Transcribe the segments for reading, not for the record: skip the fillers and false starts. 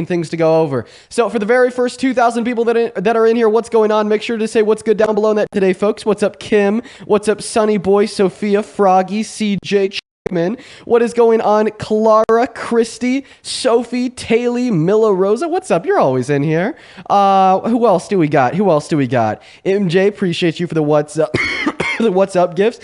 things to go over. So for the very first 2,000 people that are in here, what's going on? Make sure to say what's good down below in that today, folks. What's up, Kim? What's up, Sunny Boy, Sophia, Froggy, CJ, Chickman? What is going on, Clara, Christy, Sophie, Taylor, Milla, Rosa? What's up? You're always in here. Who else do we got? MJ, appreciate you for the what's up, the what's up gifts.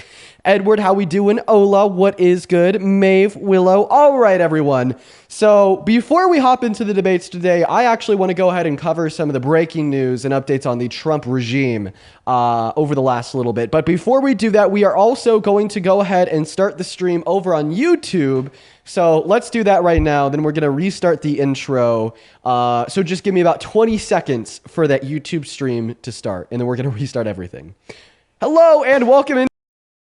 Edward, how we doing? Ola, what is good? Maeve, Willow. All right, everyone. So before we hop into the debates today, I actually want to go ahead and cover some of the breaking news and updates on the Trump regime over the last little bit. But before we do that, we are also going to go ahead and start the stream over on YouTube. So let's do that right now. Then we're going to restart the intro. So just give me about 20 seconds for that YouTube stream to start. And then we're going to restart everything. Hello and welcome in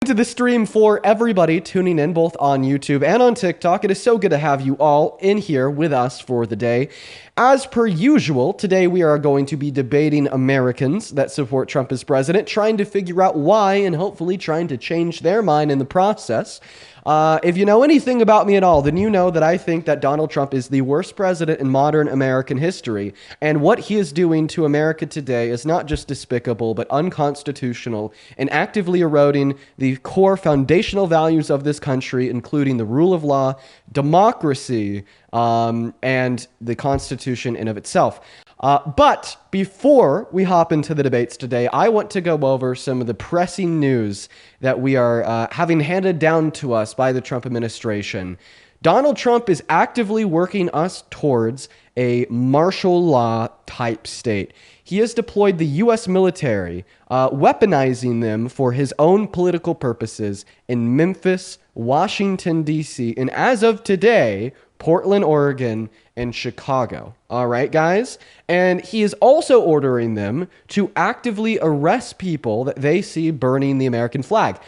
to the stream for everybody tuning in both on YouTube and on TikTok. It is so good to have you all in here with us for the day. As per usual, today we are going to be debating Americans that support Trump as president, trying to figure out why and hopefully trying to change their mind in the process. If you know anything about me at all, then you know that I think that Donald Trump is the worst president in modern American history. And what he is doing to America today is not just despicable, but unconstitutional and actively eroding the core foundational values of this country, including the rule of law, democracy, and the Constitution in of itself. But before we hop into the debates today, I want to go over some of the pressing news that we are having handed down to us by the Trump administration. Donald Trump is actively working us towards a martial law type state. He has deployed the U.S. military, weaponizing them for his own political purposes in Memphis, Washington, D.C., and as of today, Portland, Oregon, and Chicago. All right, guys? And he is also ordering them to actively arrest people that they see burning the American flag.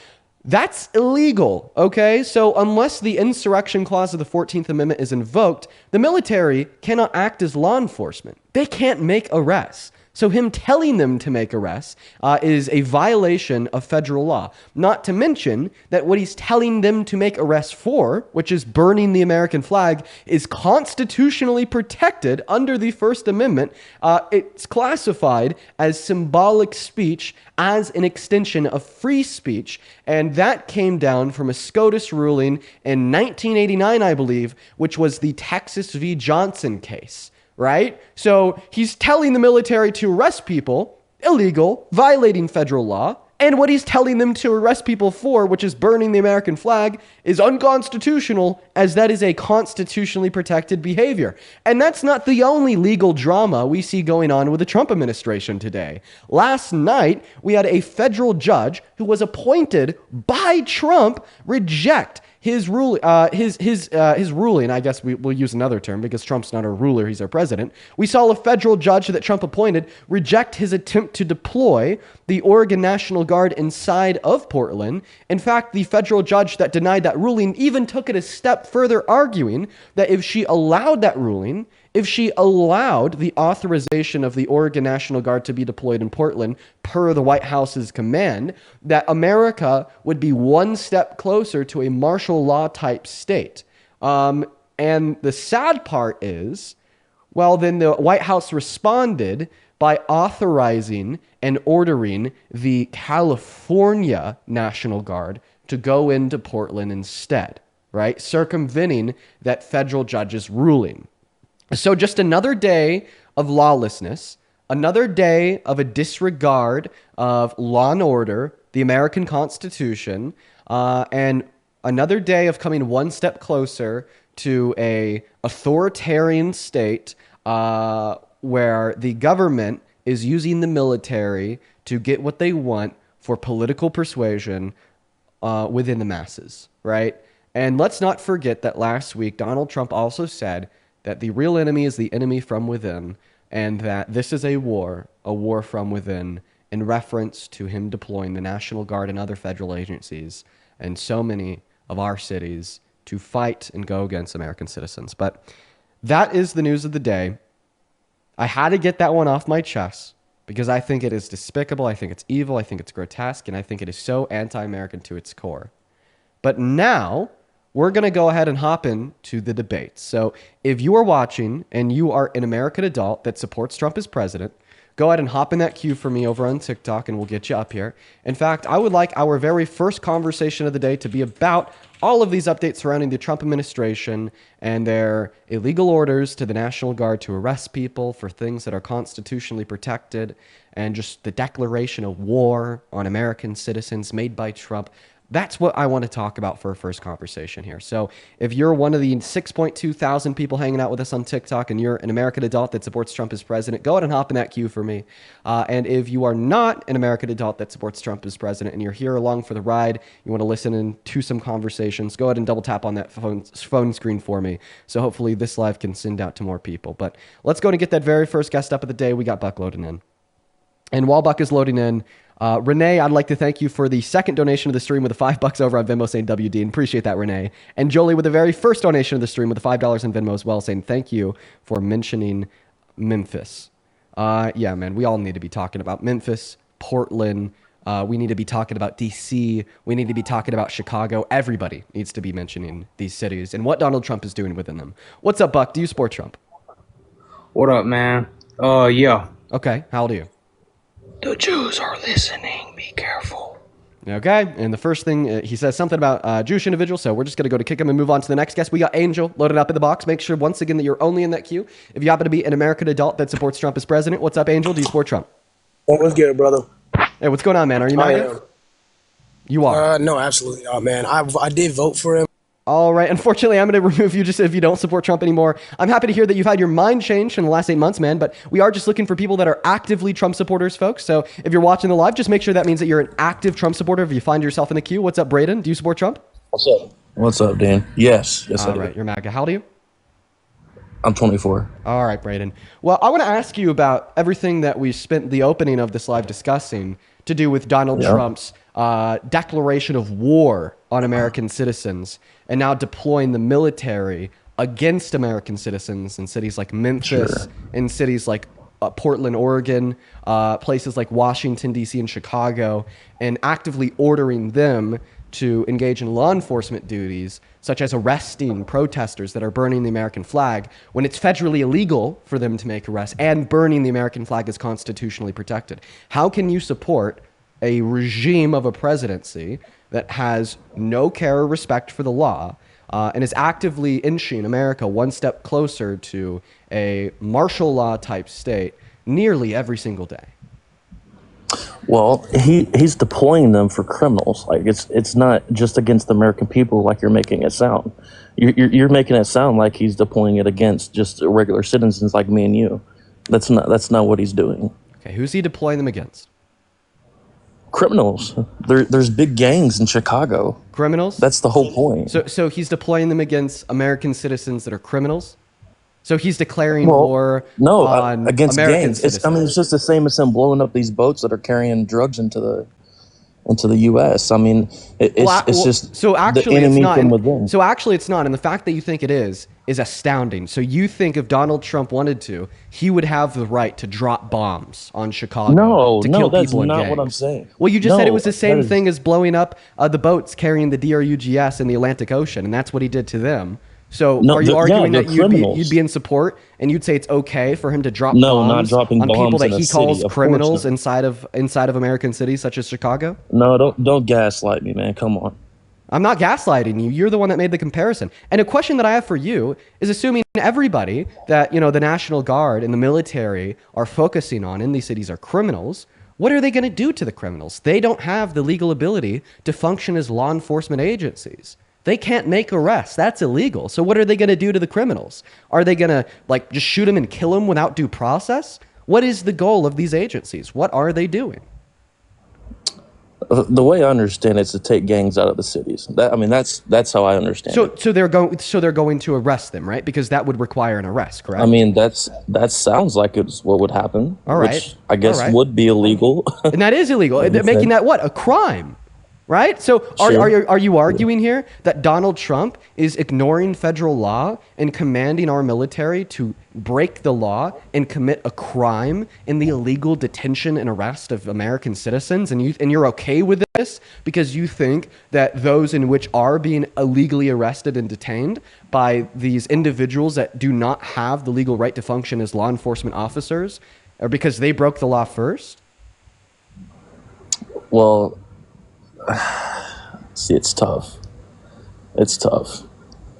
That's illegal, okay? So unless the insurrection clause of the 14th Amendment is invoked, the military cannot act as law enforcement. They can't make arrests. So him telling them to make arrests is a violation of federal law. Not to mention that what he's telling them to make arrests for, which is burning the American flag, is constitutionally protected under the First Amendment. It's classified as symbolic speech as an extension of free speech. And that came down from a SCOTUS ruling in 1989, I believe, which was the Texas v. Johnson case. Right? So he's telling the military to arrest people, illegal, violating federal law, and what he's telling them to arrest people for, which is burning the American flag, is unconstitutional, as that is a constitutionally protected behavior. And that's not the only legal drama we see going on with the Trump administration today. Last night, we had a federal judge who was appointed by Trump reject his ruling, I guess we'll use another term because Trump's not our ruler, he's our president. We saw a federal judge that Trump appointed reject his attempt to deploy the Oregon National Guard inside of Portland. In fact, the federal judge that denied that ruling even took it a step further, arguing that if she allowed that ruling, if she allowed the authorization of the Oregon National Guard to be deployed in Portland per the White House's command, that America would be one step closer to a martial law type state. And the sad part is, well, then the White House responded by authorizing and ordering the California National Guard to go into Portland instead, right? Circumventing that federal judge's ruling. So just another day of lawlessness, another day of a disregard of law and order, the American Constitution, and another day of coming one step closer to a authoritarian state where the government is using the military to get what they want for political persuasion within the masses, right? And let's not forget that last week, Donald Trump also said that the real enemy is the enemy from within, and that this is a war from within, in reference to him deploying the National Guard and other federal agencies in so many of our cities to fight and go against American citizens. But that is the news of the day. I had to get that one off my chest because I think it is despicable, I think it's evil, I think it's grotesque, and I think it is so anti-American to its core. But now we're going to go ahead and hop into the debates. So if you are watching and you are an American adult that supports Trump as president, go ahead and hop in that queue for me over on TikTok and we'll get you up here. In fact, I would like our very first conversation of the day to be about all of these updates surrounding the Trump administration and their illegal orders to the National Guard to arrest people for things that are constitutionally protected, and just the declaration of war on American citizens made by Trump. That's what I want to talk about for a first conversation here. So if you're one of the 6.2 thousand people hanging out with us on TikTok and you're an American adult that supports Trump as president, go ahead and hop in that queue for me. And if you are not an American adult that supports Trump as president and you're here along for the ride, you want to listen in to some conversations, go ahead and double tap on that phone screen for me. So hopefully this live can send out to more people. But let's go and get that very first guest up of the day. We got Buck loading in. And while Buck is loading in, Renee, I'd like to thank you for the second donation of the stream with the $5 over on Venmo saying WD, and appreciate that, Renee. And Jolie with the very first donation of the stream with the $5 in Venmo as well, saying thank you for mentioning Memphis. Yeah, man, we all need to be talking about Memphis, Portland. We need to be talking about DC. We need to be talking about Chicago. Everybody needs to be mentioning these cities and what Donald Trump is doing within them. What's up, Buck? Do you support Trump? What up, man? Yeah. Okay, how old are you? The Jews are listening. Be careful. Okay, and the first thing, he says something about Jewish individuals, so we're just going to go to kick him and move on to the next guest. We got Angel loaded up in the box. Make sure, once again, that you're only in that queue. If you happen to be an American adult that supports Trump as president, what's up, Angel? Do you support Trump? What's good, brother? Hey, what's going on, man? Are you Maga? You are. No, absolutely. Oh, man, I did vote for him. All right. Unfortunately, I'm going to remove you just if you don't support Trump anymore. I'm happy to hear that you've had your mind changed in the last 8 months, man, but we are just looking for people that are actively Trump supporters, folks. So if you're watching the live, just make sure that means that you're an active Trump supporter if you find yourself in the queue. What's up, Braden? Do you support Trump? What's up? What's up, Dan? Yes, I All do. right. You're MAGA. How old are you? I'm 24. All right, Braden. Well, I want to ask you about everything that we spent the opening of this live discussing to do with Donald Trump's declaration of war on American citizens and now deploying the military against American citizens in cities like Memphis, in cities like Portland, Oregon, places like Washington, D.C. and Chicago, and actively ordering them to engage in law enforcement duties, such as arresting protesters that are burning the American flag when it's federally illegal for them to make arrests, and burning the American flag is constitutionally protected. How can you support a regime of a presidency that has no care or respect for the law and is actively inching America one step closer to a martial law type state nearly every single day? Well, he's deploying them for criminals. Like it's not just against the American people like you're making it sound. You're making it sound like he's deploying it against just regular citizens like me and you. That's not what he's doing. Okay, who's he deploying them against? Criminals. There's big gangs in Chicago. Criminals? That's the whole point. So he's deploying them against American citizens that are criminals? So he's declaring war on against American gangs. citizens. It's just the same as him blowing up these boats that are carrying drugs into the U.S. I mean, it's just so actually the enemy it's not. from within. So actually it's not. And the fact that you think it is astounding. So you think if Donald Trump wanted to, he would have the right to drop bombs on Chicago to kill that's people in not gangs. what I'm saying. Well, you just said it was the same that is- thing as blowing up the boats carrying the DRUGS in the Atlantic Ocean, and that's what he did to them. So are you arguing that you'd be in support and you'd say it's okay for him to drop bombs not dropping on people bombs that in a he calls city, of criminals course not. inside of American cities such as Chicago? No, don't gaslight me, man. Come on. I'm not gaslighting you. You're the one that made the comparison. And a question that I have for you is, assuming everybody that, the National Guard and the military are focusing on in these cities are criminals, what are they going to do to the criminals? They don't have the legal ability to function as law enforcement agencies. They can't make arrests. That's illegal. So what are they going to do to the criminals? Are they going to just shoot them and kill them without due process? What is the goal of these agencies? What are they doing? The way I understand it is to take gangs out of the cities. That's how I understand it. So they're going to arrest them, right? Because that would require an arrest, correct? I mean, that sounds like it's what would happen. All right. Which I guess All right. would be illegal. And that is illegal. They're making that what? A crime. Right? So Sure. are you arguing here that Donald Trump is ignoring federal law and commanding our military to break the law and commit a crime in the illegal detention and arrest of American citizens, and you're okay with this because you think that those in which are being illegally arrested and detained by these individuals that do not have the legal right to function as law enforcement officers or because they broke the law first? Well, see, it's tough. It's tough.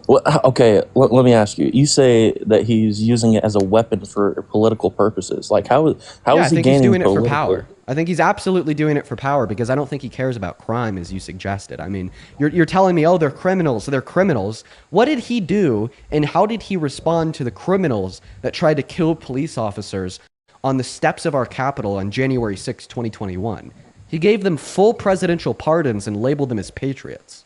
Well, okay, let me ask you. You say that he's using it as a weapon for political purposes. Like, how Yeah, I is he think he's gaining doing it for political? power. I think he's absolutely doing it for power because I don't think he cares about crime as you suggested. I mean, you're telling me, oh, they're criminals. So they're criminals. What did he do and how did he respond to the criminals that tried to kill police officers on the steps of our Capitol on January 6, 2021? He gave them full presidential pardons and labeled them as patriots.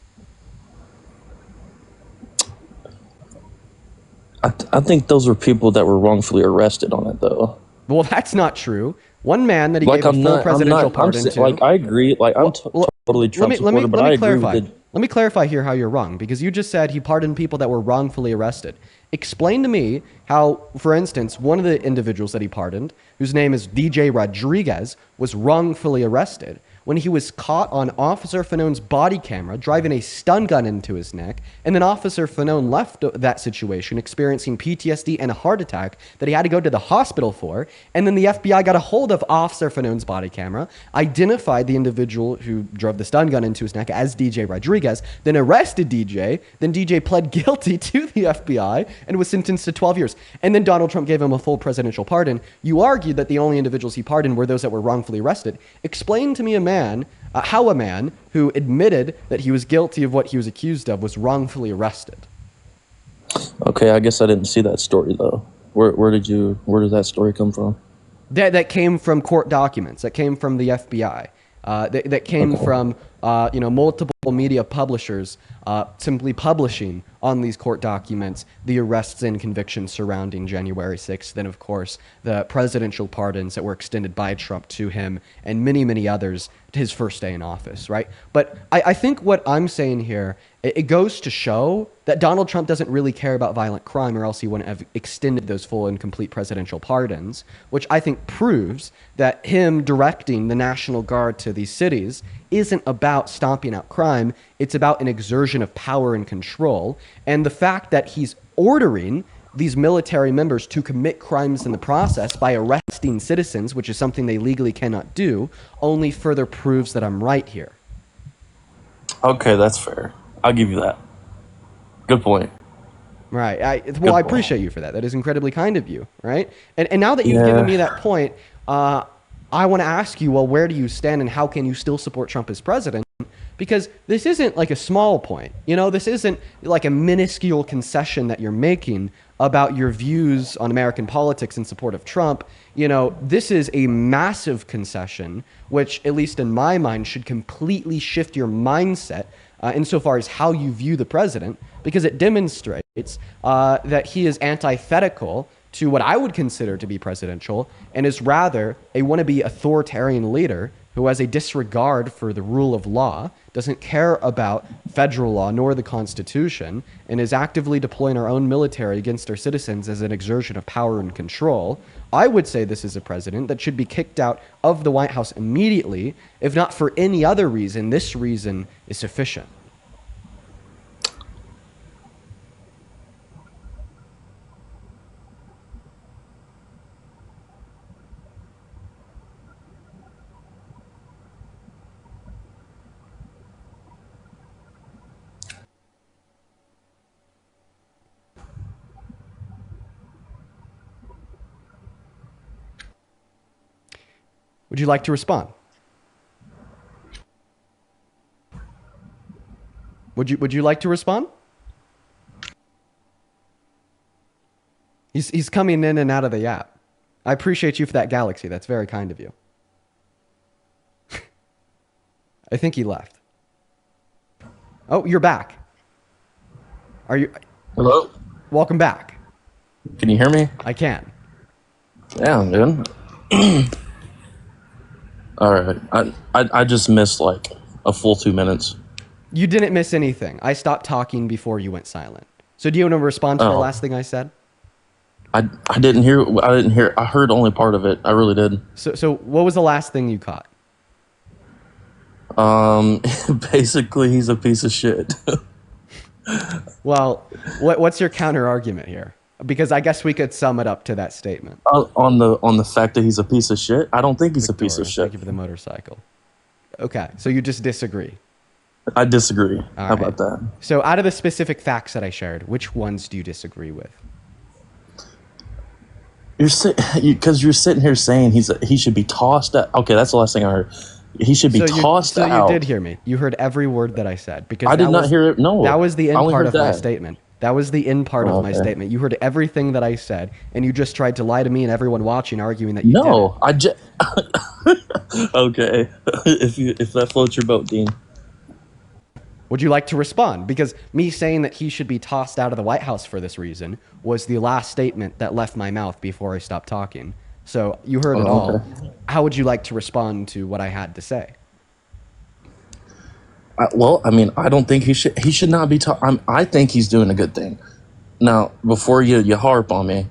I think those were people that were wrongfully arrested on it, though. Well, that's not true. One man that he Like, gave a full presidential pardon to. like, I agree. Like, I'm Well, totally Trump supporter, but let I me agree with clarify. the. Let me clarify here how you're wrong because you just said he pardoned people that were wrongfully arrested. Explain to me how, for instance, one of the individuals that he pardoned, whose name is DJ Rodriguez, was wrongfully arrested when he was caught on Officer Fanone's body camera driving a stun gun into his neck, and then Officer Fanone left that situation experiencing PTSD and a heart attack that he had to go to the hospital for, and then the FBI got a hold of Officer Fanone's body camera, identified the individual who drove the stun gun into his neck as DJ Rodriguez, then arrested DJ, then DJ pled guilty to the FBI and was sentenced to 12 years. And then Donald Trump gave him a full presidential pardon. You argued that the only individuals he pardoned were those that were wrongfully arrested. Explain to me how a man who admitted that he was guilty of what he was accused of was wrongfully arrested. Okay, I guess I didn't see that story though. Where did that story come from? That came from court documents. That came from the FBI. That came from multiple media publishers simply publishing on these court documents the arrests and convictions surrounding January 6th. Then, of course, the presidential pardons that were extended by Trump to him and many, many others to his first day in office, right? But I think what I'm saying here, it goes to show that Donald Trump doesn't really care about violent crime or else he wouldn't have extended those full and complete presidential pardons, which I think proves that him directing the National Guard to these cities isn't about stomping out crime. It's about an exertion of power and control. And the fact that he's ordering these military members to commit crimes in the process by arresting citizens, which is something they legally cannot do, only further proves that I'm right here. Okay, that's fair. I'll give you that. Good point. Right. I point. appreciate you for that. That is incredibly kind of you, right? And now that you've Yeah. given me that point, I want to ask you, well, where do you stand and how can you still support Trump as president? Because this isn't like a small point. This isn't like a minuscule concession that you're making about your views on American politics in support of Trump. This is a massive concession, which, at least in my mind, should completely shift your mindset insofar as how you view the president, because it demonstrates that he is antithetical to what I would consider to be presidential and is rather a wannabe authoritarian leader who has a disregard for the rule of law, doesn't care about federal law nor the Constitution, and is actively deploying our own military against our citizens as an exertion of power and control. I would say this is a president that should be kicked out of the White House immediately. If not for any other reason, this reason is sufficient. Would you like to respond? Would you like to respond? He's coming in and out of the app. I appreciate you for that, Galaxy. That's very kind of you. I think he left. Oh, you're back. Are you? Hello? Welcome back. Can you hear me? I can. Yeah, dude. All right. I just missed like a full 2 minutes. You didn't miss anything. I stopped talking before you went silent. So do you want to respond to the last thing I said? I didn't hear. I heard only part of it. I really did. So what was the last thing you caught? Basically, he's a piece of shit. Well, what's your counter argument here? Because I guess we could sum it up to that statement. On the fact that he's a piece of shit, I don't think he's a piece of shit. Thank you for the motorcycle. Okay, so you just disagree. I disagree. All How right. about that? So out of the specific facts that I shared, which ones do you disagree with? Because you're sitting here saying he should be tossed out. Okay, that's the last thing I heard. He should be tossed out. So you did hear me. You heard every word that I said. Because I did not hear it. No, that was the I end only part heard of my that. statement. That was the end part of my statement. You heard everything that I said, and you just tried to lie to me and everyone watching, arguing that you didn't. No, I just. Okay, if that floats your boat, Dean. Would you like to respond? Because me saying that he should be tossed out of the White House for this reason was the last statement that left my mouth before I stopped talking. So you heard it all. Okay. How would you like to respond to what I had to say? Well, I mean, I don't think he should not be. I think he's doing a good thing. Now, before you harp on me,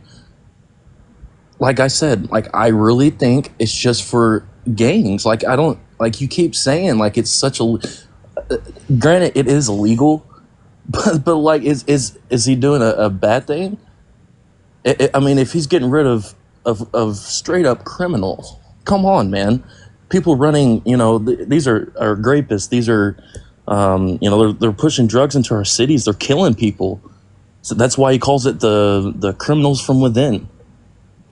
like I said, like I really think it's just for gangs. Like I don't like you keep saying like it's such a. Granted, it is illegal, but like is he doing a bad thing? I mean, if he's getting rid of straight up criminals, come on, man. People running, these are rapists. These are, they're pushing drugs into our cities. They're killing people. So that's why he calls it the criminals from within.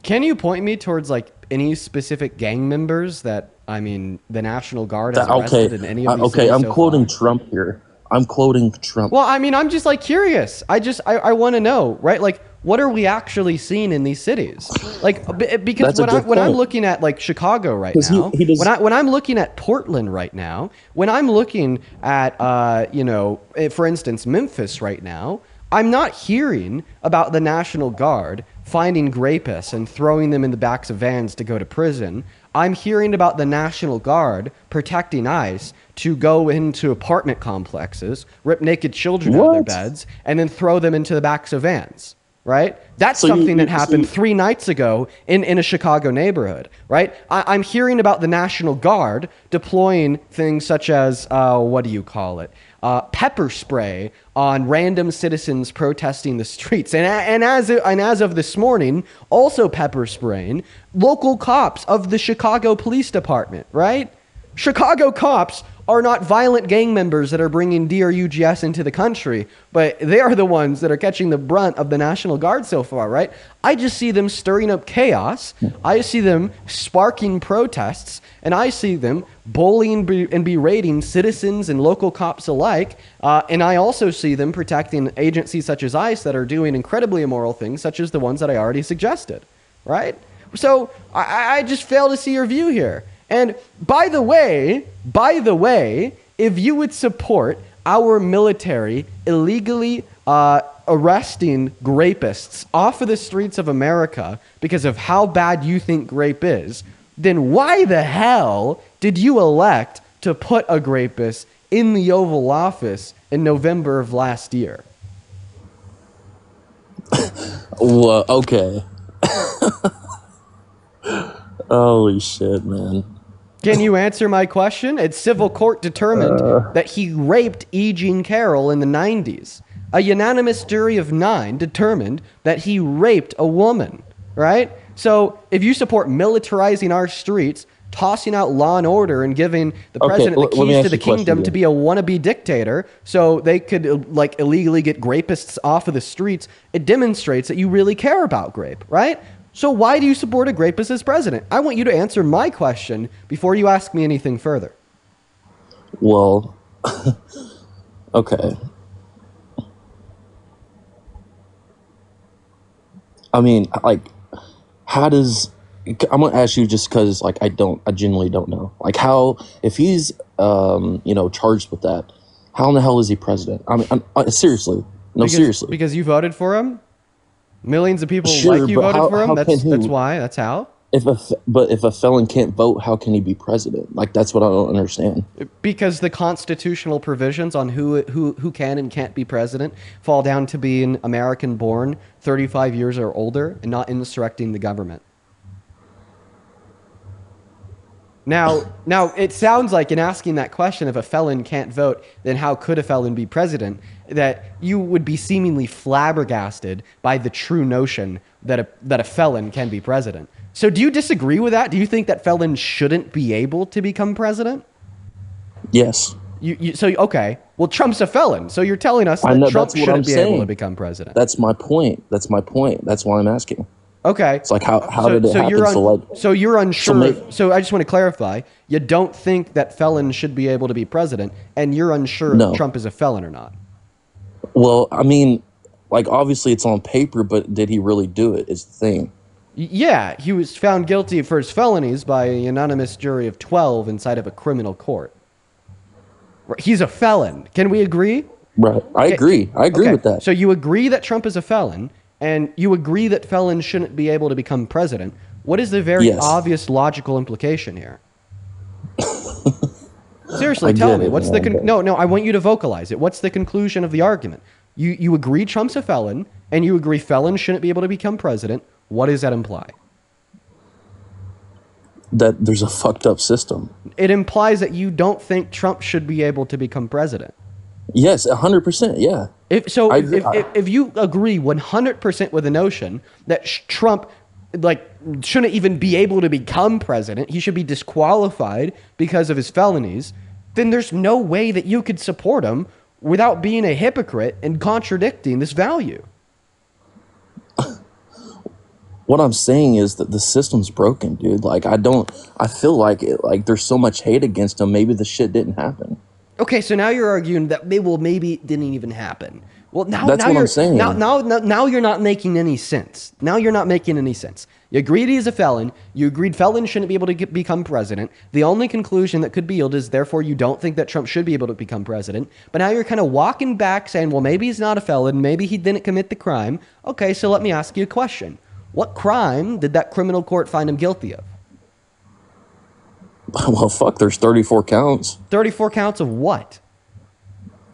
Can you point me towards like any specific gang members that the National Guard has arrested in any of these cities I'm so quoting far? Trump here. I'm quoting Trump. Well, I'm just like curious. I want to know, right? Like, what are we actually seeing in these cities? Like, because That's when I'm point. looking at like Chicago right 'Cause now, he does- when I'm looking at Portland right now, when I'm looking at for instance Memphis right now, I'm not hearing about the National Guard finding rapists and throwing them in the backs of vans to go to prison. I'm hearing about the National Guard protecting ICE to go into apartment complexes, rip naked children out of their What? beds, and then throw them into the backs of vans, right? That's So something that you- happened 3 nights ago in a Chicago neighborhood, right? I'm hearing about the National Guard deploying things such as, what do you call it? Pepper spray on random citizens protesting the streets, and as of this morning, also pepper spraying local cops of the Chicago Police Department. Right? Chicago cops are not violent gang members that are bringing DRUGS into the country, but they are the ones that are catching the brunt of the National Guard so far, right? I just see them stirring up chaos. I see them sparking protests, and I see them bullying and berating citizens and local cops alike. And I also see them protecting agencies such as ICE that are doing incredibly immoral things, such as the ones that I already suggested, right? So I just fail to see your view here. And by the way, if you would support our military illegally arresting rapists off of the streets of America because of how bad you think rape is, then why the hell did you elect to put a rapist in the Oval Office in November of last year? Well, okay. Holy shit, man. Can you answer my question? It's civil court determined that he raped E. Jean Carroll in the 90s. A unanimous jury of 9 determined that he raped a woman, right? So if you support militarizing our streets, tossing out law and order, and giving the president the let me keys ask to the you a question kingdom to again. be a wannabe dictator so they could like illegally get rapists off of the streets, it demonstrates that you really care about grape, right? So why do you support a rapist as president? I want you to answer my question before you ask me anything further. Well, okay. I mean, like, how does... I'm going to ask you just because, like, I genuinely don't know. Like, how... If he's, charged with that, how in the hell is he president? I mean, seriously. No, seriously. Because you voted for him? Millions of people Sure, like you but voted for him? how That's can he- why. That's how. But if a felon can't vote, how can he be president? Like that's what I don't understand. Because the constitutional provisions on who can and can't be president fall down to being American born, 35 years or older, and not insurrecting the government. Now, it sounds like in asking that question, if a felon can't vote, then how could a felon be president? That you would be seemingly flabbergasted by the true notion that a felon can be president. So do you disagree with that? Do you think that felons shouldn't be able to become president? Yes. Okay. Well, Trump's a felon, so you're telling us I that know, Trump that's what I'm shouldn't be able to saying. become president. That's my point. That's why I'm asking. Okay. It's like how did it happen? So you're unsure. So So I just want to clarify. You don't think that felons should be able to be president, and you're unsure No. if Trump is a felon or not. Well, I mean, like obviously it's on paper, but did he really do it? Is the thing. Yeah, he was found guilty for his felonies by a unanimous jury of 12 inside of a criminal court. He's a felon. Can we agree? Right. I agree. I agree Okay, with that. So you agree that Trump is a felon, and you agree that felons shouldn't be able to become president. What is the very Yes. obvious logical implication here? Seriously, I tell get me. it, What's man, the but- no? I want you to vocalize it. What's the conclusion of the argument? You agree Trump's a felon, and you agree felons shouldn't be able to become president. What does that imply? That there's a fucked up system. It implies that you don't think Trump should be able to become president. Yes, 100%. Yeah. If you agree 100% with the notion that Trump shouldn't even be able to become president, he should be disqualified because of his felonies, then there's no way that you could support him without being a hypocrite and contradicting this value. What I'm saying is that the system's broken, dude. Like I feel like it, like there's so much hate against him. Maybe the shit didn't happen. Okay, so now you're arguing that maybe it didn't even happen. Well, That's what I'm saying. Now you're not making any sense. Now you're not making any sense. You agreed he's a felon. You agreed felons shouldn't be able to become president. The only conclusion that could be yielded is therefore you don't think that Trump should be able to become president. But now you're kind of walking back saying, well, maybe he's not a felon. Maybe he didn't commit the crime. Okay, so let me ask you a question. What crime did that criminal court find him guilty of? Well, fuck. There's 34 counts. 34 counts of what?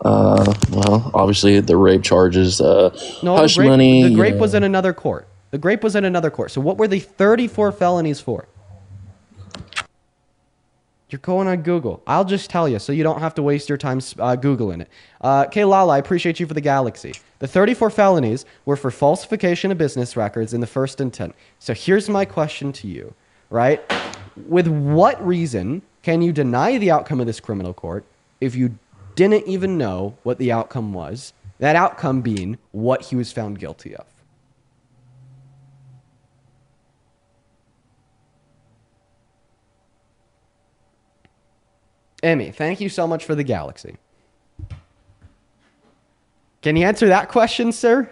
Well, obviously the rape charges, No, hush money. The grape was in another court. The grape was in another court. So what were the 34 felonies for? You're going on Google. I'll just tell you so you don't have to waste your time Googling it. Okay, Lala, I appreciate you for the galaxy. The 34 felonies were for falsification of business records in the first intent. So here's my question to you, right? With what reason can you deny the outcome of this criminal court if you didn't even know what the outcome was? That outcome being what he was found guilty of. Emmy, thank you so much for the galaxy. Can you answer that question, sir?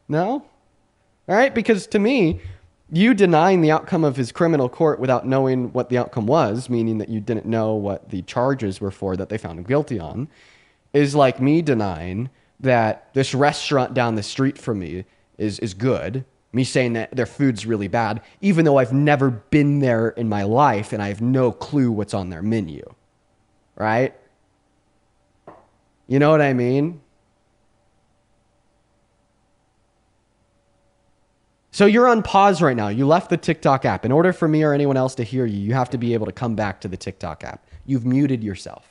No? All right, because to me, you denying the outcome of his criminal court without knowing what the outcome was, meaning that you didn't know what the charges were for that they found him guilty on, is like me denying that this restaurant down the street from me is good. Me saying that their food's really bad, even though I've never been there in my life and I have no clue what's on their menu. Right? You know what I mean? So you're on pause right now. You left the TikTok app. In order for me or anyone else to hear you, you have to be able to come back to the TikTok app. You've muted yourself.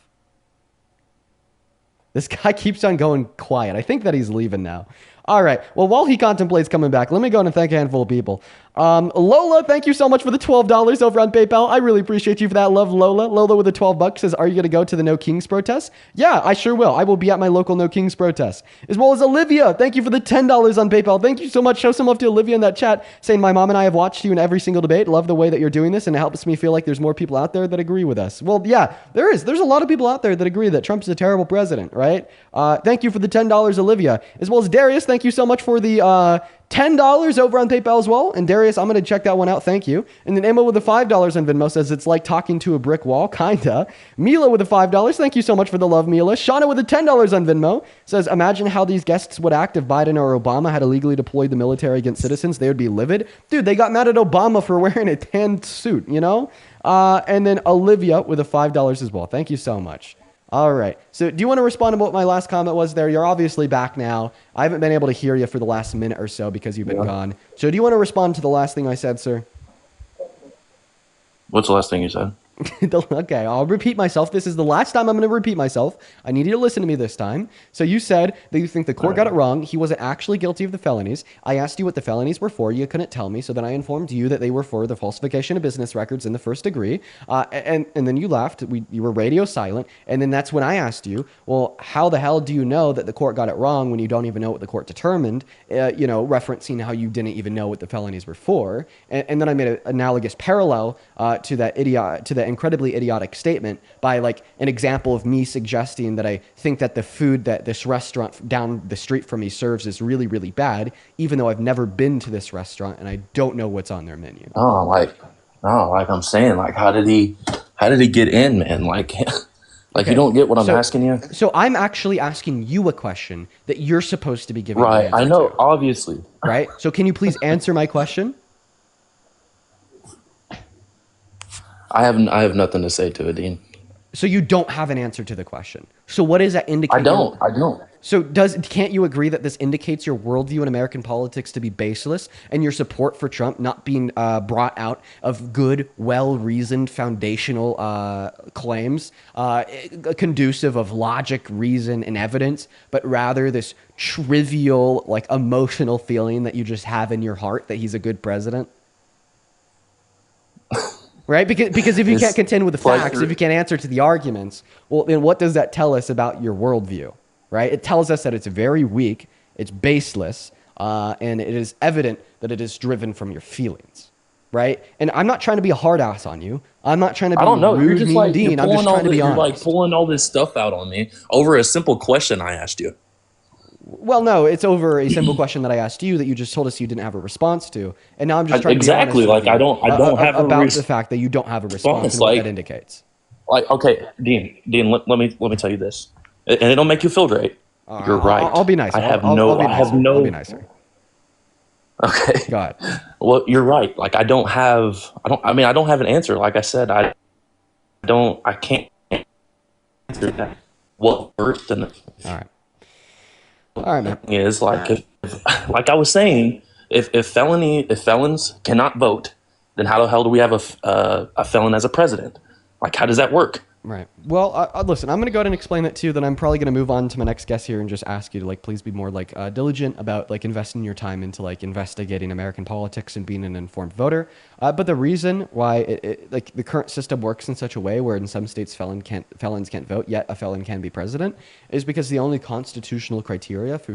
This guy keeps on going quiet. I think that he's leaving now. All right. Well, while he contemplates coming back, let me go and thank a handful of people. Lola, thank you so much for the $12 over on PayPal. I really appreciate you for that. Love Lola. Lola with the $12 says, are you going to go to the No Kings protest? Yeah, I sure will. I will be at my local No Kings protest. As well as Olivia. Thank you for the $10 on PayPal. Thank you so much. Show some love to Olivia in that chat saying, my mom and I have watched you in every single debate. Love the way that you're doing this. And it helps me feel like there's more people out there that agree with us. Well, yeah, there is. There's a lot of people out there that agree that Trump's a terrible president, right? Thank you for the $10, Olivia. As well as Darius, thank thank you so much for the $10 over on PayPal as well. And Darius, I'm going to check that one out. Thank you. And then Emma with the $5 on Venmo says it's like talking to a brick wall. Kinda. Mila with the $5. Thank you so much for the love, Mila. Shauna with the $10 on Venmo says, imagine how these guests would act if Biden or Obama had illegally deployed the military against citizens. They would be livid. Dude, they got mad at Obama for wearing a tan suit, you know? And then Olivia with the $5 as well. Thank you so much. All right. So do you want to respond to what my last comment was there? You're obviously back now. I haven't been able to hear you for the last minute or so because you've been gone. So do you want to respond to the last thing I said, sir? What's the last thing you said? Okay, I'll repeat myself. This is the last time I'm going to repeat myself. I need you to listen to me this time. So you said that you think the court got it wrong. He wasn't actually guilty of the felonies. I asked you what the felonies were for. You couldn't tell me. So then I informed you that they were for the falsification of business records in the first degree. And then you laughed. You were radio silent. And then that's when I asked you, well, how the hell do you know that the court got it wrong when you don't even know what the court determined? Referencing how you didn't even know what the felonies were for. And then I made an analogous parallel to that incredibly idiotic statement by like an example of me suggesting that I think that the food that this restaurant down the street from me serves is really, really bad, even though I've never been to this restaurant and I don't know what's on their menu. Like I'm saying, like, how did he get in, man? Like, okay. You don't get what I'm asking you? So I'm actually asking you a question that you're supposed to be giving. Right. I know, obviously. Right. So can you please answer my question? I have nothing to say to it, Dean. So you don't have an answer to the question. So what does that indicate? I don't. So can't you agree that this indicates your worldview in American politics to be baseless and your support for Trump not being brought out of good, well-reasoned, foundational claims, conducive of logic, reason, and evidence, but rather this trivial, like emotional feeling that you just have in your heart that he's a good president? Right? Because if you can't contend with the facts, if you can't answer to the arguments, well, then what does that tell us about your worldview? Right? It tells us that it's very weak, it's baseless, and it is evident that it is driven from your feelings. Right? And I'm not trying to be a hard ass on you. I'm not trying to be rude, mean, Dean. I'm just trying to be honest. You're like pulling all this stuff out on me over a simple question I asked you. Well, no, it's over a simple question that I asked you that you just told us you didn't have a response to, and now I'm just trying to be honest like I don't have about the fact that you don't have a response and what that indicates. Like, okay, Dean, let me tell you this, and it'll make you feel great. You're right. I'll be nicer. I'll be nicer. Okay. Go ahead. Well, you're right. Like I don't have an answer. Like I said, I can't answer that. What worse than All right, man. Is like like I was saying, if felons cannot vote, then how the hell do we have a felon as a president? Like, how does that work? Right. Well, listen, I'm going to go ahead and explain that to you. Then I'm probably going to move on to my next guest here and just ask you to please be more diligent about investing your time into investigating American politics and being an informed voter. But the reason why the current system works in such a way where in some states felons can't vote, yet a felon can be president, is because the only constitutional criteria for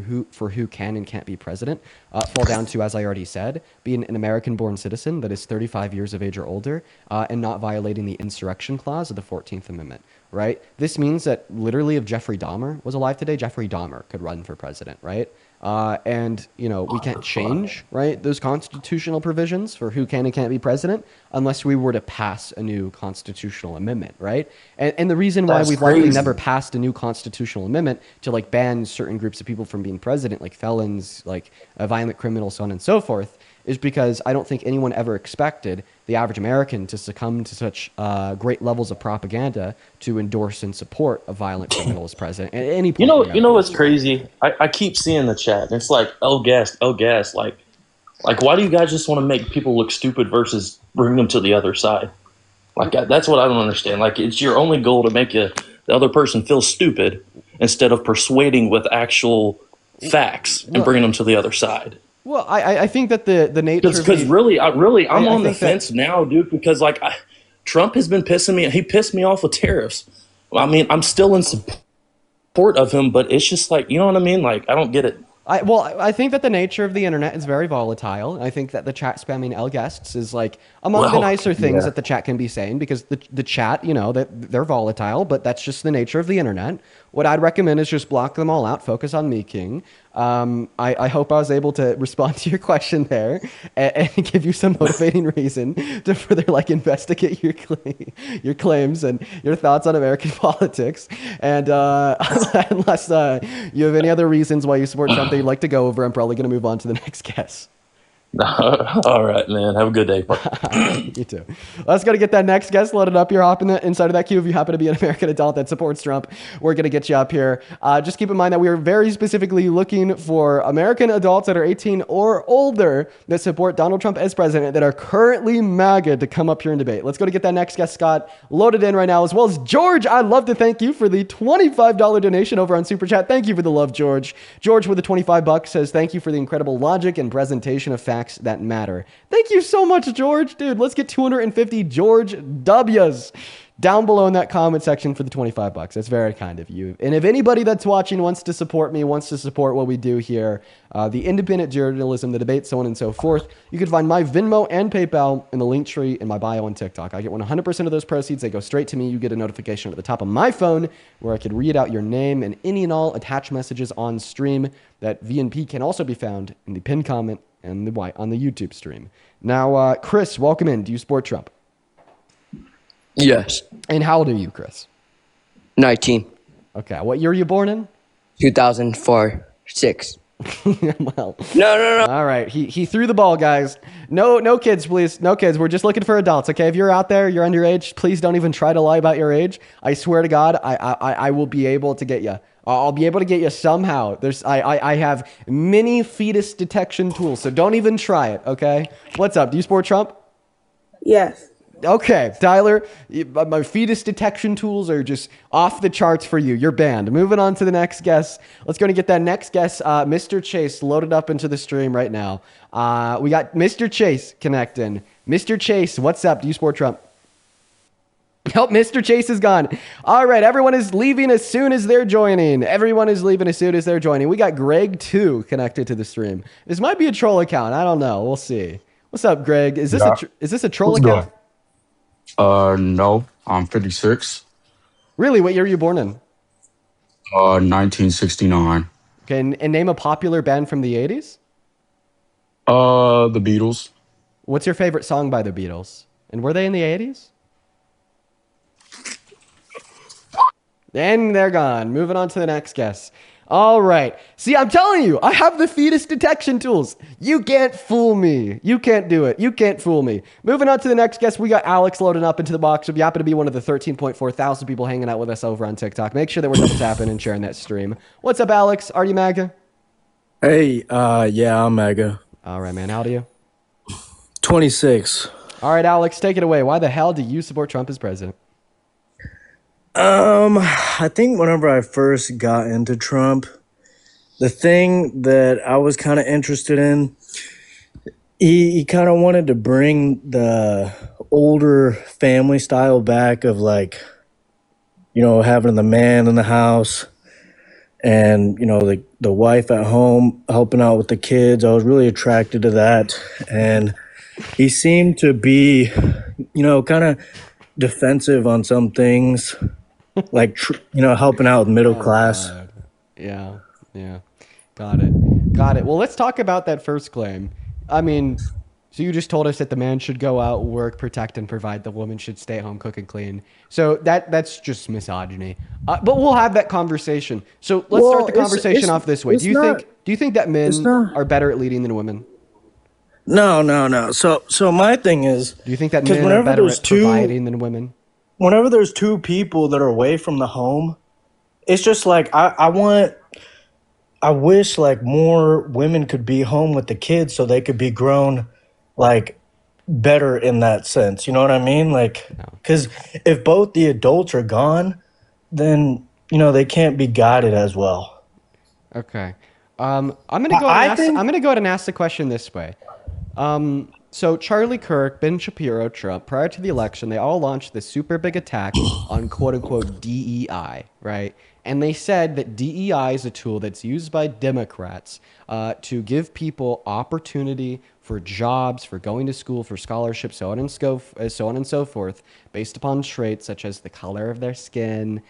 who can and can't be president fall down to, as I already said, being an American-born citizen that is 35 years of age or older and not violating the insurrection clause of the 14th Amendment, right? This means that literally if Jeffrey Dahmer was alive today, Jeffrey Dahmer could run for president, right? And we can't change, right, those constitutional provisions for who can and can't be president unless we were to pass a new constitutional amendment, right? And the reason why we've likely never passed a new constitutional amendment to ban certain groups of people from being president, like felons, like violent criminals, so on and so forth, is because I don't think anyone ever expected the average American to succumb to such great levels of propaganda to endorse and support a violent criminal as president at any point. You know what's crazy? I keep seeing the chat, and it's like, oh, gas. Like, why do you guys just want to make people look stupid versus bring them to the other side? Like, that's what I don't understand. Like, it's your only goal to make the other person feel stupid instead of persuading with actual facts and bringing them to the other side. Well, I think that the nature because really I'm on the fence now, dude. Because Trump has been pissing me. He pissed me off with tariffs. I mean, I'm still in support of him, but it's just you know what I mean? Like, I don't get it. I think that the nature of the internet is very volatile. I think that the chat spamming L guests is among the nicer things that the chat can be saying, because the chat, that they're volatile, but that's just the nature of the internet. What I'd recommend is just block them all out, focus on me, King. I hope I was able to respond to your question there and give you some motivating reason to further like investigate your claims and your thoughts on American politics. And unless you have any other reasons why you support Trump that you'd like to go over, I'm probably going to move on to the next guest. All right, man. Have a good day. You too. Let's go to get that next guest loaded up. You're hopping inside of that queue. If you happen to be an American adult that supports Trump, we're going to get you up here. Just keep in mind that we are very specifically looking for American adults that are 18 or older that support Donald Trump as president that are currently MAGA to come up here and debate. Let's go to get that next guest, Scott, loaded in right now, as well as George. I'd love to thank you for the $25 donation over on Super Chat. Thank you for the love, George. George with the 25 bucks says, thank you for the incredible logic and presentation of facts that matter. Thank you so much, George. Dude, let's get 250 George W's down below in that comment section for the 25 bucks. That's very kind of you. And if anybody that's watching wants to support me, wants to support what we do here, the independent journalism, the debate, so on and so forth, you can find my Venmo and PayPal in the link tree in my bio on TikTok. I get 100% of those proceeds. They go straight to me. You get a notification at the top of my phone where I can read out your name and any and all attached messages on stream. That VNP can also be found in the pinned comment and on the YouTube stream. Now, Chris, welcome in. Do you support Trump? Yes. And how old are you, Chris? 19. Okay. What year were you born in? 2004. 6. Well. No. All right. He threw the ball, guys. No kids, please. No kids. We're just looking for adults. Okay. If you're out there, you're underage, please don't even try to lie about your age. I swear to God, I will be able to get you. I'll be able to get you somehow. I have many fetus detection tools, so don't even try it, okay? What's up? Do you support Trump? Yes. Okay, Tyler, my fetus detection tools are just off the charts for you. You're banned. Moving on to the next guest. Let's go and get that next guest, Mr. Chase, loaded up into the stream right now. We got Mr. Chase connecting. Mr. Chase, what's up? Do you support Trump? Nope, Mr. Chase is gone. All right, everyone is leaving as soon as they're joining. We got Greg, too, connected to the stream. This might be a troll account. I don't know. We'll see. What's up, Greg? Is this a troll account? No, I'm 56. Really? What year were you born in? 1969. Okay, and name a popular band from the 80s? The Beatles. What's your favorite song by the Beatles? And were they in the 80s? And they're gone. Moving on to the next guest. All right. See, I'm telling you, I have the fetus detection tools. You can't fool me. You can't do it. You can't fool me. Moving on to the next guest, we got Alex loading up into the box. If you happen to be one of the 13.4 thousand people hanging out with us over on TikTok, make sure that we're double tapping and sharing that stream. What's up, Alex? Are you MAGA? Hey, yeah, I'm Maga. All right, man. How old are you? 26. All right, Alex, take it away. Why the hell do you support Trump as president? I think whenever I first got into Trump, the thing that I was kind of interested in, he kind of wanted to bring the older family style back of like, having the man in the house and, the wife at home helping out with the kids. I was really attracted to that. And he seemed to be, kind of defensive on some things. Like, helping out with middle class. Yeah. Got it. Well, let's talk about that first claim. I mean, so you just told us that the man should go out, work, protect, and provide. The woman should stay at home, cook, and clean. So that's just misogyny. But we'll have that conversation. So let's start the conversation off this way. Do you think that men are better at leading than women? No. So my thing is, do you think that men are better at providing than women? Whenever there's two people that are away from the home, it's just like I wish like more women could be home with the kids so they could be grown like better in that sense. You know what I mean? Like, because if both the adults are gone, then they can't be guided as well. Okay. I'm gonna go ahead and ask the question this way. So Charlie Kirk, Ben Shapiro, Trump, prior to the election, they all launched this super big attack on quote unquote DEI, right? And they said that DEI is a tool that's used by Democrats to give people opportunity for jobs, for going to school, for scholarships, so on and so forth, based upon traits such as the color of their skin,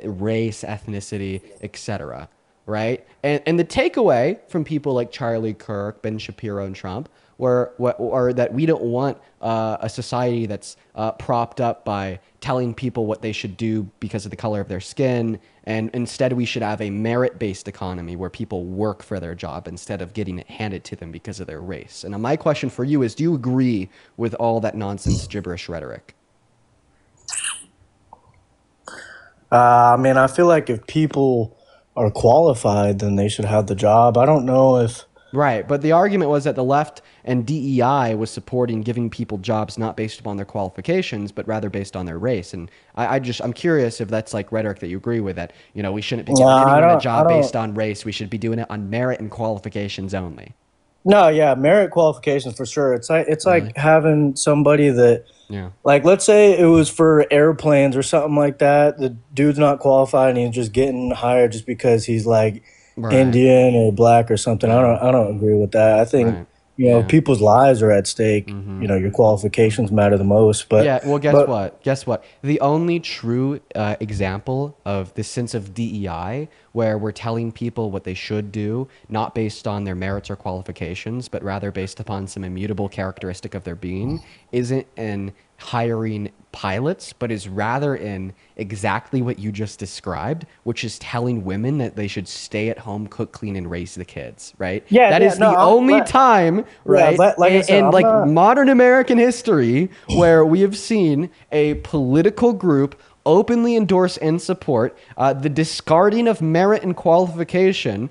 race, ethnicity, etc. right? And the takeaway from people like Charlie Kirk, Ben Shapiro, and Trump or that we don't want a society that's propped up by telling people what they should do because of the color of their skin. And instead, we should have a merit based economy where people work for their job instead of getting it handed to them because of their race. And my question for you is, do you agree with all that nonsense gibberish rhetoric? I mean, I feel like if people are qualified, then they should have the job. I don't know if. Right, but the argument was that the left and DEI was supporting giving people jobs not based upon their qualifications, but rather based on their race. And I'm curious if that's like rhetoric that you agree with, that we shouldn't be No, giving I anyone a don't. I job based don't. on race. We should be doing it on merit and qualifications only. No, yeah, merit qualifications for sure. It's Really? like having somebody that, Yeah. like, let's say it was for airplanes or something like that. The dude's not qualified and he's just getting hired just because he's like Right. Indian or black or something. I Yeah. don't. I don't agree with that. I think Right. Yeah. people's lives are at stake. Your qualifications matter the most. But Yeah, well, guess but what? Guess what? The only true example of this sense of DEI, where we're telling people what they should do, not based on their merits or qualifications, but rather based upon some immutable characteristic of their being, isn't in hiring pilots, but is rather in exactly what you just described, which is telling women that they should stay at home, cook, clean, and raise the kids, right? yeah, That yeah. is No, the only time, yeah. right, Like I said, in I'm like not. modern American history where we have seen a political group openly endorse and support the discarding of merit and qualification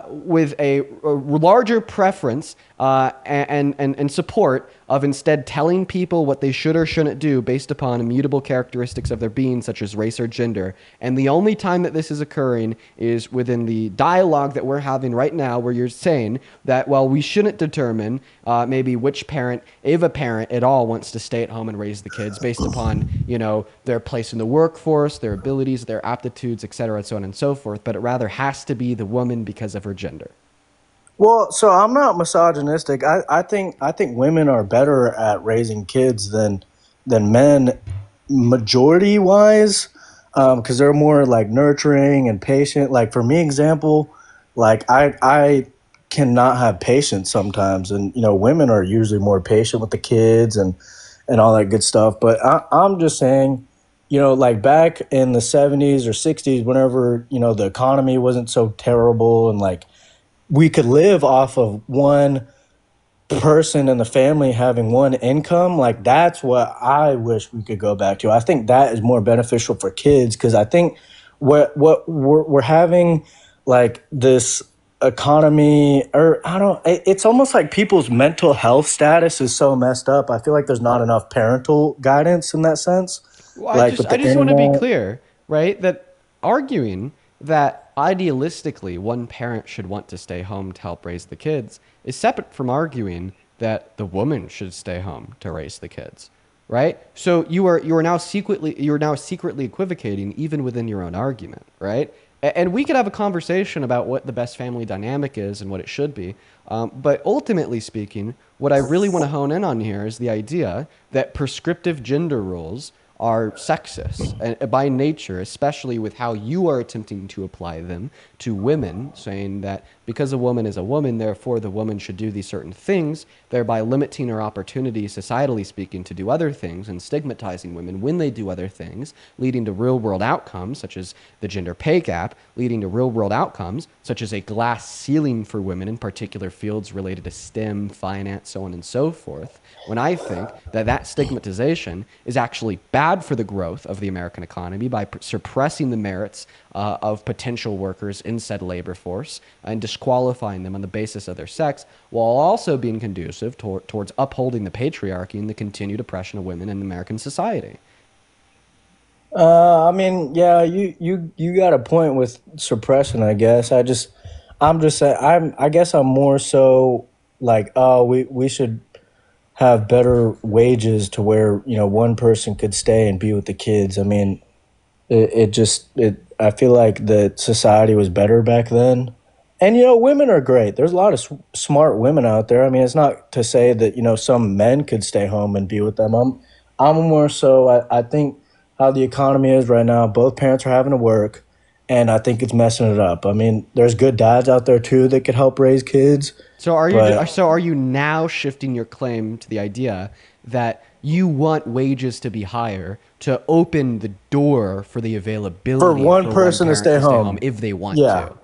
with a larger preference and support of instead telling people what they should or shouldn't do based upon immutable characteristics of their being, such as race or gender. And the only time that this is occurring is within the dialogue that we're having right now, where you're saying that, well, we shouldn't determine maybe which parent, if a parent at all, wants to stay at home and raise the kids based upon, their place in the workforce, their abilities, their aptitudes, et cetera, so on and so forth, but it rather has to be the woman because of her gender. Well, so I'm not misogynistic. I think women are better at raising kids than men, majority wise, because they're more like nurturing and patient. Like for me, example, like I cannot have patience sometimes, and women are usually more patient with the kids and all that good stuff. But I'm just saying, like back in the 70s or 60s, whenever the economy wasn't so terrible and like we could live off of one person in the family having one income, like that's what I wish we could go back to. I think that is more beneficial for kids because I think what we're having like this economy, or I don't, it's almost like people's mental health status is so messed up. I feel like there's not enough parental guidance in that sense, Well, I like just with I the just want to be internet. clear, right? That arguing that idealistically one parent should want to stay home to help raise the kids is separate from arguing that the woman should stay home to raise the kids, right? So you are now secretly equivocating even within your own argument, right? And we could have a conversation about what the best family dynamic is and what it should be. But ultimately speaking, what I really want to hone in on here is the idea that prescriptive gender roles are sexist and by nature, especially with how you are attempting to apply them to women, saying that because a woman is a woman, therefore the woman should do these certain things, thereby limiting her opportunity, societally speaking, to do other things and stigmatizing women when they do other things, leading to real world outcomes such as the gender pay gap, leading to real world outcomes such as a glass ceiling for women in particular fields related to STEM, finance, so on and so forth. When I think that that stigmatization is actually bad for the growth of the American economy by suppressing the merits of potential workers in said labor force and disqualifying them on the basis of their sex, while also being conducive towards upholding the patriarchy and the continued oppression of women in American society. I mean, yeah, you got a point with suppression, I guess. I'm just saying, I guess I'm more so like, oh, we should have better wages to where, one person could stay and be with the kids. I mean, I feel like the society was better back then. And, women are great. There's a lot of smart women out there. I mean, it's not to say that, some men could stay home and be with them. I'm more so, I think how the economy is right now, both parents are having to work. and I think it's messing it up. I mean, there's good dads out there too that could help raise kids, but So are you now shifting your claim to the idea that you want wages to be higher to open the door for the for availability one for one person to parent stay to stay home home, if they want yeah, to?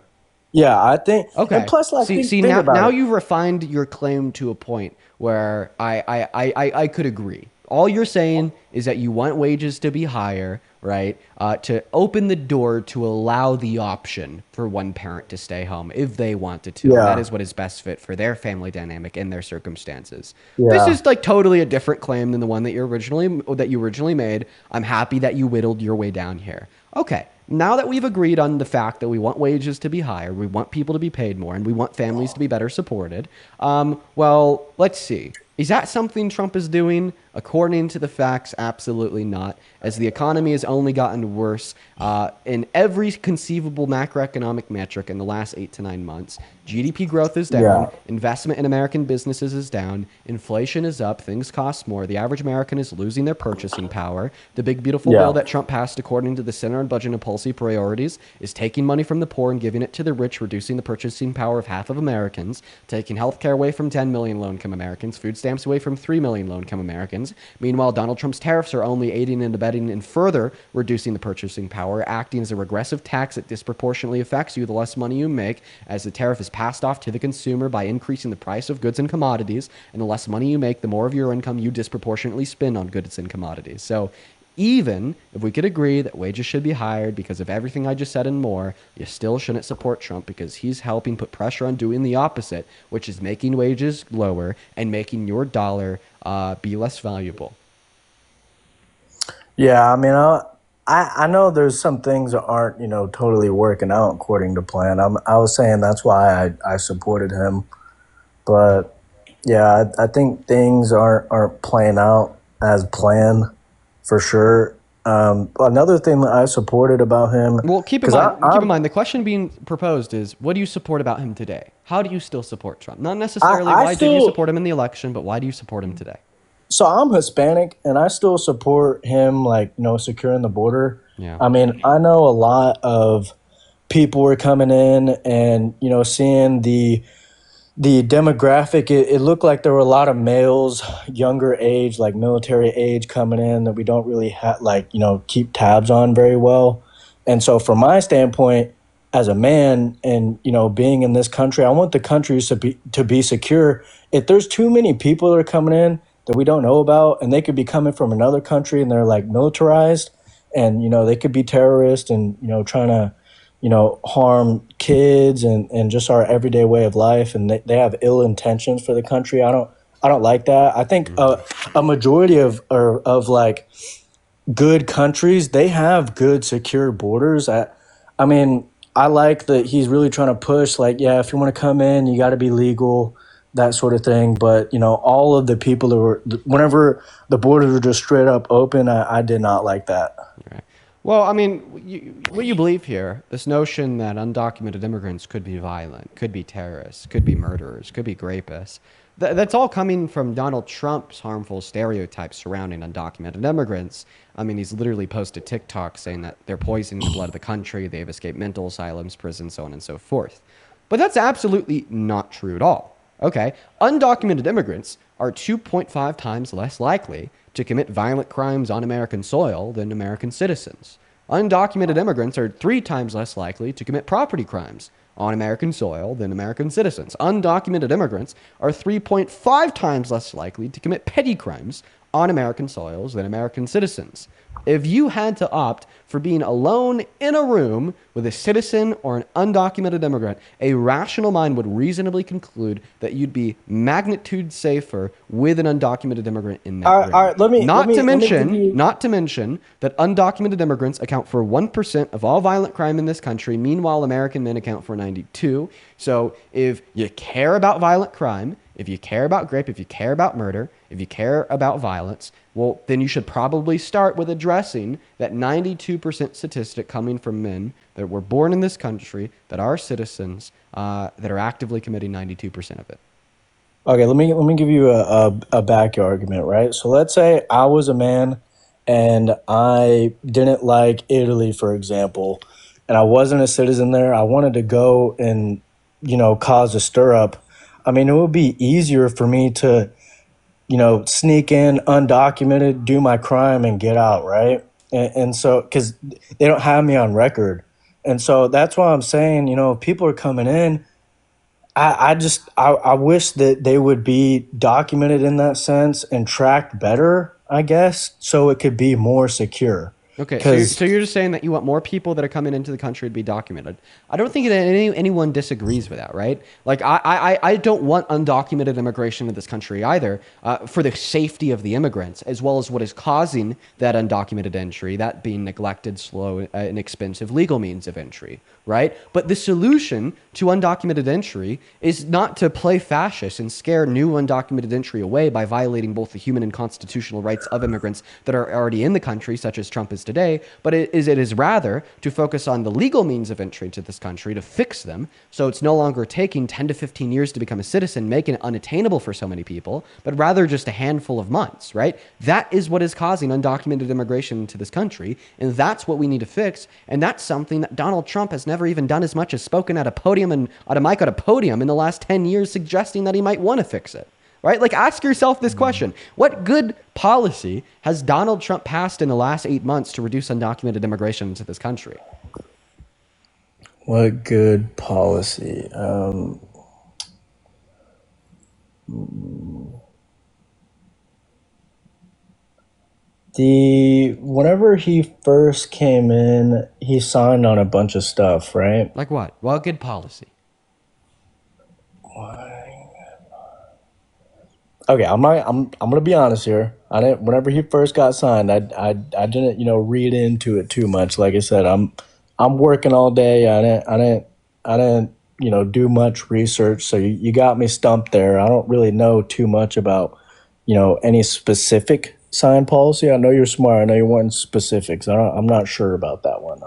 yeah, I think, and Okay. plus, like, See, think about now it. you've refined your claim to a point where I could agree. All you're saying is that you want wages to be higher, right? To open the door to allow the option for one parent to stay home if they wanted to. And that Yeah, is what is best fit for their family dynamic and their circumstances. This yeah. is like totally a different claim than the one that you originally made. I'm happy that you whittled your way down here. Okay. Now that we've agreed on the fact that we want wages to be higher, we want people to be paid more, and we want families to be better supported, well, let's see. Is that something Trump is doing? According to the facts, absolutely not. As the economy has only gotten worse in every conceivable macroeconomic metric in the last 8 to 9 months. GDP growth is down. Yeah, Investment in American businesses is down. Inflation is up. Things cost more. The average American is losing their purchasing power. The big, beautiful bill yeah, that Trump passed, according to the Center on Budget and Policy Priorities, is taking money from the poor and giving it to the rich, reducing the purchasing power of half of Americans, taking health care away from 10 million low-income Americans, food stamps away from 3 million low-income Americans. Meanwhile, Donald Trump's tariffs are only aiding and abetting and further reducing the purchasing power, acting as a regressive tax that disproportionately affects you the less money you make, as the tariff is passed off to the consumer by increasing the price of goods and commodities, and the less money you make, the more of your income you disproportionately spend on goods and commodities. So even if we could agree that wages should be higher because of everything I just said and more, you still shouldn't support Trump because he's helping put pressure on doing the opposite, which is making wages lower and making your dollar be less valuable. yeah. I mean, I know there's some things that aren't, totally working out according to plan. I was saying that's why I supported him, but yeah, I think things aren't playing out as planned for sure. Another thing that I supported about him, Well, because keep in mind, the question being proposed is, what do you support about him today? How do you still support Trump? Not necessarily I why did you still, support him in the election, but why do you support him today? so I'm Hispanic and I still support him, like, securing the border. Yeah. I mean, I know a lot of people were coming in and, seeing the demographic. It looked like there were a lot of males, younger age, like military age, coming in that we don't really have, like, keep tabs on very well. And so from my standpoint as a man and, being in this country, I want the country to be secure. If there's too many people that are coming in that we don't know about, and they could be coming from another country and they're like militarized, and they could be terrorists and trying to harm kids and just our everyday way of life, and they have ill intentions for the country. I don't like that. I think a majority of like good countries, they have good secure borders. I mean, I like that he's really trying to push, like, yeah, if you want to come in, you got to be legal, that sort of thing. But all of the people that were, whenever the borders were just straight up open, I did not like that. Right. Well, I mean, what you believe here, this notion that undocumented immigrants could be violent, could be terrorists, could be murderers, could be rapists, that's all coming from Donald Trump's harmful stereotypes surrounding undocumented immigrants. I mean, he's literally posted TikTok saying that they're poisoning the blood of the country, they've escaped mental asylums, prisons, so on and so forth. But that's absolutely not true at all. Okay, undocumented immigrants are 2.5 times less likely to commit violent crimes on American soil than American citizens. Undocumented immigrants are 3 times less likely to commit property crimes on American soil than American citizens. Undocumented immigrants are 3.5 times less likely to commit petty crimes on American soils than American citizens. If you had to opt for being alone in a room with a citizen or an undocumented immigrant, a rational mind would reasonably conclude that you'd be magnitude safer with an undocumented immigrant in that All room. right, let me give you. Not to mention that undocumented immigrants account for 1% of all violent crime in this country. Meanwhile, American men account for 92. So if you care about violent crime, if you care about rape, if you care about murder, if you care about violence, well, then you should probably start with addressing that 92% statistic coming from men that were born in this country, that are citizens, that are actively committing 92% of it. Okay, let me give you a back argument, right? So let's say I was a man and I didn't like Italy, for example, and I wasn't a citizen there, I wanted to go and, cause a stir up. I mean, it would be easier for me to, sneak in undocumented, do my crime, and get out, right? And so, because they don't have me on record. And so that's why I'm saying, if people are coming in, I wish that they would be documented in that sense and tracked better, I guess, so it could be more secure. Okay, so Because you're just saying that you want more people that are coming into the country to be documented. I don't think that anyone disagrees with that, right? Like I don't want undocumented immigration in this country either, for the safety of the immigrants as well as what is causing that undocumented entry, that being neglected, slow, and expensive legal means of entry, right? But the solution to undocumented entry is not to play fascist and scare new undocumented entry away by violating both the human and constitutional rights of immigrants that are already in the country, such as Trump is today, but it is rather to focus on the legal means of entry to this country to fix them so it's no longer taking 10 to 15 years to become a citizen, making it unattainable for so many people, but rather just a handful of months, right? That is what is causing undocumented immigration into this country, and that's what we need to fix, and that's something that Donald Trump has never even done as much as spoken at a podium and at a mic at a podium in the last 10 years suggesting that he might want to fix it. Right? Like, ask yourself this question. What good policy has Donald Trump passed in the last 8 months to reduce undocumented immigration into this country? what good policy? The whenever he first came in, he signed on a bunch of stuff, right? Like what? What good policy? Okay, I'm gonna be honest here. I didn't. Whenever he first got signed, I didn't read into it too much. Like I said, I'm working all day. I didn't do much research. So you got me stumped there. I don't really know too much about any specific sign policy. I know you're smart. I know you want specifics. I'm not sure about that one.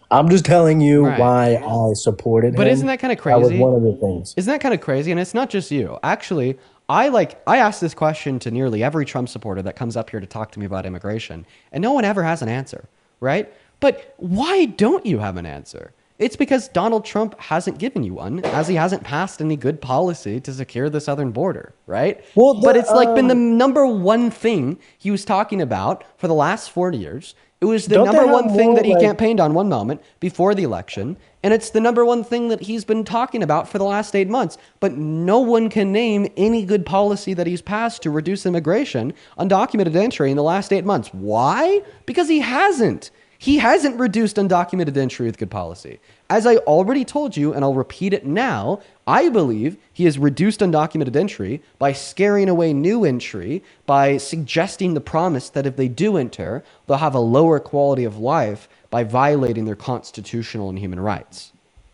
I'm just telling you Right. why I supported But him. isn't that kind of That was crazy? one of the things. Isn't that kind of crazy? And it's not just you. Actually, I ask this question to nearly every Trump supporter that comes up here to talk to me about immigration, and no one ever has an answer, right? But why don't you have an answer? It's because Donald Trump hasn't given you one, as he hasn't passed any good policy to secure the southern border, right? Well, But it's like been the number one thing he was talking about for the last 40 years. It was the don't they number have one thing more that he like campaigned on one moment before the election, and it's the number one thing that he's been talking about for the last 8 months. But no one can name any good policy that he's passed to reduce immigration, undocumented entry in the last 8 months. Why? Because he hasn't. He hasn't reduced undocumented entry with good policy. As I already told you, and I'll repeat it now, I believe he has reduced undocumented entry by scaring away new entry, by suggesting the promise that if they do enter, they'll have a lower quality of life by violating their constitutional and human rights.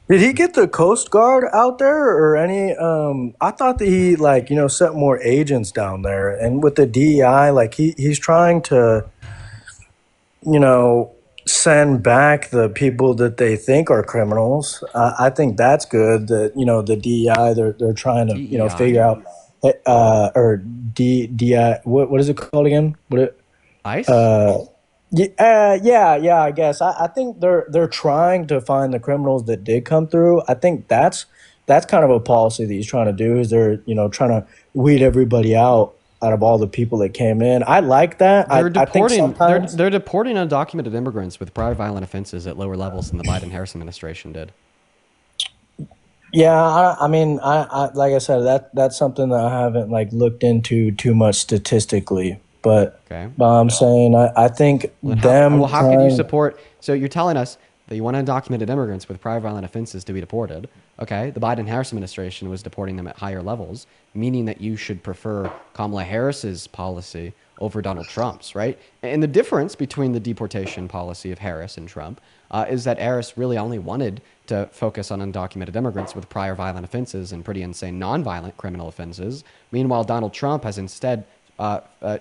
Did he get the Coast Guard out there or any? I thought that he sent more agents down there, and with the DEI, like he's trying to you know send back the people that they think are criminals. I think that's good. That the DEI they're trying to DEI? figure out or DEI what is it called again? ICE? Uh, yeah, I guess. I think they're trying to find the criminals that did come through. I think that's kind of a policy that he's trying to do. Is they're trying to weed everybody out of all the people that came in. I like that. I think sometimes. They're deporting undocumented immigrants with prior violent offenses at lower levels than the Biden-Harris administration did. Yeah, I mean, like I said, that's something that I haven't looked into too much statistically, Okay. but I'm saying I think them How could you trying. support? So you're telling us that you want undocumented immigrants with prior violent offenses to be deported. Okay. The Biden-Harris administration was deporting them at higher levels, meaning that you should prefer Kamala Harris's policy over Donald Trump's, right? And the difference between the deportation policy of Harris and Trump is that Harris really only wanted to focus on undocumented immigrants with prior violent offenses and pretty insane nonviolent criminal offenses. Meanwhile, Donald Trump has instead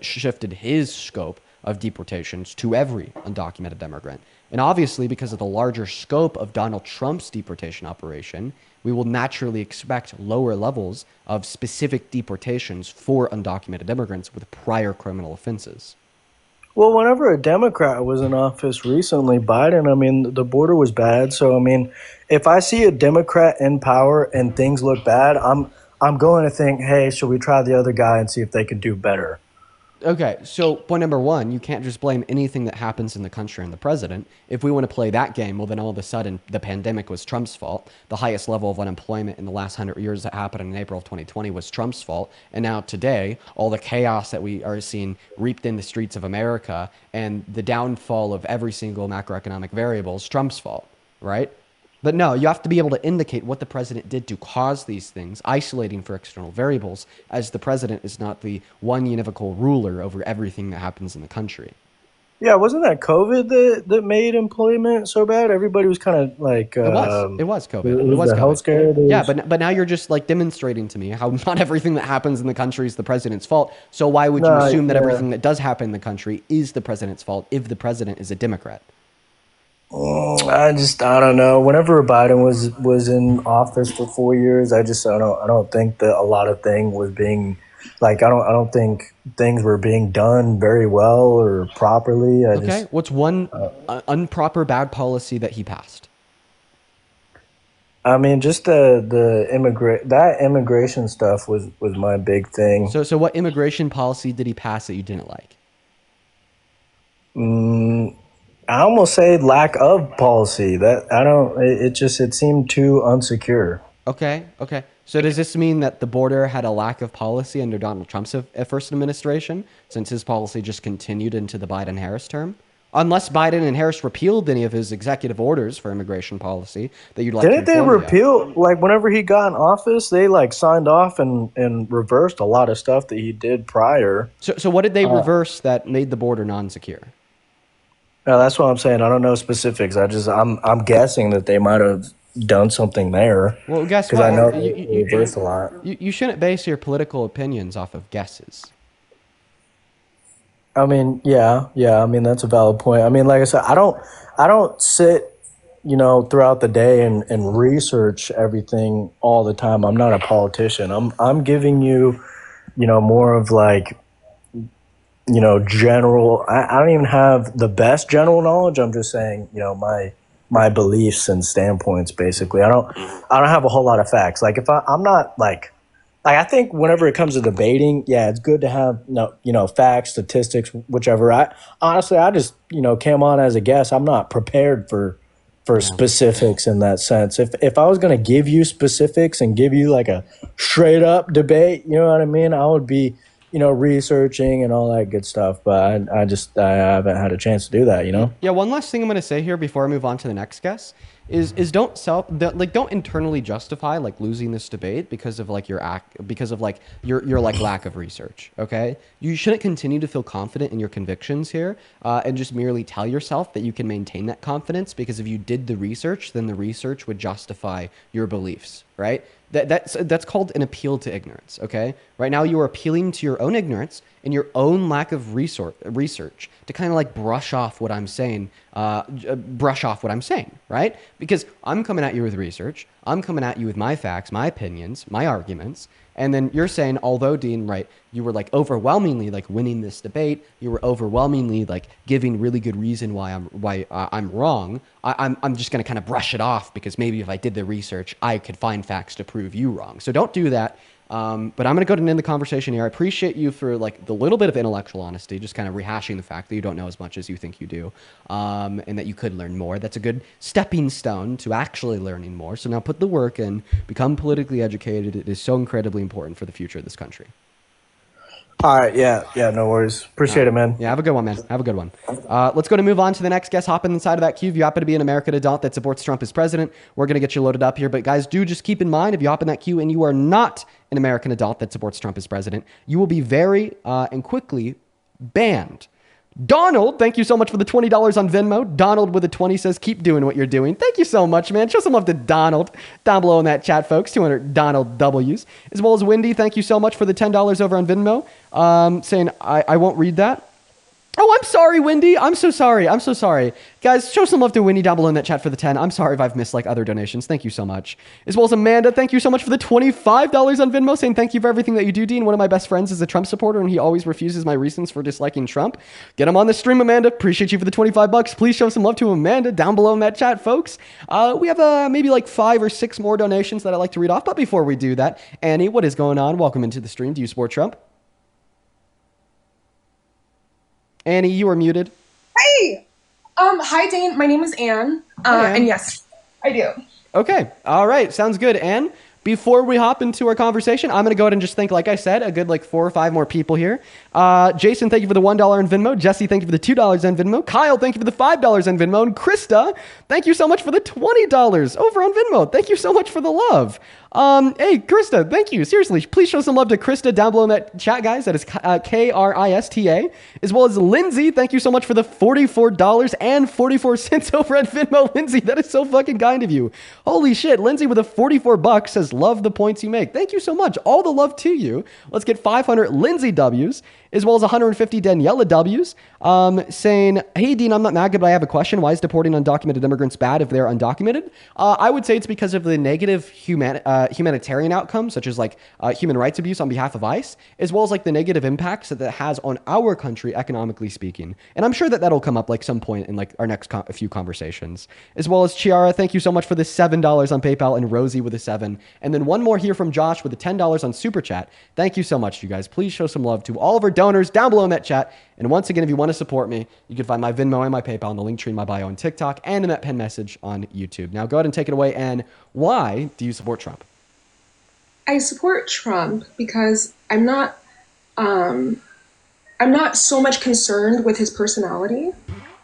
shifted his scope of deportations to every undocumented immigrant. And obviously, because of the larger scope of Donald Trump's deportation operation, we will naturally expect lower levels of specific deportations for undocumented immigrants with prior criminal offenses. Well, whenever a Democrat was in office recently, Biden, I mean, the border was bad. So, I mean, if I see a Democrat in power and things look bad, I'm going to think, hey, should we try the other guy and see if they can do better? Okay, so point number one, you can't just blame anything that happens in the country on the president. If we want to play that game, well, then all of a sudden the pandemic was Trump's fault. The highest level of unemployment in the last 100 years that happened in April of 2020 was Trump's fault. And now today, all the chaos that we are seeing reaped in the streets of America and the downfall of every single macroeconomic variable is Trump's fault, right? But no, you have to be able to indicate what the president did to cause these things, isolating for external variables, as the president is not the one univocal ruler over everything that happens in the country. Yeah, wasn't that COVID that made employment so bad? Everybody was kind of like, It was. It was it COVID. It was was the health COVID. scare. Yeah, but now you're just like demonstrating to me how not everything that happens in the country is the president's fault. So why would you No, assume that yeah. everything that does happen in the country is the president's fault if the president is a Democrat? I don't know. Whenever Biden was in office for 4 years, I don't think that a lot of thing was being like I don't think things were being done very well or properly. Okay, what's one improper bad policy that he passed? I mean, just the immigration stuff was my big thing. So what immigration policy did he pass that you didn't like? I almost say lack of policy. That I don't. It seemed too unsecure. Okay, okay. So does this mean that the border had a lack of policy under Donald Trump's first administration, since his policy just continued into the Biden-Harris term? Unless Biden and Harris repealed any of his executive orders for immigration policy that you'd like to Didn't they inform me of. repeal like whenever he got in office? They like signed off and reversed a lot of stuff that he did prior. So what did they reverse that made the border non-secure? No, that's what I'm saying. I don't know specifics. I'm guessing that they might have done something there Well, guess because what? I know You, they you, reversed a lot. you shouldn't base your political opinions off of guesses. I mean, yeah. I mean, that's a valid point. I mean, like I said, I don't sit, throughout the day and research everything all the time. I'm not a politician. I'm giving you, more of like, general. I don't even have the best general knowledge. I'm just saying, my beliefs and standpoints. Basically, I don't have a whole lot of facts. Like if I'm not like I think whenever it comes to debating, yeah, it's good to have facts, statistics, whichever. I honestly, I just came on as a guest. I'm not prepared for specifics in that sense. If I was going to give you specifics and give you like a straight up debate, you know what I mean, I would be researching and all that good stuff. But I haven't had a chance to do that. Yeah, one last thing I'm going to say here before I move on to the next guest is don't internally justify like losing this debate because of like your like lack of research. Okay, you shouldn't continue to feel confident in your convictions here and just merely tell yourself that you can maintain that confidence because if you did the research, then the research would justify your beliefs, right? That's called an appeal to ignorance. Okay, right now you are appealing to your own ignorance and your own lack of research to kind of like brush off what I'm saying, right? Because I'm coming at you with research, I'm coming at you with my facts, my opinions, my arguments, and then you're saying, although Dean, right, you were like overwhelmingly like winning this debate, you were overwhelmingly like giving really good reason why I'm wrong. I'm just gonna kind of brush it off because maybe if I did the research, I could find facts to prove you wrong. So don't do that. But I'm going to go ahead and end the conversation here. I appreciate you for like the little bit of intellectual honesty, just kind of rehashing the fact that you don't know as much as you think you do, and that you could learn more. That's a good stepping stone to actually learning more. So now put the work in, become politically educated. It is so incredibly important for the future of this country. All right, yeah, no worries. Appreciate it, man. Yeah, have a good one, man. Have a good one. Let's go to move on to the next guest. Hop inside of that queue. If you happen to be an American adult that supports Trump as president, we're going to get you loaded up here. But guys, do just keep in mind, if you hop in that queue and you are not an American adult that supports Trump as president, you will be very and quickly banned. Donald, thank you so much for the $20 on Venmo. Donald with a 20 says, keep doing what you're doing. Thank you so much, man. Show some love to Donald down below in that chat, folks. 200 Donald W's. As well as Wendy, thank you so much for the $10 over on Venmo. Saying, I won't read that. Oh, I'm sorry, Wendy. I'm so sorry. I'm so sorry. Guys, show some love to Wendy down below in that chat for the 10. I'm sorry if I've missed like other donations. Thank you so much. As well as Amanda, thank you so much for the $25 on Venmo, saying thank you for everything that you do, Dean. One of my best friends is a Trump supporter, and he always refuses my reasons for disliking Trump. Get him on the stream, Amanda. Appreciate you for the $25. Please show some love to Amanda down below in that chat, folks. We have maybe like 5 or 6 more donations that I'd like to read off. But before we do that, Annie, what is going on? Welcome into the stream. Do you support Trump? Annie, you are muted. Hey! Hi, Dane. My name is Anne. Hi, Anne. And yes, I do. Okay. All right. Sounds good. Anne, before we hop into our conversation, I'm going to go ahead and just thank, like I said, a good like 4 or 5 more people here. Jason, thank you for the $1 in Venmo. Jesse, thank you for the $2 in Venmo. Kyle, thank you for the $5 in Venmo. And Krista, thank you so much for the $20 over on Venmo. Thank you so much for the love. Hey, Krista, thank you. Seriously, please show some love to Krista down below in that chat, guys. That is Krista, as well as Lindsay. Thank you so much for the $44.44 over at Venmo. Lindsay, that is so fucking kind of you. Holy shit. Lindsay with a $44 says, love the points you make. Thank you so much. All the love to you. Let's get 500 Lindsay W's, as well as 150 Daniela W's, saying, hey, Dean, I'm not Maga, but I have a question. Why is deporting undocumented immigrants bad if they're undocumented? I would say it's because of the negative humanitarian outcomes, such as like human rights abuse on behalf of ICE, as well as like the negative impacts that has on our country, economically speaking. And I'm sure that that'll come up like some point in like our next few conversations. As well as Chiara, thank you so much for the $7 on PayPal, and Rosie with a 7. And then one more here from Josh with the $10 on Super Chat. Thank you so much, you guys. Please show some love to all of our donors down below in that chat. And once again, if you want to support me, you can find my Venmo and my PayPal in the link tree in my bio on TikTok and in that pinned message on YouTube. Now go ahead and take it away. And why do you support Trump? I support Trump because I'm not so much concerned with his personality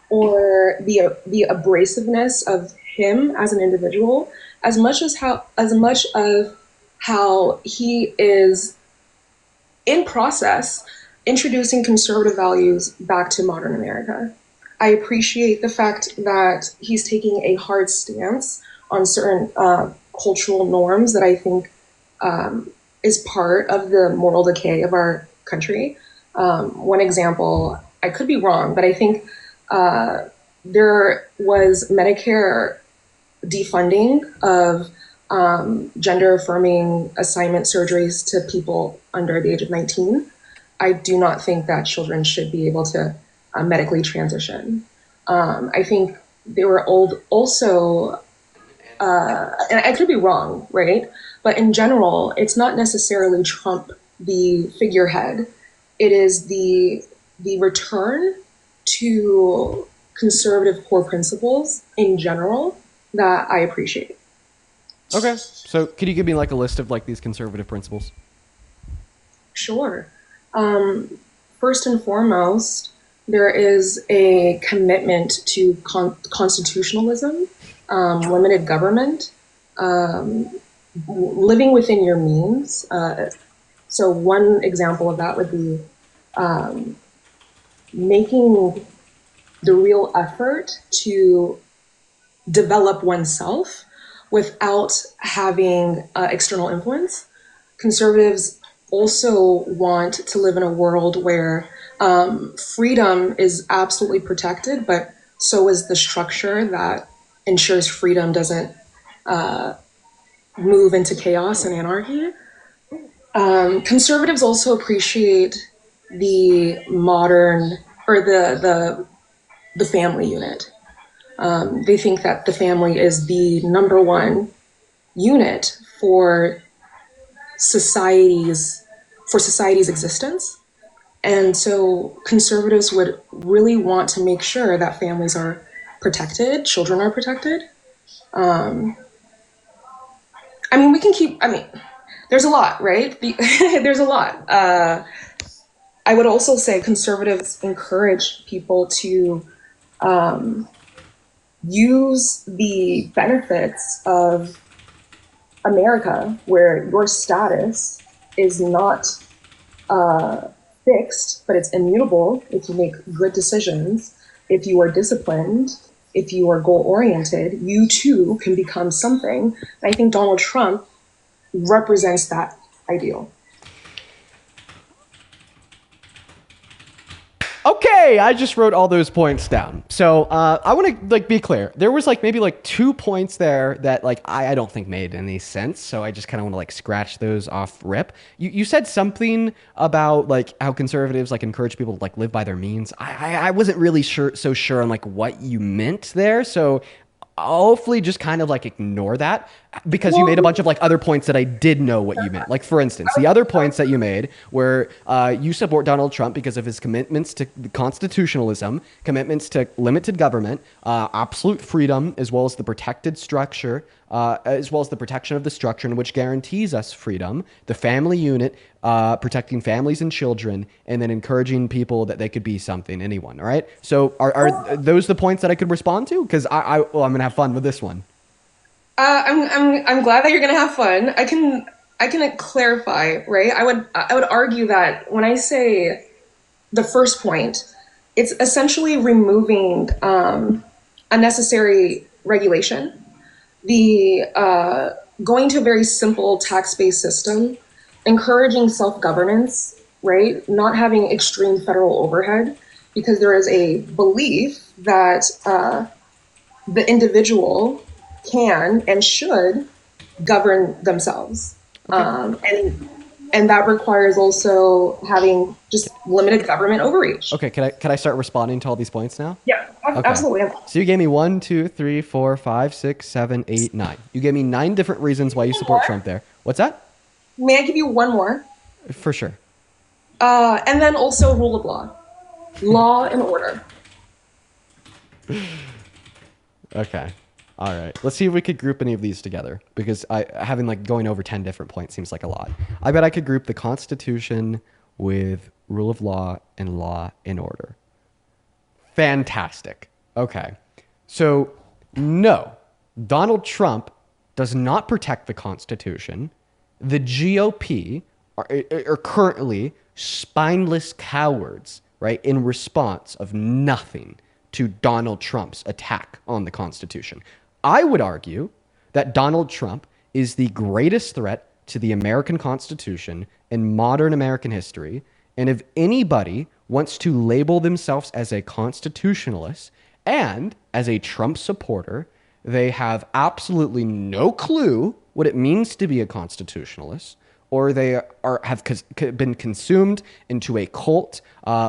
or the abrasiveness of him as an individual, as much of how he is in process introducing conservative values back to modern America. I appreciate the fact that he's taking a hard stance on certain cultural norms that I think is part of the moral decay of our country. One example, I could be wrong, but I think there was Medicare defunding of gender-affirming assignment surgeries to people under the age of 19. I do not think that children should be able to medically transition. I think they were also, and I could be wrong, right? But in general, it's not necessarily Trump, the figurehead. It is the return to conservative core principles in general that I appreciate. Okay. So could you give me like a list of like these conservative principles? Sure. First and foremost, there is a commitment to constitutionalism, limited government, living within your means. So one example of that would be making the real effort to develop oneself without having external influence. Conservatives also want to live in a world where freedom is absolutely protected, but so is the structure that ensures freedom doesn't move into chaos and anarchy. Conservatives also appreciate the modern, or the family unit. They think that the family is the number one unit for society's existence. And so conservatives would really want to make sure that families are protected, children are protected. There's a lot, right? There's a lot. I would also say conservatives encourage people to use the benefits of America, where your status is not fixed, but it's immutable if you make good decisions, if you are disciplined, if you are goal-oriented, you too can become something. And I think Donald Trump represents that ideal. Okay, I just wrote all those points down. So I want to like be clear. There was like maybe like 2 points there that like I don't think made any sense. So I just kind of want to like scratch those off rip. You said something about like how conservatives like encourage people to like live by their means. I wasn't really sure on like what you meant there. So hopefully just kind of like ignore that because you made a bunch of like other points that I did know what you meant. Like for instance, the other points that you made were you support Donald Trump because of his commitments to constitutionalism, commitments to limited government, absolute freedom, as well as the protected structure, as well as the protection of the structure in which guarantees us freedom, the family unit, protecting families and children, and then encouraging people that they could be something, anyone. All right. So are those the points that I could respond to? Because I'm gonna have fun with this one. I'm glad that you're gonna have fun. I can clarify, right? I would argue that when I say the first point, it's essentially removing unnecessary regulation. The going to a very simple tax-based system, encouraging self-governance, right? Not having extreme federal overhead, because there is a belief that the individual can and should govern themselves. And that requires also having just limited government overreach. Okay, can I start responding to all these points now? Yeah, Okay. absolutely. So you gave me 1, 2, 3, 4, 5, 6, 7, 8, 9. You gave me 9 different reasons why you support Trump there. What's that? May I give you one more? For sure. And then also rule of law and order. Okay. All right. Let's see if we could group any of these together because having like going over 10 different points seems like a lot. I bet I could group the Constitution with rule of law and order. Fantastic. Okay. So, no, Donald Trump does not protect the Constitution. The GOP are currently spineless cowards, right, in response of nothing to Donald Trump's attack on the Constitution. I would argue that Donald Trump is the greatest threat to the American Constitution in modern American history. And if anybody wants to label themselves as a constitutionalist and as a Trump supporter, they have absolutely no clue what it means to be a constitutionalist, or they have been consumed into a cult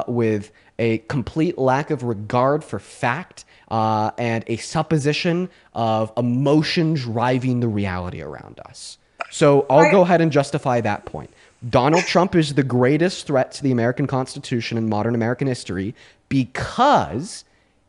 with a complete lack of regard for fact and a supposition of emotion driving the reality around us. So I'll go ahead and justify that point. Donald Trump is the greatest threat to the American Constitution in modern American history because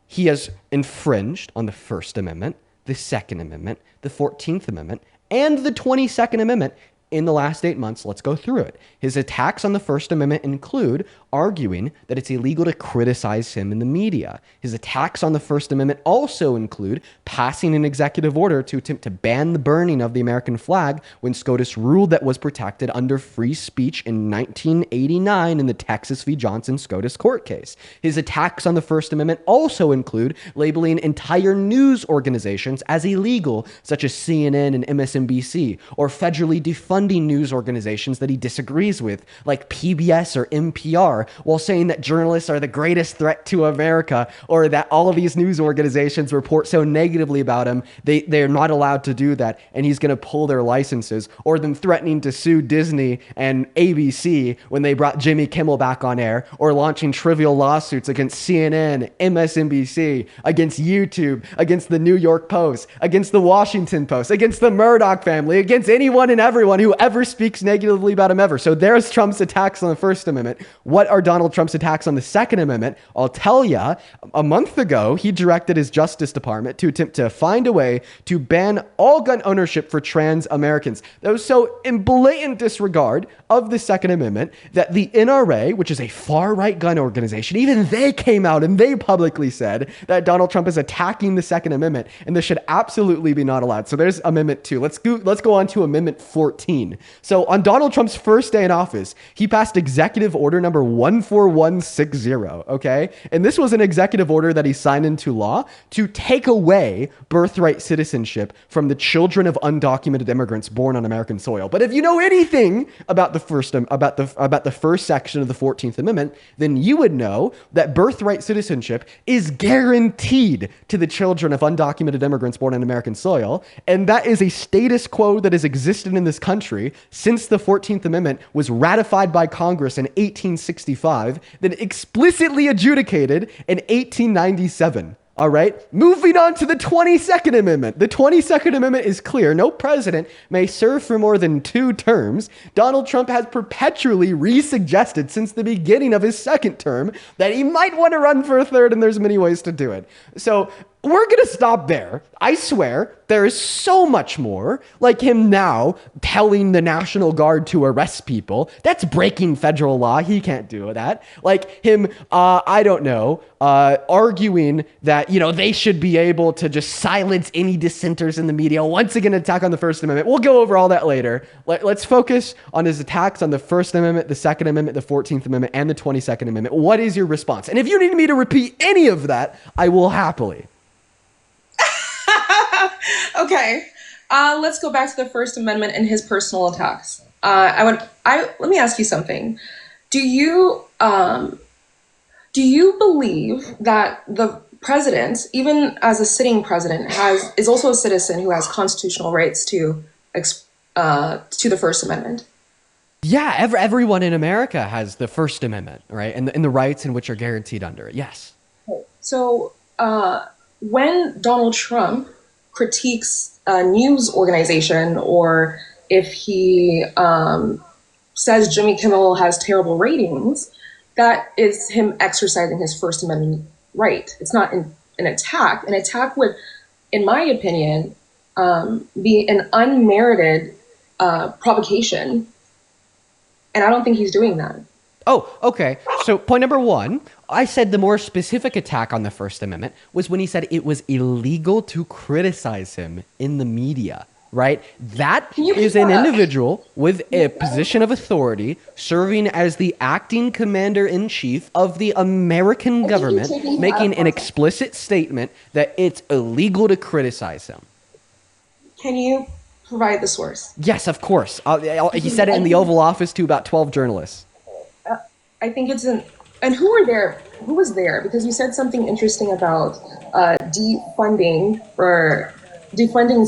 he has infringed on the First Amendment, the Second Amendment, the 14th Amendment, and the 22nd Amendment in the last 8 months. Let's go through it. His attacks on the First Amendment include arguing that it's illegal to criticize him in the media. His attacks on the First Amendment also include passing an executive order to attempt to ban the burning of the American flag when SCOTUS ruled that was protected under free speech in 1989 in the Texas v. Johnson SCOTUS court case. His attacks on the First Amendment also include labeling entire news organizations as illegal, such as CNN and MSNBC, or federally defunding news organizations that he disagrees with, like PBS or NPR, while saying that journalists are the greatest threat to America, or that all of these news organizations report so negatively about him, they're not allowed to do that, and he's going to pull their licenses, or them threatening to sue Disney and ABC when they brought Jimmy Kimmel back on air, or launching trivial lawsuits against CNN, MSNBC, against YouTube, against the New York Post, against the Washington Post, against the Murdoch family, against anyone and everyone who ever speaks negatively about him ever. So there's Trump's attacks on the First Amendment. What are Donald Trump's attacks on the Second Amendment? I'll tell you, a month ago, he directed his Justice Department to attempt to find a way to ban all gun ownership for trans Americans. That was so in blatant disregard of the Second Amendment that the NRA, which is a far-right gun organization, even they came out and they publicly said that Donald Trump is attacking the Second Amendment, and this should absolutely be not allowed. So there's Amendment 2. Let's go on to Amendment 14. 2015. So on Donald Trump's first day in office, he passed executive order number 14160, okay? And this was an executive order that he signed into law to take away birthright citizenship from the children of undocumented immigrants born on American soil. But if you know anything about the first section of the 14th Amendment, then you would know that birthright citizenship is guaranteed to the children of undocumented immigrants born on American soil, and that is a status quo that has existed in this country since the 14th Amendment was ratified by Congress in 1865, then explicitly adjudicated in 1897. All right, moving on to the 22nd Amendment. The 22nd Amendment is clear. No president may serve for more than 2 terms. Donald Trump has perpetually re-suggested since the beginning of his second term that he might want to run for a third, and there's many ways to do it. So we're going to stop there. I swear there is so much more, like him now telling the National Guard to arrest people. That's breaking federal law. He can't do that. Like him, arguing that, they should be able to just silence any dissenters in the media. Once again, attack on the First Amendment. We'll go over all that later. Let's focus on his attacks on the First Amendment, the Second Amendment, the 14th Amendment, and the 22nd Amendment. What is your response? And if you need me to repeat any of that, I will happily. Okay, let's go back to the First Amendment and his personal attacks. Let me ask you something. Do you believe that the president, even as a sitting president, is also a citizen who has constitutional rights to the First Amendment? Yeah, everyone in America has the First Amendment, right? And the rights in which are guaranteed under it. Yes. So when Donald Trump critiques a news organization, or if he says Jimmy Kimmel has terrible ratings, that is him exercising his First Amendment right. It's not an attack. An attack would, in my opinion, be an unmerited provocation. And I don't think he's doing that. Oh, okay. So point number 1, I said the more specific attack on the First Amendment was when he said it was illegal to criticize him in the media, right? That is an individual with a position of authority serving as the acting commander-in-chief of the American government, making an explicit statement that it's illegal to criticize him. Can you provide the source? Yes, of course. He said it in the Oval Office to about 12 journalists. I think it's and who were there? Who was there? Because you said something interesting about defunding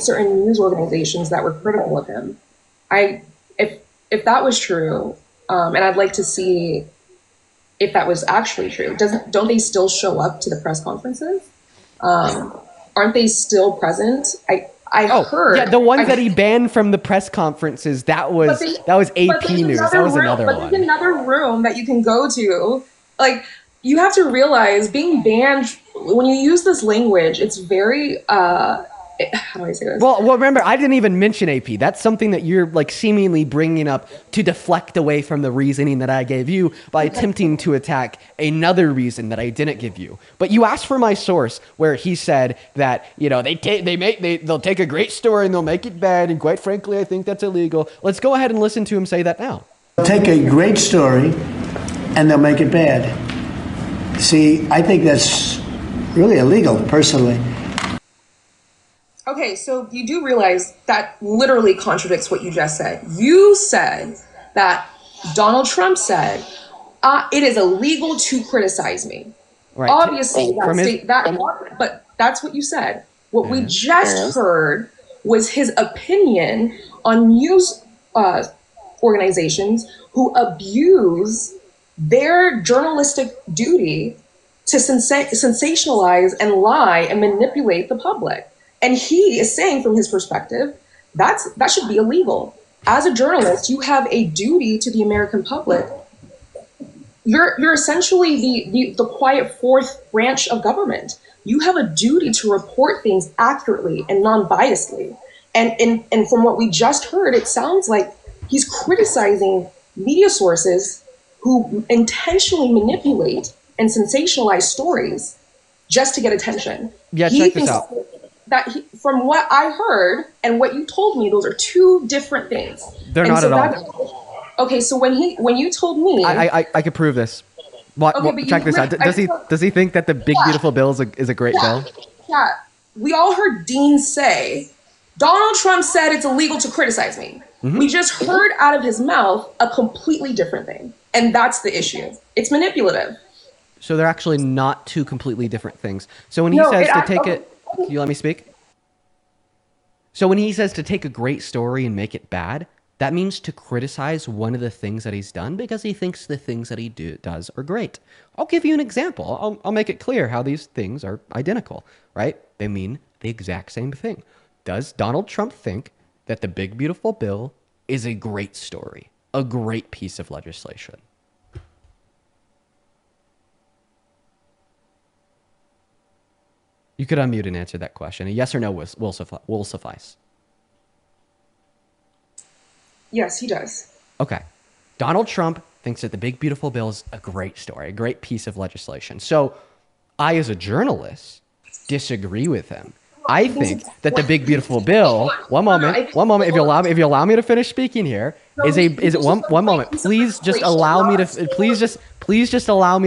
certain news organizations that were critical of him. If that was true, and I'd like to see if that was actually true. Don't they still show up to the press conferences? Aren't they still present? I heard. Yeah, the ones that he banned from the press conferences, that was AP News. That was another one. But there's another room that you can go to. Like, you have to realize being banned, when you use this language, it's very, how do I say this? Well, remember, I didn't even mention AP. That's something that you're like seemingly bringing up to deflect away from the reasoning that I gave you by attempting to attack another reason that I didn't give you. But you asked for my source where he said that, they'll take a great story and they'll make it bad. And quite frankly, I think that's illegal. Let's go ahead and listen to him say that now. Take a great story and they'll make it bad. See, I think that's really illegal, personally. Okay, so you do realize that literally contradicts what you just said. You said that Donald Trump said, it is illegal to criticize me. Right. Obviously, but that's what you said. What we just heard was his opinion on news organizations who abuse their journalistic duty to sensationalize and lie and manipulate the public. And he is saying, from his perspective, that should be illegal. As a journalist, you have a duty to the American public. You're essentially the quiet fourth branch of government. You have a duty to report things accurately and non-biasedly. And from what we just heard, it sounds like he's criticizing media sources who intentionally manipulate and sensationalize stories just to get attention. Yeah, check this out. from what I heard and what you told me, those are two different things. They're and not so at all. Okay, so when you told me, I could prove this. okay, but Check this out. Does he think that the big beautiful bill is a great bill? Yeah, we all heard Dean say, Donald Trump said it's illegal to criticize me. Mm-hmm. We just heard out of his mouth a completely different thing. And that's the issue. It's manipulative. So they're actually not two completely different things. So when he says to take it, can you let me speak? So when he says to take a great story and make it bad, that means to criticize one of the things that he's done because he thinks the things that he does are great. I'll give you an example. I'll make it clear how these things are identical, right? They mean the exact same thing. Does Donald Trump think that the big beautiful bill is a great story, a great piece of legislation? You could unmute and answer that question. A yes or no will suffice. Yes, he does. Okay. Donald Trump thinks that the big beautiful bill is a great story, a great piece of legislation. So I, as a journalist, disagree with him. I think that the big beautiful bill, one moment, if you allow me to finish speaking here, one moment, please just allow me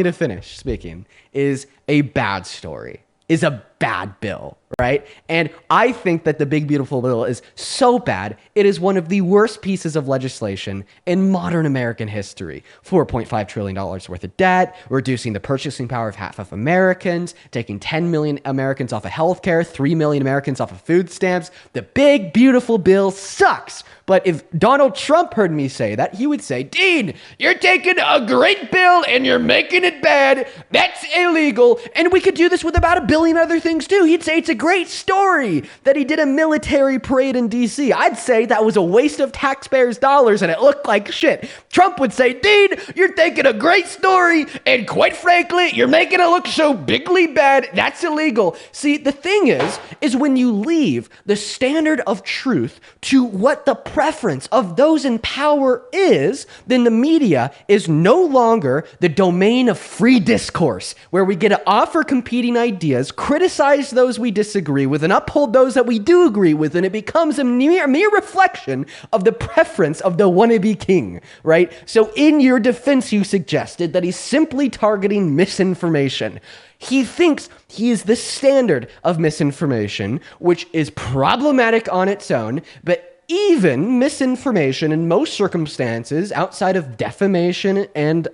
to finish speaking, is a bad story, is a bad bill, right? And I think that the big beautiful bill is so bad, it is one of the worst pieces of legislation in modern American history. $4.5 trillion worth of debt, reducing the purchasing power of half of Americans, taking 10 million Americans off of healthcare, 3 million Americans off of food stamps. The big beautiful bill sucks. But if Donald Trump heard me say that, he would say, Dean, you're taking a great bill and you're making it bad. That's illegal. And we could do this with about a billion other things too. He'd say it's a great story that he did a military parade in DC. I'd say that was a waste of taxpayers' dollars and it looked like shit. Trump would say, Dean, you're taking a great story and quite frankly, you're making it look so bigly bad. That's illegal. See, the thing is when you leave the standard of truth to what the preference of those in power is, then the media is no longer the domain of free discourse, where we get to offer competing ideas, criticize those we disagree with, and uphold those that we do agree with, and it becomes a mere reflection of the preference of the wannabe king, right? So in your defense, you suggested that he's simply targeting misinformation. He thinks he is the standard of misinformation, which is problematic on its own, but even misinformation in most circumstances outside of defamation and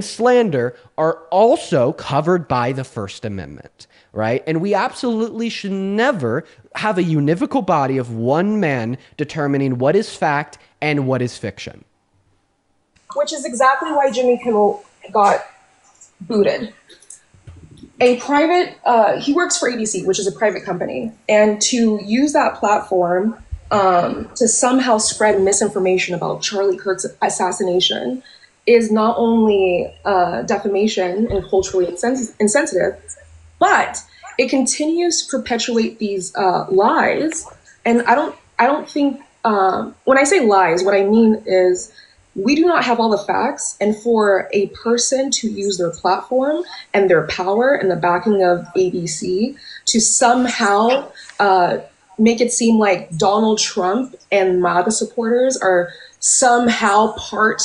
slander are also covered by the First Amendment, right? And we absolutely should never have a univocal body of one man determining what is fact and what is fiction. Which is exactly why Jimmy Kimmel got booted. He works for ABC, which is a private company, and to use that platform to somehow spread misinformation about Charlie Kirk's assassination is not only defamation and culturally insensitive, but it continues to perpetuate these lies. And I don't think when I say lies, what I mean is we do not have all the facts, and for a person to use their platform and their power and the backing of ABC to somehow make it seem like Donald Trump and Maga supporters are somehow part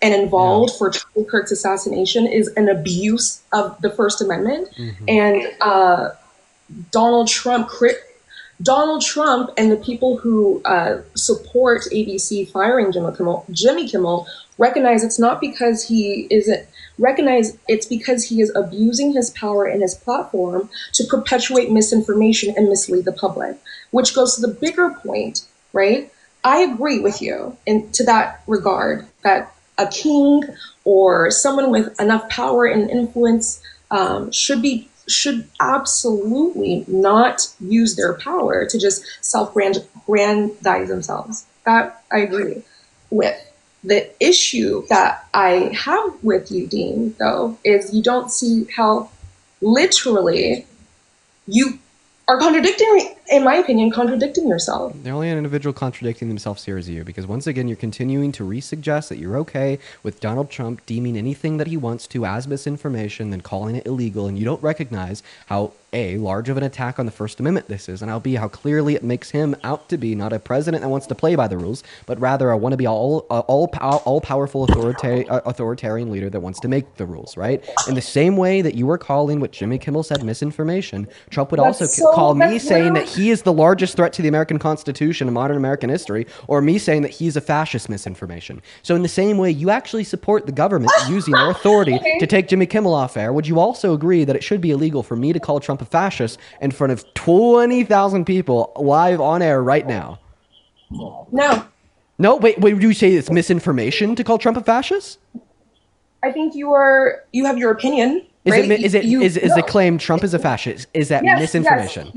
and involved for Charlie Kirk's assassination is an abuse of the First Amendment. Mm-hmm. And Donald Trump and the people who support ABC firing Jimmy Kimmel recognize it's not because it's because he is abusing his power and his platform to perpetuate misinformation and mislead the public, which goes to the bigger point, right? I agree with you to that regard that a king or someone with enough power and influence should absolutely not use their power to just self-grandize themselves. That I agree with. The issue that I have with you, Dean, though, is you don't see how literally you are contradicting in my opinion, contradicting yourself. The only individual contradicting themselves here is you, because once again, you're continuing to re-suggest that you're okay with Donald Trump deeming anything that he wants to as misinformation, then calling it illegal, and you don't recognize how large of an attack on the First Amendment this is, and how clearly it makes him out to be not a president that wants to play by the rules, but rather a wannabe all-powerful authoritarian leader that wants to make the rules, right? In the same way that you were calling what Jimmy Kimmel said misinformation, Trump would also call me saying that he is the largest threat to the American Constitution and modern American history, or me saying that he's a fascist misinformation. So in the same way you actually support the government using their authority to take Jimmy Kimmel off air, would you also agree that it should be illegal for me to call Trump a fascist in front of 20,000 people live on air right now? No. No, wait, would you say it's misinformation to call Trump a fascist? I think you have your opinion. Right? Is the claim Trump is a fascist? Is that misinformation?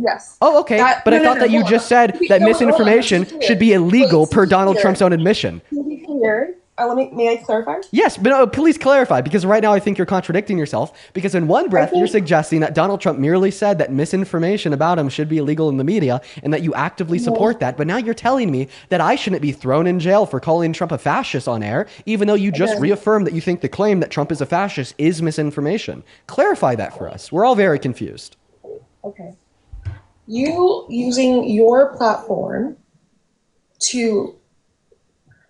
Yes. Oh, okay. I thought that you just said that misinformation should be illegal per Donald Trump's own admission. To be clear, may I clarify? Yes, but please clarify, because right now I think you're contradicting yourself, because in one breath you're suggesting that Donald Trump merely said that misinformation about him should be illegal in the media and that you actively support that, but now you're telling me that I shouldn't be thrown in jail for calling Trump a fascist on air, even though you just reaffirmed that you think the claim that Trump is a fascist is misinformation. Clarify that for us. We're all very confused. Okay. You using your platform to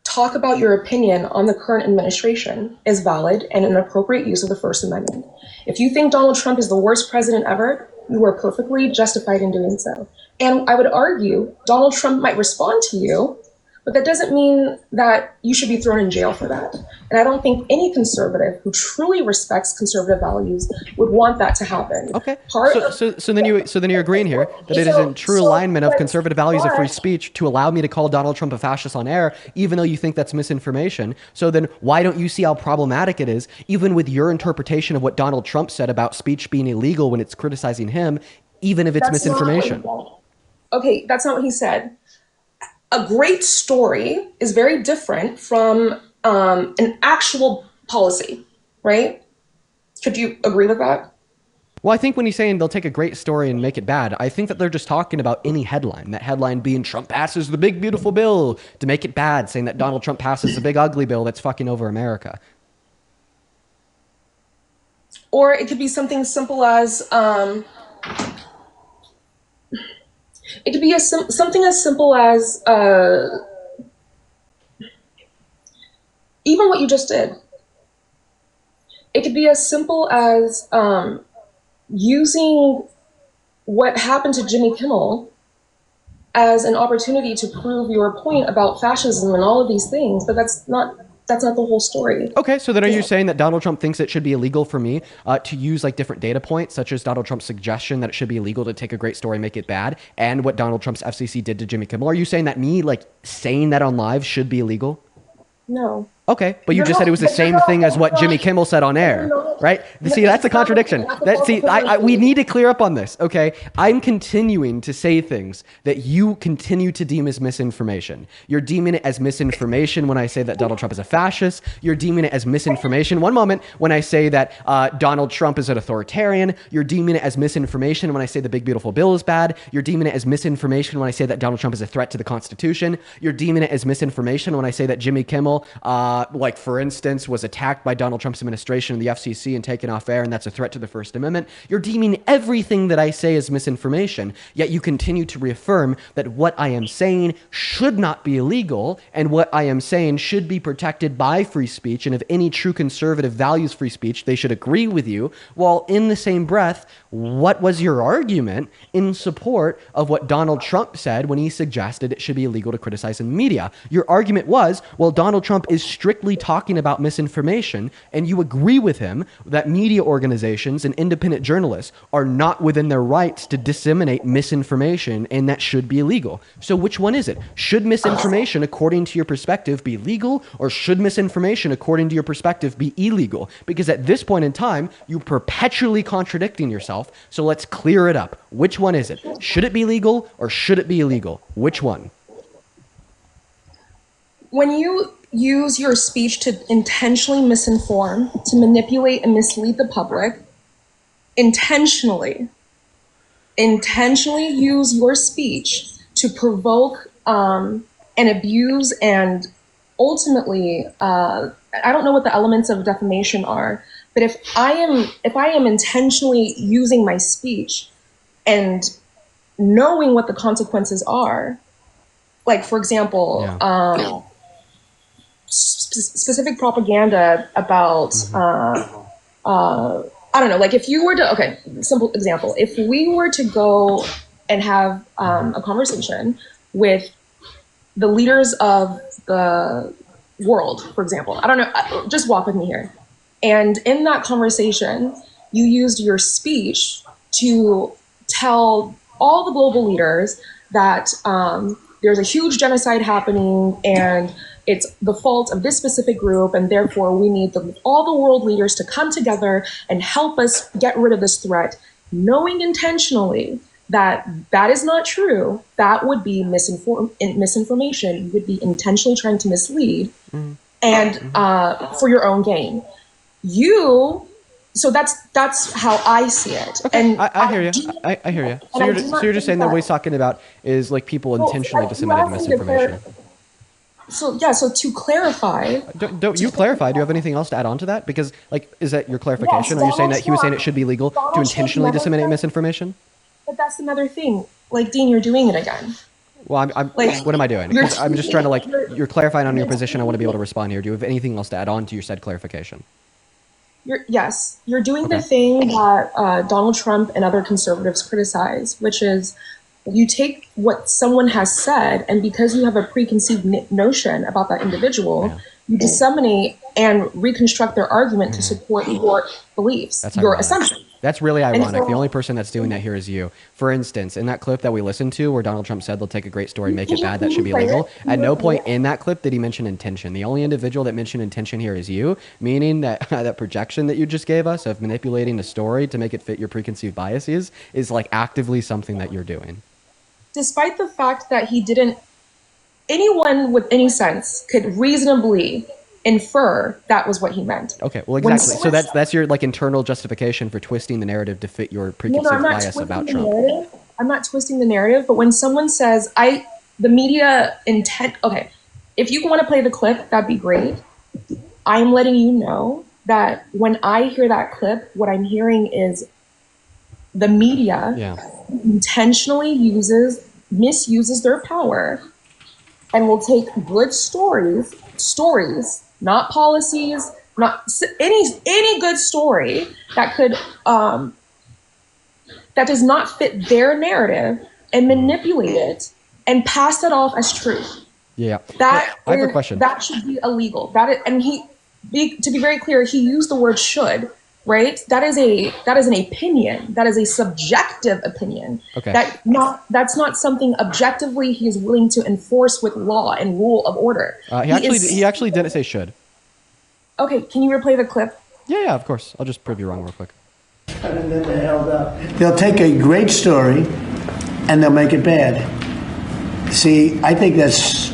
talk about your opinion on the current administration is valid and an appropriate use of the First Amendment. If you think Donald Trump is the worst president ever, you are perfectly justified in doing so. And I would argue Donald Trump might respond to you, but that doesn't mean that you should be thrown in jail for that. And I don't think any conservative who truly respects conservative values would want that to happen. Okay. So then you're agreeing here that it is in true alignment of conservative values of free speech to allow me to call Donald Trump a fascist on air, even though you think that's misinformation. So then why don't you see how problematic it is, even with your interpretation of what Donald Trump said about speech being illegal when it's criticizing him, even if it's misinformation? Okay, that's not what he said. A great story is very different from an actual policy, right? Could you agree with that? Well, I think when he's saying they'll take a great story and make it bad, I think that they're just talking about any headline. That headline being Trump passes the big, beautiful bill to make it bad, saying that Donald Trump passes the big, ugly bill that's fucking over America. Or it could be something simple as, it could be something as simple as even what you just did. It could be as simple as using what happened to Jimmy Kimmel as an opportunity to prove your point about fascism and all of these things, but that's not the whole story. Okay, so then are you saying that Donald Trump thinks it should be illegal for me to use like different data points, such as Donald Trump's suggestion that it should be illegal to take a great story and make it bad, and what Donald Trump's FCC did to Jimmy Kimmel? Are you saying that me like saying that on live should be illegal? No. Okay, but you just said it was the same thing as what Jimmy Kimmel said on air, right? See, that's a contradiction. We need to clear up on this, okay? I'm continuing to say things that you continue to deem as misinformation. You're deeming it as misinformation when I say that Donald Trump is a fascist. You're deeming it as misinformation one moment when I say that Donald Trump is an authoritarian. You're deeming it as misinformation when I say the big, beautiful bill is bad. You're deeming it as misinformation when I say that Donald Trump is a threat to the Constitution. You're deeming it as misinformation when I say that Jimmy Kimmel like for instance, was attacked by Donald Trump's administration and the FCC and taken off air, and that's a threat to the First Amendment. You're deeming everything that I say as misinformation, yet you continue to reaffirm that what I am saying should not be illegal, and what I am saying should be protected by free speech, and if any true conservative values free speech, they should agree with you, while in the same breath, what was your argument in support of what Donald Trump said when he suggested it should be illegal to criticize in media? Your argument was, well, Donald Trump is strictly talking about misinformation, and you agree with him that media organizations and independent journalists are not within their rights to disseminate misinformation, and that should be illegal. So which one is it? Should misinformation, according to your perspective, be legal, or should misinformation, according to your perspective, be illegal? Because at this point in time, you're perpetually contradicting yourself. So let's clear it up. Which one is it? Should it be legal or should it be illegal? Which one? When you use your speech to intentionally misinform, to manipulate and mislead the public, intentionally, intentionally use your speech to provoke and abuse and ultimately, I don't know what the elements of defamation are, but if I am intentionally using my speech and knowing what the consequences are, like for example, specific propaganda about I don't know, like if you were to, okay, simple example, if we were to go and have a conversation with the leaders of the world, for example, I don't know, just walk with me here. And in that conversation, you used your speech to tell all the global leaders that there's a huge genocide happening and it's the fault of this specific group, and therefore we need all the world leaders to come together and help us get rid of this threat, knowing intentionally that that is not true. That would be misinformation. You would be intentionally trying to mislead and for your own gain. So that's how I see it. Okay, And I hear you. I hear you. So you're just saying that what he's talking about is like people intentionally disseminating misinformation. So to clarify, Don't you clarify? Do you have anything else to add on to that? Because like, is that your clarification? Are you saying that he was saying it should be legal to intentionally disseminate misinformation? But that's another thing. Like, Dean, you're doing it again. Well, I'm Like, what am I doing? I'm just trying to like, you're clarifying on your position. I want to be able to respond here. Do you have anything else to add on to your said clarification? You're doing the thing that Donald Trump and other conservatives criticize, which is you take what someone has said, and because you have a preconceived notion about that individual, you disseminate and reconstruct their argument to support your beliefs, your assumptions. That's really ironic. The only person that's doing that here is you. For instance, in that clip that we listened to where Donald Trump said they'll take a great story and make it bad, that should be illegal. At no point in that clip did he mention intention. The only individual that mentioned intention here is you, meaning that that projection that you just gave us of manipulating the story to make it fit your preconceived biases is like actively something that you're doing. Despite the fact that anyone with any sense could reasonably infer that was what he meant. Okay, well, exactly. So that's your like internal justification for twisting the narrative to fit your preconceived bias about Trump. I'm not twisting the narrative, but when someone says the media intent, okay, if you want to play the clip, that'd be great. I'm letting you know that when I hear that clip, what I'm hearing is the media intentionally misuses their power and will take good stories, not policies, not any good story that could that does not fit their narrative and manipulate it and pass it off as truth. Yeah. I have a question. That should be illegal. To be very clear, he used the word should. Right? That is an opinion. That is a subjective opinion. Okay. That's not something objectively he is willing to enforce with law and rule of order. He actually didn't say should. Okay, can you replay the clip? Yeah, of course. I'll just prove you wrong real quick. And then they're held up. They'll take a great story and they'll make it bad. See, I think that's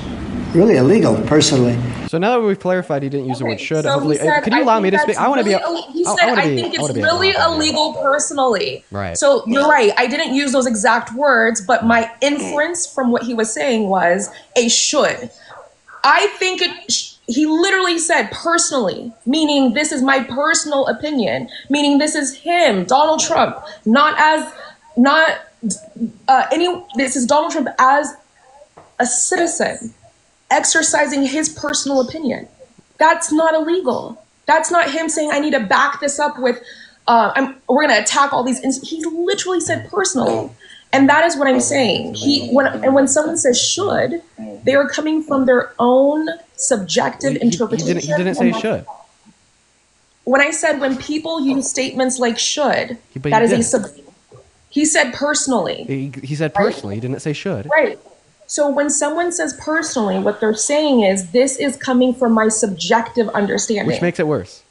really illegal, personally. So now that we've clarified he didn't use the word should, so hopefully, could you allow me to speak? I want to be. He said, I think it's really illegal personally. Right. So you're right. I didn't use those exact words, but my inference from what he was saying was a should. I think he literally said personally, meaning this is my personal opinion, meaning this is him, Donald Trump, this is Donald Trump as a citizen exercising his personal opinion. That's not illegal. That's not him saying, I need to back this up with, we're going to attack all these. He literally said personally. And that is what I'm saying. When someone says should, they are coming from their own subjective interpretation. He didn't say should. When I said when people use statements like should, that is he said personally. He said personally. He didn't say should. Right. So when someone says personally, what they're saying is this is coming from my subjective understanding. Which makes it worse.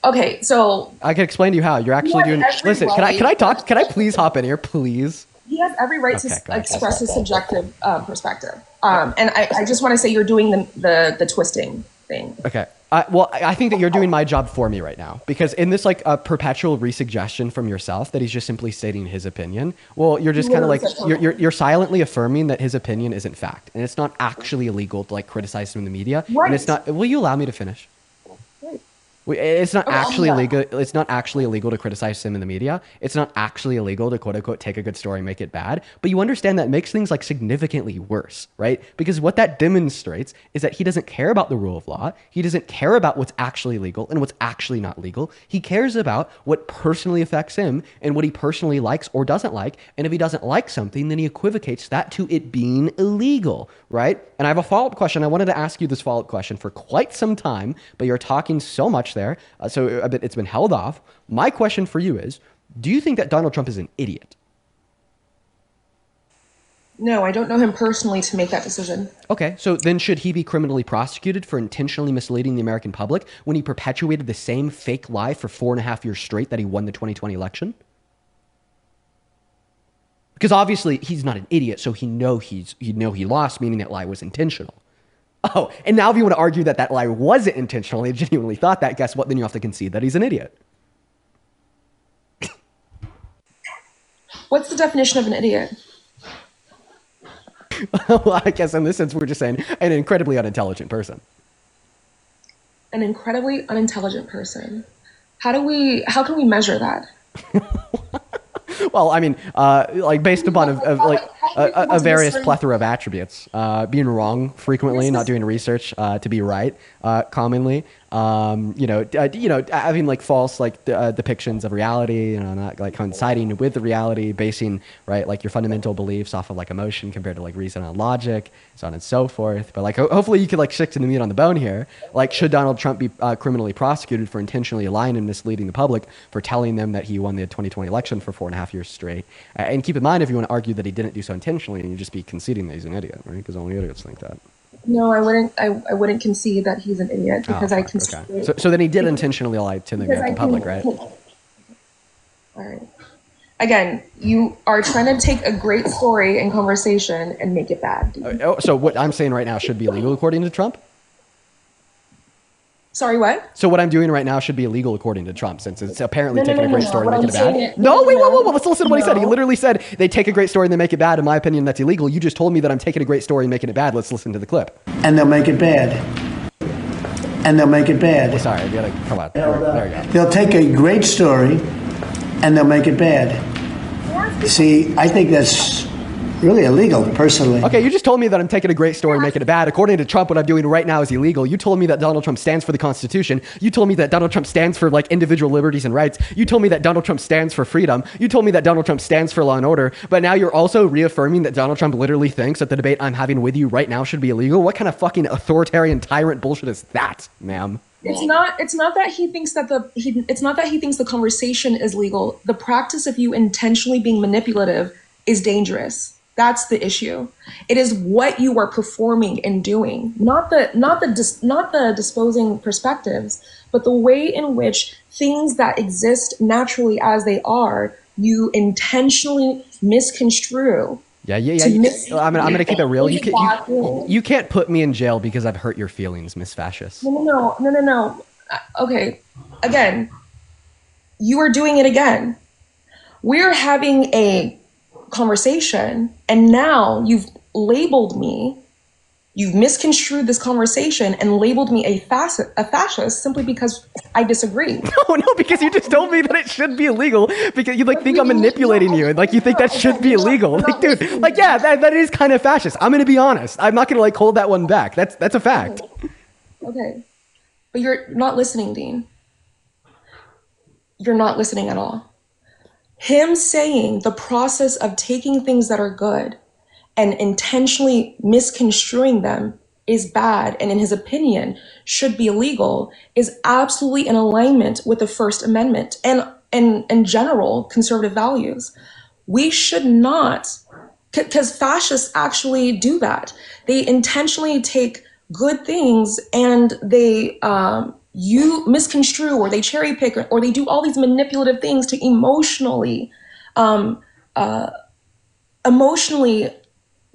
Okay, so I can explain to you how. You're actually doing. Listen, can I talk? Can I please hop in here, please? He has every right to express his subjective perspective. And I just want to say you're doing the twisting thing. Okay. I think that you're doing my job for me right now, because in this like perpetual resuggestion from yourself that he's just simply stating his opinion. Well, you're just kind of like you're silently affirming that his opinion isn't fact, and it's not actually illegal to like criticize him in the media. Right. And it's not. Will you allow me to finish? It's not actually illegal. It's not actually illegal to criticize him in the media. It's not actually illegal to quote unquote take a good story and make it bad. But you understand that makes things like significantly worse, right? Because what that demonstrates is that he doesn't care about the rule of law. He doesn't care about what's actually legal and what's actually not legal. He cares about what personally affects him and what he personally likes or doesn't like. And if he doesn't like something, then he equivocates that to it being illegal, right? And I have a follow-up question. I wanted to ask you this follow-up question for quite some time, but you're talking so much there, so it's been held off. My question for you is, do you think that Donald Trump is an idiot? No, I don't know him personally to make that decision. Okay, so then should he be criminally prosecuted for intentionally misleading the American public when he perpetuated the same fake lie for 4.5 years straight that he won the 2020 election? Because obviously he's not an idiot, so he lost, meaning that lie was intentional. Oh, and now if you want to argue that that lie wasn't intentional, he genuinely thought that, guess what? Then you have to concede that he's an idiot. What's the definition of an idiot? Well, I guess in this sense, we're just saying an incredibly unintelligent person. An incredibly unintelligent person. How can we measure that? Well, I mean, like based upon a various plethora of attributes, being wrong frequently, not doing research to be right commonly, having like false depictions of reality, not like coinciding with the reality, basing like your fundamental beliefs off of like emotion compared to like reason and logic, so on and so forth. But like hopefully you could like stick to the meat on the bone here. Like, should Donald Trump be criminally prosecuted for intentionally lying and misleading the public, for telling them that he won the 2020 election for 4.5 years straight? And keep in mind, if you want to argue that he didn't do so intentionally, you'd just be conceding that he's an idiot, right? Because only idiots think that. No, I wouldn't. I wouldn't concede that he's an idiot because I concede. Okay. So then he did intentionally lie to the American public, right? All right. Again, you are trying to take a great story and conversation and make it bad. So what I'm saying right now should be illegal according to Trump? Sorry, what? So what I'm doing right now should be illegal according to Trump, since it's apparently taking a great story and What making it I'm bad. saying- No, wait, whoa. Let's listen to what he said. He No. literally said they take a great story and they make it bad. In my opinion, that's illegal. You just told me that I'm taking a great story and making it bad. Let's listen to the clip. And they'll make it bad. And they'll make it bad. Sorry, I gotta come on. There you go. They'll take a great story and they'll make it bad. See, I think that's really illegal, personally. Okay, you just told me that I'm taking a great story and making it bad. According to Trump, what I'm doing right now is illegal. You told me that Donald Trump stands for the Constitution. You told me that Donald Trump stands for like individual liberties and rights. You told me that Donald Trump stands for freedom. You told me that Donald Trump stands for law and order. But now you're also reaffirming that Donald Trump literally thinks that the debate I'm having with you right now should be illegal. What kind of fucking authoritarian tyrant bullshit is that, ma'am? It's not that he thinks that it's not that he thinks the conversation is legal. The practice of you intentionally being manipulative is dangerous. That's the issue. It is what you are performing and doing, not the disposing perspectives, but the way in which things that exist naturally as they are, you intentionally misconstrue. Yeah. I'm gonna keep it real. You can't put me in jail because I've hurt your feelings, Miss Fascist. No. Okay, again, you are doing it again. We're having a conversation, and now you've labeled me. You've misconstrued this conversation and labeled me a fascist simply because I disagree. No, because you just told me that it should be illegal because you think I'm manipulating you and like you think that should be illegal. Like, dude, like yeah, that is kind of fascist. I'm gonna be honest. I'm not gonna like hold that one back. That's a fact. Okay, but you're not listening, Dean. You're not listening at all. Him saying the process of taking things that are good and intentionally misconstruing them is bad and in his opinion should be illegal is absolutely in alignment with the First Amendment and general conservative values. We should not, because fascists actually do that. They intentionally take good things and they you misconstrue or they cherry pick or they do all these manipulative things to emotionally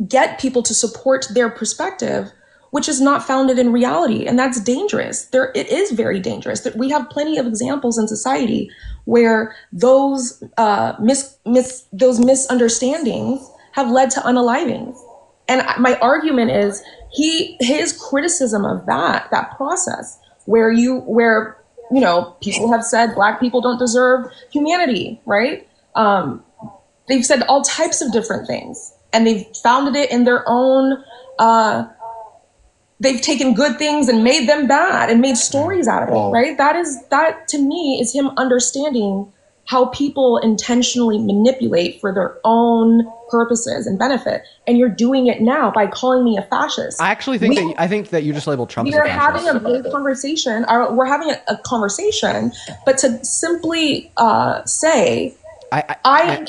get people to support their perspective which is not founded in reality, and that's dangerous. It is very dangerous. That we have plenty of examples in society where those those misunderstandings have led to unalivings. And my argument is his criticism of that process where people have said Black people don't deserve humanity, right? They've said all types of different things, and they've founded it in their own. They've taken good things and made them bad and made stories out of it, right? That to me is him understanding how people intentionally manipulate for their own purposes and benefit. And you're doing it now by calling me a fascist. I actually think I think that you just labeled Trump as a We're fascist. having a great conversation. We're having a conversation, but to simply say, I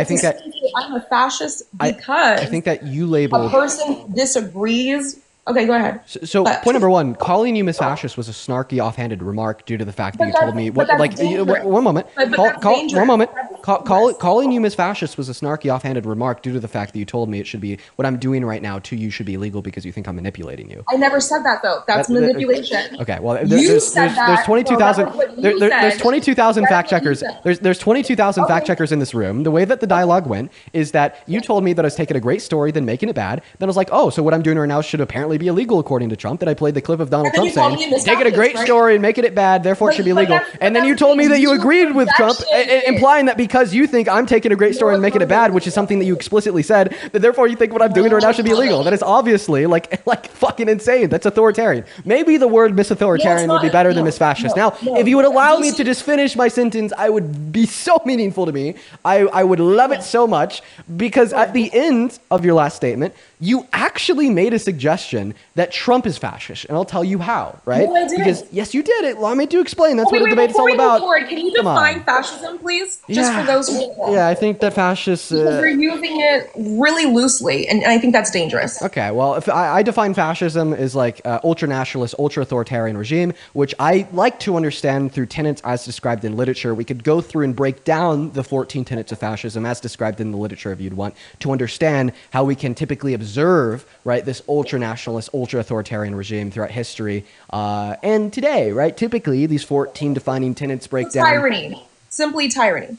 think that I'm a fascist because I think that you a labeled. person disagrees. Okay, go ahead. So point number one, calling you Miss Fascist was a snarky, offhanded remark due to the fact that you told me what. Like, one moment. One moment. Calling you Miss Fascist was a snarky, offhanded remark due to the fact that you told me it should be what I'm doing right now to you should be illegal because you think I'm manipulating you. I never said that though. That's manipulation. Okay, well, You said that. there's 22,000. Well, that was what you There's said. 22,000 That's fact what you checkers. said. There's 22,000 fact checkers in this room. The way that the dialogue went is that you told me that I was taking a great story, then making it bad. Then I was like, oh, so what I'm doing right now should apparently be illegal according to Trump. Then I played the clip of Donald And then Trump you called saying, me Miss taking a great Fascist, right? story and making it bad, therefore it should be But illegal. that's- And then but you that's told me the that you agreed with Trump, perception. implying that because you think I'm taking a great story and making it bad, which is something that you explicitly said, that therefore you think what I'm doing right now should be illegal. That is obviously like fucking insane. That's authoritarian. Maybe the word Miss Authoritarian would be better than Miss Fascist. Now, if you would allow me to just finish my sentence, I would be so meaningful to me. I would love it so much because at the end of your last statement, you actually made a suggestion that Trump is fascist, and I'll tell you how, right? No, I didn't. Because yes, you did it. Allow me to explain. That's what the debate's before all we move about. forward, can you Come on. define fascism, please? Just Yeah. for those who don't know. Yeah, I think that fascist. Because we're using it really loosely, and I think that's dangerous. Okay, well, if I define fascism as like ultra-nationalist, ultra-authoritarian regime, which I like to understand through tenets as described in literature. We could go through and break down the 14 tenets of fascism as described in the literature if you'd want to understand how we can typically observe, right, this ultra-nationalist, ultra-authoritarian regime throughout history and today, right? Typically, these 14 defining tenets break down. Tyranny. Simply tyranny.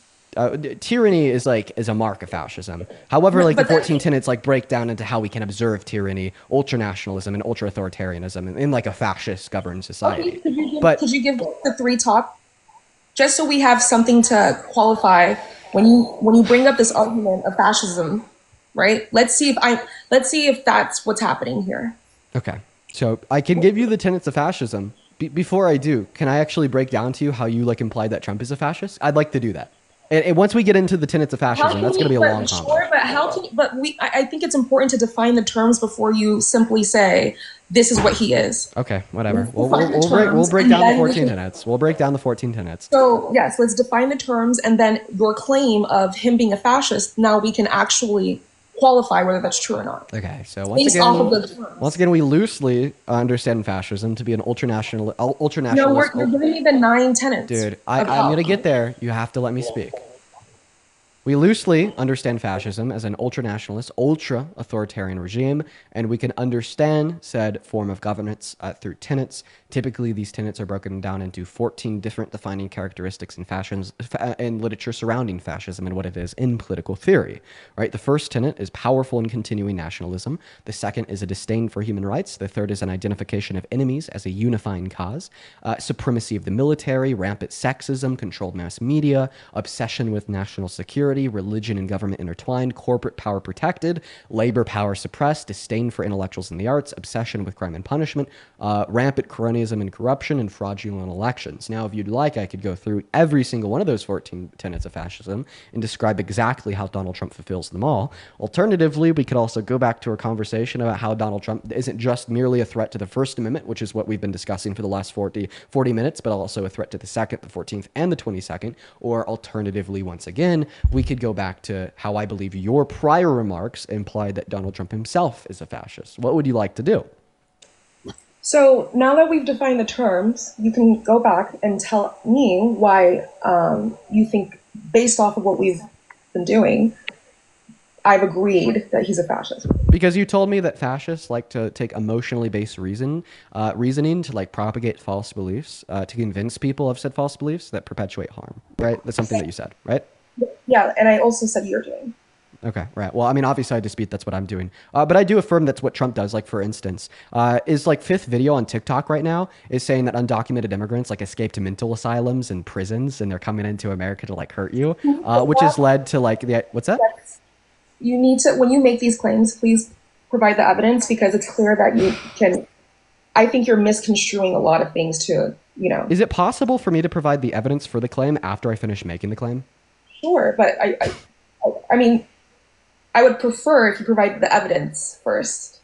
Tyranny is a mark of fascism. However, like the But that's- 14 tenets like break down into how we can observe tyranny, ultranationalism, and ultra-authoritarianism in like a fascist governed society. Okay, But could you give the three top, just so we have something to qualify when you bring up this argument of fascism, right? Let's see if that's what's happening here. okay, so I can give you the tenets of fascism. Before I do, can I actually break down to you how you like implied that Trump is a fascist? I'd like to do that. And once we get into the tenets of fascism, that's going to be a long convo. Sure, but how can? But I think it's important to define the terms before you simply say this is what he is. Okay, whatever. We'll define the We'll terms, break and down the then we 14 can- tenets. We'll break down the 14 tenets. So yes, let's define the terms, and then your claim of him being a fascist. Now we can actually qualify whether that's true or not. Okay, so Based off of the terms. once again, we loosely understand fascism to be an ultranationalist. No, you're giving me the 9 tenets. Dude, of I'm how. going to get there. You have to let me speak. We loosely understand fascism as an ultranationalist, ultra-authoritarian regime, and we can understand said form of governance through tenets. Typically, these tenets are broken down into 14 different defining characteristics in literature surrounding fascism and what it is in political theory. Right? The first tenet is powerful and continuing nationalism. The second is a disdain for human rights. The third is an identification of enemies as a unifying cause. Supremacy of the military, rampant sexism, controlled mass media, obsession with national security, religion and government intertwined, corporate power protected, labor power suppressed, disdain for intellectuals and the arts, obsession with crime and punishment, rampant cronyism and corruption, and fraudulent elections. Now, if you'd like, I could go through every single one of those 14 tenets of fascism and describe exactly how Donald Trump fulfills them all. Alternatively, we could also go back to our conversation about how Donald Trump isn't just merely a threat to the First Amendment, which is what we've been discussing for the last 40 minutes, but also a threat to the Second, the 14th, and the 22nd. Or alternatively, once again, we could go back to how I believe your prior remarks implied that Donald Trump himself is a fascist. What would you like to do? So now that we've defined the terms, you can go back and tell me why you think, based off of what we've been doing, I've agreed that he's a fascist. Because you told me that fascists like to take emotionally based reasoning to like propagate false beliefs, to convince people of said false beliefs that perpetuate harm. Right? That's something that you said, right? Yeah, and I also said you're doing. Okay, right. Well, I mean, obviously, I dispute that's what I'm doing, but I do affirm that's what Trump does. Like, for instance, is like fifth video on TikTok right now is saying that undocumented immigrants like escaped mental asylums and prisons, and they're coming into America to like hurt you, which has led to like the what's that? You need to, when you make these claims, please provide the evidence, because it's clear that you can. I think you're misconstruing a lot of things to, Is it possible for me to provide the evidence for the claim after I finish making the claim? Sure, but I mean, I would prefer if you provide the evidence first.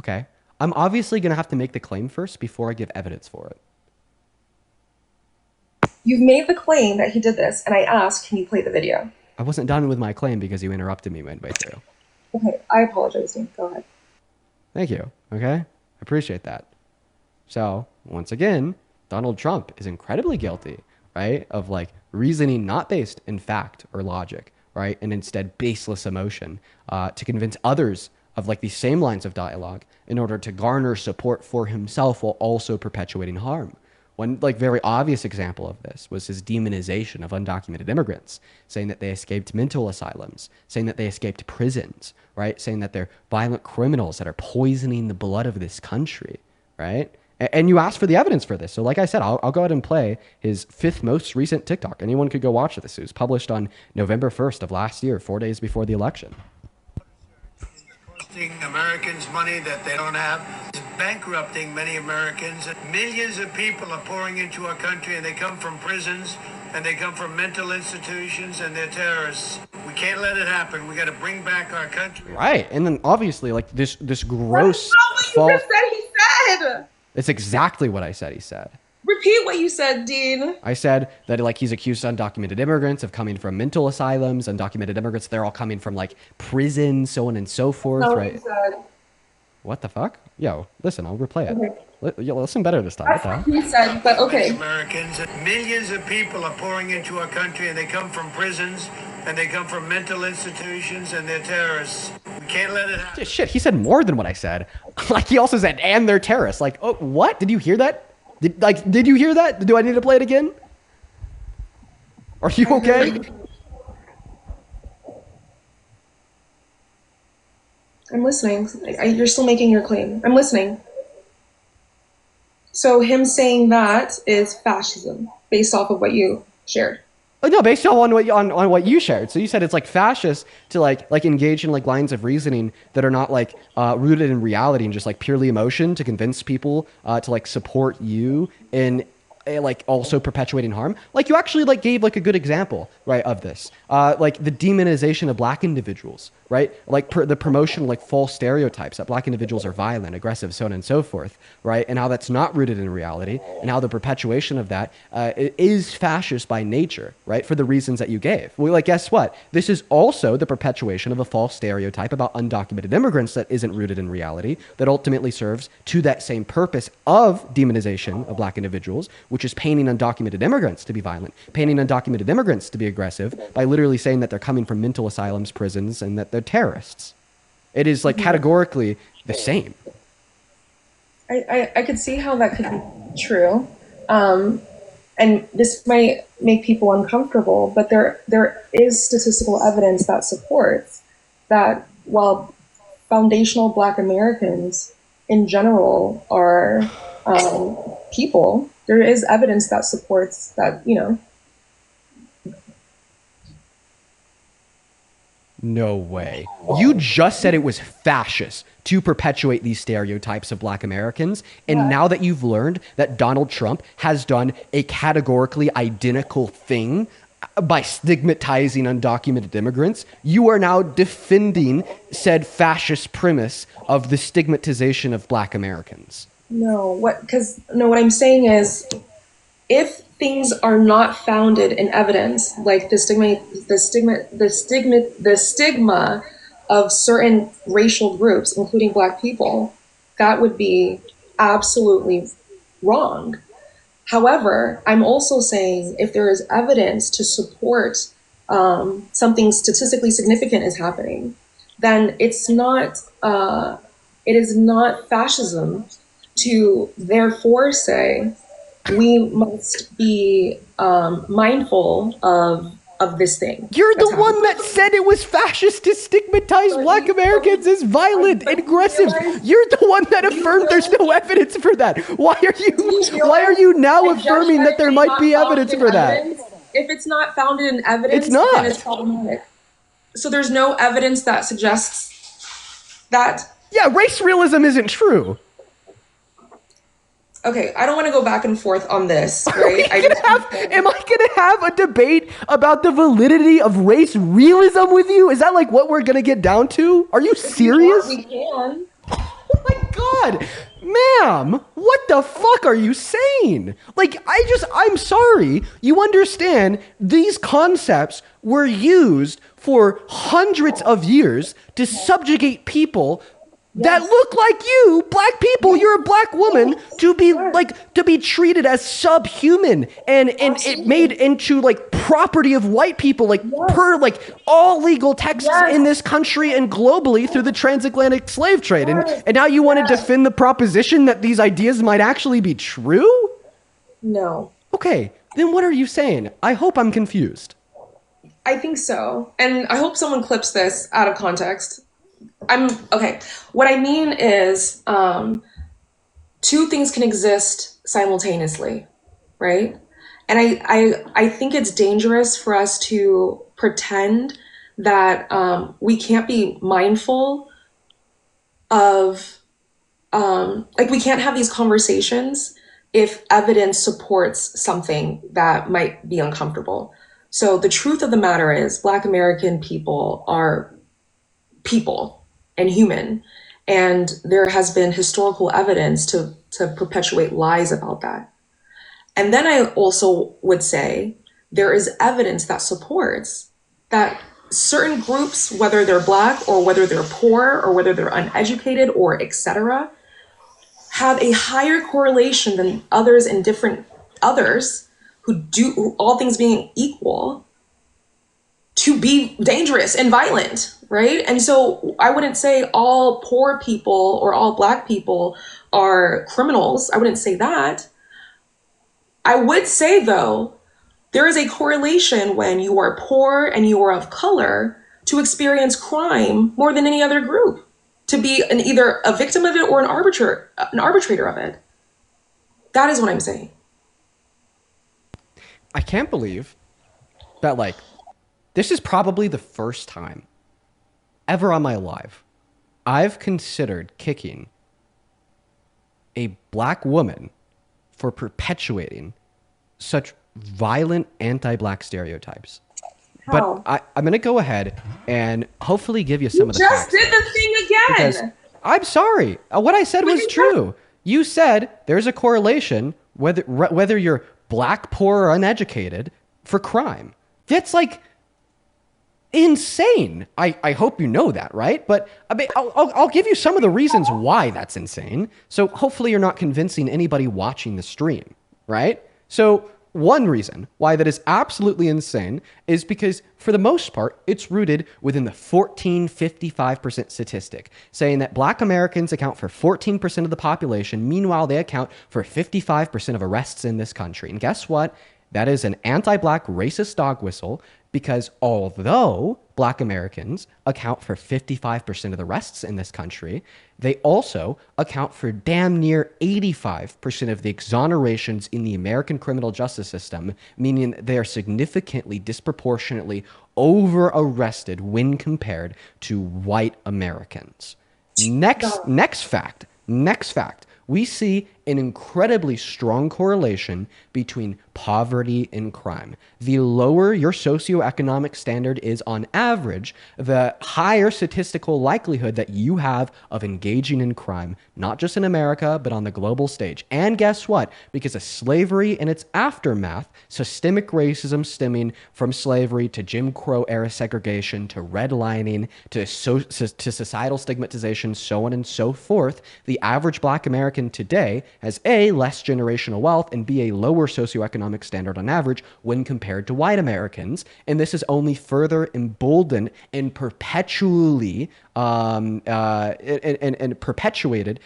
Okay. I'm obviously going to have to make the claim first before I give evidence for it. You've made the claim that he did this, and I asked, can you play the video? I wasn't done with my claim because you interrupted me midway through. Okay, I apologize, Dean. Go ahead. Thank you. Okay? I appreciate that. So, once again, Donald Trump is incredibly guilty, right, of like reasoning not based in fact or logic, right, and instead baseless emotion to convince others of like these same lines of dialogue in order to garner support for himself while also perpetuating harm. One like very obvious example of this was his demonization of undocumented immigrants, saying that they escaped mental asylums, saying that they escaped prisons, right? Saying that they're violent criminals that are poisoning the blood of this country, right? And you asked for the evidence for this. So like I said, I'll go ahead and play his fifth most recent TikTok. Anyone could go watch this. It was published on November 1st of last year, 4 days before the election. Costing Americans money that they don't have. It's bankrupting many Americans. Millions of people are pouring into our country, and they come from prisons, and they come from mental institutions, and they're terrorists. We can't let it happen. We got to bring back our country. Right. And then obviously like this gross That's not what you just said he said! It's exactly what I said he said. Repeat what you said, Dean. I said that like he's accused undocumented immigrants of coming from mental asylums, undocumented immigrants, they're all coming from like prison, so on and so forth, No, right? you said. What the fuck? Yo, listen, I'll replay it. Okay. Yo, listen better this time. What That's the hell? what he said, but okay. Americans, millions of people are pouring into our country, and they come from prisons, and they come from mental institutions, and they're terrorists. We can't let it happen. Shit, he said more than what I said. Like he also said, and they're terrorists. Like, oh, what? Did you hear that? Did you hear that? Do I need to play it again? Are you okay? I'm listening. You're still making your claim. I'm listening. So him saying that is fascism, based off of what you shared. Oh, no, based on what you shared. So you said it's like fascist to like engage in like lines of reasoning that are not like rooted in reality and just like purely emotion to convince people to like support you in like also perpetuating harm. Like you actually like gave like a good example, right, of this. Like the demonization of black individuals, right? Like the promotion of like false stereotypes that black individuals are violent, aggressive, so on and so forth, right? And how that's not rooted in reality, and how the perpetuation of that is fascist by nature, right? For the reasons that you gave. Well, like guess what? This is also the perpetuation of a false stereotype about undocumented immigrants that isn't rooted in reality, that ultimately serves to that same purpose of demonization of black individuals, which is painting undocumented immigrants to be violent, painting undocumented immigrants to be aggressive by literally saying that they're coming from mental asylums, prisons, and that they're terrorists. It is like categorically the same. I could see how that could be true. And this might make people uncomfortable, but there is statistical evidence that supports that while foundational Black Americans in general are people, there is evidence that supports that, No way. You just said it was fascist to perpetuate these stereotypes of black Americans. And now that you've learned that Donald Trump has done a categorically identical thing by stigmatizing undocumented immigrants, you are now defending said fascist premise of the stigmatization of black Americans. what I'm saying is, if things are not founded in evidence, like the stigma of certain racial groups, including Black people, that would be absolutely wrong. However, I'm also saying if there is evidence to support something statistically significant is happening, then it is not fascism to therefore say we must be mindful of this thing. You're that's the one happening. that said it was fascist to stigmatize But black you- Americans as violent but and you aggressive. realize- You're the one that do you affirmed there's no realize- evidence for that. Why are Do you you realize now that just affirming that there it's might not be founded evidence in for that? evidence? If it's not founded in evidence, It's not. then it's problematic. So there's no evidence that suggests that. Yeah, race realism isn't true. Okay, I don't want to go back and forth on this, right? Am I gonna have a debate about the validity of race realism with you? Is that like what we're gonna get down to? Are you serious? We can. Oh my god, ma'am, what the fuck are you saying? Like, I'm sorry. You understand these concepts were used for hundreds of years to subjugate people that look like you, black people. You're a black woman, to be treated as subhuman and it made into like property of white people, like per like all legal texts in this country and globally through the transatlantic slave trade. And now you want to defend the proposition that these ideas might actually be true? No. Okay, then what are you saying? I hope I'm confused. I think so. And I hope someone clips this out of context. Okay. What I mean is, two things can exist simultaneously, right? And I think it's dangerous for us to pretend that we can't be mindful of, like, we can't have these conversations if evidence supports something that might be uncomfortable. So the truth of the matter is, Black American people are people and human. And there has been historical evidence to perpetuate lies about that. And then I also would say there is evidence that supports that certain groups, whether they're Black or whether they're poor or whether they're uneducated or etc., have a higher correlation than others in different others who all things being equal, to be dangerous and violent, right? And so I wouldn't say all poor people or all Black people are criminals. I wouldn't say that. I would say, though, there is a correlation when you are poor and you are of color to experience crime more than any other group, to be either a victim of it or an arbitrator of it. That is what I'm saying. I can't believe that, like, this is probably the first time ever on my life I've considered kicking a black woman for perpetuating such violent anti-black stereotypes. How? But I'm going to go ahead and hopefully give you some of the Just facts. did the thing Because again. I'm sorry. What I said was true. You said there's a correlation whether you're Black, poor, or uneducated for crime. That's like insane. I hope you know that, right? But I mean, I'll give you some of the reasons why that's insane. So hopefully you're not convincing anybody watching the stream, right? So one reason why that is absolutely insane is because, for the most part, it's rooted within the 14-55% statistic, saying that Black Americans account for 14% of the population. Meanwhile, they account for 55% of arrests in this country. And guess what? That is an anti-Black racist dog whistle, because although Black Americans account for 55% of the arrests in this country, they also account for damn near 85% of the exonerations in the American criminal justice system, meaning they are significantly disproportionately over-arrested when compared to white Americans. Next fact. We see an incredibly strong correlation between poverty and crime. The lower your socioeconomic standard is on average, the higher statistical likelihood that you have of engaging in crime, not just in America, but on the global stage. And guess what? Because of slavery and its aftermath, systemic racism stemming from slavery to Jim Crow era segregation to redlining to societal stigmatization, so on and so forth, the average Black American today has A, less generational wealth, and B, a lower socioeconomic standard on average when compared to white Americans. And this is only further emboldened and perpetually and perpetuated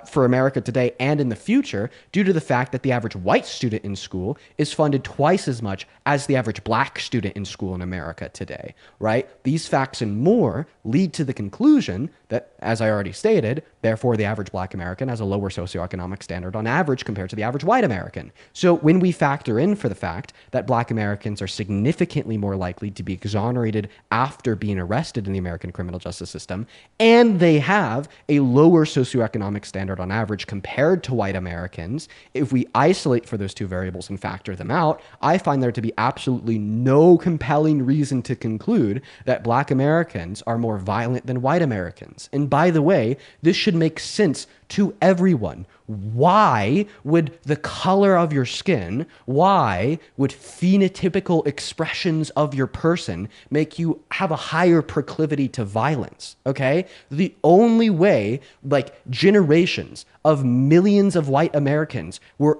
for America today and in the future due to the fact that the average white student in school is funded twice as much as the average black student in school in America today, right? These facts and more lead to the conclusion that, as I already stated, therefore the average black American has a lower socioeconomic standard on average compared to the average white American. So when we factor in for the fact that black Americans are significantly more likely to be exonerated after being arrested in the American criminal justice system, and they have a lower socioeconomic standard on average compared to white Americans, if we isolate for those two variables and factor them out, I find there to be absolutely no compelling reason to conclude that black Americans are more violent than white Americans. And by the way, this should make sense to everyone. Why would the color of your skin, why would phenotypical expressions of your person make you have a higher proclivity to violence? Okay? The only way, like, generations of millions of white Americans were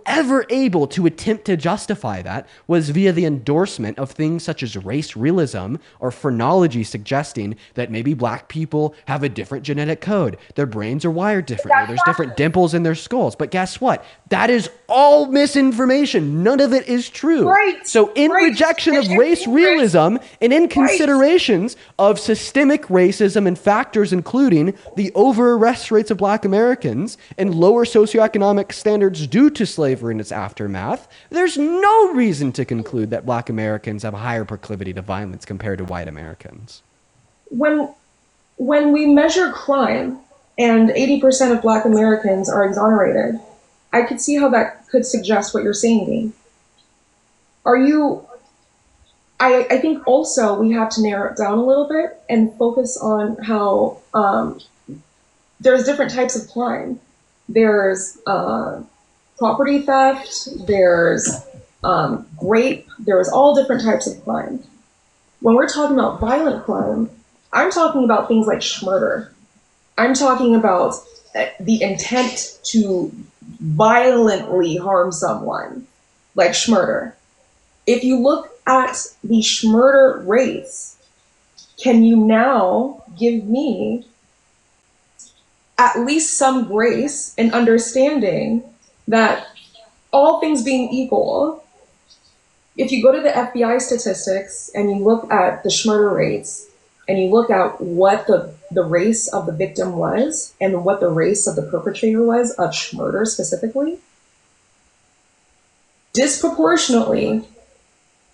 ever able to attempt to justify that was via the endorsement of things such as race realism or phrenology suggesting that maybe black people have a different genetic code. Their brains are wired differently. There's different dimples in their skulls. But guess what? That is all misinformation. None of it is true. Right. So in rejection of race realism and in considerations of systemic racism and factors including the over-arrest rates of black Americans and lower socioeconomic standards due to slavery and its aftermath, there's no reason to conclude that black Americans have a higher proclivity to violence compared to white Americans. When we measure crime and 80% of black Americans are exonerated, I could see how that could suggest what you're saying, Dean. I think also we have to narrow it down a little bit and focus on how there's different types of crime. There's property theft, there's rape, there's all different types of crime. When we're talking about violent crime, I'm talking about things like murder. I'm talking about the intent to violently harm someone, like murder. If you look at the murder rates, can you now give me at least some grace and understanding that all things being equal, if you go to the FBI statistics and you look at the murder rates and you look at what the race of the victim was and what the race of the perpetrator was of murder specifically, disproportionately,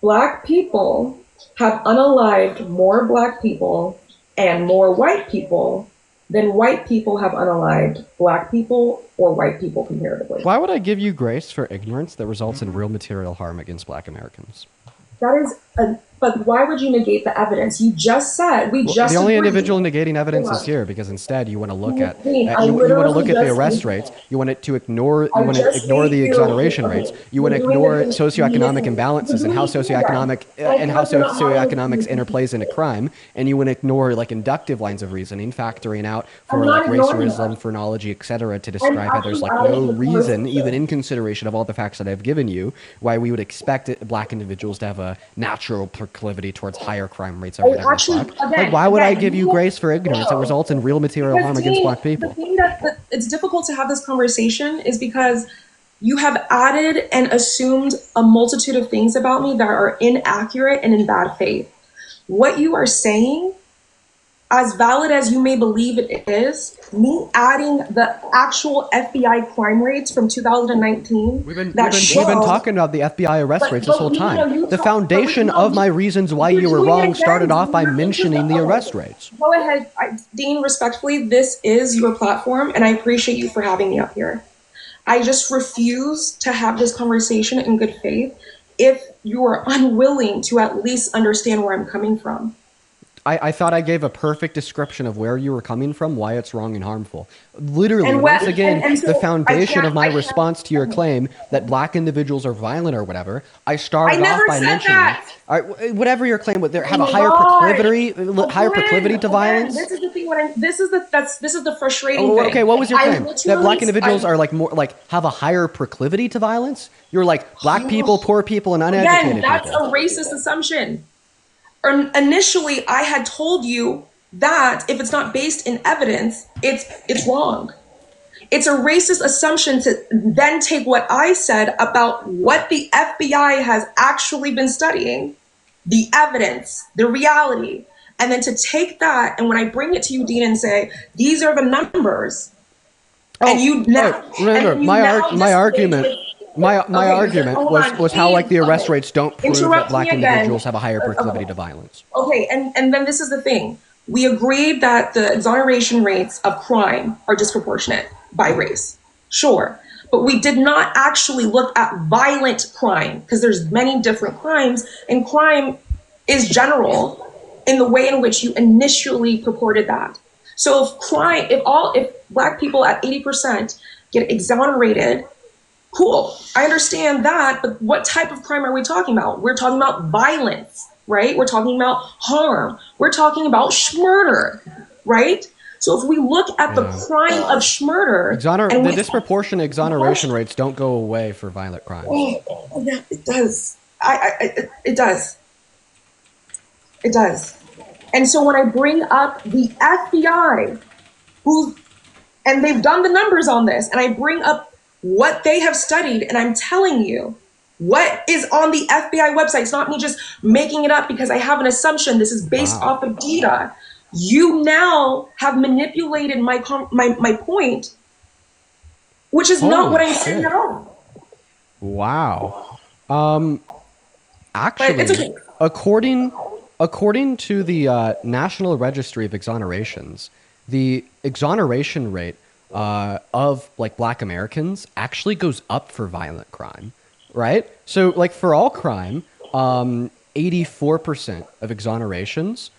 black people have unalived more black people and more white people than white people have unalived black people or white people comparatively. Why would I give you grace for ignorance that results in real material harm against black Americans? That is but why would you negate the evidence? You just said the only individual negating evidence is here because instead you want to look at you want to look at the arrest rates. You want to ignore the exoneration rates. You want to ignore socioeconomic imbalances and how socioeconomics interplays into crime, and you want to ignore like inductive lines of reasoning, factoring out for like racism, phrenology, etc., to describe how there's like no reason, even in consideration of all the facts that I've given you, why we would expect black individuals to have a natural proclivity towards higher crime rates over black. Like, why would I give you grace for ignorance that results in real material harm against black people? The thing that it's difficult to have this conversation is because you have added and assumed a multitude of things about me that are inaccurate and in bad faith. What you are saying, as valid as you may believe it is, me adding the actual FBI crime rates from 2019. We've been talking about the FBI arrest rates this whole time. The foundation of my reasons why you were wrong started off by mentioning the arrest rates. Go ahead, Dean, respectfully, this is your platform, and I appreciate you for having me up here. I just refuse to have this conversation in good faith if you are unwilling to at least understand where I'm coming from. I thought I gave a perfect description of where you were coming from, why it's wrong and harmful. Literally, And once again, so the foundation of my I can't. response to your claim that black individuals are violent or whatever, I I started off never by said mentioning, that. all right, whatever your claim would, they have a Oh my higher God. proclivity to Again, violence. this is the thing. This is the frustrating Oh, thing. okay, what was your I claim? That black literally, individuals are like more like have a higher proclivity to violence? You're like black people, poor people, and again, uneducated that's people. a racist assumption. Initially, I had told you that if it's not based in evidence, it's wrong. It's a racist assumption to then take what I said about what the FBI has actually been studying, the evidence, the reality, and then to take that and when I bring it to you, Dean, and say these are the numbers, and you now, remember, and you my now argument, my okay, argument hold was on, how like please, the arrest okay. rates don't prove that Interrupt black me again. individuals have a higher proclivity Okay. to violence. Okay, and then this is the thing. We agreed that the exoneration rates of crime are disproportionate by race. Sure. But we did not actually look at violent crime because there's many different crimes, and crime is general in the way in which you initially purported that. So if black people at 80% get exonerated, cool. I understand that, but what type of crime are we talking about? We're talking about violence, right? We're talking about harm. We're talking about murder, right? So if we look at the crime of murder, The disproportionate exoneration rates don't go away for violent crimes. Oh, yeah, it does. It does. It does. And so when I bring up the FBI, and they've done the numbers on this, and I bring up what they have studied, and I'm telling you what is on the FBI website. It's not me just making it up because I have an assumption. This is based off of data. You now have manipulated my point, which is not what I'm saying at all. Wow. But it's Actually, okay. according to the National Registry of Exonerations, the exoneration rate of like black Americans actually goes up for violent crime, right? So like for all crime, 84% of exonerations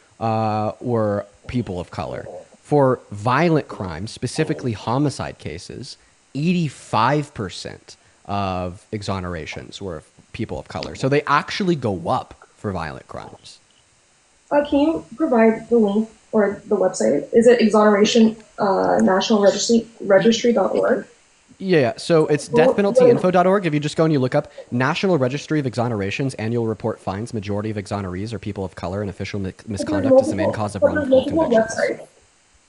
were people of color. For violent crimes, specifically homicide cases, 85% of exonerations were people of color. So they actually go up for violent crimes. Can you provide the link or the website? Is it exoneration national registry.org? Yeah, so it's deathpenaltyinfo.org. If you just go and you look up National Registry of Exonerations, annual report finds majority of exonerees are people of color and official misconduct is the main cause of wrongful convictions.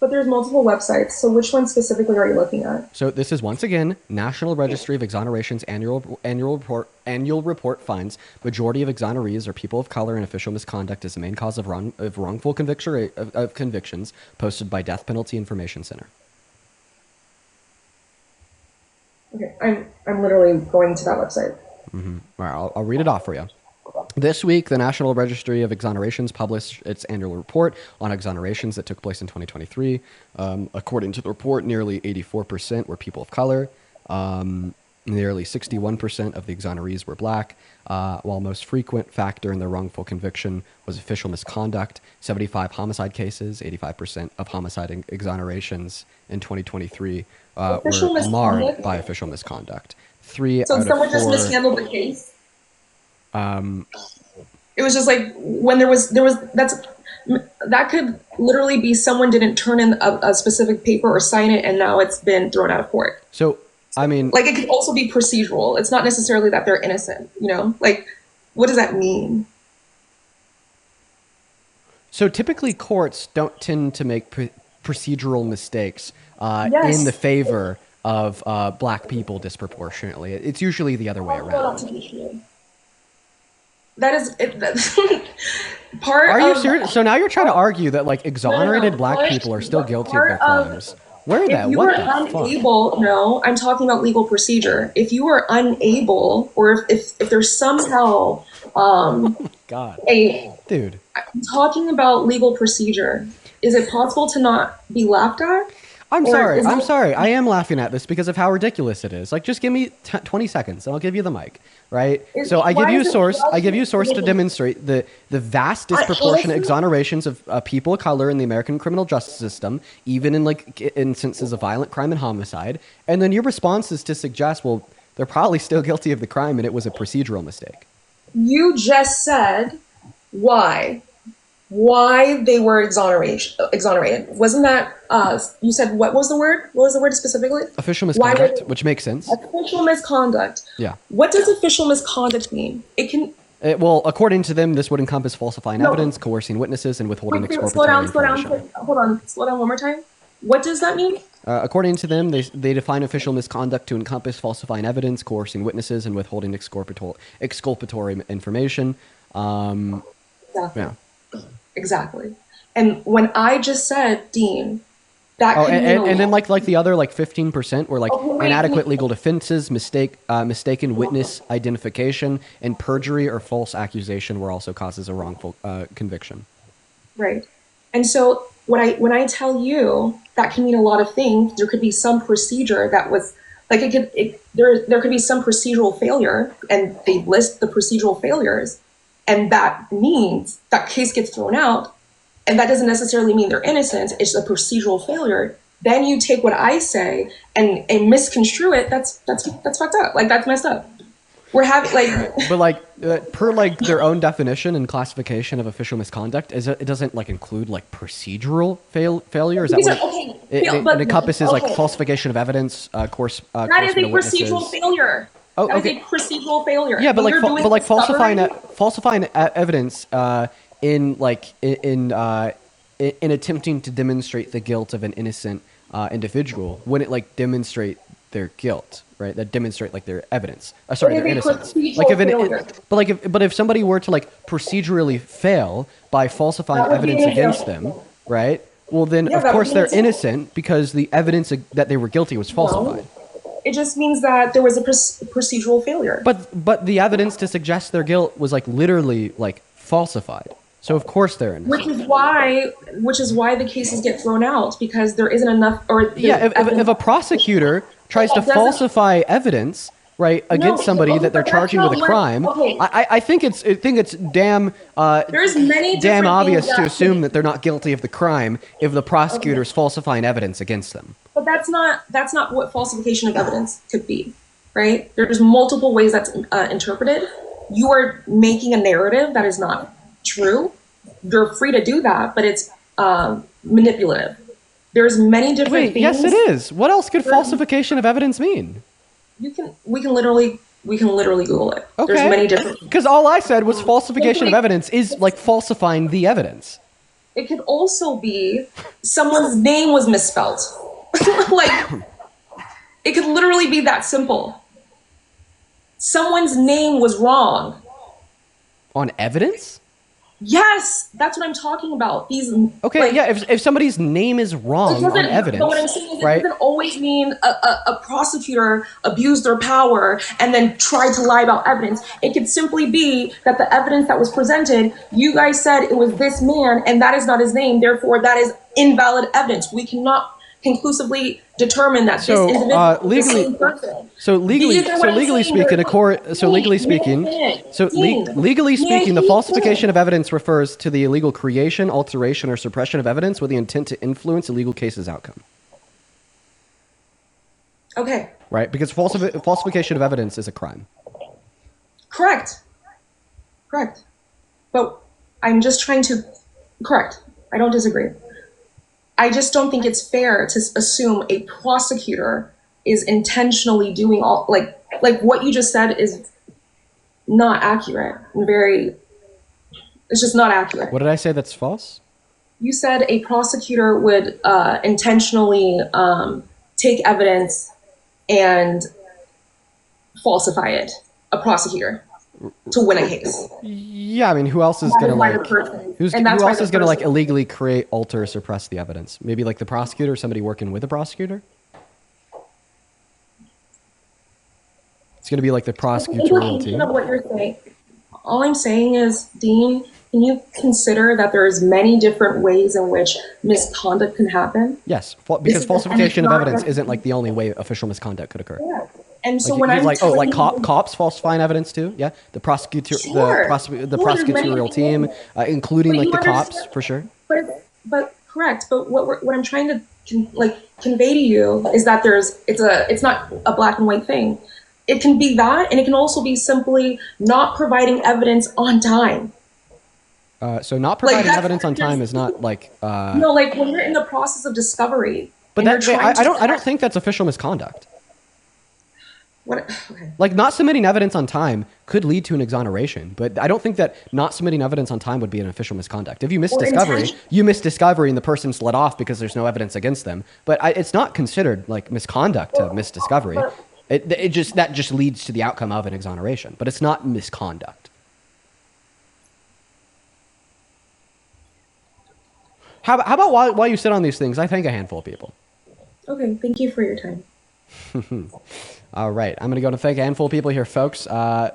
But there's multiple websites. So which one specifically are you looking at? So this is once again National Registry of Exonerations annual report finds majority of exonerees are people of color and official misconduct is the main cause of wrongful convictions posted by Death Penalty Information Center. Okay, I'm literally going to that website. Mm-hmm. All right, I'll read it off for you. This week, the National Registry of Exonerations published its annual report on exonerations that took place in 2023. According to the report, nearly 84% were people of color. Nearly 61% of the exonerees were black, while most frequent factor in the wrongful conviction was official misconduct. 75 homicide cases, 85% of homicide exonerations in 2023 were marred by official misconduct. So someone just mishandled the case? It was just like when there was that could literally be someone didn't turn in a specific paper or sign it, and now it's been thrown out of court. So, I mean, like it could also be procedural. It's not necessarily that they're innocent, you know? Like, what does that mean? So typically courts don't tend to make procedural mistakes Yes. in the favor of black people disproportionately. It's usually the other way around. That is that's part. Are you serious? So now you're trying to argue that like exonerated black people are still guilty of their crimes. Where that? What the fuck? No, I'm talking about legal procedure. If you are unable, or if there's somehow God, dude, I'm talking about legal procedure. Is it possible to not be laughed at? I'm Or sorry. is I'm that sorry. I am laughing at this because of how ridiculous it is. Like, just give me 20 seconds and I'll give you the mic, right? So I give why you a is it source. I give you a source to ridiculous? demonstrate the vast disproportionate Honestly, exonerations of people of color in the American criminal justice system, even in like instances of violent crime and homicide. And then your response is to suggest, well, they're probably still guilty of the crime and it was a procedural mistake. you just said why. Why they were exonerated. Wasn't that you said what was the word? What was the word specifically? Official Why were misconduct, which makes sense. official misconduct? Yeah. What does official misconduct mean? It can Well, according to them, this would encompass falsifying no. evidence, coercing witnesses, and withholding Wait, exculpatory information. hold on, slow down one more time. What does that mean? According to them, they define official misconduct to encompass falsifying evidence, coercing witnesses, and withholding exculpatory information. Exactly. Yeah. Exactly. And when I just said, Dean, that Oh, could mean and then like the other like 15% were like Okay, wait, inadequate wait. legal defenses, mistaken witness identification, and perjury or false accusation were also causes of wrongful conviction. Right. And so when I tell you that can mean a lot of things, there could be some procedure that was like there could be some procedural failure, and they list the procedural failures, and that means that case gets thrown out, and that doesn't necessarily mean they're innocent. It's a procedural failure. Then you take what I say and misconstrue it. That's fucked up. Like that's messed up. We're having like But like per like their own definition and classification of official misconduct, it doesn't like include like procedural failure. Is that these what are okay. it encompasses? Like falsification of evidence, That is a coercion of witnesses. procedural failure. Oh, That is okay. a procedural failure. Yeah, but When like you're doing but like falsifying discovery- evidence in attempting to demonstrate the guilt of an innocent individual wouldn't like demonstrate their guilt, right? That demonstrate like their evidence. Sorry, It their is a innocence. procedural Like if failure. but if somebody were to like procedurally fail by falsifying That would be evidence an against example. them, right? Well, then Yeah, of that would course be an they're example. innocent because the evidence that they were guilty was falsified. It just means that there was a procedural failure. But the evidence to suggest their guilt was like literally like falsified. So of course they're innocent. Which is why the cases get thrown out, because there isn't enough or the Yeah, evidence- if a prosecutor tries to That doesn't- falsify evidence, right, against somebody okay, that they're but that's charging with not a what- crime, okay. I think it's damn There's many damn different obvious things to that assume could- that they're not guilty of the crime if the prosecutor is falsifying evidence against them. But that's not what falsification of evidence could be, right? There's multiple ways that's interpreted. You are making a narrative that is not true. You're free to do that, but it's manipulative. There's many different Wait, things. yes, it is. What else could falsification of evidence mean? We can literally Google it. Okay. There's many different. Because all I said was falsification of evidence is like falsifying the evidence. It could also be someone's name was misspelled. Like, it could literally be that simple. Someone's name was wrong. On evidence? Yes, that's what I'm talking about. These Okay, like, yeah, if somebody's name is it wrong doesn't- on evidence, But what I'm saying is, right? it doesn't always mean a prosecutor abused their power and then tried to lie about evidence. It could simply be that the evidence that was presented, you guys said it was this man, and that is not his name. Therefore, that is invalid evidence. We cannot conclusively determine that So, this individual is the legally- same person. So legally, Do you get what I'm legally saying? speaking, Dean, legally speaking, the Dean, falsification of evidence refers to the illegal creation, alteration, or suppression of evidence with the intent to influence a legal case's outcome. Okay, Right? Because falsification of evidence is a crime. correct. But I'm just trying to correct. I don't disagree. I just don't think it's fair to assume a prosecutor is intentionally doing all like what you just said is not accurate and it's just not accurate. What did I say that's false? You said a prosecutor would intentionally take evidence and falsify it. A prosecutor to win a case. Yeah, I mean, who else is That gonna is why like? the person- Who and that's why else the is gonna like person- illegally create, alter, or suppress the evidence? Maybe like the prosecutor, or somebody working with the prosecutor. It's gonna be like the prosecutorial Implication team. of what you're saying. All I'm saying is, Dean, can you consider that there's many different ways in which misconduct can happen? Yes, because This- falsification and of it's not- evidence isn't like the only way official misconduct could occur. Yeah. And so Like, when he's I'm like, oh, like telling you- cops falsifying evidence too. Yeah, the prosecutor, Sure. the There's many prosecutorial team, things. including But like you the cops understand- for sure. But correct. But what I'm trying to convey to you is that it's not a black and white thing. It can be that, and it can also be simply not providing evidence on time. So not providing that's- evidence on time is not like. No, like when you're in the process of discovery. But and you're trying to I don't think that's official misconduct. What? Okay. Like not submitting evidence on time could lead to an exoneration, but I don't think that not submitting evidence on time would be an official misconduct. If you miss Or discovery, intention- you miss discovery and the person's let off because there's no evidence against them. But it's not considered like misconduct to miss discovery. That just leads to the outcome of an exoneration, but it's not misconduct. How about while you sit on these things, I thank a handful of people. Okay. Thank you for your time. All right, I'm going to go to thank a handful of people here, folks.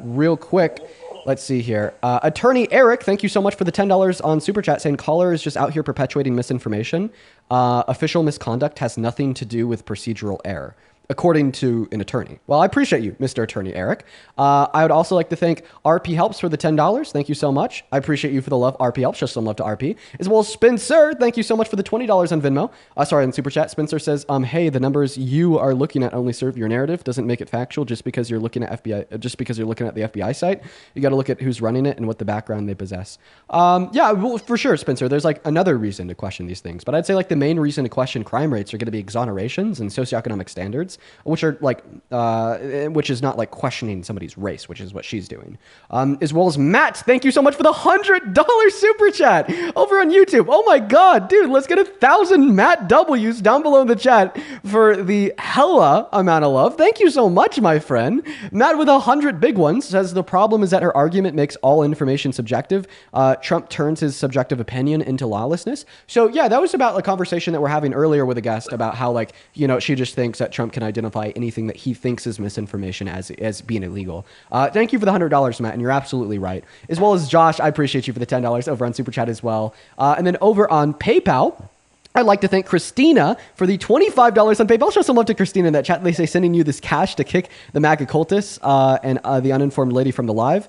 Real quick, let's see here. Attorney Eric, thank you so much for the $10 on Super Chat, saying caller is just out here perpetuating misinformation. Official misconduct has nothing to do with procedural error, according to an attorney. Well, I appreciate you, Mr. Attorney Eric. I would also like to thank RP Helps for the $10. Thank you so much. I appreciate you for the love. RP Helps, just some love to RP. As well as Spencer, thank you so much for the $20 on Venmo. Sorry, on Super Chat. Spencer says, hey, the numbers you are looking at only serve your narrative. Doesn't make it factual just because you're looking at just because you're looking at the FBI site. You got to look at who's running it and what the background they possess. Yeah, well, for sure, Spencer. There's like another reason to question these things, but I'd say like the main reason to question crime rates are going to be exonerations and socioeconomic standards, which are like, which is not like questioning somebody's race, which is what she's doing. As well as Matt, thank you so much for the $100 super chat over on YouTube. Oh my God, dude, let's get 1,000 Matt W's down below in the chat for the hella amount of love. Thank you so much, my friend. Matt with 100 big ones says the problem is that her argument makes all information subjective. Trump turns his subjective opinion into lawlessness. So yeah, that was about a conversation that we're having earlier with a guest about how like, you know, she just thinks that Trump can identify anything that he thinks is misinformation as being illegal. Thank you for the $100, Matt, and you're absolutely right. As well as Josh, I appreciate you for the $10 over on Super Chat as well. And then over on PayPal, I'd like to thank Christina for the $25 on PayPal. Show some love to Christina in that chat. They say sending you this cash to kick the Maga cultists and the uninformed lady from the live.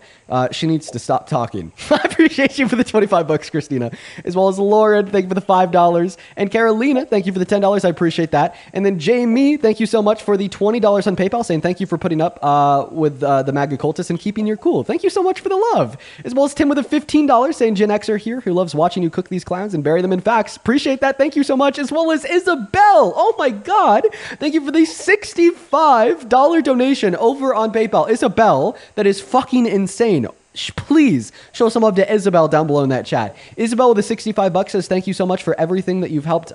She needs to stop talking. I appreciate you for the $25, Christina. As well as Lauren, thank you for the $5. And Carolina, thank you for the $10. I appreciate that. And then Jamie, thank you so much for the $20 on PayPal, saying thank you for putting up with the Maga cultists and keeping your cool. Thank you so much for the love. As well as Tim with a $15, saying Gen Xer here who loves watching you cook these clowns and bury them in facts. Appreciate that. Thank you so much. As well as Isabel. Oh my God. Thank you for the $65 donation over on PayPal. Isabel, that is fucking insane. Please show some love to Isabel down below in that chat. Isabel with the $65 says thank you so much for everything that you've helped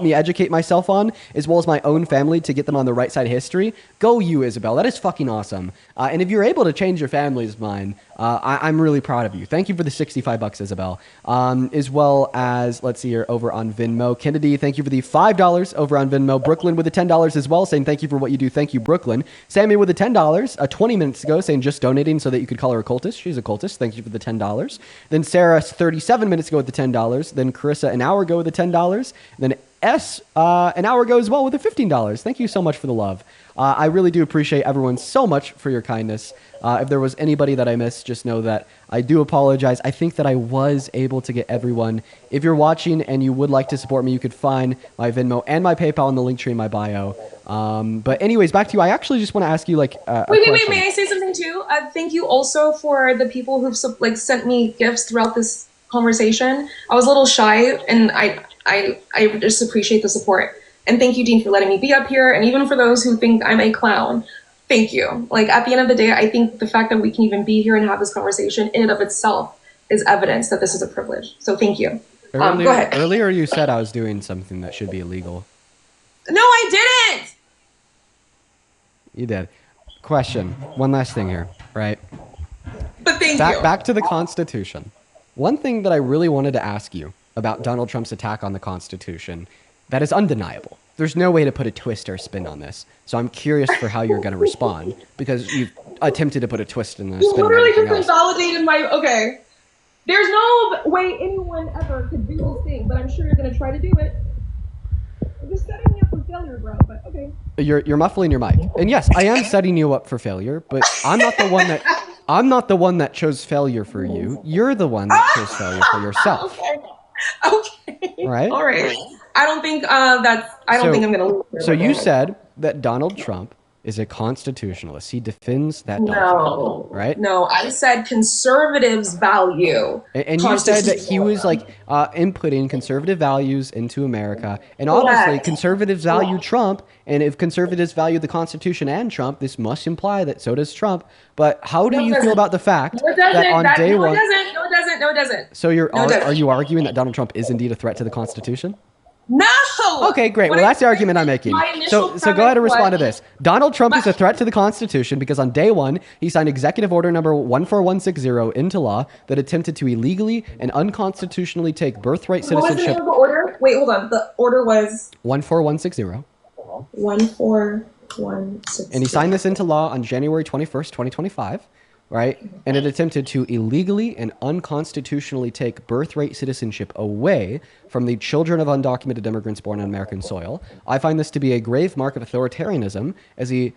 me educate myself on, as well as my own family to get them on the right side of history. Go you, Isabel. That is fucking awesome. And if you're able to change your family's mind, I'm really proud of you. Thank you for the $65, Isabel. As well as, let's see here, over on Venmo. Kennedy, thank you for the $5 over on Venmo. Brooklyn with the $10 as well, saying thank you for what you do. Thank you, Brooklyn. Sammy with the $10, 20 minutes ago, saying just donating so that you could call her a cultist. She's a cultist. Thank you for the $10. Then Sarah, 37 minutes ago with the $10. Then Carissa, an hour ago with the $10. Then S, an hour ago as well with the $15. Thank you so much for the love. I really do appreciate everyone so much for your kindness. If there was anybody that I missed, just know that I do apologize. I think that I was able to get everyone. If you're watching and you would like to support me, you could find my Venmo and my PayPal in the link tree in my bio. But anyways, back to you. I actually just want to ask you like Wait, may I say something too? Thank you also for the people who've sent me gifts throughout this conversation. I was a little shy, and I just appreciate the support. And thank you, Dean, for letting me be up here. And even for those who think I'm a clown, thank you. Like, at the end of the day, I think the fact that we can even be here and have this conversation in and of itself is evidence that this is a privilege. So thank you. Go ahead. Earlier you said I was doing something that should be illegal. No, I didn't. You did. Question. One last thing here, right? But thank you. Back to the Constitution. One thing that I really wanted to ask you about Donald Trump's attack on the Constitution that is undeniable. There's no way to put a twist or a spin on this. So I'm curious for how you're going to respond, because you've attempted to put a twist and a You spin on literally everything just else. invalidated my... Okay. There's no way anyone ever could do this thing, but I'm sure you're gonna try to do it. You're just setting me up for failure, bro. But okay. You're muffling your mic. And yes, I am setting you up for failure, but I'm not the one that chose failure for you. You're the one that chose failure for yourself. Okay. Right? All right. I don't think I don't think I'm gonna lose. So you said that Donald Trump is a constitutionalist. He defends that document, right? No, I said conservatives value. And you said that he was like inputting conservative values into America. And obviously, conservatives value Trump. And if conservatives value the Constitution and Trump, this must imply that so does Trump. But how do you feel about the fact that on day one... No, it doesn't. So are you arguing that Donald Trump is indeed a threat to the Constitution? No. Okay, great. Well, that's the argument I'm making. So go ahead and respond to this. Donald Trump is a threat to the Constitution because on day one, he signed Executive Order number 14160 into law that attempted to illegally and unconstitutionally take birthright citizenship. What was the name of the order? Wait, hold on. The order was 14160. 14160. And he signed this into law on January 21st, 2025. Right? And it attempted to illegally and unconstitutionally take birthright citizenship away from the children of undocumented immigrants born on American soil. I find this to be a grave mark of authoritarianism as he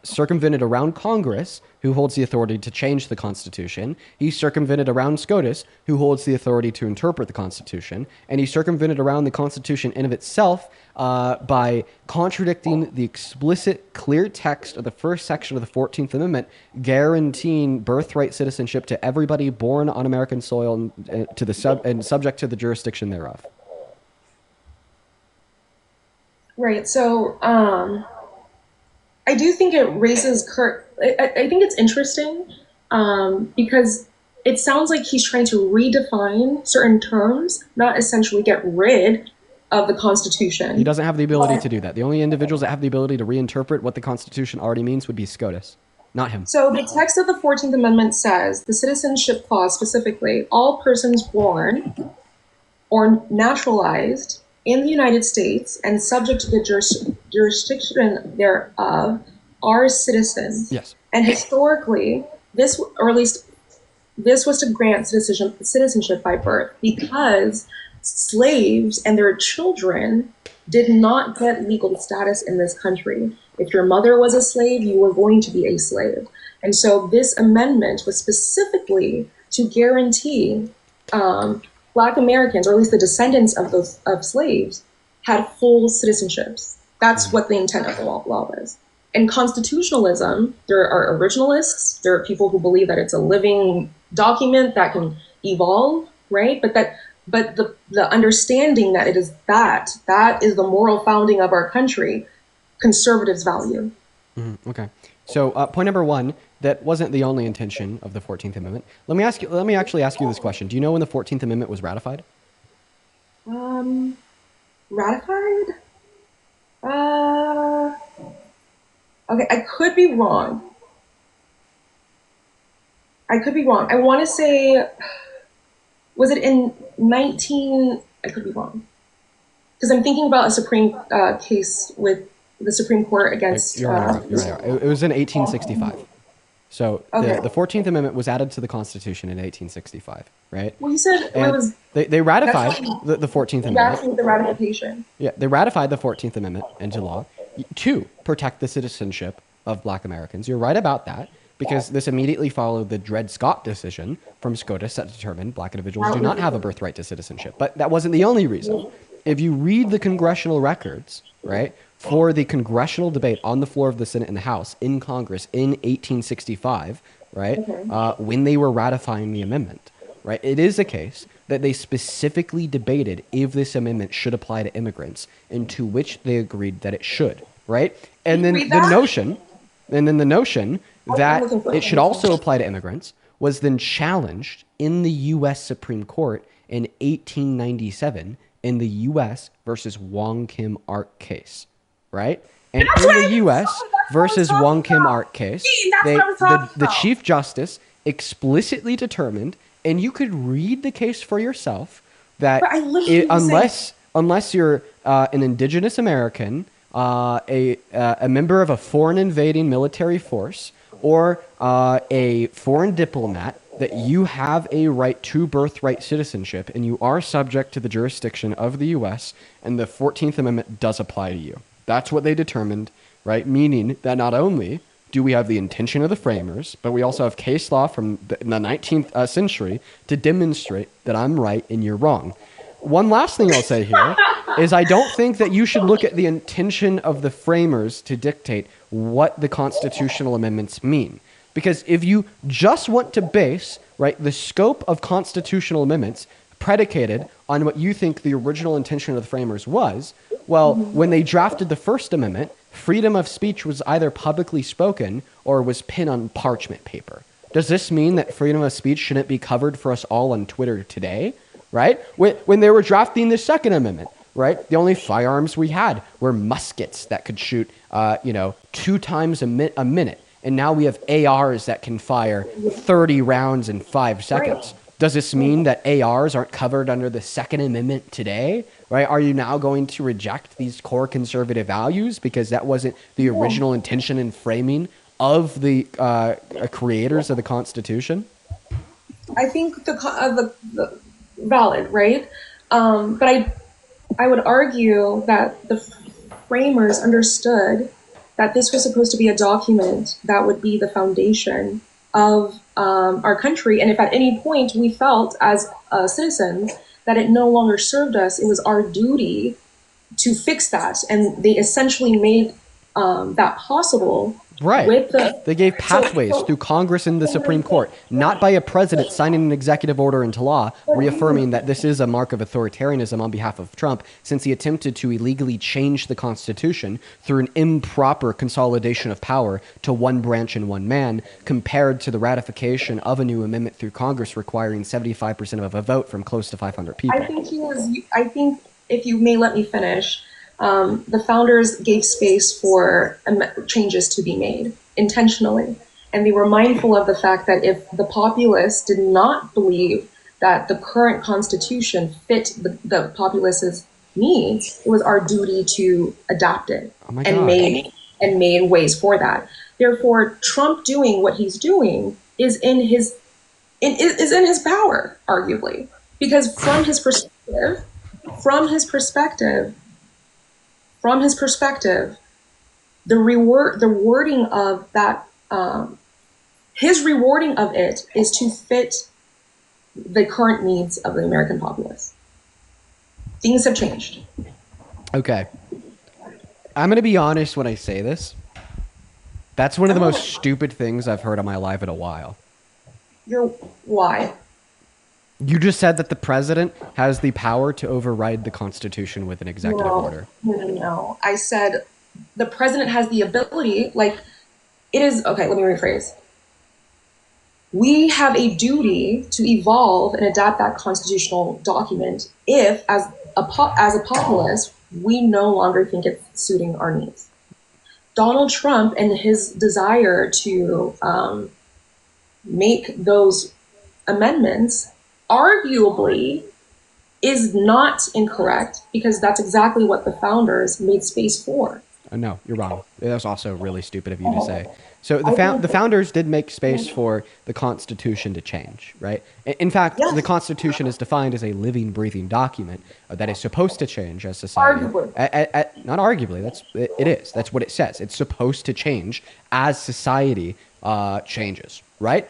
circumvented around Congress, who holds the authority to change the Constitution. He circumvented around SCOTUS, who holds the authority to interpret the Constitution. And he circumvented around the Constitution in of itself by contradicting the explicit, clear text of the first section of the 14th Amendment, guaranteeing birthright citizenship to everybody born on American soil and subject to the jurisdiction thereof. Right. So I do think it raises I think it's interesting because it sounds like he's trying to redefine certain terms, not essentially get rid of the Constitution. He doesn't have the ability to do that. The only individuals that have the ability to reinterpret what the Constitution already means would be SCOTUS, not him. So the text of the 14th Amendment says, the Citizenship Clause specifically, all persons born or naturalized in the United States and subject to the jurisdiction thereof are citizens. Yes. And historically, this, or at least this was to grant citizenship by birth because slaves and their children did not get legal status in this country. If your mother was a slave, you were going to be a slave. And so this amendment was specifically to guarantee Black Americans, or at least the descendants of slaves, had full citizenships. That's what the intent of the law was. In constitutionalism, there are originalists, there are people who believe that it's a living document that can evolve, right? But the understanding that it is that is the moral founding of our country, conservatives value. Okay. So point number one, that wasn't the only intention of the 14th Amendment. Let me actually ask you this question. Do you know when the 14th Amendment was ratified? Ratified? Okay, I could be wrong. I want to say, was it in 19? I could be wrong. Because I'm thinking about a Supreme case with the Supreme Court against... You're right. It was in 1865. So okay. the 14th Amendment was added to the Constitution in 1865, right? Well, you said and it was... They ratified the 14th Amendment. That's the ratification. Yeah, they ratified the 14th Amendment into law to protect the citizenship of Black Americans. You're right about that, because this immediately followed the Dred Scott decision from SCOTUS that determined Black individuals do not have a birthright to citizenship. But that wasn't the only reason. If you read the congressional records, right, for the congressional debate on the floor of the Senate and the House in Congress in 1865, right, when they were ratifying the amendment, right, it is a case that they specifically debated if this amendment should apply to immigrants, and to which they agreed that it should, right? And then the notion that it should also apply to immigrants was then challenged in the U.S. Supreme Court in 1897 in the U.S. versus Wong Kim Ark case, right? And in the U.S. versus Wong Kim Ark case, the Chief Justice explicitly determined, and you could read the case for yourself, that unless you're an indigenous American, a member of a foreign invading military force, or a foreign diplomat, that you have a right to birthright citizenship and you are subject to the jurisdiction of the U.S., and the 14th Amendment does apply to you. That's what they determined, right? Meaning that not only do we have the intention of the framers, but we also have case law from the 19th century to demonstrate that I'm right and you're wrong. One last thing I'll say here is I don't think that you should look at the intention of the framers to dictate what the constitutional amendments mean. Because if you just want to base, right, the scope of constitutional amendments predicated on what you think the original intention of the framers was, well, when they drafted the First Amendment, freedom of speech was either publicly spoken or was pinned on parchment paper. Does this mean that freedom of speech shouldn't be covered for us all on Twitter today? Right? When they were drafting the Second Amendment, right? The only firearms we had were muskets that could shoot, 2 times a minute. And now we have ARs that can fire 30 rounds in 5 seconds. Does this mean that ARs aren't covered under the Second Amendment today? Right? Are you now going to reject these core conservative values because that wasn't the original intention and framing of the creators of the Constitution? I think the valid, right? But I would argue that the framers understood that this was supposed to be a document that would be the foundation of our country. And if at any point we felt as citizens that it no longer served us, it was our duty to fix that. And they essentially made that possible. Right. They gave pathways through Congress and the Supreme Court, not by a president signing an executive order into law, reaffirming that this is a mark of authoritarianism on behalf of Trump, since he attempted to illegally change the Constitution through an improper consolidation of power to one branch and one man, compared to the ratification of a new amendment through Congress requiring 75% of a vote from close to 500 people. I think, if you may let me finish, the founders gave space for changes to be made intentionally. And they were mindful of the fact that if the populace did not believe that the current constitution fit the populace's needs, it was our duty to adapt it and made ways for that. Therefore, Trump doing what he's doing is in his power, arguably, because from his perspective, the rewarding of that, his rewarding of it is to fit the current needs of the American populace. Things have changed. Okay. I'm going to be honest when I say this. That's one of the most stupid things I've heard in my life in a while. Why? You just said that the president has the power to override the Constitution with an executive order. No. I said the president has the ability, okay, let me rephrase. We have a duty to evolve and adapt that constitutional document if, as a populace, we no longer think it's suiting our needs. Donald Trump and his desire to make those amendments arguably is not incorrect, because that's exactly what the founders made space for. No, you're wrong. That's also really stupid of you to say. So the founders did make space for the Constitution to change, right? In fact, the Constitution is defined as a living, breathing document that is supposed to change as society. Arguably. Not arguably. It is. That's what it says. It's supposed to change as society changes, right?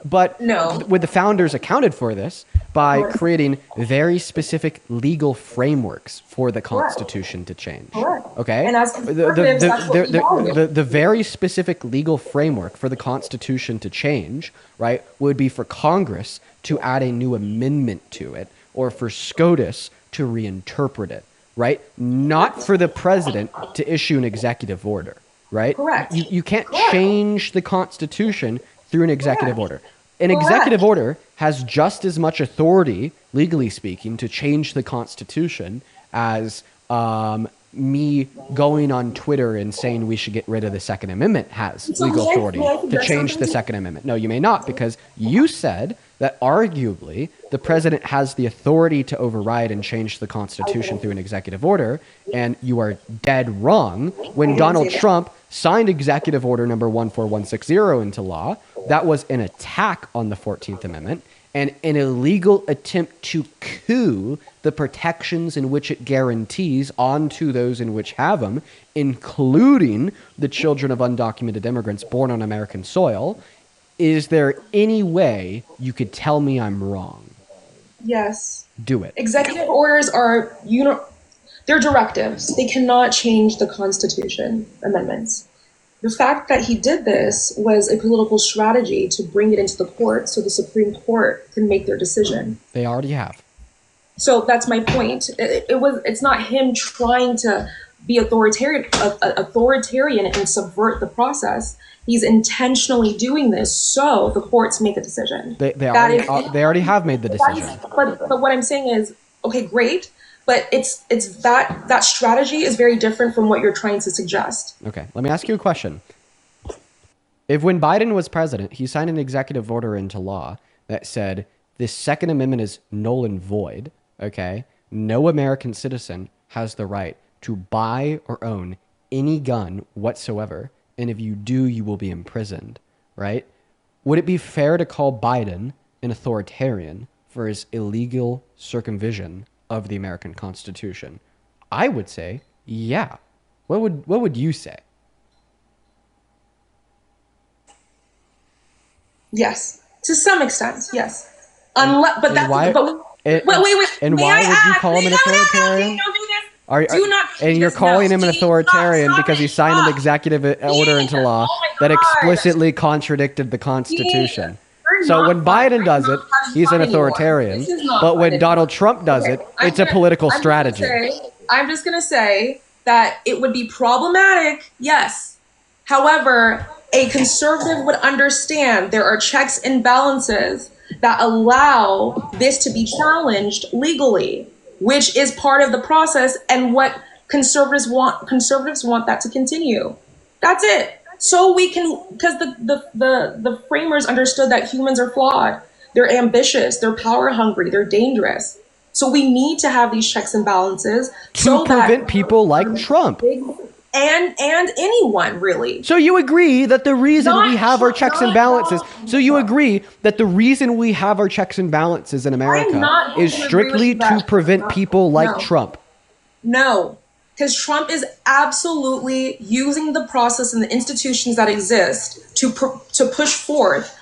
But with the founders accounted for this by creating very specific legal frameworks for the Constitution to change. Okay? And as conservatives, that's what we value. The very specific legal framework for the Constitution to change, right, would be for Congress to add a new amendment to it, or for SCOTUS to reinterpret it, right? Not for the president to issue an executive order, right? Correct. You can't change the Constitution through an executive order. An executive order has just as much authority, legally speaking, to change the Constitution as me going on Twitter and saying we should get rid of the Second Amendment has legal authority to change the Second Amendment. No, you may not, because you said that arguably the president has the authority to override and change the Constitution through an executive order, and you are dead wrong when Donald Trump signed Executive Order number 14160 into law, that was an attack on the 14th Amendment and an illegal attempt to coup the protections in which it guarantees onto those in which have them, including the children of undocumented immigrants born on American soil. Is there any way you could tell me I'm wrong? Yes. Do it. Executive orders are they're directives. They cannot change the Constitution amendments. The fact that he did this was a political strategy to bring it into the court so the Supreme Court can make their decision. They already have. So that's my point. It's not him trying to be authoritarian and subvert the process. He's intentionally doing this so the courts make a decision. They already have made the decision. But what I'm saying is, okay, great, but it's that strategy is very different from what you're trying to suggest. Okay, let me ask you a question. If when Biden was president, he signed an executive order into law that said this Second Amendment is null and void, okay? No American citizen has the right to buy or own any gun whatsoever, and if you do, you will be imprisoned, right? Would it be fair to call Biden an authoritarian for his illegal circumvention of the American Constitution? I would say, yeah. What would you say? Yes, to some extent, yes. Unless, but that's why? Wait. And why would you call him an authoritarian? And you're calling him an authoritarian because he signed an executive order into law that explicitly contradicted the Constitution. So when Biden does it, he's an authoritarian. But when Donald Trump does it, it's a political strategy. I'm just going to say that it would be problematic, yes. However, a conservative would understand there are checks and balances that allow this to be challenged legally, which is part of the process and what conservatives want that to continue. That's it. So we can, because the framers understood that humans are flawed. They're ambitious, they're power hungry, they're dangerous. So we need to have these checks and balances to prevent people like Trump. And anyone, really. So you agree that the reason we have our checks and balances, in America is strictly to prevent people like Trump? No, because Trump is absolutely using the process and the institutions that exist to push forth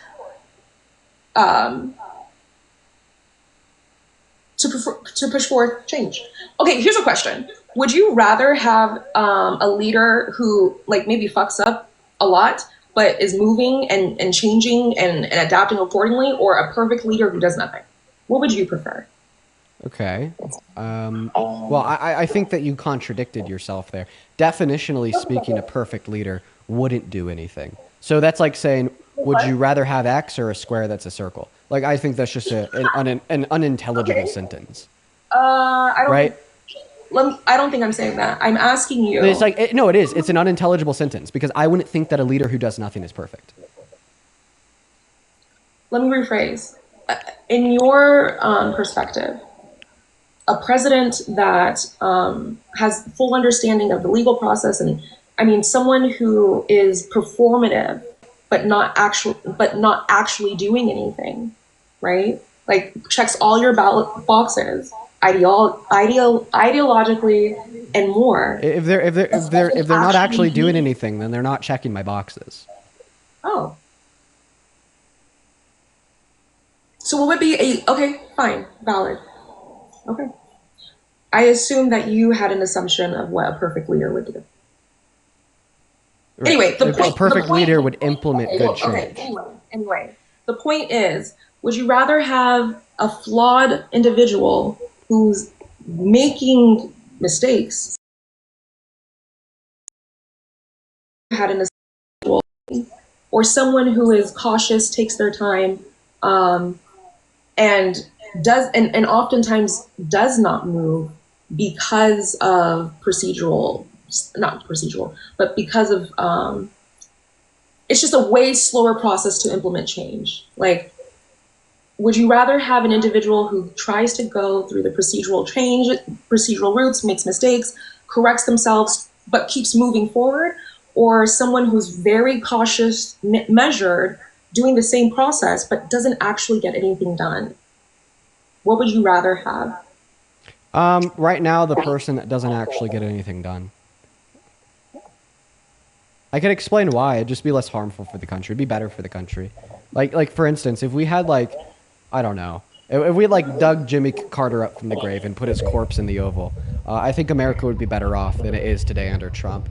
to push forth change. Okay, here's a question. Would you rather have a leader who like maybe fucks up a lot, but is moving and changing and adapting accordingly, or a perfect leader who does nothing? What would you prefer? Okay. Well, I think that you contradicted yourself there. Definitionally speaking, a perfect leader wouldn't do anything. So that's like saying, would you rather have X or a square that's a circle? Like, I think that's just an unintelligible sentence. I don't think I'm saying that. I'm asking you. It's like, no, it is. It's an unintelligible sentence because I wouldn't think that a leader who does nothing is perfect. Let me rephrase. In your perspective, a president that has full understanding of the legal process, and I mean, someone who is performative but not actually doing anything, right? Like checks all your ballot boxes, ideologically and more. If they're not actually doing anything, then they're not checking my boxes. Oh. So what would be okay, fine, valid. Okay. I assume that you had an assumption of what a perfect leader would do. Right. Anyway, a perfect leader would implement good change. Anyway, the point is, would you rather have a flawed individual who's making mistakes had an individual, or someone who is cautious, takes their time, and oftentimes does not move because of not procedural, but because of it's just a way slower process to implement change. Like, would you rather have an individual who tries to go through the procedural routes, makes mistakes, corrects themselves, but keeps moving forward, or someone who's very cautious, measured, doing the same process but doesn't actually get anything done? What would you rather have? Right now, the person that doesn't actually get anything done. I can explain why. It'd just be less harmful for the country. It'd be better for the country. Like for instance, if we had like, I don't know, if we had like dug Jimmy Carter up from the grave and put his corpse in the Oval, I think America would be better off than it is today under Trump.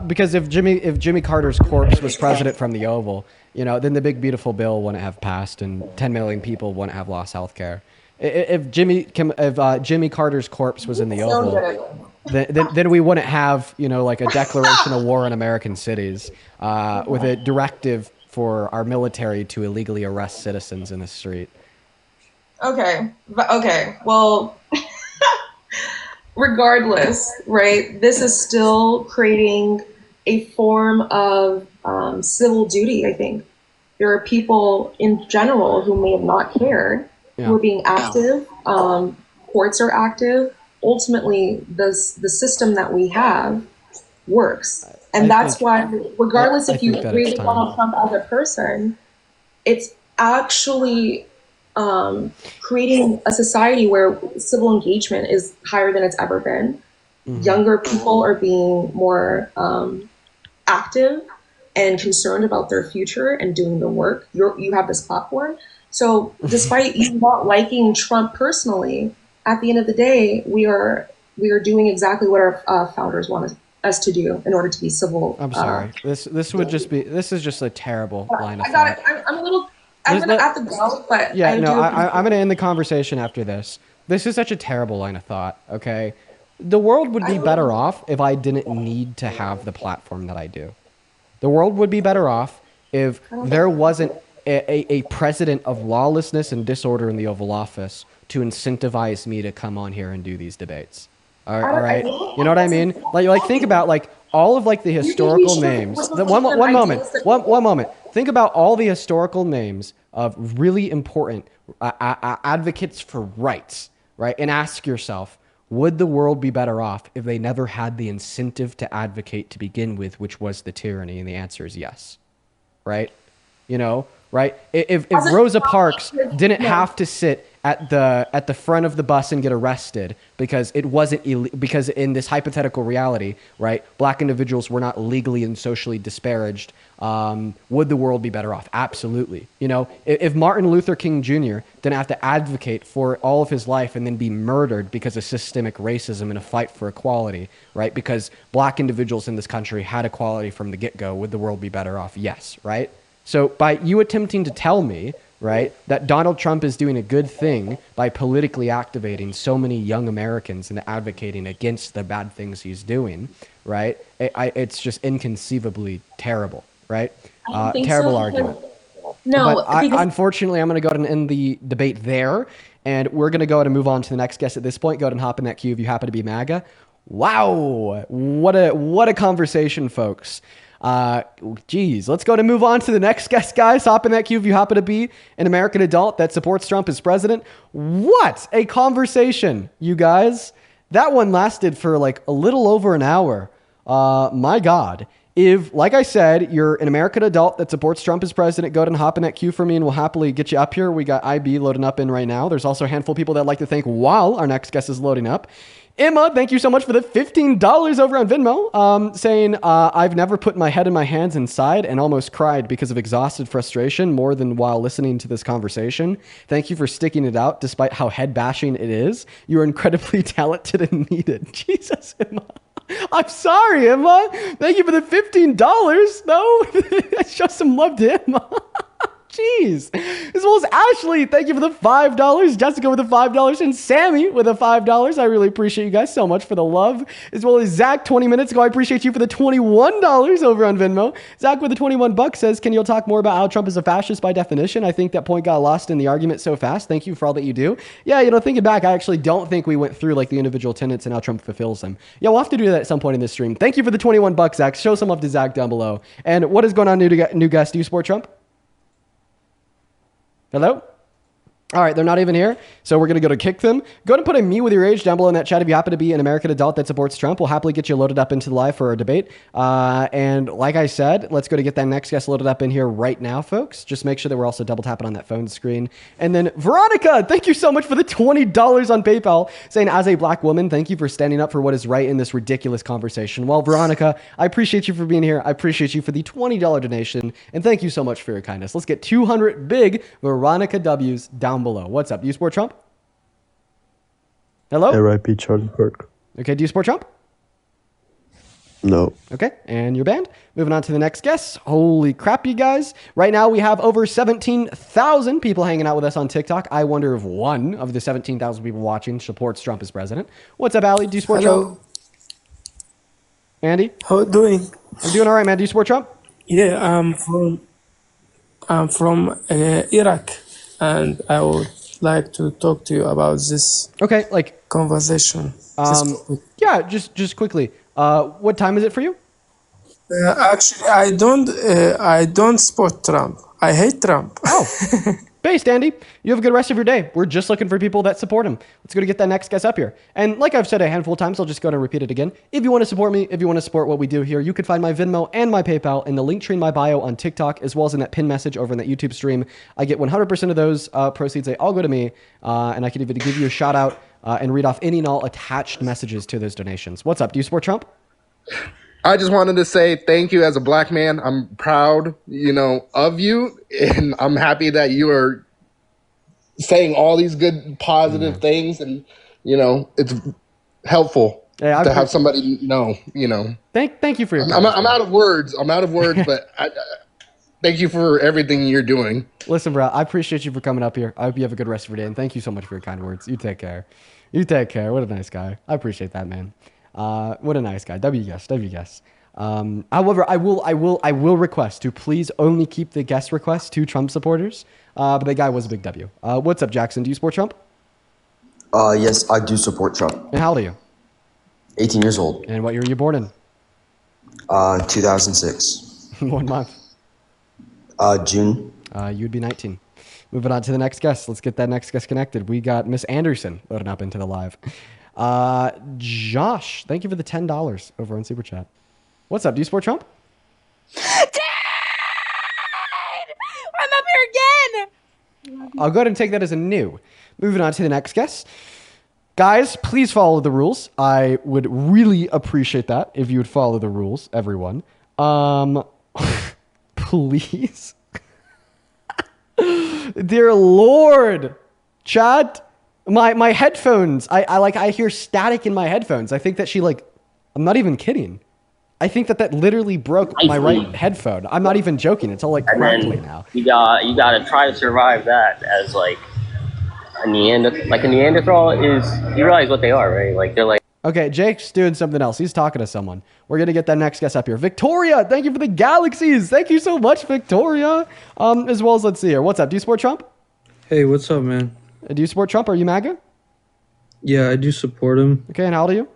Because if Jimmy Carter's corpse was president from the Oval, then the big beautiful bill wouldn't have passed and 10 million people wouldn't have lost health care. If Jimmy Carter's corpse was in the Oval, then we wouldn't have like a declaration of war on American cities with a directive for our military to illegally arrest citizens in the street. Okay, well, regardless, right? This is still creating a form of civil duty. I think there are people in general who may have not cared, who are being active. Courts are active. Ultimately, the system that we have works, and that's why, regardless if you agree with Donald Trump as a person, it's actually creating a society where civil engagement is higher than it's ever been. Mm-hmm. Younger people are being more active and concerned about their future and doing the work. You have this platform. So despite you not liking Trump personally, at the end of the day, we are doing exactly what our founders wanted us to do in order to be civil. I'm sorry. This is just a terrible line of thought. I got it. I'm gonna have to go, but yeah, I'm gonna end the conversation after this. This is such a terrible line of thought. Okay, the world would be better off if I didn't need to have the platform that I do. The world would be better off if there wasn't a president of lawlessness and disorder in the Oval Office to incentivize me to come on here and do these debates. All right, you know what I mean? Like think about like all of like the historical names. One moment. Think about all the historical names of really important advocates for rights, right? And ask yourself, would the world be better off if they never had the incentive to advocate to begin with, which was the tyranny? And the answer is yes, right? Right? If Rosa Parks didn't have to sit at the front of the bus and get arrested because it wasn't because in this hypothetical reality, right, black individuals were not legally and socially disparaged, would the world be better off? Absolutely. If Martin Luther King Jr. didn't have to advocate for all of his life and then be murdered because of systemic racism in a fight for equality, right, because black individuals in this country had equality from the get-go, would the world be better off? Yes, right? So by you attempting to tell me, right, that Donald Trump is doing a good thing by politically activating so many young Americans and advocating against the bad things he's doing, right, it's just inconceivably terrible, right? Terrible argument. No, but unfortunately, I'm going to go ahead and end the debate there, and we're going to go ahead and move on to the next guest at this point. Go ahead and hop in that queue if you happen to be MAGA. Wow, what a conversation, folks. Geez, let's go to move on to the next guest, guys. Hop in that queue if you happen to be an American adult that supports Trump as president. What a conversation, you guys. That one lasted for like a little over an hour. My God. If, like I said, you're an American adult that supports Trump as president, go ahead and hop in that queue for me and we'll happily get you up here. We got IB loading up in right now. There's also a handful of people that I'd like to thank while our next guest is loading up. Emma, thank you so much for the $15 over on Venmo, saying, I've never put my head in my hands inside and almost cried because of exhausted frustration more than while listening to this conversation. Thank you for sticking it out despite how head bashing it is. You are incredibly talented and needed. Jesus, Emma. I'm sorry, Emma. Thank you for the $15. No, show some love to Emma. Jeez. As well as Ashley, thank you for the $5. Jessica with the $5. And Sammy with the $5. I really appreciate you guys so much for the love. As well as Zach, 20 minutes ago, I appreciate you for the $21 over on Venmo. Zach with the $21 says, can you talk more about how Trump is a fascist by definition? I think that point got lost in the argument so fast. Thank you for all that you do. Yeah, thinking back, I actually don't think we went through like the individual tenets and how Trump fulfills them. Yeah, we'll have to do that at some point in this stream. Thank you for the $21, Zach. Show some love to Zach down below. And what is going on, new guest? Do you support Trump? Hello? All right, they're not even here, so we're going to go to kick them. Go ahead and put a me with your age down below in that chat if you happen to be an American adult that supports Trump. We'll happily get you loaded up into the live for our debate. And like I said, let's go to get that next guest loaded up in here right now, folks. Just make sure that we're also double tapping on that phone screen. And then Veronica, thank you so much for the $20 on PayPal, saying, as a black woman, thank you for standing up for what is right in this ridiculous conversation. Well, Veronica, I appreciate you for being here. I appreciate you for the $20 donation. And thank you so much for your kindness. Let's get 200 big Veronica W's down below. What's up? Do you support Trump? Hello? R.I.P. Charlie Kirk. Okay, do you support Trump? No. Okay, and you're banned. Moving on to the next guest. Holy crap, you guys. Right now, we have over 17,000 people hanging out with us on TikTok. I wonder if one of the 17,000 people watching supports Trump as president. What's up, Ali? Do you support Trump? Andy? How you doing? I'm doing all right, man. Do you support Trump? Yeah, I'm from Iraq, and I would like to talk to you about this Okay, like, conversation. yeah, just quickly. What time is it for you? Actually, I don't support Trump. I hate Trump. Oh, based, Andy. You have a good rest of your day. We're just looking for people that support him. Let's go to get that next guest up here. And like I've said a handful of times, I'll just go to repeat it again. If you want to support me, if you want to support what we do here, you can find my Venmo and my PayPal in the link tree in my bio on TikTok, as well as in that pin message over in that YouTube stream. I get 100% of those proceeds. They all go to me, and I can even give you a shout out and read off any and all attached messages to those donations. What's up? Do you support Trump? I just wanted to say thank you as a black man. I'm proud, of you, and I'm happy that you are saying all these good, positive things, and it's helpful to have somebody know. Thank you for your. I'm out of words. But thank you for everything you're doing. Listen, bro, I appreciate you for coming up here. I hope you have a good rest of your day, and thank you so much for your kind words. You take care. What a nice guy. I appreciate that, man. What a nice guy. W guess. However, I will request to please only keep the guest requests to Trump supporters. But the guy was a big W. What's up, Jackson? Do you support Trump? Yes, I do support Trump. And how old are you? 18 years old. And what year were you born in? 2006. What month? June. You'd be 19. Moving on to the next guest. Let's get that next guest connected. We got Miss Anderson loading up into the live. Josh, thank you for the $10 over on Super Chat. What's up? Do you support Trump? Dad! I'm up here again! I'll go ahead and take that as a new. Moving on to the next guest. Guys, please follow the rules. I would really appreciate that if you would follow the rules, everyone. Please. Dear Lord. Chad, my headphones. I hear static in my headphones. I think that I'm not even kidding. I think that literally broke my right headphone. I'm not even joking. It's all crackly now. You gotta try to survive that as a Neanderthal is. You realize what they are, right? They're like. Okay, Jake's doing something else. He's talking to someone. We're gonna get that next guest up here. Victoria, thank you for the galaxies. Thank you so much, Victoria. As well as let's see here. What's up? Do you support Trump? Hey, what's up, man? Do you support Trump? Are you MAGA? Yeah, I do support him. Okay, and how old are you?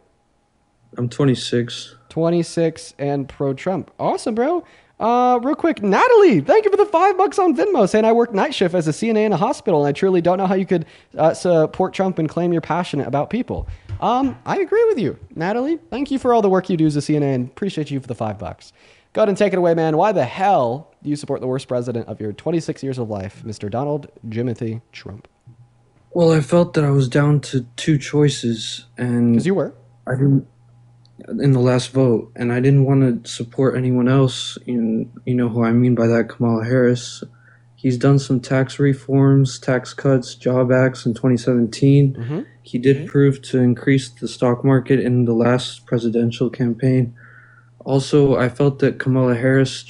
I'm 26. 26 and pro-Trump. Awesome, bro. Real quick, Natalie, thank you for the $5 on Venmo, saying I work night shift as a CNA in a hospital, and I truly don't know how you could support Trump and claim you're passionate about people. I agree with you, Natalie. Thank you for all the work you do as a CNA, and appreciate you for the $5. Go ahead and take it away, man. Why the hell do you support the worst president of your 26 years of life, Mr. Donald Jimothy Trump? Well, I felt that I was down to two choices, and because you were, I didn't in the last vote, and I didn't want to support anyone else. You know who I mean by that, Kamala Harris. He's done some tax reforms, tax cuts, job acts in 2017. Mm-hmm. He did prove to increase the stock market in the last presidential campaign. Also, I felt that Kamala Harris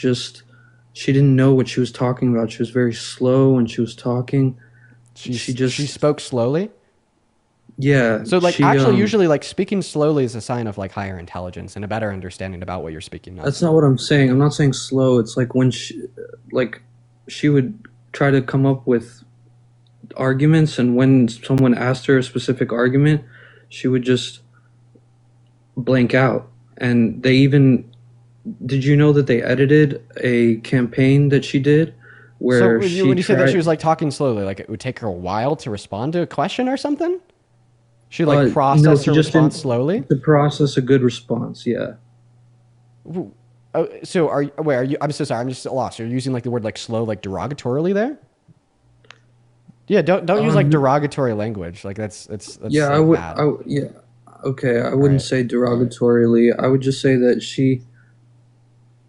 she didn't know what she was talking about. She was very slow when she was talking. She spoke slowly? Yeah. So usually speaking slowly is a sign of higher intelligence and a better understanding about what you're speaking. That's not what I'm saying. I'm not saying slow. It's when she would try to come up with arguments, and when someone asked her a specific argument, she would just blank out. And did you know that they edited a campaign that she did where when she you say that she tried. was like talking slowly, like it would take her a while to respond to a question or something? She like processed her response slowly? To process a good response, yeah. Oh, so are you? I'm so sorry. I'm just lost. You're using like the word like slow, like derogatorily there. Yeah, don't use like derogatory language. Like that's Yeah, like, I would. bad. Yeah, okay. I wouldn't say derogatorily. I would just say that she.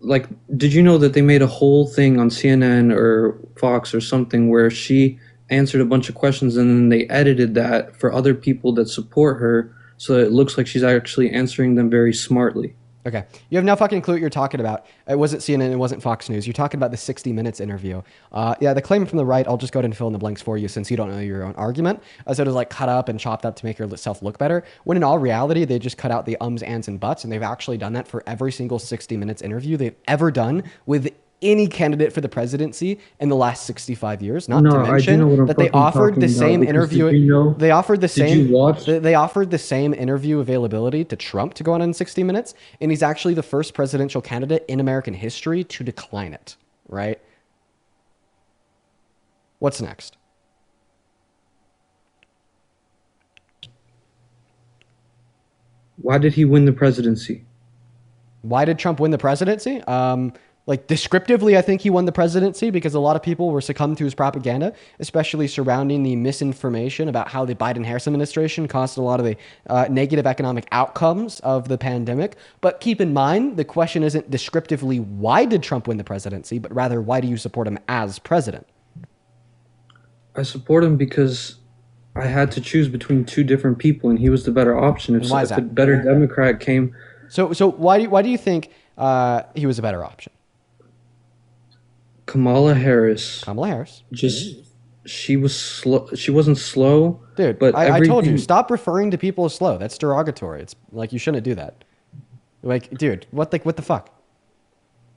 Like, did you know that they made a whole thing on CNN or Fox or something where she answered a bunch of questions and then they edited that for other people that support her, so it looks like she's actually answering them very smartly. Okay. You have no fucking clue what you're talking about. It wasn't CNN. It wasn't Fox News. You're talking about the 60 Minutes interview. Yeah, the claim from the right, I'll just go ahead and fill in the blanks for you since you don't know your own argument. So it was like cut up and chopped up to make yourself look better. When in all reality, they just cut out the ums, ands, and buts. And they've actually done that for every single 60 Minutes interview they've ever done with any candidate for the presidency in the last 65 years. Not to mention that they offered the same interview. They offered the same. They offered the same interview availability to Trump to go on in 60 Minutes, and he's actually the first presidential candidate in American history to decline it. Right? What's next? Why did he win the presidency? Why did Trump win the presidency? Like descriptively, I think he won the presidency because a lot of people were succumbed to his propaganda, especially surrounding the misinformation about how the Biden-Harris administration caused a lot of the negative economic outcomes of the pandemic. But keep in mind, the question isn't descriptively why did Trump win the presidency, but rather why do you support him as president? I support him because I had to choose between two different people, and he was the better option. If a better Democrat came, so why do you think he was a better option? Kamala Harris. Just she was slow. She wasn't slow, dude. But I told you, stop referring to people as slow. That's derogatory. It's like you shouldn't do that. Like, dude, what the fuck?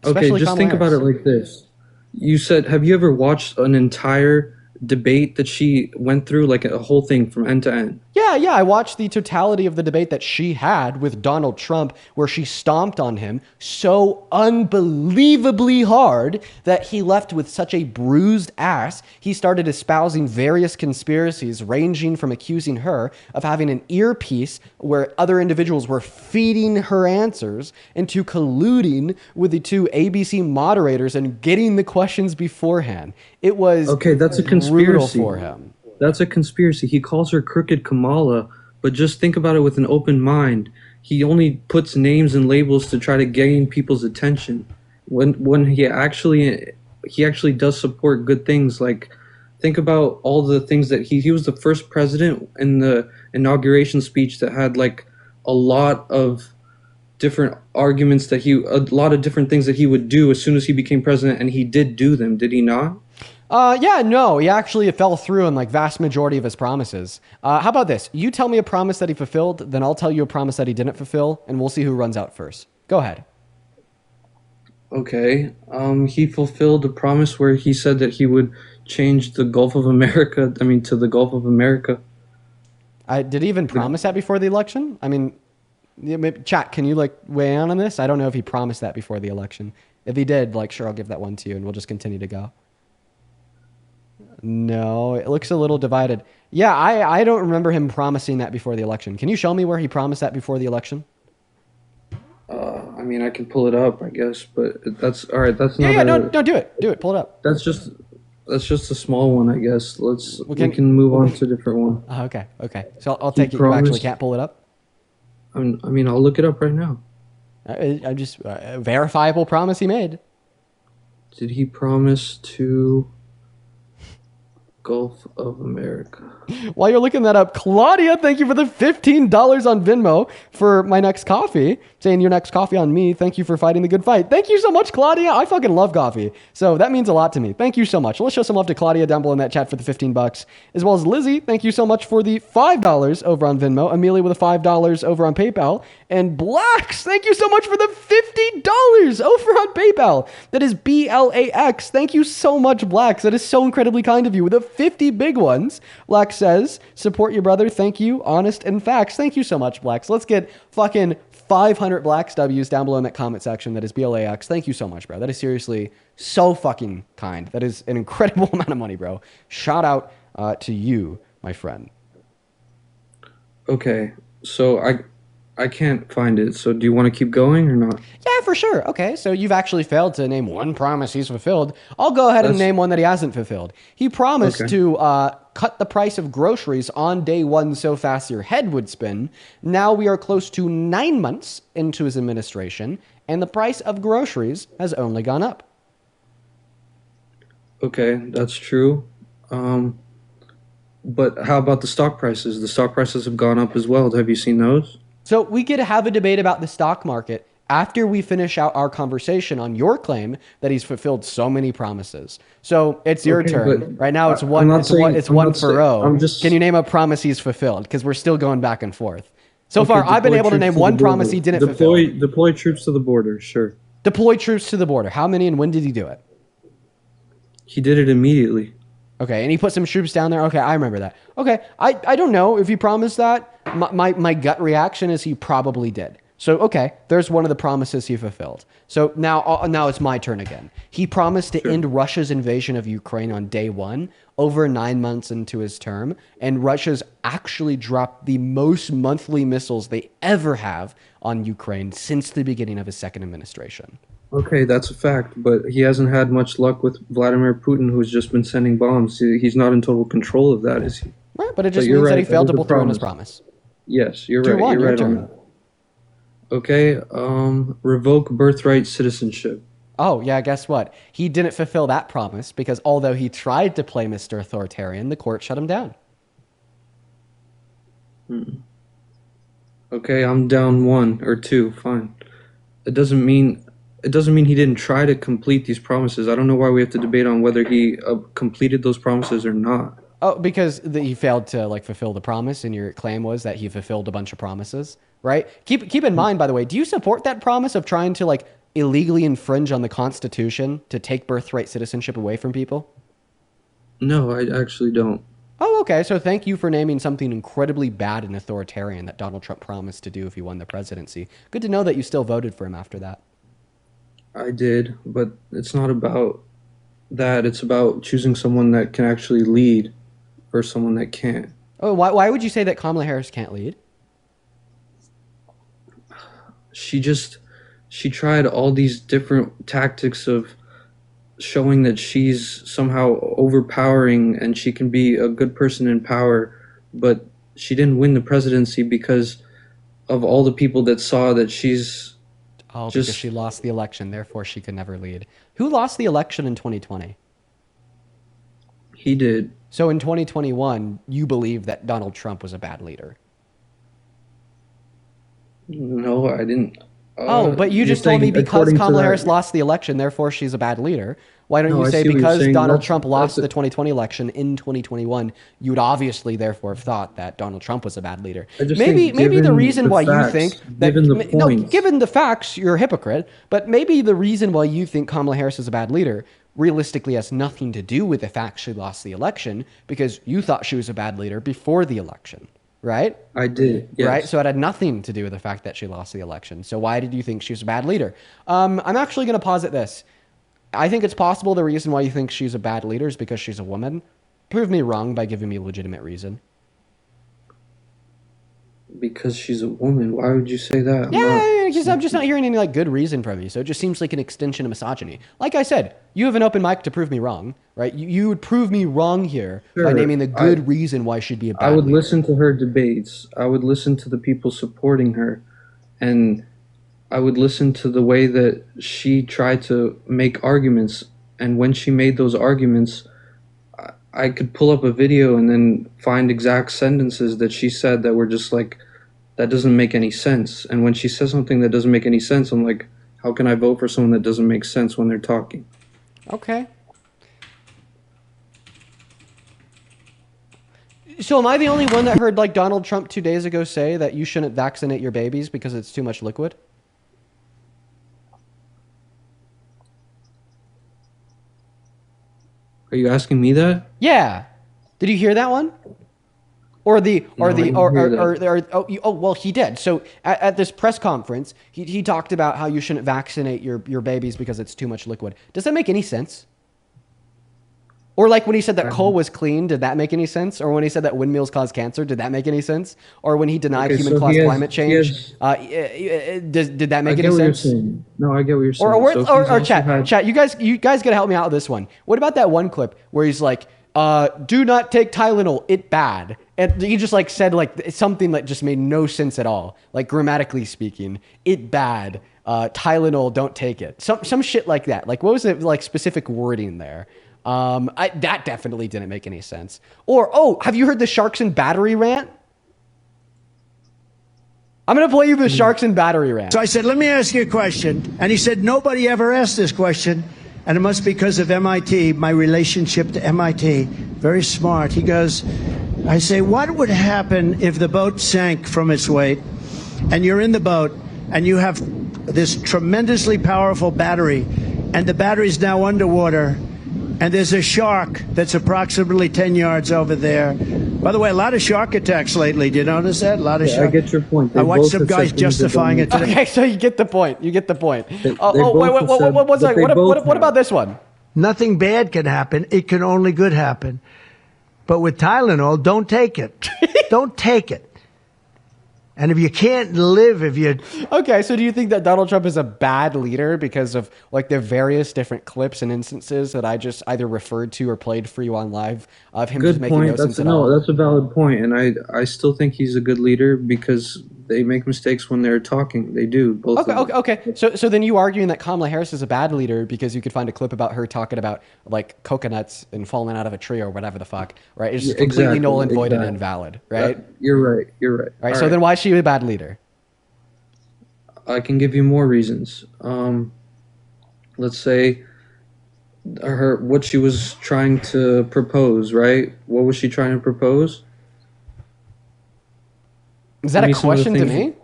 Okay, just think about it like this. You said, have you ever watched an entire debate that she went through, like a whole thing from end to end? Yeah, I watched the totality of the debate that she had with Donald Trump, where she stomped on him so unbelievably hard that he left with such a bruised ass. He started espousing various conspiracies, ranging from accusing her of having an earpiece where other individuals were feeding her answers, into colluding with the two ABC moderators and getting the questions beforehand. It was that's a conspiracy brutal for him. That's a conspiracy. He calls her Crooked Kamala, but just think about it with an open mind. He only puts names and labels to try to gain people's attention. When he actually does support good things. Like, think about all the things that he was the first president in the inauguration speech that had like a lot of different arguments a lot of different things that he would do as soon as he became president, and he did do them, did he not? Yeah, no, he actually fell through on like vast majority of his promises. How about this? You tell me a promise that he fulfilled, then I'll tell you a promise that he didn't fulfill, and we'll see who runs out first. Go ahead. Okay. He fulfilled a promise where he said that he would change the Gulf of America, to the Gulf of America. Did he even promise that before the election? I mean, chat, can you like weigh in on this? I don't know if he promised that before the election. If he did, like, sure, I'll give that one to you, and we'll just continue to go. No, it looks a little divided. Yeah, I don't remember him promising that before the election. Can you show me where he promised that before the election? I can pull it up, I guess, but that's all right. That's not. No, do it. Pull it up. That's just a small one, I guess. We can move on to a different one. Okay. So I'll take it. You actually can't pull it up. I'll look it up right now. I just a verifiable promise he made. Did he promise to Gulf of America? While you're looking that up, Claudia, thank you for the $15 on Venmo for my next coffee. Saying your next coffee on me. Thank you for fighting the good fight. Thank you so much, Claudia. I fucking love coffee. So that means a lot to me. Thank you so much. Let's show some love to Claudia down below in that chat for the $15. As well as Lizzie, thank you so much for the $5 over on Venmo. Amelia with the $5 over on PayPal. And Blacks, thank you so much for the $50 over on PayPal. That is BLAX. Thank you so much, Blacks. That is so incredibly kind of you. With the 50 big ones, Blacks says, support your brother. Thank you. Honest and facts. Thank you so much, Blacks. Let's get fucking 500 Blacks W's down below in that comment section. That is BLAX. Thank you so much, bro. That is seriously so fucking kind. That is an incredible amount of money, bro. Shout out to you, my friend. Okay, so I can't find it. So do you want to keep going or not? Yeah, for sure. Okay, so you've actually failed to name one promise he's fulfilled. I'll go ahead and name one that he hasn't fulfilled. He promised to cut the price of groceries on day one so fast your head would spin. Now we are close to 9 months into his administration, and the price of groceries has only gone up. Okay, that's true. But how about the stock prices? The stock prices have gone up as well. Have you seen those? So we could have a debate about the stock market after we finish out our conversation on your claim that he's fulfilled so many promises. So it's your turn. Right now it's one for O. Can you name a promise he's fulfilled? Because we're still going back and forth. So far, I've been able to name one promise he didn't fulfill. Deploy troops to the border, sure. Deploy troops to the border. How many and when did he do it? He did it immediately. Okay, and he put some troops down there. Okay, I remember that. Okay, I don't know if he promised that. My gut reaction is he probably did. So, okay, there's one of the promises he fulfilled. So now it's my turn again. He promised to end Russia's invasion of Ukraine on day one, over 9 months into his term, and Russia's actually dropped the most monthly missiles they ever have on Ukraine since the beginning of his second administration. Okay, that's a fact, but he hasn't had much luck with Vladimir Putin, who's just been sending bombs. He's not in total control of that, is he? Right, but it just means that he failed to pull through on his promise. Yes, you're right. You're right on that. Okay, revoke birthright citizenship. Oh, yeah, guess what? He didn't fulfill that promise because although he tried to play Mr. Authoritarian, the court shut him down. Okay, I'm down 1 or 2, fine. It doesn't mean he didn't try to complete these promises. I don't know why we have to debate on whether he completed those promises or not. Oh, because he failed to fulfill the promise, and your claim was that he fulfilled a bunch of promises, right? Keep in mind, by the way, do you support that promise of trying to illegally infringe on the Constitution to take birthright citizenship away from people? No, I actually don't. Oh, okay. So thank you for naming something incredibly bad and authoritarian that Donald Trump promised to do if he won the presidency. Good to know that you still voted for him after that. I did, but it's not about that. It's about choosing someone that can actually lead versus someone that can't. Oh, why would you say that Kamala Harris can't lead? She tried all these different tactics of showing that she's somehow overpowering and she can be a good person in power, but she didn't win the presidency because of all the people that saw that she's because she lost the election, therefore she could never lead. Who lost the election in 2020? He did. So in 2021, you believe that Donald Trump was a bad leader? No, I didn't. But you just told me because Kamala Harris lost the election, therefore she's a bad leader. Why don't you say because Donald Trump lost the 2020 election in 2021, you would obviously therefore have thought that Donald Trump was a bad leader? Maybe the reason why you think that given the facts, you're a hypocrite. But maybe the reason why you think Kamala Harris is a bad leader realistically has nothing to do with the fact she lost the election, because you thought she was a bad leader before the election. Right? I did, yes. Right? So it had nothing to do with the fact that she lost the election. So why did you think she was a bad leader? I'm actually going to posit this. I think it's possible the reason why you think she's a bad leader is because she's a woman. Prove me wrong by giving me a legitimate reason. Because she's a woman. Why would you say that? Yeah, because I'm just not hearing any good reason from you. So it just seems like an extension of misogyny. Like I said, you have an open mic to prove me wrong, right? You would prove me wrong here by naming the good reason why she'd be a bad leader. I would listen to her debates. I would listen to the people supporting her. And I would listen to the way that she tried to make arguments. And when she made those arguments, I could pull up a video and then find exact sentences that she said that were just that doesn't make any sense. And when she says something that doesn't make any sense, I'm like, how can I vote for someone that doesn't make sense when they're talking? Okay. So am I the only one that heard Donald Trump 2 days ago say that you shouldn't vaccinate your babies because it's too much liquid? Are you asking me that? Yeah. Did you hear that one? Or the No, or I the didn't or hear or, that. or well, he did. So at this press conference, he talked about how you shouldn't vaccinate your babies because it's too much liquid. Does that make any sense? Or like when he said that coal was clean, did that make any sense? Or when he said that windmills cause cancer, did that make any sense? Or when he denied Okay, human so caused climate he change, has. did that I make any get what you're sense? saying. No, I get what you're Or saying. So he's or also chat, had. chat. You guys gotta help me out with this one. What about that one clip where he's like, "Do not take Tylenol, it bad," and he just like said like something that just made no sense at all, like grammatically speaking, it bad. Tylenol, don't take it. Some shit like that. Like what was it like specific wording there? That definitely didn't make any sense. Or have you heard the Sharks and Battery rant? I'm gonna play you the Sharks and Battery rant. So I said, let me ask you a question. And he said, nobody ever asked this question. And it must be because of MIT, my relationship to MIT. Very smart. He goes, I say, what would happen if the boat sank from its weight and you're in the boat and you have this tremendously powerful battery and the battery's now underwater and there's a shark that's approximately 10 yards over there. By the way, a lot of shark attacks lately. Do you notice that? A lot of Yeah, shark. I get your point. They I watched both some have said guys things that justifying don't it today. Okay, so you get the point. You get the point. They Wait, both wait, have said what's that like, they both what have. about this one? Nothing bad can happen. It can only good happen. But with Tylenol, don't take it. Don't take it. And if you can't live, if you... Okay, so do you think that Donald Trump is a bad leader because of like the various different clips and instances that I just either referred to or played for you on live of him just Good making point. no sense That's at all? that's a valid point, and I still think he's a good leader because they make mistakes when they're talking. They do both Okay, of them. okay. So then you arguing that Kamala Harris is a bad leader because you could find a clip about her talking about like coconuts and falling out of a tree or whatever the fuck, right? It's just completely Exactly, null and void and exactly. invalid, right? You're right. You're right. Right. All So then why is she a bad leader? I can give you more reasons. Let's say what she was trying to propose, right? What was she trying to propose? Is that Give a me some of the question to things- me?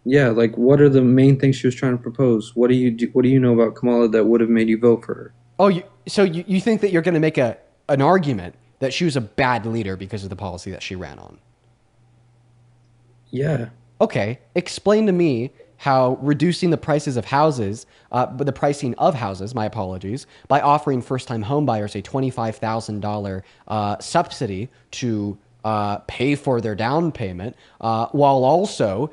Yeah, like what are the main things she was trying to propose? What do you know about Kamala that would have made you vote for her? Oh, so you think that you're going to make an argument that she was a bad leader because of the policy that she ran on? Yeah. Okay, explain to me how reducing the prices of houses, the pricing of houses, my apologies, by offering first-time homebuyers a $25,000 subsidy to pay for their down payment, while also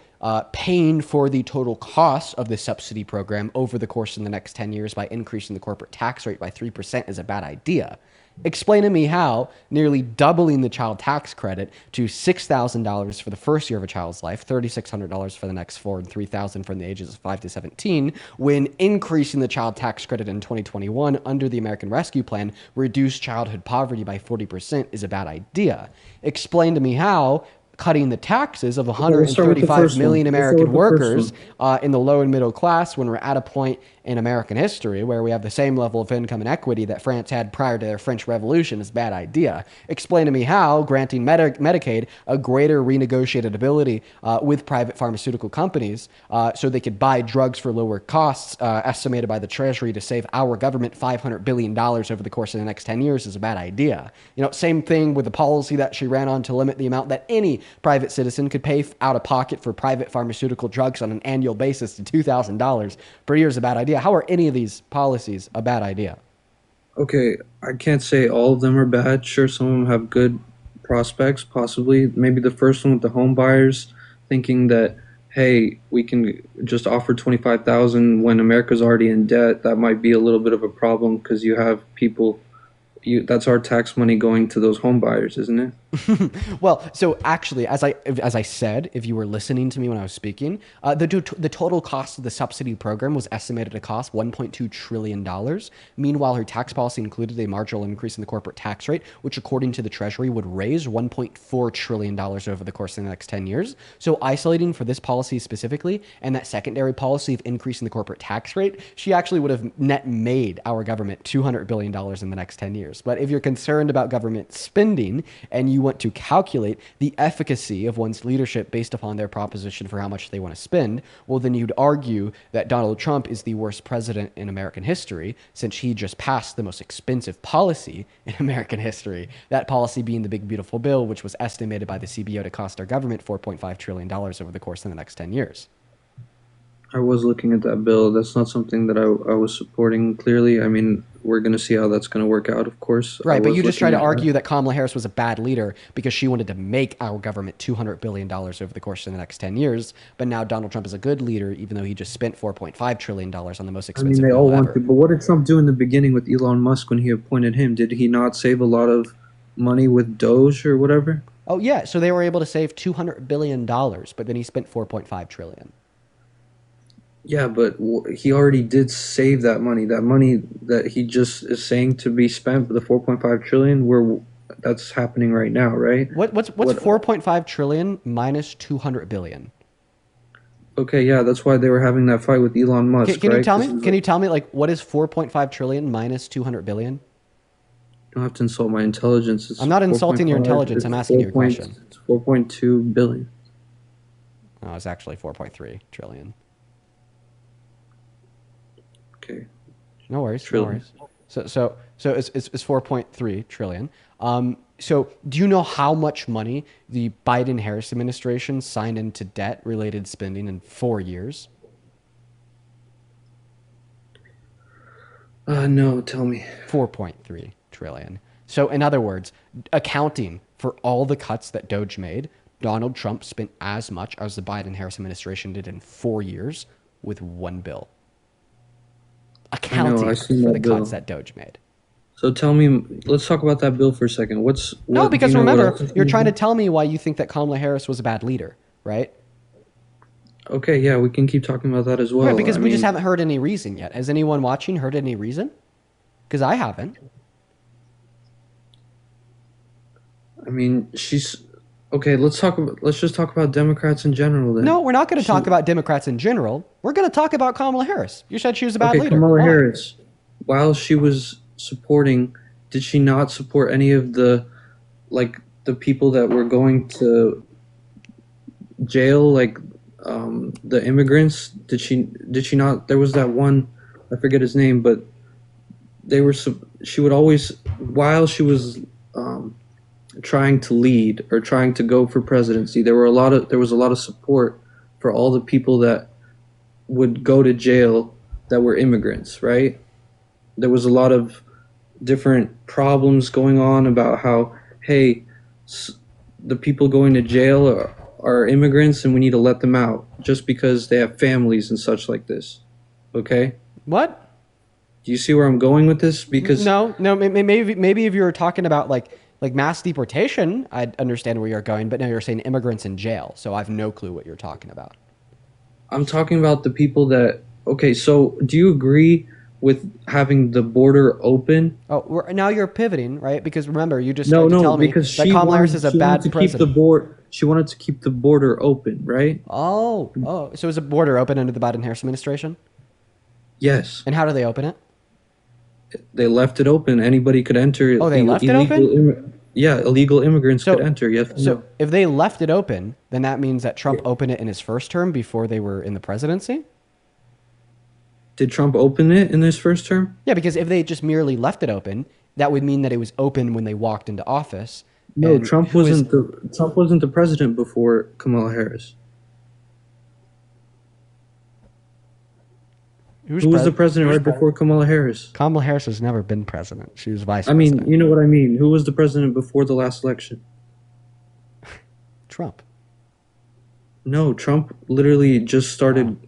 paying for the total cost of the subsidy program over the course of the next 10 years by increasing the corporate tax rate by 3% is a bad idea. Explain to me how nearly doubling the child tax credit to $6,000 for the first year of a child's life, $3,600 for the next 4, and $3,000 from the ages of 5 to 17, when increasing the child tax credit in 2021 under the American Rescue Plan reduced childhood poverty by 40% is a bad idea. Explain to me how cutting the taxes of let's start with the 135 first million one. Let's start American with the first workers in the low and middle class when we're at a point in American history where we have the same level of income and equity that France had prior to their French Revolution is a bad idea. Explain to me how granting Medicaid a greater renegotiated ability with private pharmaceutical companies so they could buy drugs for lower costs, estimated by the Treasury to save our government $500 billion over the course of the next 10 years is a bad idea. You know, same thing with the policy that she ran on to limit the amount that any private citizen could pay out of pocket for private pharmaceutical drugs on an annual basis to $2,000 per year is a bad idea. How are any of these policies a bad idea? Okay, I can't say all of them are bad. Sure, some of them have good prospects, possibly. Maybe the first one with the home buyers, thinking that, hey, we can just offer 25,000 when America's already in debt. That might be a little bit of a problem because you have people. That's our tax money going to those home buyers, isn't it? Well, so actually, as I said, if you were listening to me when I was speaking, the total cost of the subsidy program was estimated to cost $1.2 trillion. Meanwhile, her tax policy included a marginal increase in the corporate tax rate, which according to the Treasury would raise $1.4 trillion over the course of the next 10 years. So isolating for this policy specifically and that secondary policy of increasing the corporate tax rate, she actually would have net made our government $200 billion in the next 10 years. But if you're concerned about government spending and you want to calculate the efficacy of one's leadership based upon their proposition for how much they want to spend, well, then you'd argue that Donald Trump is the worst president in American history, since he just passed the most expensive policy in American history. That policy being the Big Beautiful Bill, which was estimated by the CBO to cost our government $4.5 trillion over the course of the next 10 years. I was looking at that bill. That's not something that I was supporting clearly. I mean, we're going to see how that's going to work out, of course. Right, but you just try to argue that Kamala Harris was a bad leader because she wanted to make our government $200 billion over the course of the next 10 years. But now Donald Trump is a good leader, even though he just spent $4.5 trillion on the most expensive they all bill want ever. to. But what did Trump do in the beginning with Elon Musk when he appointed him? Did he not save a lot of money with Doge or whatever? Oh, yeah, so they were able to save $200 billion, but then he spent $4.5 trillion. Yeah, but he already did save that money. That money that he just is saying to be spent, the 4.5 trillion, that's happening right now, right? What's 4.5 trillion minus 200 billion? Okay, yeah, that's why they were having that fight with Elon Musk. Can right? you tell me? Can you tell me like what is 4.5 trillion minus 200 billion? You don't have to insult my intelligence. I'm not insulting your intelligence. I'm asking you a question. It's 4.2 billion. Oh, it's actually 4.3 trillion. Okay. No worries. Trillion. No worries. So it's 4.3 trillion. So do you know how much money the Biden-Harris administration signed into debt-related spending in 4 years? No, tell me. 4.3 trillion. So in other words, accounting for all the cuts that Doge made, Donald Trump spent as much as the Biden-Harris administration did in 4 years with one bill. Accounting for the cuts that Doge made. So tell me, let's talk about that bill for a second. No, because remember, you're trying to tell me why you think that Kamala Harris was a bad leader, right? Okay, yeah, we can keep talking about that as well. Right, because we just haven't heard any reason yet. Has anyone watching heard any reason? Because I haven't. I mean, okay. Let's just talk about Democrats in general then. No, we're not going to talk about Democrats in general. We're going to talk about Kamala Harris. You said she was a bad leader. Kamala Harris, while she was supporting, did she not support any of the people that were going to jail, like the immigrants? Did she not? There was that one, I forget his name, but she would always, while she was trying to lead or trying to go for presidency, there was a lot of support for all the people that would go to jail that were immigrants, right? There was a lot of different problems going on about how, hey, the people going to jail are immigrants and we need to let them out just because they have families and such like this. Okay? What? Do you see where I'm going with this? Because no, maybe if you were talking about like mass deportation, I'd understand where you're going, but now you're saying immigrants in jail, so I have no clue what you're talking about. I'm talking about the people that, okay, so do you agree with having the border open? Oh, now you're pivoting, right? Because remember, you just tried to tell me that Kamala Harris is a bad president. She wanted to keep the border open, right? Oh, so is the border open under the Biden-Harris administration? Yes. And how do they open it? They left it open. Anybody could enter. Oh, they left it open? Yeah, illegal immigrants could enter. Yes. So if they left it open, then that means that Trump opened it in his first term before they were in the presidency? Did Trump open it in his first term? Yeah, because if they just merely left it open, that would mean that it was open when they walked into office. No, Trump wasn't the president before Kamala Harris. Who was the president right before Kamala Harris? Kamala Harris has never been president. She was vice president. I mean, you know what I mean. Who was the president before the last election? Trump. No, Trump literally just started.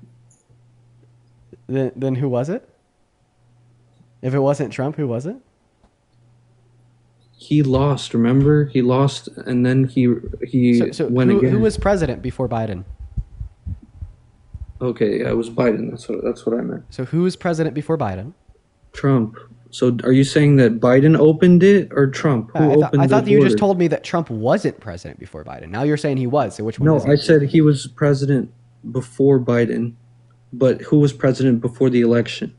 Then who was it? If it wasn't Trump, who was it? He lost. Remember, he lost, and then he went again. Who was president before Biden? Okay, yeah, it was Biden. That's what I meant. So who was president before Biden? Trump. So are you saying that Biden opened it or Trump? I thought you just told me that Trump wasn't president before Biden. Now you're saying he was. So which one? No, I said he was president before Biden, but who was president before the election?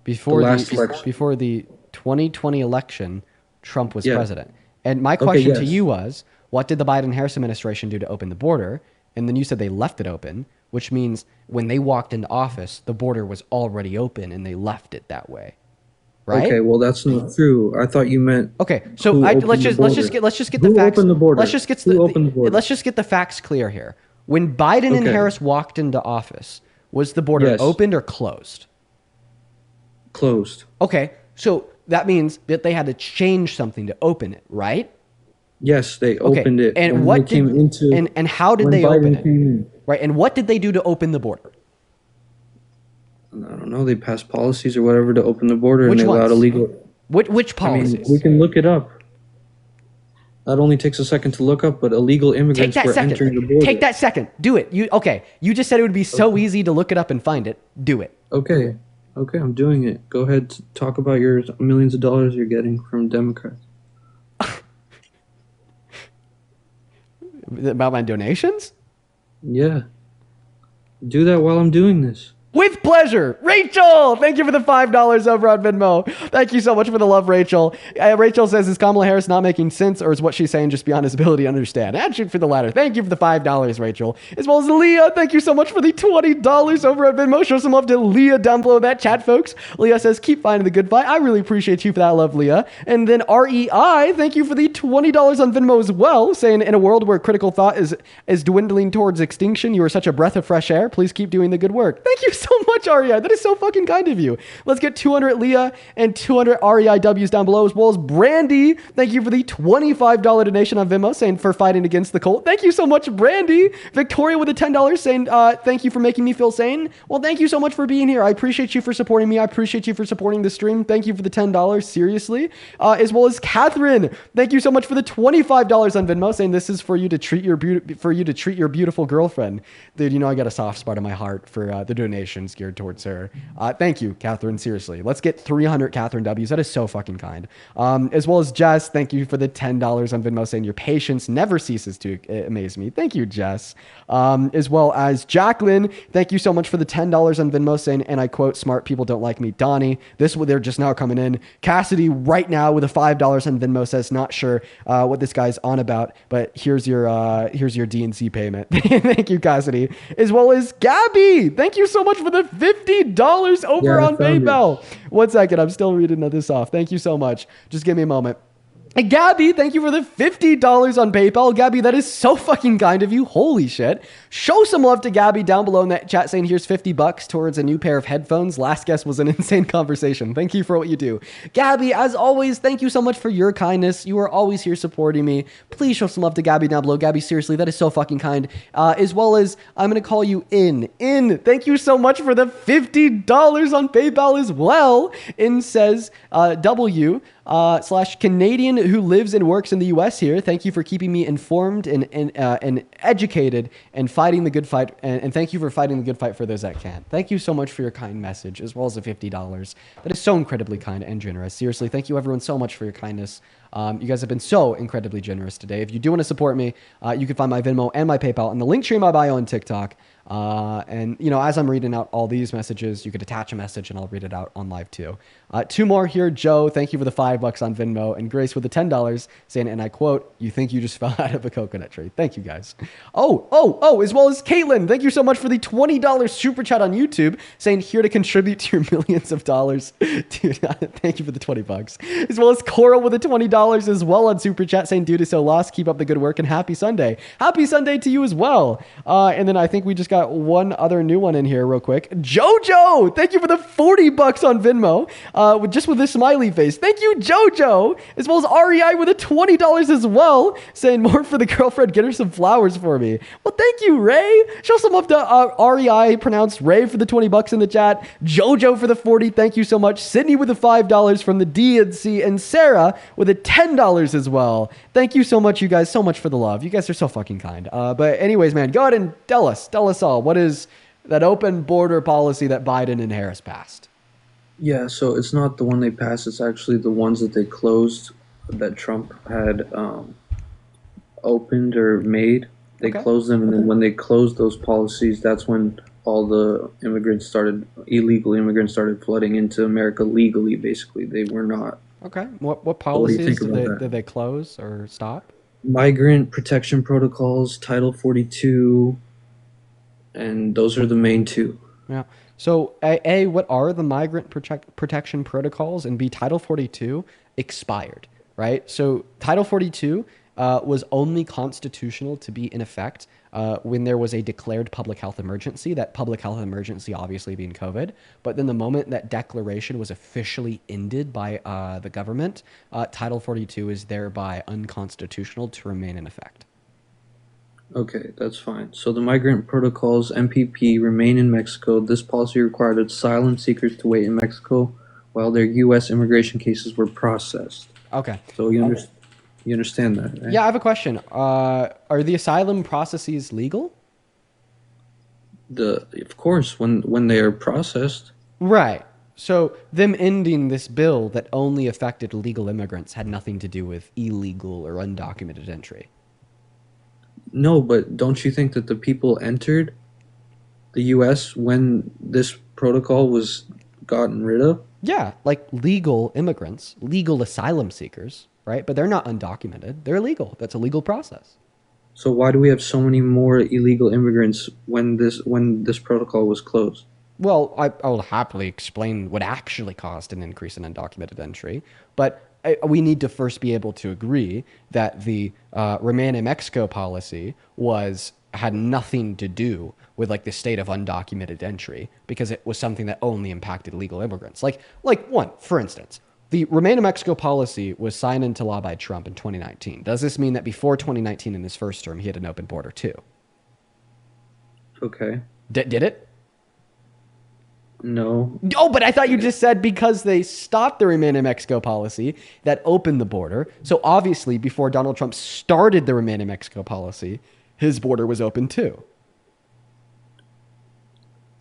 Before the 2020 election, Trump was president. And my Okay, question to yes. you was, what did the Biden-Harris administration do to open the border? And then you said they left it open, which means when they walked into office, the border was already open and they left it that way, right? Okay, well that's not true. I thought you meant Okay, so who let's opened the just let's just border. get let's just get the Who facts. opened the border? Let's just get Who opened the border? let's just get the facts clear here. When Biden and Okay. Harris walked into office, was the border Yes. opened or closed? Closed. Okay, so that means that they had to change something to open it, right? Yes, they Okay, opened it and when what they came did into and how did when they Biden open it? came in. Right, and what did they do to open the border? I don't know. They passed policies or whatever to open the border, Which and they allowed ones? illegal. Which I mean, policies? we can look it up. That only takes a second to look up, but illegal Take immigrants that were entering the second. border. Take that second. Do it. You just said it would be so easy to look it up and find it. Do it. Okay, I'm doing it. Go ahead, talk about your millions of dollars you're getting from Democrats. About my donations? Yeah, do that while I'm doing this. With pleasure. Rachel, thank you for the $5 over on Venmo. Thank you so much for the love, Rachel. Rachel says, is Kamala Harris not making sense, or is what she's saying just beyond his ability to understand? I'd shoot for the latter. Thank you for the $5, Rachel. As well as Leah, thank you so much for the $20 over on Venmo. Show some love to Leah down below that chat, folks. Leah says, keep finding the good fight. I really appreciate you for that love, Leah. And then REI, thank you for the $20 on Venmo as well, saying, in a world where critical thought is dwindling towards extinction, you are such a breath of fresh air. Please keep doing the good work. Thank you so much, REI. That is so fucking kind of you. Let's get 200 Leah and 200 REIWs down below, as well as Brandy. Thank you for the $25 donation on Venmo, saying for fighting against the cult. Thank you so much, Brandy. Victoria with the $10 saying, thank you for making me feel sane. Well, thank you so much for being here. I appreciate you for supporting me. I appreciate you for supporting the stream. Thank you for the $10. Seriously. As well as Catherine. Thank you so much for the $25 on Venmo, saying this is for you to treat your beautiful girlfriend. Dude, you know I got a soft spot in my heart for the donations geared towards her. Thank you, Catherine. Seriously, let's get 300 Catherine W's. That is so fucking kind. As well as Jess, thank you for the $10 on Venmo, saying your patience never ceases to amaze me. Thank you, Jess. As well as Jacqueline, thank you so much for the $10 on Venmo, saying, and I quote, smart people don't like me. Donnie, they're just now coming in. Cassidy right now with a $5 on Venmo says, not sure what this guy's on about, but here's your DNC payment. Thank you, Cassidy. As well as Gabby, thank you so much for the $50 over on PayPal. 1 second, I'm still reading this off. Thank you so much. Just give me a moment. And Gabby, thank you for the $50 on PayPal. Gabby, that is so fucking kind of you. Holy shit. Show some love to Gabby down below in that chat, saying here's $50 towards a new pair of headphones. Last guess was an insane conversation. Thank you for what you do. Gabby, as always, thank you so much for your kindness. You are always here supporting me. Please show some love to Gabby down below. Gabby, seriously, that is so fucking kind. As well as, I'm going to call you In. Thank you so much for the $50 on PayPal as well. In says, W. / Canadian who lives and works in the U.S. here. Thank you for keeping me informed and educated and fighting the good fight. And thank you for fighting the good fight for those that can. Thank you so much for your kind message, as well as the $50. That is so incredibly kind and generous. Seriously, thank you everyone so much for your kindness. You guys have been so incredibly generous today. If you do want to support me, you can find my Venmo and my PayPal in the link tree in my bio on TikTok. And, you know, as I'm reading out all these messages, you could attach a message and I'll read it out on live too. Two more here. Joe, thank you for the $5 on Venmo, and Grace with the $10 saying, and I quote, you think you just fell out of a coconut tree. Thank you guys. As well as Caitlin, thank you so much for the $20 super chat on YouTube, saying here to contribute to your millions of dollars. Dude, thank you for the $20. As well as Coral with the $20 as well on super chat, saying dude is so lost. Keep up the good work and happy Sunday. Happy Sunday to you as well. And then I think we just got one other new one in here real quick. Jojo, thank you for the $40 on Venmo. With this smiley face. Thank you, Jojo. As well as REI with a $20 as well, saying more for the girlfriend. Get her some flowers for me. Well, thank you, Ray. Show some love to REI, pronounced Ray, for the $20 in the chat. Jojo for the 40. Thank you so much. Sydney with the $5 from the DNC, and Sarah with a $10 as well. Thank you so much, you guys. So much for the love. You guys are so fucking kind. But anyways, man, go ahead and tell us all, what is that open border policy that Biden and Harris passed? Yeah, so it's not the one they passed. It's actually the ones that they closed that Trump had opened or made. They closed them, and then when they closed those policies, that's when all the illegal immigrants started flooding into America legally, basically. They were not Okay. What So what do you policies think did about they that? did they close or stop? Migrant protection protocols, Title 42, and those are the main two. Yeah. So A, what are the migrant protection protocols? And B, Title 42 expired, right? So Title 42 was only constitutional to be in effect when there was a declared public health emergency. That public health emergency obviously being COVID. But then the moment that declaration was officially ended by the government, Title 42 is thereby unconstitutional to remain in effect. Okay, that's fine. So the migrant protocols, MPP, remain in Mexico. This policy required asylum seekers to wait in Mexico while their U.S. immigration cases were processed. Okay. So you understand that, right? Yeah, I have a question. Are the asylum processes legal? Of course, when they are processed. Right. So them ending this bill that only affected legal immigrants had nothing to do with illegal or undocumented entry. No, but don't you think that the people entered the U.S. when this protocol was gotten rid of? Yeah, like legal immigrants, legal asylum seekers, right? But they're not undocumented. They're legal. That's a legal process. So why do we have so many more illegal immigrants when this protocol was closed? Well, I will happily explain what actually caused an increase in undocumented entry, but we need to first be able to agree that the Remain in Mexico policy had nothing to do with like the state of undocumented entry because it was something that only impacted legal immigrants. For instance, the Remain in Mexico policy was signed into law by Trump in 2019. Does this mean that before 2019 in his first term, he had an open border too? Okay. Did it? No. Oh, but I thought you just said because they stopped the Remain in Mexico policy that opened the border. So obviously, before Donald Trump started the Remain in Mexico policy, his border was open too.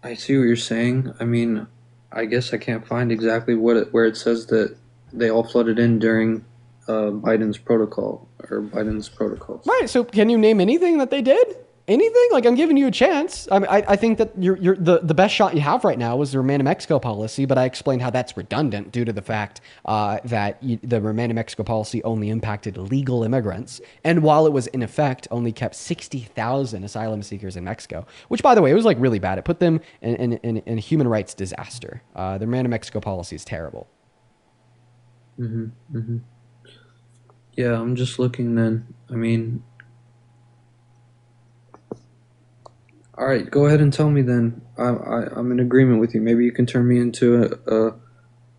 I see what you're saying. I mean, I guess I can't find exactly where it says that they all flooded in during Biden's protocol or Biden's protocols. Right. So can you name anything that they did? Anything? Like I'm giving you a chance. I think that the best shot you have right now is the Remain in Mexico policy, but I explained how that's redundant due to the fact that the Remain in Mexico policy only impacted legal immigrants, and while it was in effect, only kept 60,000 asylum seekers in Mexico. Which, by the way, it was like really bad. It put them in a human rights disaster. The Remain in Mexico policy is terrible. Mm-hmm. Mm-hmm. Yeah, I'm just looking. Then I mean. All right, go ahead and tell me then. I'm in agreement with you. Maybe you can turn me into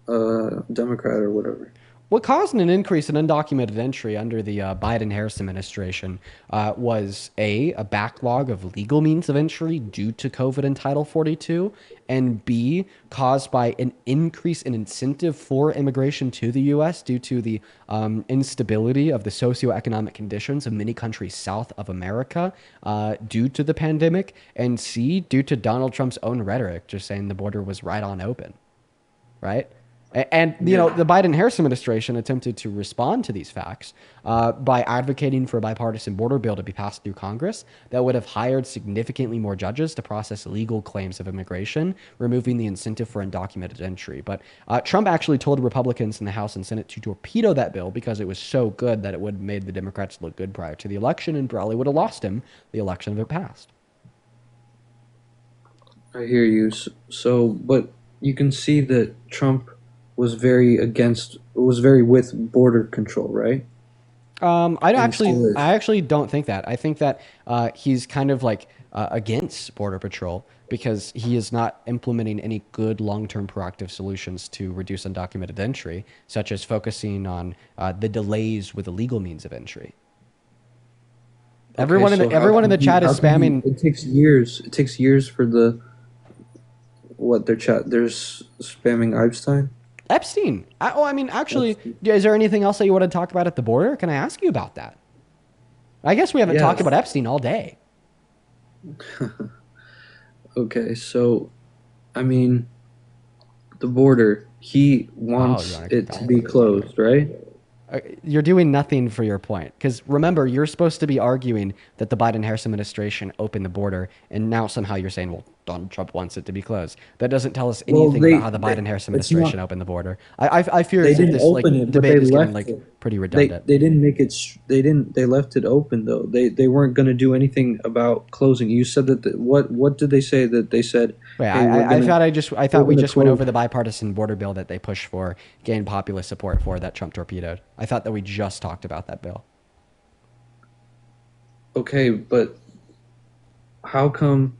a Democrat or whatever. What caused an increase in undocumented entry under the Biden-Harris administration was a backlog of legal means of entry due to COVID and Title 42, and B, caused by an increase in incentive for immigration to the U.S. due to the instability of the socioeconomic conditions of many countries south of America due to the pandemic, and C, due to Donald Trump's own rhetoric, just saying the border was right on open, right? And, the Biden-Harris administration attempted to respond to these facts by advocating for a bipartisan border bill to be passed through Congress that would have hired significantly more judges to process legal claims of immigration, removing the incentive for undocumented entry. But Trump actually told Republicans in the House and Senate to torpedo that bill because it was so good that it would have made the Democrats look good prior to the election and probably would have lost him the election if it passed. I hear you. So, but you can see that Trump was very with border control, right? I actually don't think that. I think that he's kind of like against border patrol because he is not implementing any good long-term proactive solutions to reduce undocumented entry, such as focusing on the delays with illegal means of entry. Everyone in the chat is spamming. It takes years. It takes years for they're spamming Epstein. Epstein. Actually, is there anything else that you want to talk about at the border? Can I ask you about that? I guess we haven't talked about Epstein all day. Okay, so, the border, he wants it to be closed, right? You're doing nothing for your point. Because remember, you're supposed to be arguing that the Biden-Harris administration opened the border, and now somehow you're saying, well, Donald Trump wants it to be closed. That doesn't tell us Well, anything about how the Biden-Harris it's not. administration opened the border. I fear They as if didn't this like open it, but debate they is getting left like it. pretty redundant. They didn't make it. They didn't. They left it open though. They weren't going to do anything about closing. You said that. What did they say? That they said. Wait, Hey, we're I gonna, thought we gonna just went close. over the bipartisan border bill that they pushed for, gained populist support for, that Trump torpedoed. I thought that we just talked about that bill. Okay, but how come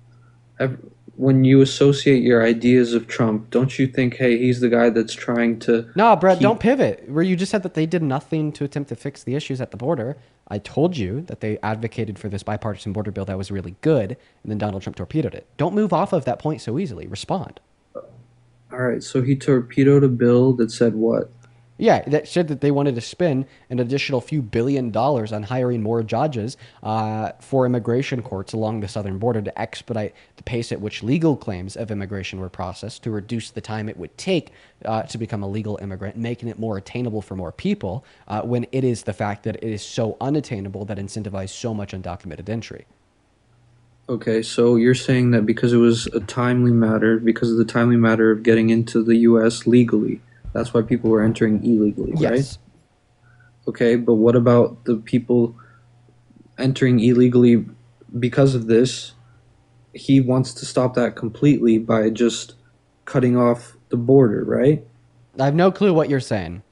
when you associate your ideas of Trump, don't you think, hey, he's the guy that's trying to? No, Brett, don't pivot. Where you just said that they did nothing to attempt to fix the issues at the border. I told you that they advocated for this bipartisan border bill that was really good, and then Donald Trump torpedoed it. Don't move off of that point so easily. Respond. All right, so he torpedoed a bill that said what? Yeah, that said that they wanted to spend an additional few $1 billion on hiring more judges for immigration courts along the southern border to expedite the pace at which legal claims of immigration were processed, to reduce the time it would take to become a legal immigrant, making it more attainable for more people, when it is the fact that it is so unattainable that incentivizes so much undocumented entry. Okay, so you're saying that because it was a timely matter, because of the timely matter of getting into the U.S. legally, that's why people were entering illegally, right? Yes. Okay, but what about the people entering illegally because of this? He wants to stop that completely by just cutting off the border, right? I have no clue what you're saying.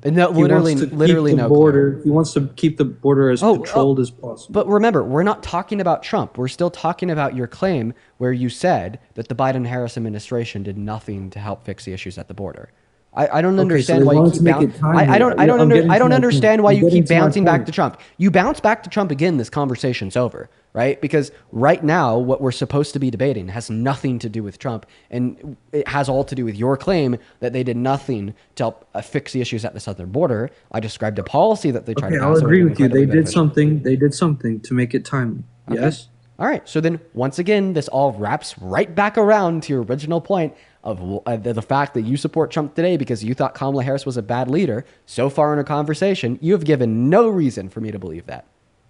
No, He literally, wants to literally keep the no border. clue. He wants to keep the border as controlled as possible. But remember, we're not talking about Trump. We're still talking about your claim where you said that the Biden-Harris administration did nothing to help fix the issues at the border. I don't Okay, so understand they why you wanted keep to make it timely. I don't I'm getting I to don't my understand point. why I'm you getting keep to my bouncing back point. to Trump. You bounce back to Trump again, this conversation's over, right? Because right now what we're supposed to be debating has nothing to do with Trump, and it has all to do with your claim that they did nothing to help fix the issues at the southern border. I described a policy that they tried Okay, to I'll pass. agree with you. They did something. They did something to make it timely. Okay. Yes. All right. So then, once again, this all wraps right back around to your original point of the fact that you support Trump today because you thought Kamala Harris was a bad leader. So far in our conversation, you have given no reason for me to believe that.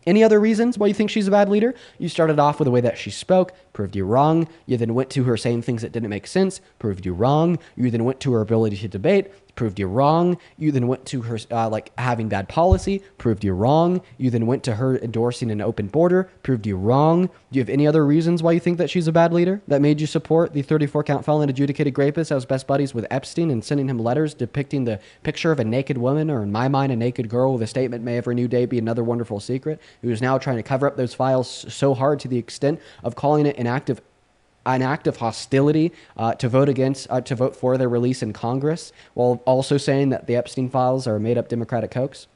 Any other reasons why you think she's a bad leader? You started off with the way that she spoke, proved you wrong. You then went to her saying things that didn't make sense, proved you wrong. You then went to her ability to debate, proved you wrong. You then went to her like having bad policy, proved you wrong. You then went to her endorsing an open border, proved you wrong. Do you have any other reasons why you think that she's a bad leader that made you support the 34-count felon adjudicated rapist that was best buddies with Epstein and sending him letters depicting the picture of a naked woman, or in my mind, a naked girl with a statement, "May every new day be another wonderful secret," who is now trying to cover up those files so hard to the extent of calling it an act of hostility to vote for their release in Congress, while also saying that the Epstein files are a made-up Democratic hoax?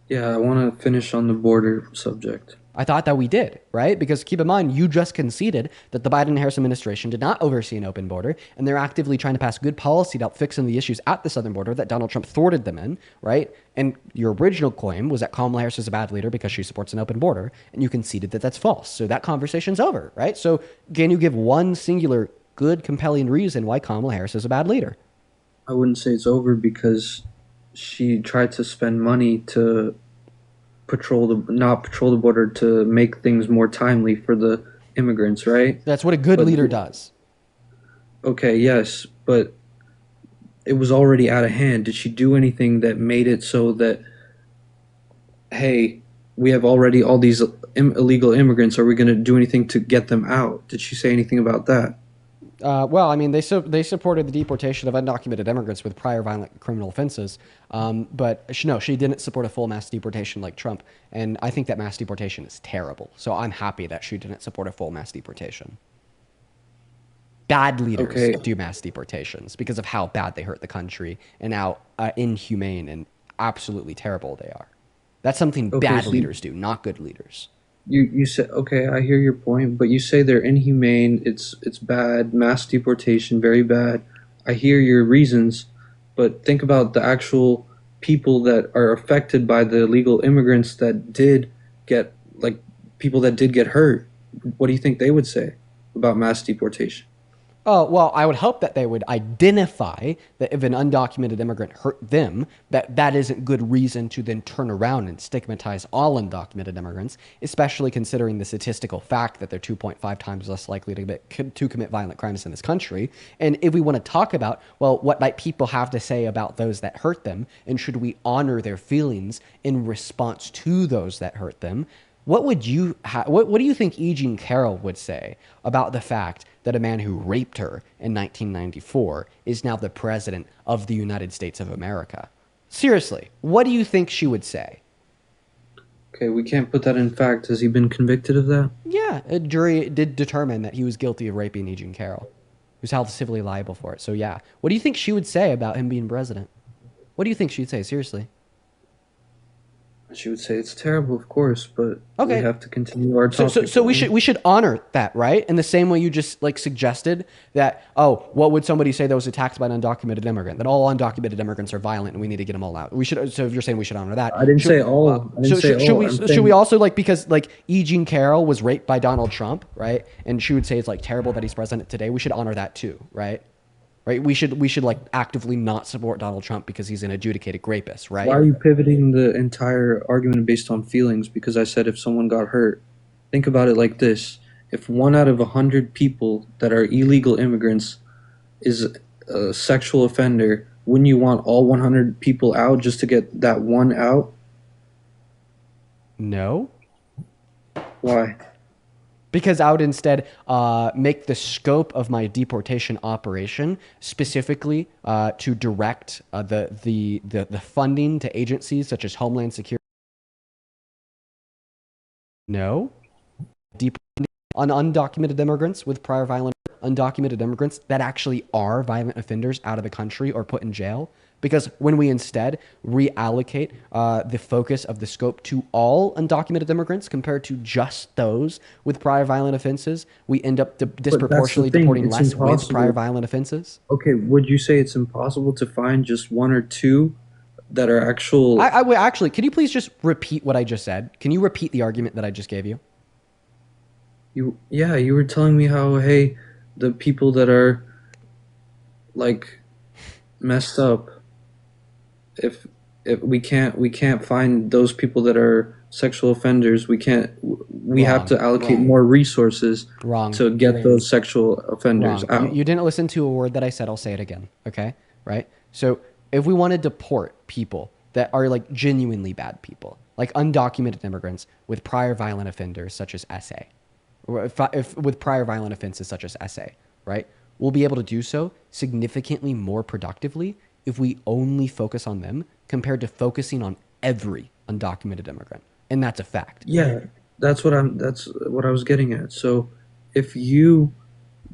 Yeah, I want to finish on the border subject. I thought that we did, right? Because keep in mind, you just conceded that the Biden-Harris administration did not oversee an open border, and they're actively trying to pass good policy to help fixing the issues at the southern border that Donald Trump thwarted them in, right? And your original claim was that Kamala Harris is a bad leader because she supports an open border, and you conceded that that's false. So that conversation's over, right? So can you give one singular good, compelling reason why Kamala Harris is a bad leader? I wouldn't say it's over because she tried to spend money to not patrol the border to make things more timely for the immigrants, right? That's what a good leader does. Okay, yes, but it was already out of hand. Did she do anything that made it so that, hey, we have already all these illegal immigrants, are we going to do anything to get them out? Did she say anything about that? Well, I mean, they supported the deportation of undocumented immigrants with prior violent criminal offenses, but she didn't support a full mass deportation like Trump, and I think that mass deportation is terrible. So I'm happy that she didn't support a full mass deportation. Bad leaders do mass deportations because of how bad they hurt the country and how inhumane and absolutely terrible they are. That's something bad leaders do, not good leaders. You said, okay, I hear your point, but you say they're inhumane, it's bad, mass deportation, very bad. I hear your reasons, but think about the actual people that are affected by the illegal immigrants that did get, like, people that did get hurt. What do you think they would say about mass deportation? Oh, well, I would hope that they would identify that if an undocumented immigrant hurt them, that isn't good reason to then turn around and stigmatize all undocumented immigrants, especially considering the statistical fact that they're 2.5 times less likely to commit violent crimes in this country. And if we want to talk about, well, what might people have to say about those that hurt them, and should we honor their feelings in response to those that hurt them, what would you what do you think E. Jean Carroll would say about the fact that a man who raped her in 1994 is now the president of the United States of America? Seriously, what do you think she would say? Okay, we can't put that in fact. Has he been convicted of that? Yeah, a jury did determine that he was guilty of raping E. Jean Carroll. He was held civilly liable for it. So yeah, what do you think she would say about him being president? What do you think she'd say? Seriously. She would say it's terrible, of course, but Okay. we have to continue our So, topic. so we should honor that, right? In the same way you just like suggested that, oh, what would somebody say that was attacked by an undocumented immigrant? That all undocumented immigrants are violent and we need to get them all out. We should. So if you're saying we should honor that, I didn't say all. I didn't say should all. we? I'm Should saying- we also like, because like E. Jean Carroll was raped by Donald Trump, right? And she would say it's like terrible that he's president today. We should honor that too, right? Right? We should like actively not support Donald Trump because he's an adjudicated rapist, right? Why are you pivoting the entire argument based on feelings? Because I said if someone got hurt, think about it like this: if 1 out of 100 people that are illegal immigrants is a sexual offender, wouldn't you want all 100 people out just to get that one out? No. Why? Because I would instead make the scope of my deportation operation specifically to direct the funding to agencies such as Homeland Security. No. Deporting on undocumented immigrants with prior violent undocumented immigrants that actually are violent offenders out of the country or put in jail. Because when we instead reallocate the focus of the scope to all undocumented immigrants compared to just those with prior violent offenses, we end up disproportionately thing, deporting it's less with impossible. prior violent offenses. Okay, would you say it's impossible to find just 1 or 2 that are actual? Wait, actually, can you please just repeat what I just said? Can you repeat the argument that I just gave you? You were telling me how, hey, the people that are like messed up, if we can't find those people that are sexual offenders, we have to allocate more resources to get those sexual offenders out. You didn't listen to a word that I said. I'll say it again. Okay, right? So if we want to deport people that are like genuinely bad people, like undocumented immigrants with prior violent offenders such as SA, or if with prior violent offenses such as SA, right? We'll be able to do so significantly more productively if we only focus on them compared to focusing on every undocumented immigrant. And that's a fact. Yeah, that's what I was getting at. So if you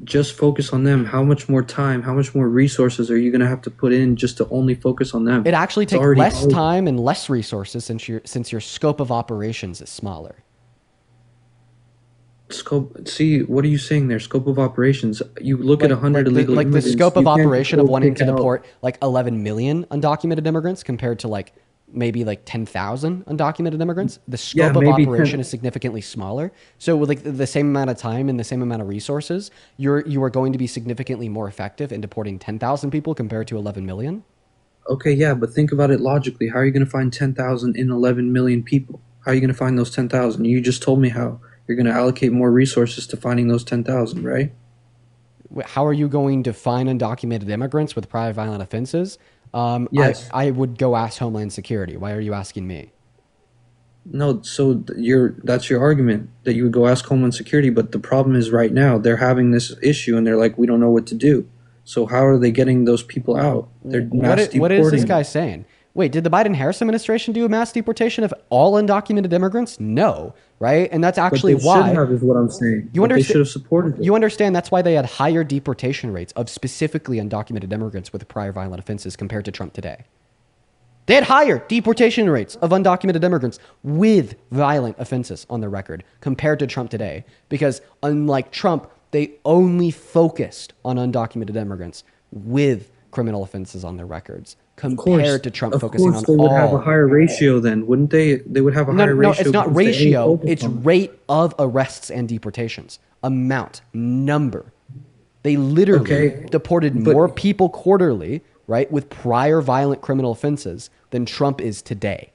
just focus on them, how much more time, how much more resources are you going to have to put in just to only focus on them? It actually It's takes already less hard. time and less resources since your scope of operations is smaller. Scope. See, what are you saying there? Scope of operations. You look at 100 illegal like the immigrants. scope of you can't operation of go wanting pick to out- deport like 11 million undocumented immigrants compared to like maybe like 10,000 undocumented immigrants. The scope of maybe operation 10 is significantly smaller. So with like the same amount of time and the same amount of resources, you are going to be significantly more effective in deporting 10,000 people compared to 11 million. Okay, yeah, but think about it logically. How are you going to find 10,000 in 11 million people? How are you going to find those 10,000? You just told me how. You're going to allocate more resources to finding those 10,000, right? How are you going to find undocumented immigrants with prior violent offenses? Yes. I would go ask Homeland Security. Why are you asking me? No, so that's your argument that you would go ask Homeland Security, but the problem is right now they're having this issue and they're like, we don't know what to do. So how are they getting those people out? They're mass What is this deporting. guy saying? Wait, did the Biden-Harris administration do a mass deportation of all undocumented immigrants? No, right? And that's actually but they why. should have, is what I'm saying. You But they understand? should have supported it. You understand that's why they had higher deportation rates of specifically undocumented immigrants with prior violent offenses compared to Trump today. They had higher deportation rates of undocumented immigrants with violent offenses on their record compared to Trump today, because unlike Trump, they only focused on undocumented immigrants with criminal offenses on their records compared to Trump focusing on they would all. have a higher ratio then, wouldn't they? They would have a higher No, ratio. it's not because they only ratio. focus It's on- rate of arrests and deportations. Amount, number. They literally Okay, deported but more people quarterly, right, with prior violent criminal offenses than Trump is today.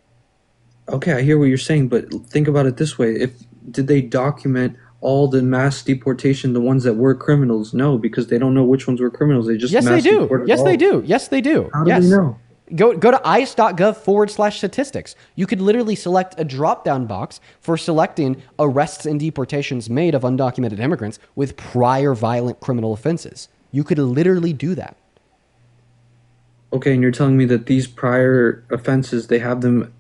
okay, I hear what you're saying, but think about it this way: if did they document all the mass deportation, the ones that were criminals? No, because they don't know which ones were criminals. They just Yes, they mass do. deported Yes, they all. do. Yes, they do. How do they Yes. know? Go to ice.gov/statistics. You could literally select a drop-down box for selecting arrests and deportations made of undocumented immigrants with prior violent criminal offenses. You could literally do that. Okay, and you're telling me that these prior offenses, they have them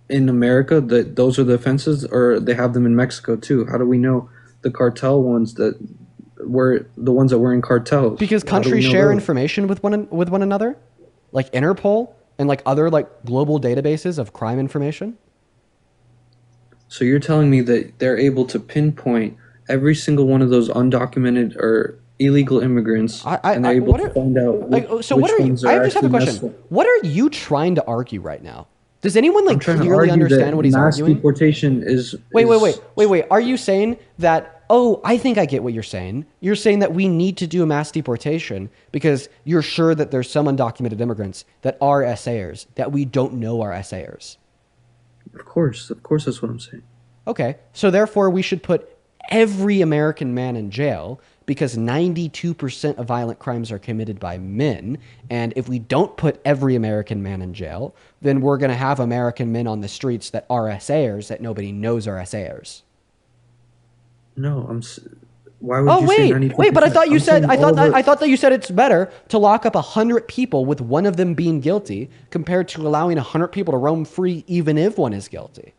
in America, that those are the offenses, or they have them in Mexico too? How do we know the cartel ones that were the ones that were in cartels? Because How do we countries know share those? information with one another, like Interpol and like other like global databases of crime information. So you're telling me that they're able to pinpoint every single one of those undocumented or illegal immigrants, and they're able What to are find out like? So which what are you? ones I are just have a actually question. messed up. What are you trying to argue right now? Does anyone I'm like trying to clearly argue understand that what he's mass arguing? deportation is Wait. Are you saying that, oh, I think I get what you're saying. You're saying that we need to do a mass deportation because you're sure that there's some undocumented immigrants that are SAers that we don't know are SAers. Of course, that's what I'm saying. Okay, so therefore we should put every American man in jail because 92% of violent crimes are committed by men. And if we don't put every American man in jail, then we're going to have American men on the streets that are SAers that nobody knows are SAers. No, why would Oh you say wait, 92%? but I thought you I'm said saying all I the, thought that you said it's better to lock up 100 people with one of them being guilty compared to allowing 100 people to roam free even if one is guilty.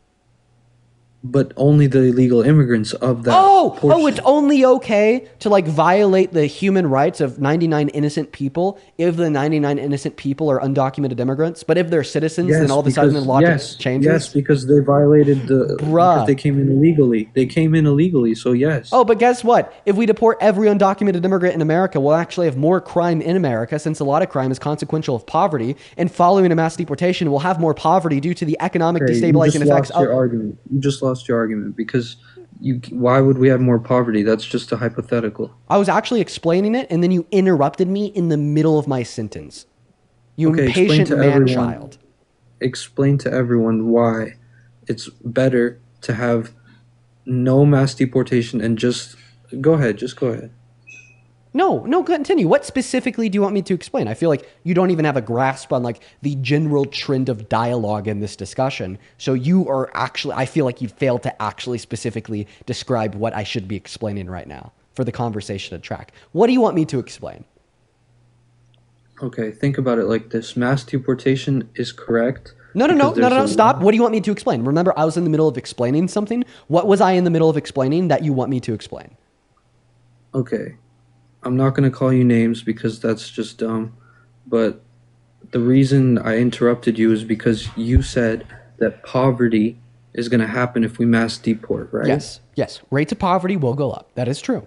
but only the illegal immigrants of that Oh, portion. it's only okay to like violate the human rights of 99 innocent people if the 99 innocent people are undocumented immigrants. But if they're citizens, then all of a sudden the law changes. Yes, because they violated because they Bruh. came in illegally. They came in illegally, so yes. Oh, but guess what? If we deport every undocumented immigrant in America, we'll actually have more crime in America since a lot of crime is consequential of poverty. And following a mass deportation, we'll have more poverty due to the economic Okay, you destabilizing just effects lost your of. argument. You just lost your argument because why would we have more poverty? That's just a hypothetical. I was actually explaining it, and then you interrupted me in the middle of my sentence. You Okay, impatient man-child. Explain to everyone why it's better to have no mass deportation and just go ahead. No, continue. What specifically do you want me to explain? I feel like you don't even have a grasp on like the general trend of dialogue in this discussion. So you are actually, I feel like you failed to actually specifically describe what I should be explaining right now for the conversation to track. What do you want me to explain? Okay, think about it like this. Mass deportation is correct. No, stop. What do you want me to explain? Remember, I was in the middle of explaining something. What was I in the middle of explaining that you want me to explain? Okay. I'm not going to call you names because that's just dumb. But the reason I interrupted you is because you said that poverty is going to happen if we mass deport, right? Yes. Rates of poverty will go up. That is true.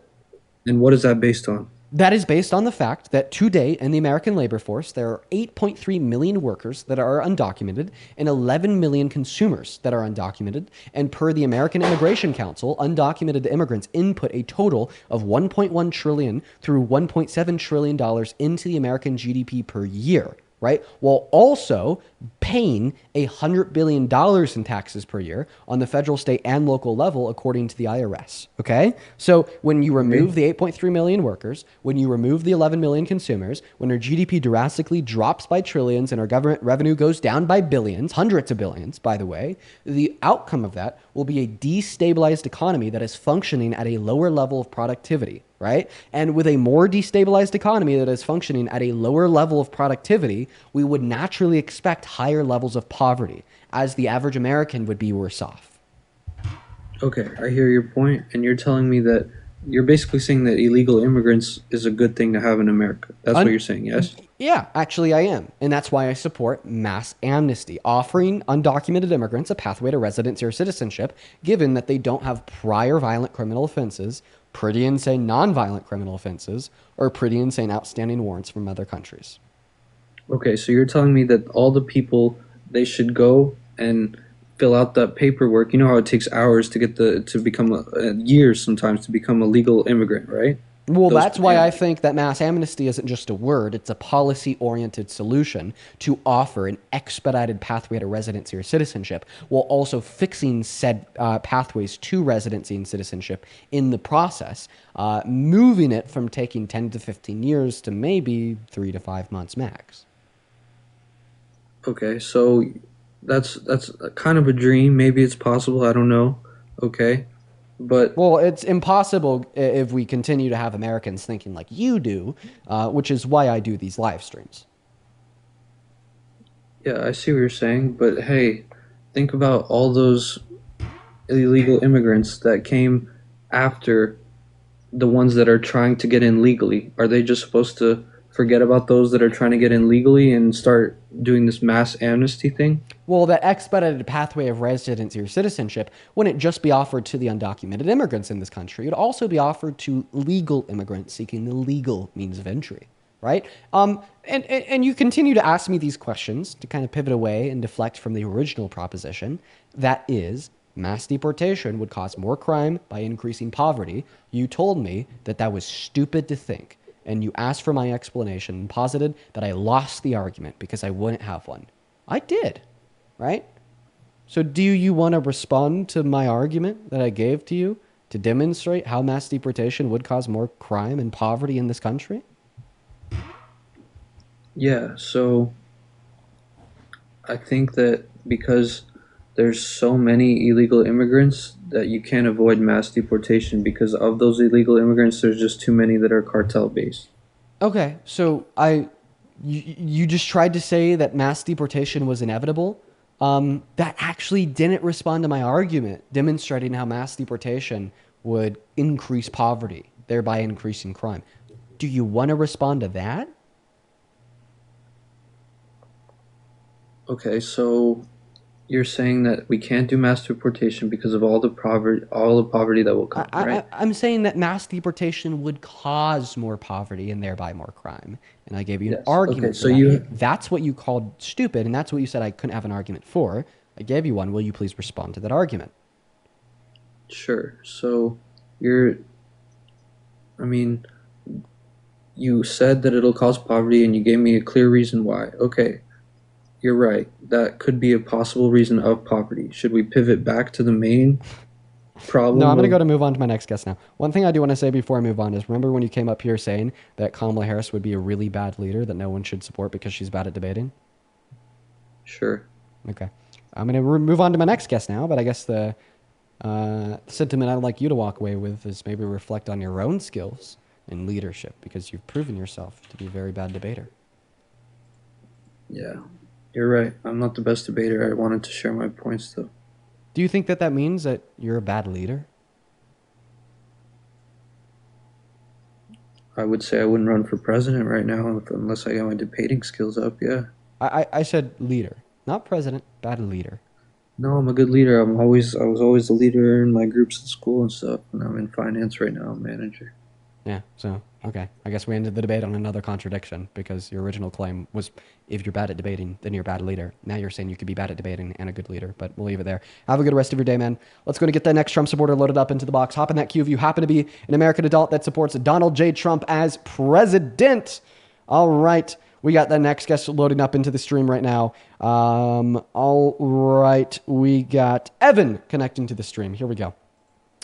And what is that based on? That is based on the fact that today in the American labor force, there are 8.3 million workers that are undocumented and 11 million consumers that are undocumented. And per the American Immigration Council, undocumented immigrants input a total of $1.1 trillion through $1.7 trillion into the American GDP per year, right? While also paying $100 billion in taxes per year on the federal, state, and local level, according to the IRS. Okay? So when you remove the 8.3 million workers, when you remove the 11 million consumers, when our GDP drastically drops by trillions and our government revenue goes down by billions, hundreds of billions, by the way, the outcome of that will be a destabilized economy that is functioning at a lower level of productivity. Right? And with a more destabilized economy that is functioning at a lower level of productivity, we would naturally expect higher levels of poverty, as the average American would be worse off. Okay, I hear your point, and you're telling me that you're basically saying that illegal immigrants is a good thing to have in America. That's what you're saying, yes? Yeah, actually I am. And that's why I support mass amnesty, offering undocumented immigrants a pathway to residency or citizenship, given that they don't have prior violent criminal offenses, pretty insane nonviolent criminal offenses, or pretty insane outstanding warrants from other countries. Okay, so you're telling me that all the people, they should go and fill out that paperwork. You know how it takes hours to get to become years sometimes to become a legal immigrant, right? Well, those that's why I parameters. think that mass amnesty isn't just a word, it's a policy-oriented solution to offer an expedited pathway to residency or citizenship, while also fixing said pathways to residency and citizenship in the process, moving it from taking 10 to 15 years to maybe 3 to 5 months max. Okay, so that's kind of a dream. Maybe it's possible. I don't know. Okay, but Well, it's impossible if we continue to have Americans thinking like you do, which is why I do these live streams. yeah, I see what you're saying. But hey, think about all those illegal immigrants that came after the ones that are trying to get in legally. Are they just supposed to forget about those that are trying to get in legally and start doing this mass amnesty thing? Well, that expedited pathway of residency or citizenship wouldn't just be offered to the undocumented immigrants in this country. It would also be offered to legal immigrants seeking the legal means of entry, right? And you continue to ask me these questions to kind of pivot away and deflect from the original proposition. That is, mass deportation would cause more crime by increasing poverty. You told me that that was stupid to think, and you asked for my explanation and posited that I lost the argument because I wouldn't have one. I did. Right? So do you want to respond to my argument that I gave to you to demonstrate how mass deportation would cause more crime and poverty in this country? Yeah, so I think that because there's so many illegal immigrants that you can't avoid mass deportation because of those illegal immigrants, there's just too many that are cartel based. Okay, so you just tried to say that mass deportation was inevitable. That actually didn't respond to my argument, demonstrating how mass deportation would increase poverty, thereby increasing crime. Do you want to respond to that? Okay, so you're saying that we can't do mass deportation because of all the poverty that will come, right? I'm saying that mass deportation would cause more poverty and thereby more crime. And I gave you an Yes. Okay, argument so for that. you That's what you called stupid, and that's what you said I couldn't have an argument for. I gave you one. Will you please respond to that argument? sure. So you're I mean, you said that it'll cause poverty and you gave me a clear reason why. Okay. You're right. That could be a possible reason of poverty. Should we pivot back to the main problem? No, I'm going to move on to my next guest now. One thing I do want to say before I move on is remember when you came up here saying that Kamala Harris would be a really bad leader that no one should support because she's bad at debating? Sure. Okay. I'm going to move on to my next guest now, but I guess the sentiment I'd like you to walk away with is maybe reflect on your own skills in leadership because you've proven yourself to be a very bad debater. Yeah. You're right. I'm not the best debater. I wanted to share my points though. Do you think that that means that you're a bad leader? I would say I wouldn't run for president right now unless I got my debating skills up, yeah. I said leader, not president, bad leader. No, I'm a good leader. I was always the leader in my groups at school and stuff. And I'm in finance right now, I'm manager. Yeah, so, okay. I guess we ended the debate on another contradiction because your original claim was if you're bad at debating, then you're a bad leader. Now you're saying you could be bad at debating and a good leader, but we'll leave it there. Have a good rest of your day, man. Let's go to get that next Trump supporter loaded up into the box. Hop in that queue if you happen to be an American adult that supports Donald J. Trump as president. All right. We got the next guest loading up into the stream right now. All right. We got Evan connecting to the stream. Here we go.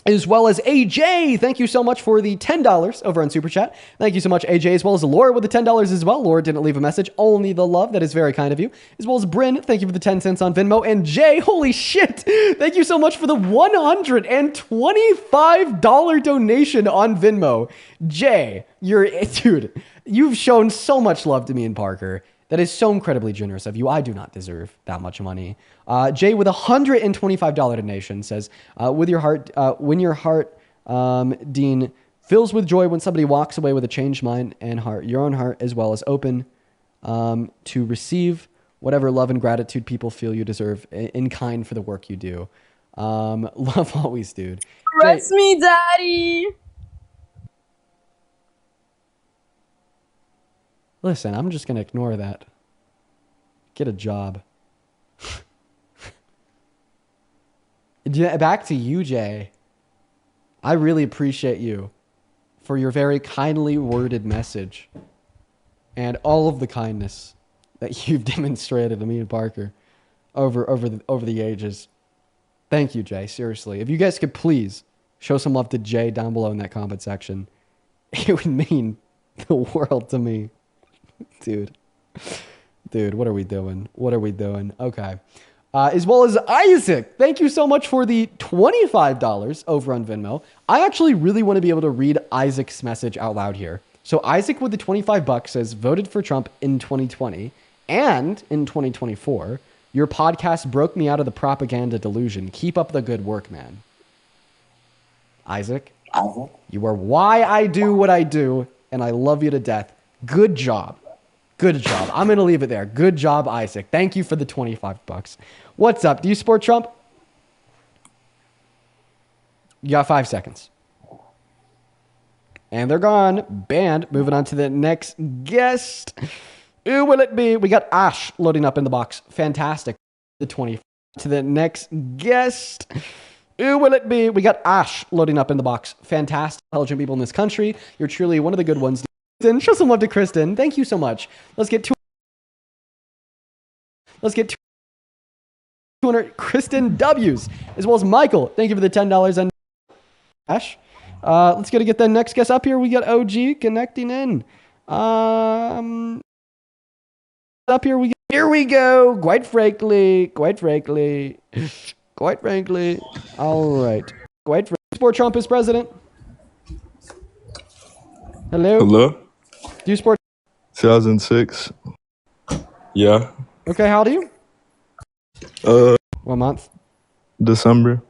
As well as AJ. Thank you so much for the $10 over on Super Chat. Thank you so much, AJ, as well as Laura with the $10 as well. Laura didn't leave a message, only the love. That is very kind of you. As well as Bryn, thank you for the 10 cents on Venmo. And Jay, holy shit, thank you so much for the $125 donation on Venmo. Jay, dude, you've shown so much love to me and Parker. That is so incredibly generous of you. I do not deserve that much money. Jay with a $125 donation says, "With your heart, when your heart, Dean, fills with joy when somebody walks away with a changed mind and heart, your own heart as well as open to receive whatever love and gratitude people feel you deserve in kind for the work you do. Love always, dude." Arrest me, daddy. Listen, I'm just going to ignore that. Get a job. Back to you, Jay. I really appreciate you for your very kindly worded message and all of the kindness that you've demonstrated to me and Parker over the ages. Thank you, Jay. Seriously, if you guys could please show some love to Jay down below in that comment section, it would mean the world to me, dude. Dude, what are we doing? What are we doing? Okay. As well as Isaac, thank you so much for the $25 over on Venmo. I actually really want to be able to read Isaac's message out loud here. So Isaac with the $25 says, voted for Trump in 2020 and in 2024. Your podcast broke me out of the propaganda delusion. Keep up the good work, man. Isaac, you are why I do what I do, and I love you to death. Good job. Good job. I'm going to leave it there. Good job, Isaac. Thank you for the $25. What's up? Do you support Trump? You got 5 seconds. And they're gone. Banned. Moving on to the next guest. Who will it be? We got Ash loading up in the box. Fantastic. The 20. To the next guest. Who will it be? We got Ash loading up in the box. Fantastic. Intelligent people in this country. You're truly one of the good ones. Show some love to Kristen. Thank you so much. Let's get 200 Kristen W's, as well as Michael. Thank you for the $10 and Ash. Let's get the next guest up here. We got OG connecting in. Up here here we go. Quite frankly. All right. Support Trump as president. Hello. Do you support 2006. Yeah. Okay, how old are you? What month? December.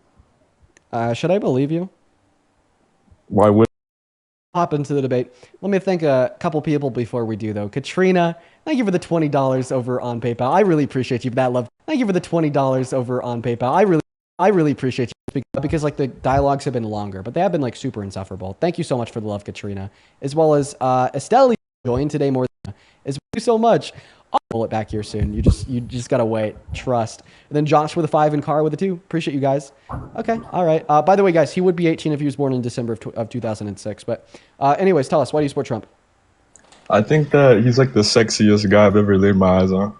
Should I believe you? Why would? Hop into the debate. Let me thank a couple people before we do, though. Katrina, thank you for the $20 over on PayPal. I really appreciate you for that love. Thank you for the $20 over on PayPal. I really appreciate you because like the dialogues have been longer, but they have been like super insufferable. Thank you so much for the love, Katrina, as well as Estelle joined today more than as thank you so much. I'll pull it back here soon. You just gotta wait. Trust. And then Josh with a 5 and Carr with a 2. Appreciate you guys. Okay. All right. By the way, guys, he would be 18 if he was born in December of 2006. But anyways, tell us, why do you support Trump? I think that he's like the sexiest guy I've ever laid my eyes on.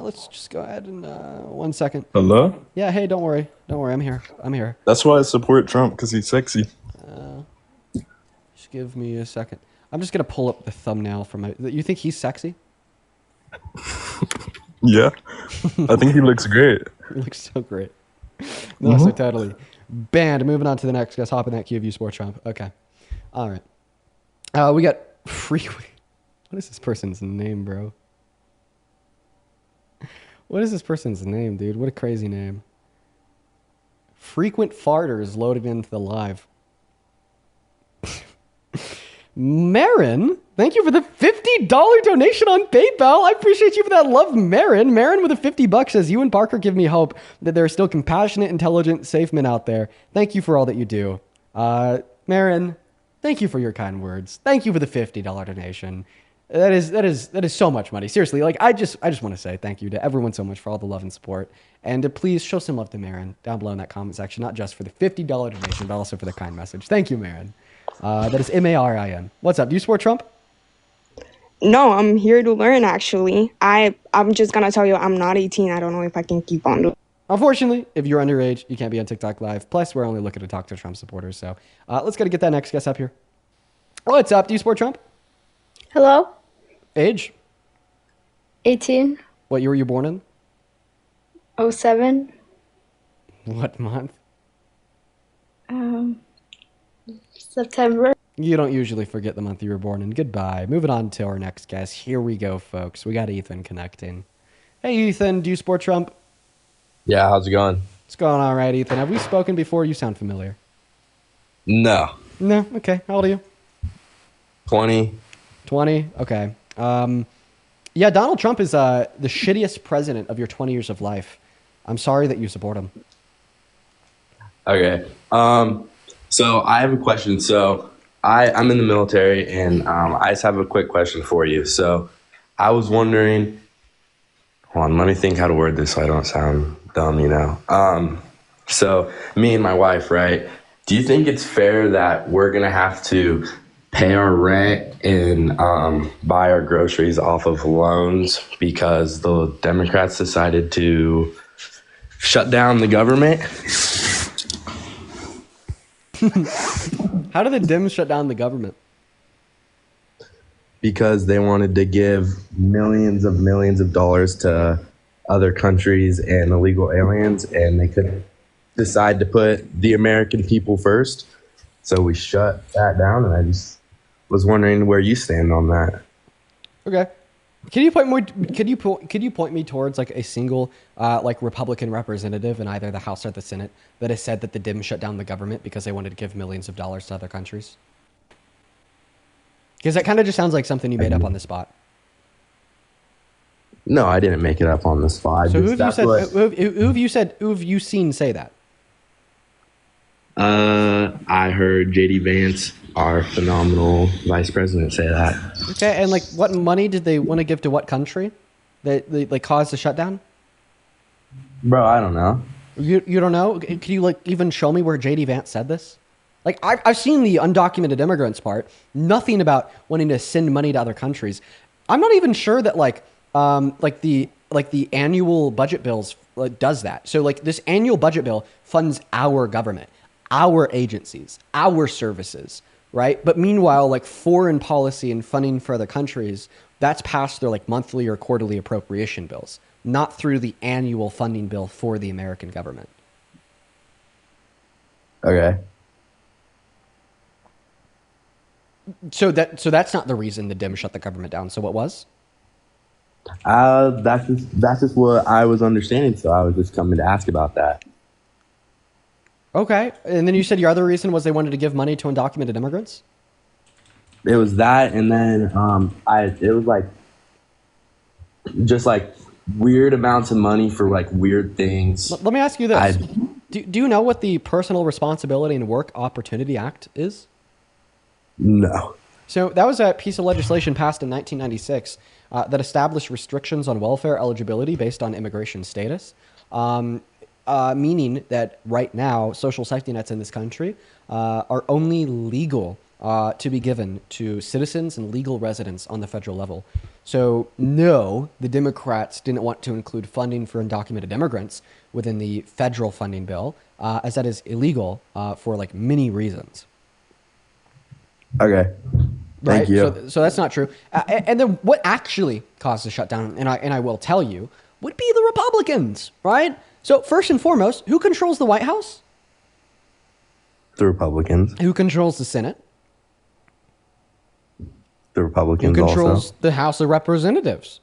Let's just go ahead and 1 second. Hello? Yeah. Hey, don't worry. I'm here. That's why I support Trump, because he's sexy. Just give me a second. I'm just gonna pull up the thumbnail from my. You think he's sexy? Yeah. I think he looks great. He looks so great. No, so totally. Banned. Moving on to the next. Guys, hop in that queue if you support Trump. Okay. All right. We got frequent. What is this person's name, bro? What is this person's name, dude? What a crazy name. Frequent farters loaded into the live. Marin, thank you for the $50 donation on PayPal. I appreciate you for that love, Marin. Marin with a $50 says, you and Parker give me hope that there are still compassionate, intelligent, safe men out there. Thank you for all that you do. Marin, thank you for your kind words. Thank you for the $50 donation. That is so much money. Seriously, like I just want to say thank you to everyone so much for all the love and support. And to please show some love to Marin down below in that comment section, not just for the $50 donation, but also for the kind message. Thank you, Marin. That is Marin. What's up? Do you support Trump? No, I'm here to learn, actually. I'm just going to tell you, I'm not 18. I don't know if I can keep on doing. Unfortunately, if you're underage, you can't be on TikTok Live. Plus, we're only looking to talk to Trump supporters. So let's get that next guest up here. What's up? Do you support Trump? Hello? Age? 18. What year were you born in? 07. What month? September. You don't usually forget the month you were born in. Goodbye. Moving on to our next guest. Here we go, folks. We got Ethan connecting. Hey, Ethan. Do you support Trump? Yeah, how's it going? It's going all right, Ethan. Have we spoken before? You sound familiar. No. No? Okay. How old are you? 20. 20? Okay. Yeah, Donald Trump is the shittiest president of your 20 years of life. I'm sorry that you support him. Okay. So I have a question. So I'm in the military, and I just have a quick question for you. So I was wondering, hold on, let me think how to word this so I don't sound dumb, you know. So me and my wife, right? Do you think it's fair that we're gonna have to pay our rent and buy our groceries off of loans because the Democrats decided to shut down the government? How did the Dems shut down the government? Because they wanted to give millions of dollars to other countries and illegal aliens, and they couldn't decide to put the American people first. So we shut that down, and I just was wondering where you stand on that. Okay. Can you point more? Could you point me towards like a single like Republican representative in either the House or the Senate that has said that the Dems shut down the government because they wanted to give millions of dollars to other countries? Because that kind of just sounds like something you made up on the spot. No, I didn't make it up on the spot. So who have you seen say that? I heard JD Vance, our phenomenal vice president, say that. Okay, and like, what money did they want to give to what country that they like caused the shutdown? Bro, I don't know. You don't know? Can you like even show me where JD Vance said this? Like I've seen the undocumented immigrants part. Nothing about wanting to send money to other countries. I'm not even sure that like the annual budget bills does that. So like this annual budget bill funds our government, our agencies, our services, right? But meanwhile, like foreign policy and funding for other countries, that's passed through like monthly or quarterly appropriation bills, not through the annual funding bill for the American government. Okay. So that's not the reason the Dems shut the government down. So what was? That's just what I was understanding. So I was just coming to ask about that. Okay, and then you said your other reason was they wanted to give money to undocumented immigrants. It was that, and then it was like just like weird amounts of money for like weird things. Let me ask you this: do you know what the Personal Responsibility and Work Opportunity Act is? No. So that was a piece of legislation passed in 1996 that established restrictions on welfare eligibility based on immigration status, meaning that right now social safety nets in this country are only legal to be given to citizens and legal residents on the federal level. So no, the Democrats didn't want to include funding for undocumented immigrants within the federal funding bill, as that is illegal for like many reasons. Okay. Thank you. So that's not true. And then what actually caused the shutdown, and I will tell you, would be the Republicans, right? So first and foremost, who controls the White House? The Republicans. Who controls the Senate? The Republicans. Who controls also. the House of Representatives?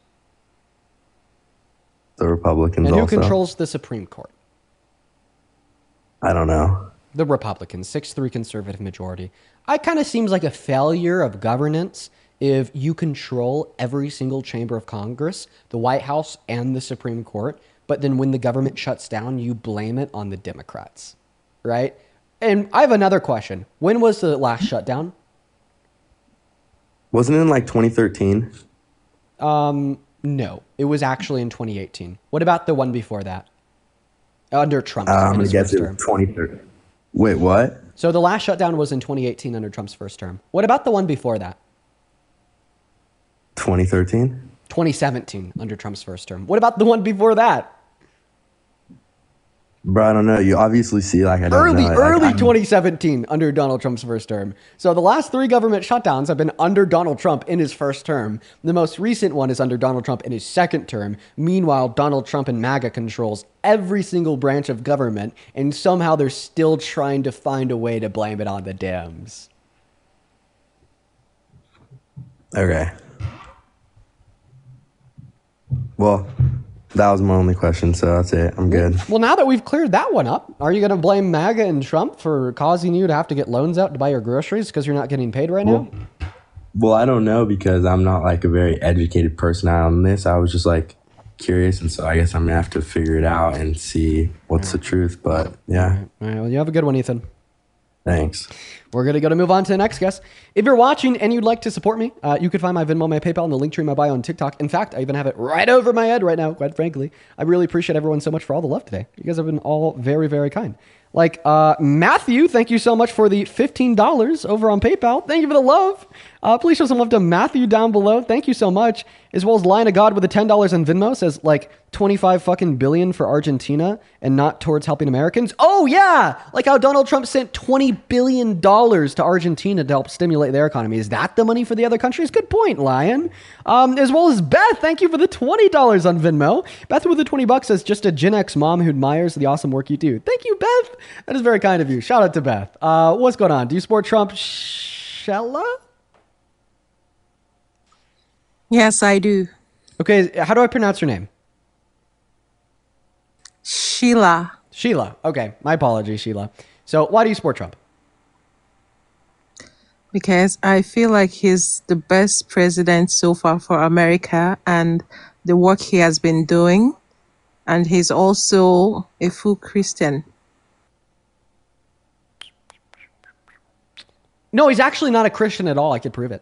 The Republicans. And who also. controls the Supreme Court? I don't know. The Republicans, 6-3 conservative majority. It kind of seems like a failure of governance if you control every single chamber of Congress, the White House, and the Supreme Court, but then when the government shuts down, you blame it on the Democrats, right? And I have another question. When was the last shutdown? Wasn't it in like 2013? No, it was actually in 2018. What about the one before that? Under Trump. I'm going to guess it was 2013. Wait, what? So the last shutdown was in 2018 under Trump's first term. What about the one before that? 2013? 2017 under Trump's first term. What about the one before that? Bro, I don't know. You obviously see like I don't know. Early 2017 under Donald Trump's first term. So the last 3 government shutdowns have been under Donald Trump in his first term. The most recent one is under Donald Trump in his second term. Meanwhile, Donald Trump and MAGA controls every single branch of government, and somehow they're still trying to find a way to blame it on the Dems. Okay. Well, that was my only question, so that's it. I'm good. Well, now that we've cleared that one up, are you going to blame MAGA and Trump for causing you to have to get loans out to buy your groceries because you're not getting paid right now? Well, I don't know because I'm not like a very educated person on this. I was just like curious, and so I guess I'm going to have to figure it out and see what's the truth, but yeah. All right, well, you have a good one, Ethan. Thanks. We're going to move on to the next guest. If you're watching and you'd like to support me, you can find my Venmo, my PayPal, and the link tree in my bio on TikTok. In fact, I even have it right over my head right now, quite frankly. I really appreciate everyone so much for all the love today. You guys have been all very, very kind. Like Matthew, thank you so much for the $15 over on PayPal. Thank you for the love. Please show some love to Matthew down below. Thank you so much. As well as Lion of God with the $10 on Venmo says like 25 fucking billion for Argentina and not towards helping Americans. Oh yeah, like how Donald Trump sent $20 billion to Argentina to help stimulate their economy. Is that the money for the other countries? Good point, Lion. As well as Beth, thank you for the $20 on Venmo. Beth with the $20 says just a Gen X mom who admires the awesome work you do. Thank you, Beth. That is very kind of you. Shout out to Beth. What's going on? Do you support Trump? Shella? Yes, I do. Okay, how do I pronounce your name? Sheila. Sheila. Okay, my apologies, Sheila. So why do you support Trump? Because I feel like he's the best president so far for America and the work he has been doing. And he's also a full Christian. No, he's actually not a Christian at all. I could prove it.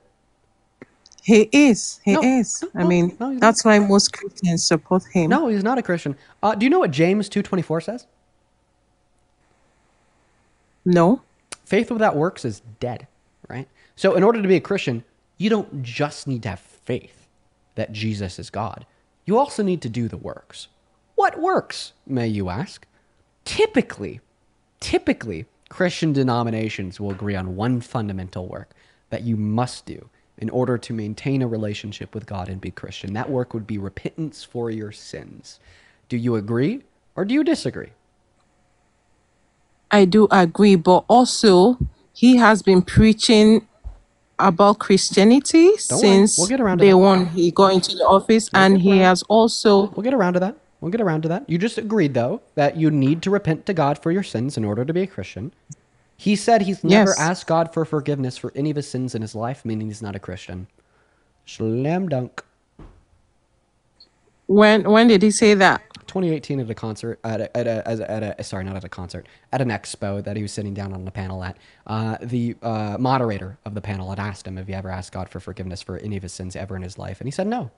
He is. He is. I mean, that's why most Christians support him. No, he's not a Christian. Do you know what James 2:24 says? No. Faith without works is dead, right? So in order to be a Christian, you don't just need to have faith that Jesus is God. You also need to do the works. What works, may you ask? Typically, Christian denominations will agree on one fundamental work that you must do in order to maintain a relationship with God and be Christian. That work would be repentance for your sins. Do you agree or do you disagree? I do agree, but also he has been preaching about Christianity since We'll get around to day that. one he got into the office, and he has also. We'll get around to that. You just agreed, though, that you need to repent to God for your sins in order to be a Christian. He said he's never asked God for forgiveness for any of his sins in his life, meaning he's not a Christian. Slam dunk. When did he say that? 2018 at a concert, at an expo that he was sitting down on the panel at. The moderator of the panel had asked him if he ever asked God for forgiveness for any of his sins ever in his life, and he said no.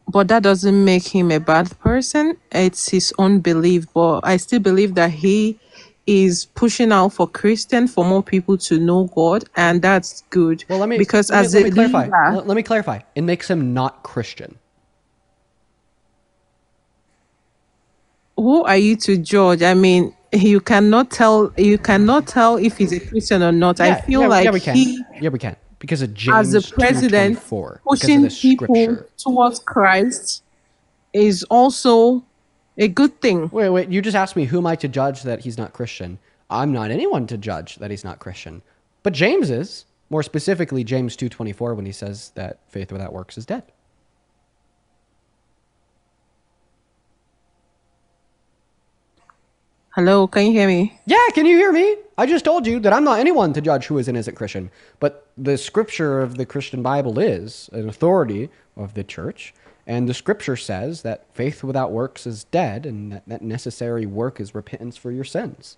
But that doesn't make him a bad person. It's his own belief. But I still believe that he is pushing out for Christian, for more people to know God, and that's good. Well, let me clarify. Let me clarify. It makes him not Christian. Who are you to judge? I mean, you cannot tell if he's a Christian or not. I feel like we can. We can. Because of James as a president 2:24, pushing because of the people scripture. towards Christ is also a good thing. Wait. You just asked me, who am I to judge that he's not Christian? I'm not anyone to judge that he's not Christian. But James is. More specifically, James 2:24, when he says that faith without works is dead. Hello, can you hear me? Yeah, can you hear me? I just told you that I'm not anyone to judge who is and isn't Christian. But the scripture of the Christian Bible is an authority of the church. And the scripture says that faith without works is dead, and that necessary work is repentance for your sins.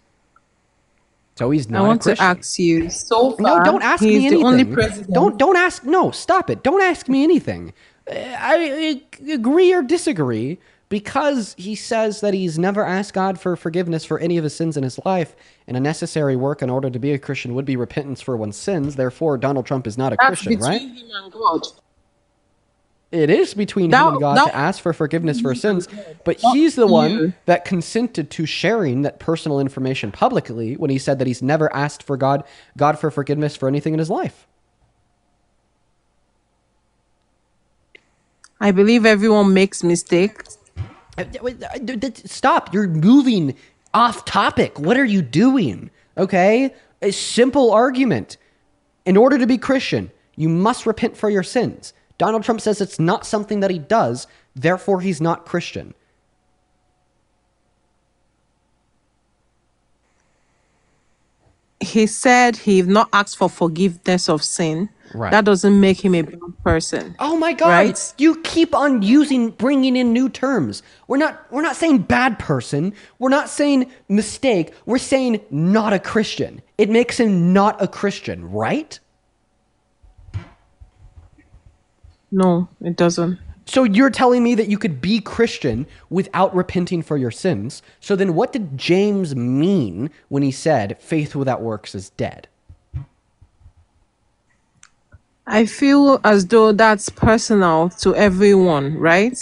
So he's not I want a Christian. to ask you, so far, No, don't ask me he's anything. the only president. Don't ask. No, stop it. Don't ask me anything. I agree or disagree. Because he says that he's never asked God for forgiveness for any of his sins in his life, and a necessary work in order to be a Christian would be repentance for one's sins. Therefore, Donald Trump is not a Christian, right? Between him and God. It is between him and God to ask for forgiveness for sins, but he's the one that consented to sharing that personal information publicly when he said that he's never asked for God for forgiveness for anything in his life. I believe everyone makes mistakes. Stop. You're moving off topic. What are you doing? Okay? A simple argument. In order to be Christian, you must repent for your sins. Donald Trump says it's not something that he does, therefore he's not Christian. he said he've not asked for forgiveness of sin. Right. That doesn't make him a bad person. Oh my God! Right? You keep on bringing in new terms. We're not saying bad person. We're not saying mistake. We're saying not a Christian. It makes him not a Christian, right? No, it doesn't. So you're telling me that you could be Christian without repenting for your sins. So then what did James mean when he said faith without works is dead? I feel as though that's personal to everyone, right?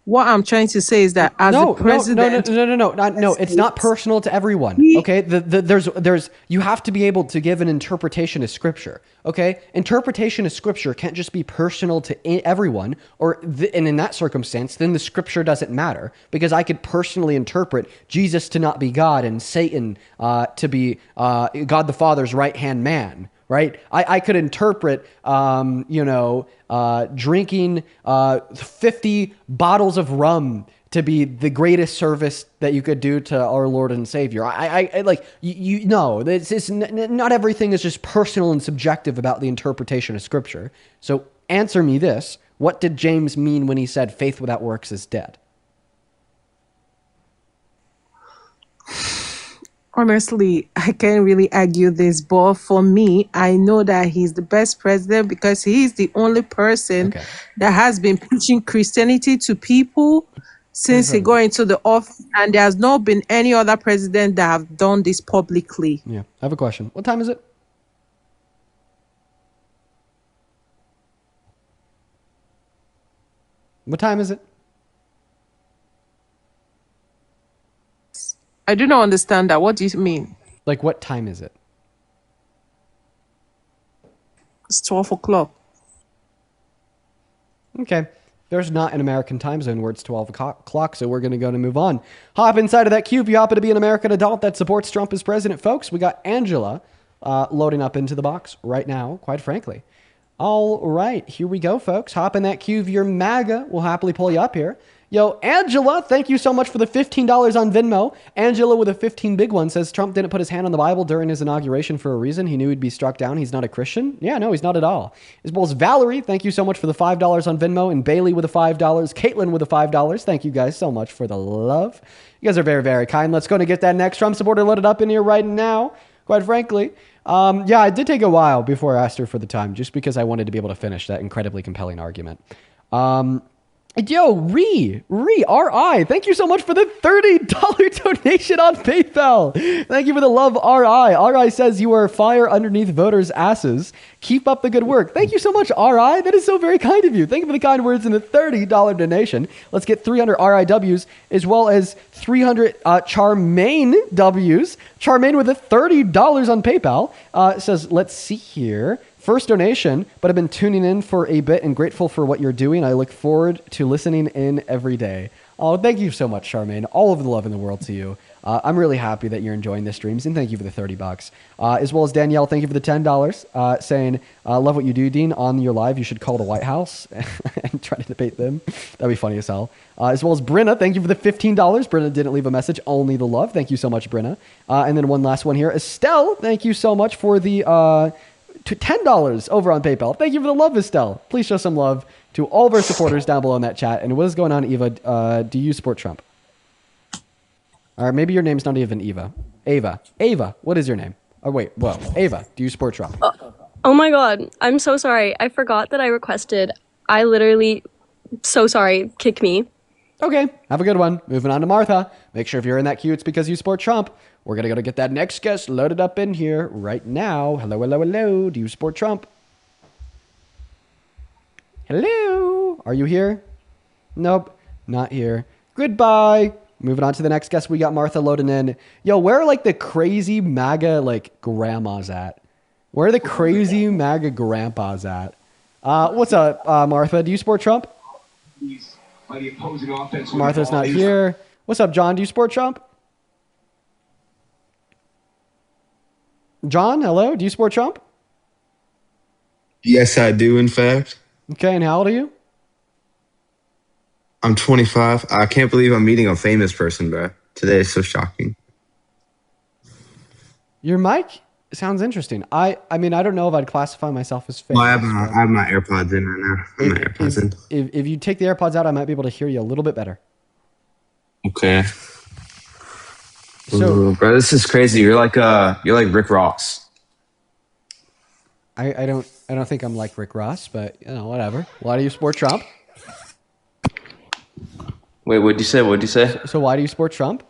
What I'm trying to say is that as the president, No. It's not personal to everyone. Okay, there's you have to be able to give an interpretation of Scripture. Okay, interpretation of Scripture can't just be personal to everyone, and in that circumstance, then the Scripture doesn't matter because I could personally interpret Jesus to not be God and Satan to be God the Father's right hand man. Right, I could interpret, drinking 50 bottles of rum to be the greatest service that you could do to our Lord and Savior. I like it's not everything is just personal and subjective about the interpretation of Scripture. So answer me this: what did James mean when he said faith without works is dead? honestly, I can't really argue this, but for me, I know that he's the best president because he's the only person that has been preaching Christianity to people since he got into the office, and there's not been any other president that have done this publicly. Yeah, I have a question. What time is it? What time is it? I do not understand that. What do you mean? Like, what time is it? It's 12 o'clock. Okay. There's not an American time zone where it's 12 o'clock, so we're going to go and move on. Hop inside of that cube. You happen to be an American adult that supports Trump as president, folks. We got Angela loading up into the box right now, quite frankly. All right, here we go, folks. Hop in that cube. Your MAGA will happily pull you up here. Yo, Angela, thank you so much for the $15 on Venmo. Angela with a 15 big one says Trump didn't put his hand on the Bible during his inauguration for a reason. He knew he'd be struck down. He's not a Christian. Yeah, no, he's not at all. As well as Valerie, thank you so much for the $5 on Venmo. And Bailey with the $5. Caitlin with the $5. Thank you guys so much for the love. You guys are very, very kind. Let's go and get that next Trump supporter loaded up in here right now, quite frankly. Yeah, it did take a while before I asked her for the time, just because I wanted to be able to finish that incredibly compelling argument. Yo, R.I., thank you so much for the $30 donation on PayPal. Thank you for the love, R.I. R.I. says you are fire underneath voters' asses. Keep up the good work. Thank you so much, R.I. That is so very kind of you. Thank you for the kind words and the $30 donation. Let's get 300 R.I.Ws as well as 300 Charmaine Ws. Charmaine with the $30 on PayPal says, let's see here. First donation, but I've been tuning in for a bit and grateful for what you're doing. I look forward to listening in every day. Oh, thank you so much, Charmaine. All of the love in the world to you. I'm really happy that you're enjoying the streams, and thank you for the $30. As well as Danielle, thank you for the $10, saying, love what you do, Dean. On your live, you should call the White House and try to debate them. That'd be funny as hell. As well as Brenna, thank you for the $15. Brenna didn't leave a message, only the love. Thank you so much, Brenna. And then one last one here. Estelle, thank you so much for the... to $10 over on PayPal. Thank you for the love, Estelle. Please show some love to all of our supporters down below in that chat. And what is going on, Eva? Do you support Trump? Or maybe your name's not even Eva. Ava, what is your name? Oh, wait, whoa. Ava, do you support Trump? Oh my god, I'm so sorry. I forgot that I requested. I literally, so sorry. Kick me. Okay, have a good one. Moving on to Martha. Make sure if you're in that queue, it's because you support Trump. We're going to go to get that next guest loaded up in here right now. Hello. Do you support Trump? Hello. Are you here? Nope, not here. Goodbye. Moving on to the next guest. We got Martha loading in. Yo, where are like the crazy MAGA like grandmas at? Where are the crazy MAGA grandpas at? What's up, Martha? Do you support Trump? Martha's not here. What's up, John? Do you support Trump? John, hello. Do you support Trump? Yes, I do, in fact. Okay, and how old are you? I'm 25. I can't believe I'm meeting a famous person, bro. Today is so shocking. Your mic Sounds interesting. I mean, I don't know if I'd classify myself as Well, I famous. have my AirPods in right now. I have my AirPods in. If you take the AirPods out, I might be able to hear you a little bit better. Okay. So, ooh, bro, this is crazy. You're like Rick Ross. I don't think I'm like Rick Ross, but whatever. Why do you support Trump? Wait, what'd you say? So why do you support Trump?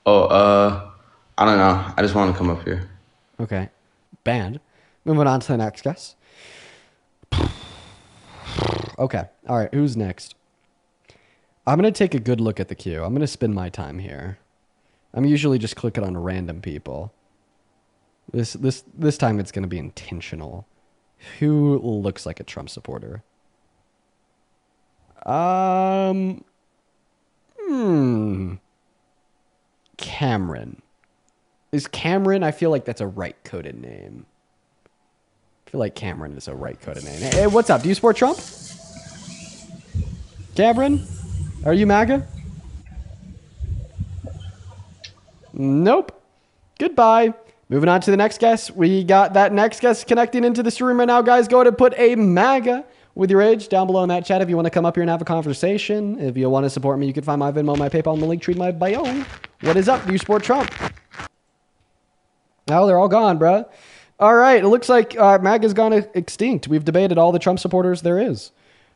Oh, I don't know. I just want to come up here. Okay, banned. Moving on to the next guess. Okay, all right. Who's next? I'm gonna take a good look at the queue. I'm gonna spend my time here. I'm usually just clicking on random people. This time it's gonna be intentional. Who looks like a Trump supporter? Cameron. Is Cameron? I feel like that's a right coded name. I feel like Cameron is a right coded name. Hey, what's up? Do you support Trump? Cameron? Are you MAGA? Nope. Goodbye. Moving on to the next guest. We got that next guest connecting into the stream right now, guys. Go ahead and put a MAGA with your age down below in that chat if you want to come up here and have a conversation. If you want to support me, you can find my Venmo, my PayPal, and the link tree in my bio. What is up? Do you support Trump? Oh, they're all gone, bruh. All right. It looks like MAGA's gone extinct. We've debated all the Trump supporters there is.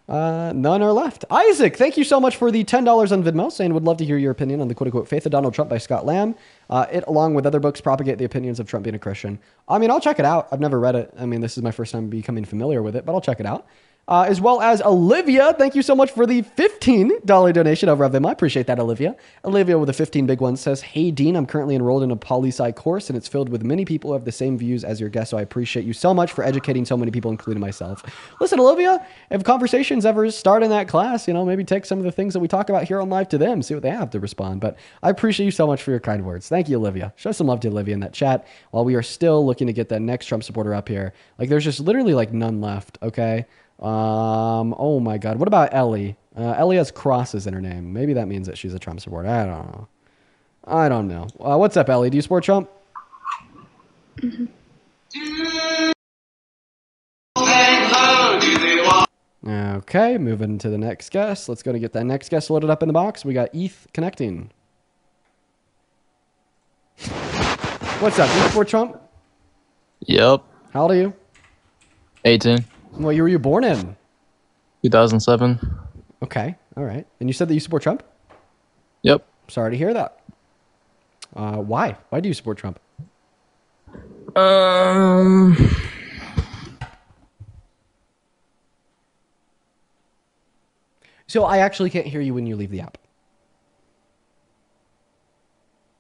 None are left. Isaac, thank you so much for the $10 on Venmo, saying would love to hear your opinion on the quote-unquote Faith of Donald Trump by Scott Lamb. It, along with other books, propagate the opinions of Trump being a Christian. I mean, I'll check it out. I've never read it. I mean, this is my first time becoming familiar with it, but I'll check it out. As well as Olivia, thank you so much for the $15 donation over at Venmo. I appreciate that, Olivia. Olivia with the 15 big ones says, "Hey, Dean, I'm currently enrolled in a poli-sci course, and it's filled with many people who have the same views as your guest, so I appreciate you so much for educating so many people, including myself." Listen, Olivia, if conversations ever start in that class, maybe take some of the things that we talk about here on live to them, see what they have to respond. But I appreciate you so much for your kind words. Thank you, Olivia. Show some love to Olivia in that chat while we are still looking to get that next Trump supporter up here. Like, there's just literally like none left, okay? Oh my God. What about Ellie? Ellie has crosses in her name. Maybe that means that she's a Trump supporter. I don't know. What's up, Ellie? Do you support Trump? Okay, moving to the next guest. Let's go to get that next guest loaded up in the box. We got ETH connecting. What's up? Do you support Trump? Yep. How old are you? 18. What year were you born in? 2007. Okay, all right. And you said that you support Trump? Yep. Sorry to hear that. Why? Why do you support Trump? So I actually can't hear you when you leave the app.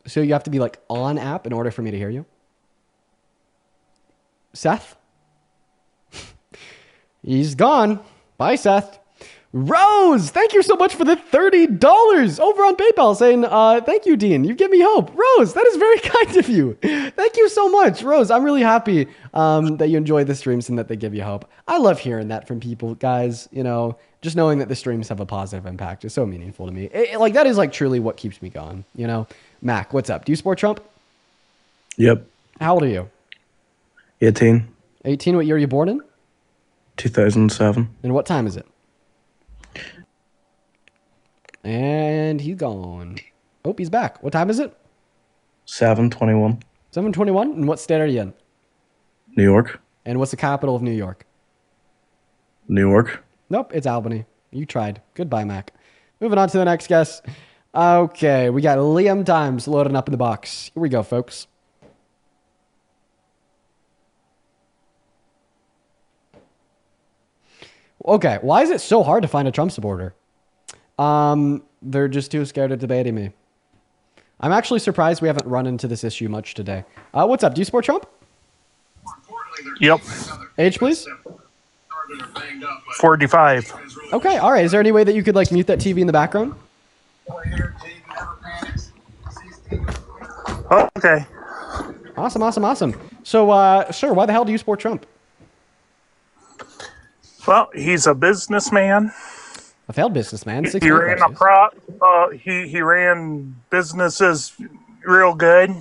So you have to be like on app in order for me to hear you? Seth? He's gone. Bye, Seth. Rose, thank you so much for the $30 over on PayPal saying, thank you, Dean. You give me hope. Rose, that is very kind of you. Thank you so much. Rose, I'm really happy that you enjoy the streams and that they give you hope. I love hearing that from people, guys. Just knowing that the streams have a positive impact is so meaningful to me. That is like truly what keeps me going, Mac, what's up? Do you support Trump? Yep. How old are you? 18. 18, what year are you born in? 2007. And what time is it? And he's gone. Oh, he's back. What time is it? 7:21. 7:21? And what state are you in? New York. And what's the capital of New York? New York. Nope, it's Albany. You tried. Goodbye, Mac. Moving on to the next guest. Okay, we got Liam Times loading up in the box. Here we go, folks. Okay, why is it so hard to find a Trump supporter? They're just too scared of debating me. I'm actually surprised we haven't run into this issue much today. What's up? Do you support Trump? Yep. Age, please? 45. Okay, all right. Is there any way that you could mute that TV in the background? Okay. Awesome. So, sir, why the hell do you support Trump? Well, he's a businessman. A failed businessman. He ran he ran businesses real good.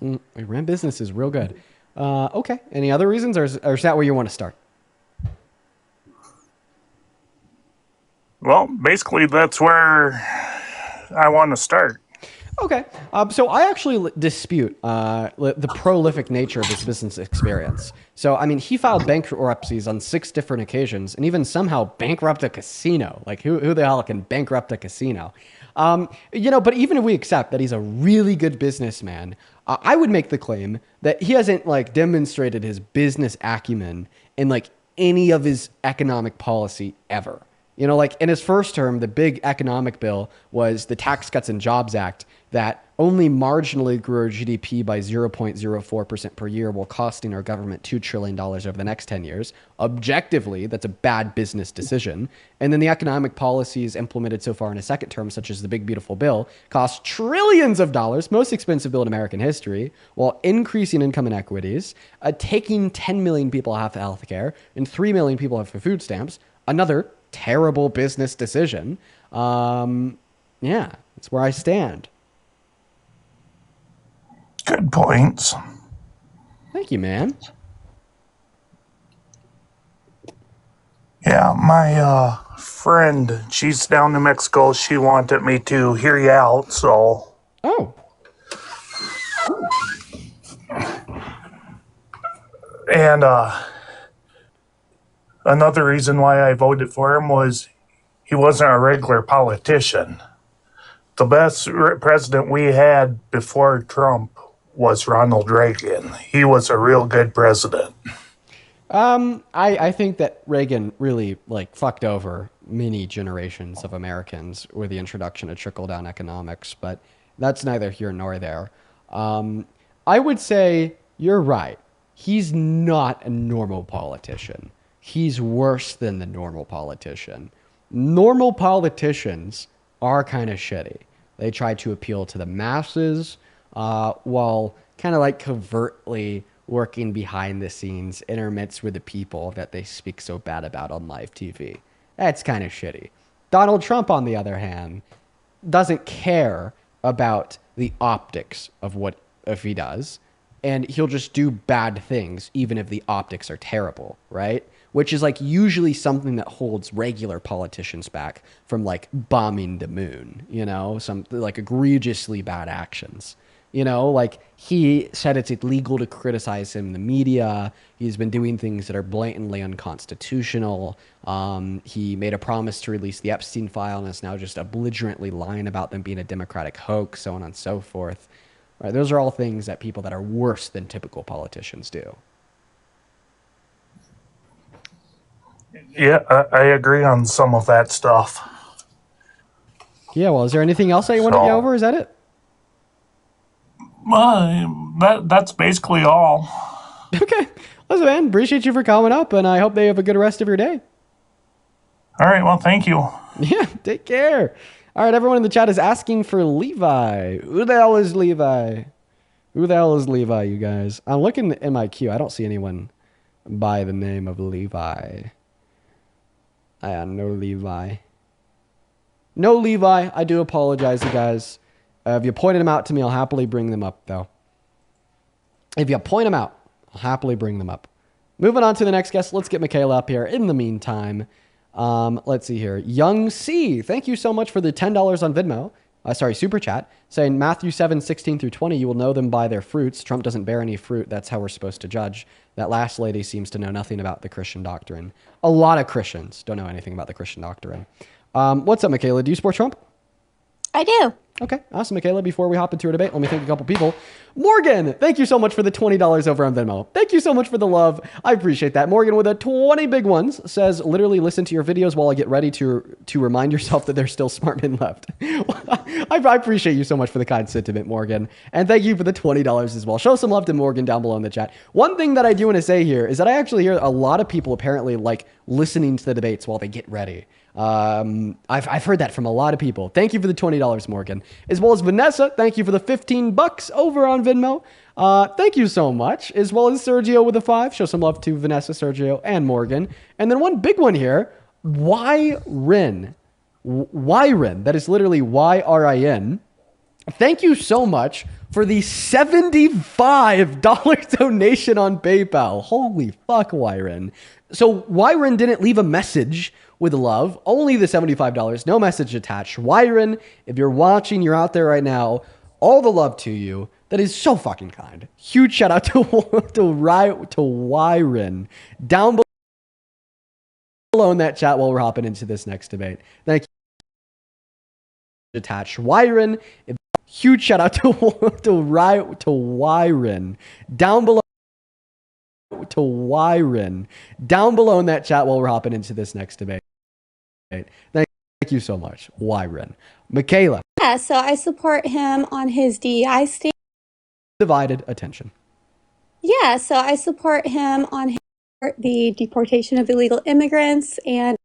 He ran businesses real good. Okay. Any other reasons, or is that where you want to start? Well, basically, that's where I want to start. Okay. So I actually dispute the prolific nature of his business experience. So, I mean, he filed bankruptcies on 6 different occasions and even somehow bankrupt a casino. Like, who the hell can bankrupt a casino? But even if we accept that he's a really good businessman, I would make the claim that he hasn't, like, demonstrated his business acumen in, like, any of his economic policy ever. Like in his first term, the big economic bill was the Tax Cuts and Jobs Act that only marginally grew our GDP by 0.04% per year while costing our government $2 trillion over the next 10 years. Objectively, that's a bad business decision. And then the economic policies implemented so far in his second term, such as the Big Beautiful Bill, cost trillions of dollars, most expensive bill in American history, while increasing income inequities, taking 10 million people off health care, and 3 million people off of food stamps. Another terrible business decision. Yeah, that's where I stand. Good points. Thank you, man. Yeah, my friend, she's down in Mexico. She wanted me to hear you out, so. Oh. And another reason why I voted for him was he wasn't a regular politician. The best president we had before Trump was Ronald Reagan. He was a real good president. I think that Reagan really fucked over many generations of Americans with the introduction of trickle-down economics, but that's neither here nor there. I would say you're right. He's not a normal politician. He's worse than the normal politician. Normal politicians are kind of shitty. They try to appeal to the masses while kind of covertly working behind the scenes, intermixed with the people that they speak so bad about on live TV. That's kind of shitty. Donald Trump, on the other hand, doesn't care about the optics of what if he does, and he'll just do bad things even if the optics are terrible, right? Which is usually something that holds regular politicians back from bombing the moon, some egregiously bad actions. He said it's illegal to criticize him in the media. He's been doing things that are blatantly unconstitutional. He made a promise to release the Epstein file and is now just belligerently lying about them being a Democratic hoax, so on and so forth. Right? Those are all things that people that are worse than typical politicians do. Yeah, I agree on some of that stuff. Yeah, well, is there anything else that you want to go over? Is that it? That's basically all. Okay. Listen, man, appreciate you for coming up, and I hope they have a good rest of your day. All right, well, thank you. Yeah, take care. All right, everyone in the chat is asking for Levi. Who the hell is Levi? Who the hell is Levi, you guys? I'm looking in my queue. I don't see anyone by the name of Levi. No Levi. No Levi. I do apologize, you guys. If you pointed them out to me, I'll happily bring them up, though. If you point them out, I'll happily bring them up. Moving on to the next guest. Let's get Michaela up here. In the meantime, let's see here. Young C, thank you so much for the $10 on Venmo. Super chat. Saying Matthew 7:16-20, you will know them by their fruits. Trump doesn't bear any fruit. That's how we're supposed to judge. That last lady seems to know nothing about the Christian doctrine. A lot of Christians don't know anything about the Christian doctrine. What's up, Michaela? Do you support Trump? I do. Okay, awesome, Michaela. Before we hop into our debate, let me thank a couple people. Morgan, thank you so much for the $20 over on Venmo. Thank you so much for the love. I appreciate that. Morgan with a 20 big ones says, literally listen to your videos while I get ready to remind yourself that there's still smart men left. I appreciate you so much for the kind sentiment, Morgan. And thank you for the $20 as well. Show some love to Morgan down below in the chat. One thing that I do want to say here is that I actually hear a lot of people apparently listening to the debates while they get ready. I've heard that from a lot of people. Thank you for the $20, Morgan. As well as Vanessa, thank you for the $15 over on Venmo. Thank you so much. As well as Sergio with a 5. Show some love to Vanessa, Sergio, and Morgan. And then one big one here, Yrin. Yrin. That is literally Yrin. Thank you so much for the $75 donation on PayPal. Holy fuck, Wyron. So Wyron didn't leave a message with love, only the $75, no message attached. Wyron, if you're watching, you're out there right now, all the love to you. That is so fucking kind. Huge shout out to Wyron down below in that chat while we're hopping into this next debate. Thank you. Attached. Wyron, huge shout out to Wyron down below. To Wyron down below in that chat while we're hopping into this next debate. Thank you so much, Wyron. Michaela. Yeah, so I support him on his DEI stand. Divided attention. Yeah, so I support him on the deportation of illegal immigrants and.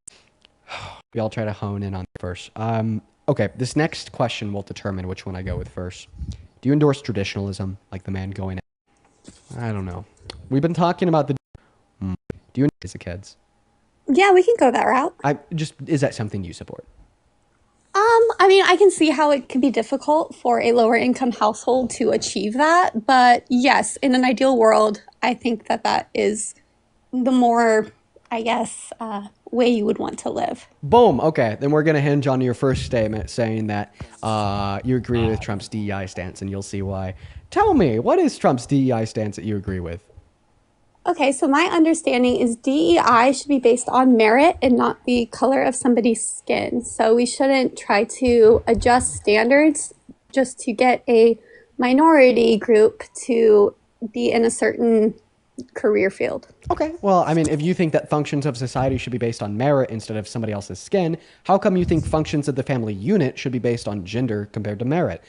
We all try to hone in on first. Okay, this next question will determine which one I go with first. Do you endorse traditionalism, like the man going? I don't know. We've been talking about the. Do you endorse the kids? Yeah, we can go that route. Is that something you support? I mean, I can see how it can be difficult for a lower income household to achieve that, but yes, in an ideal world, I think that is the more, I guess, way you would want to live. Boom. Okay, then we're gonna hinge on your first statement saying that you agree with Trump's DEI stance, and you'll see why. Tell me, what is Trump's DEI stance that you agree with? Okay, so my understanding is DEI should be based on merit and not the color of somebody's skin. So we shouldn't try to adjust standards just to get a minority group to be in a certain career field. Okay, well, I mean, if you think that functions of society should be based on merit instead of somebody else's skin, how come you think functions of the family unit should be based on gender compared to merit?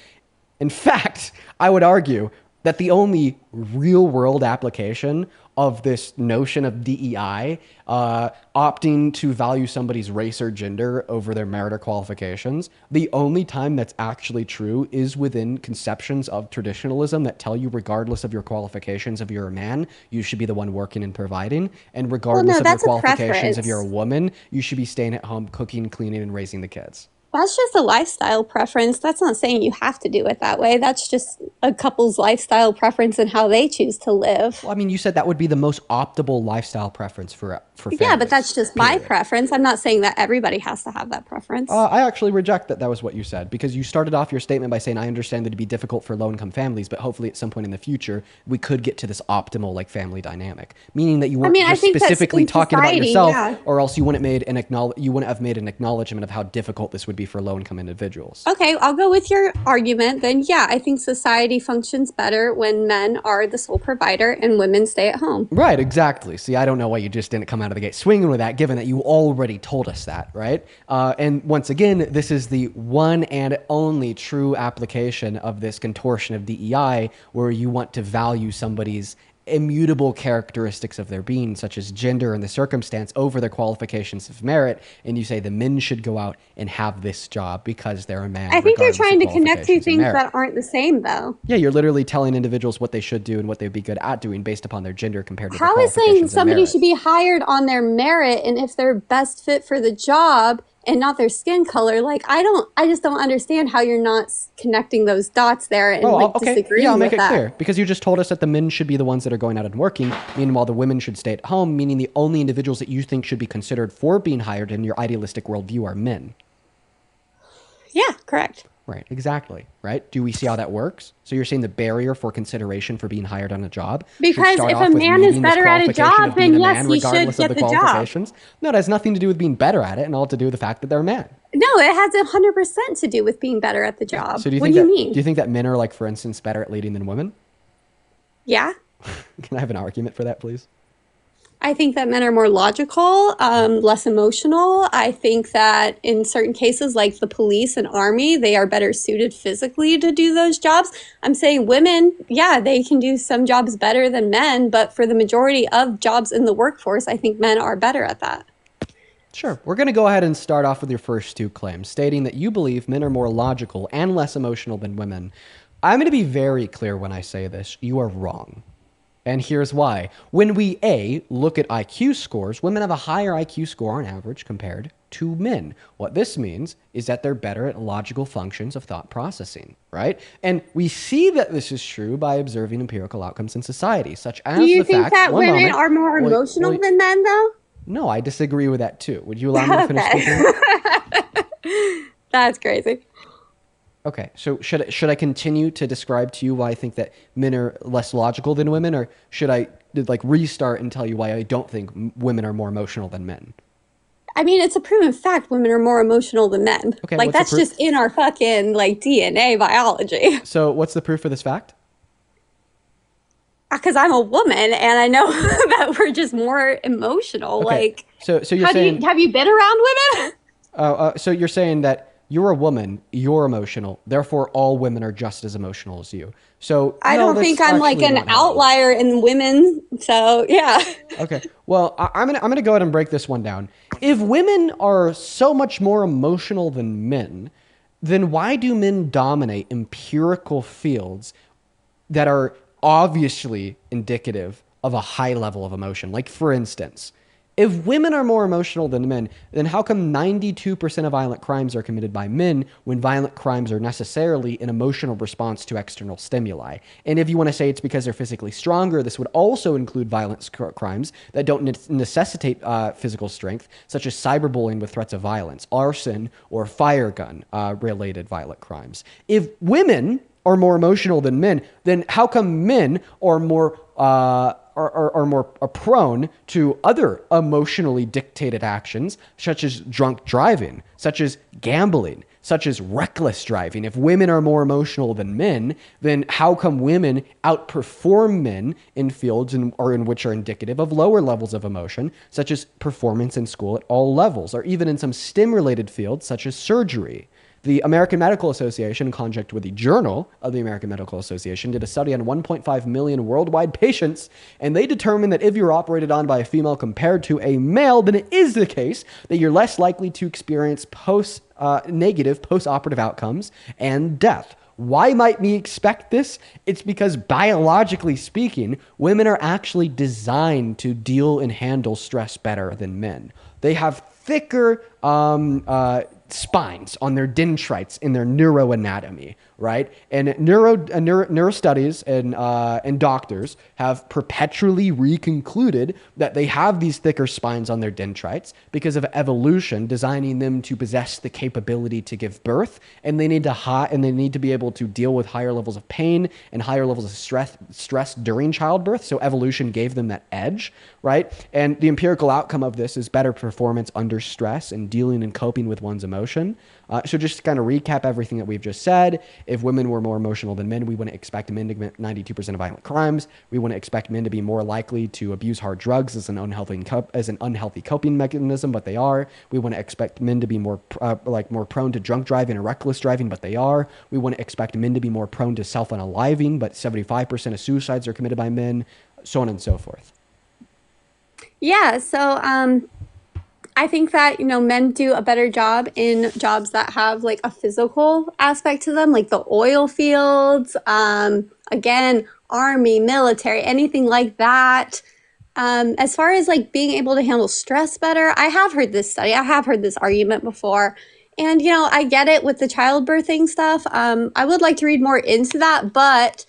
In fact, I would argue that the only real world application of this notion of DEI, opting to value somebody's race or gender over their merit or qualifications, the only time that's actually true is within conceptions of traditionalism that tell you, regardless of your qualifications, if you're a man, you should be the one working and providing, and regardless of your qualifications, if you're a woman, you should be staying at home, cooking, cleaning, and raising the kids. That's just a lifestyle preference. That's not saying you have to do it that way. That's just a couple's lifestyle preference and how they choose to live. Well, I mean, you said that would be the most optimal lifestyle preference for families. Yeah, but that's just my preference. I'm not saying that everybody has to have that preference. I actually reject that was what you said, because you started off your statement by saying, I understand that it'd be difficult for low-income families, but hopefully at some point in the future, we could get to this optimal family dynamic, meaning that you weren't just specifically talking about yourself, or else you wouldn't have made an acknowledgement of how difficult this would be for low-income individuals. Okay, I'll go with your argument then. Yeah, I think society functions better when men are the sole provider and women stay at home. Right, exactly. See, I don't know why you just didn't come out of the gate swinging with that, given that you already told us that, right? And once again, this is the one and only true application of this contortion of DEI, where you want to value somebody's immutable characteristics of their being, such as gender and the circumstance, over their qualifications of merit, and you say the men should go out and have this job because they're a man. I think you're trying to connect two things that aren't the same, though. Yeah, you're literally telling individuals what they should do and what they'd be good at doing based upon their gender compared to how their is saying qualifications somebody should be hired on their merit and if they're best fit for the job and not their skin color? Like, I just don't understand how you're not connecting those dots there and disagreeing I'll make with it that. clear, because you just told us that the men should be the ones that are going out and working, meanwhile the women should stay at home, meaning the only individuals that you think should be considered for being hired in your idealistic worldview are men. Yeah, correct. Right, exactly. Right? Do we see how that works? So you're saying the barrier for consideration for being hired on a job? Because if a man is better at a job, then yes, he should get the job. No, it has nothing to do with being better at it, and all to do with the fact that they're a man. No, it has 100% to do with being better at the job. So what do you mean? Do you think that men are, like, for instance, better at leading than women? Yeah. Can I have an argument for that, please? I think that men are more logical, less emotional. I think that in certain cases, like the police and army, they are better suited physically to do those jobs. I'm saying women, yeah, they can do some jobs better than men, but for the majority of jobs in the workforce, I think men are better at that. Sure. We're going to go ahead and start off with your first two claims, stating that you believe men are more logical and less emotional than women. I'm going to be very clear when I say this. You are wrong. And here's why. When we, look at IQ scores, women have a higher IQ score on average compared to men. What this means is that they're better at logical functions of thought processing, right? And we see that this is true by observing empirical outcomes in society, such as Do you the think fact, that one women moment, are more emotional than men, though? no, I disagree with that too. Would you allow me to finish Okay. speaking? That's crazy. Okay, so should I continue to describe to you why I think that men are less logical than women, or should I like restart and tell you why I don't think women are more emotional than men? I mean, it's a proven fact women are more emotional than men. Okay, Like, what's the that's proof? just in our fucking, like, DNA biology. So what's the proof for this fact? Because I'm a woman and I know that we're just more emotional. Okay, Like, so you're saying have you been around women? so you're saying that you're a woman, you're emotional, therefore all women are just as emotional as you. So I no, don't that's think I'm like actually an not how it works. outlier in women. So, yeah. Okay. Well, I'm gonna go ahead and break this one down. If women are so much more emotional than men, then why do men dominate empirical fields that are obviously indicative of a high level of emotion? Like, for instance, if women are more emotional than men, then how come 92% of violent crimes are committed by men when violent crimes are necessarily an emotional response to external stimuli? And if you want to say it's because they're physically stronger, this would also include violent crimes that don't necessitate physical strength, such as cyberbullying with threats of violence, arson, or fire gun related violent crimes. If women are more emotional than men, then how come men are more prone to other emotionally dictated actions, such as drunk driving, such as gambling, such as reckless driving? If women are more emotional than men, then how come women outperform men in fields in which are indicative of lower levels of emotion, such as performance in school at all levels, or even in some STEM-related fields, such as surgery? The American Medical Association, in conjunct with the Journal of the American Medical Association, did a study on 1.5 million worldwide patients, and they determined that if you're operated on by a female compared to a male, then it is the case that you're less likely to experience negative post-operative outcomes and death. Why might we expect this? It's because biologically speaking, women are actually designed to deal and handle stress better than men. They have thicker spines on their dendrites in their neuroanatomy, right? And neuro studies and doctors have perpetually reconcluded that they have these thicker spines on their dendrites because of evolution designing them to possess the capability to give birth, and they need to be able to deal with higher levels of pain and higher levels of stress during childbirth. So evolution gave them that edge, right? And the empirical outcome of this is better performance under stress and dealing and coping with one's emotion. So just to kind of recap everything that we've just said, if women were more emotional than men, we wouldn't expect men to commit 92% of violent crimes. We wouldn't expect men to be more likely to abuse hard drugs as an unhealthy coping mechanism, but they are. We wouldn't expect men to be more prone to drunk driving or reckless driving, but they are. We wouldn't expect men to be more prone to self-unaliving, but 75% of suicides are committed by men, so on and so forth. Yeah, so I think that, men do a better job in jobs that have like a physical aspect to them, like the oil fields, again, army, military, anything like that. As far as like being able to handle stress better, I have heard this study. I have heard this argument before. And, I get it with the childbirthing stuff. I would like to read more into that, but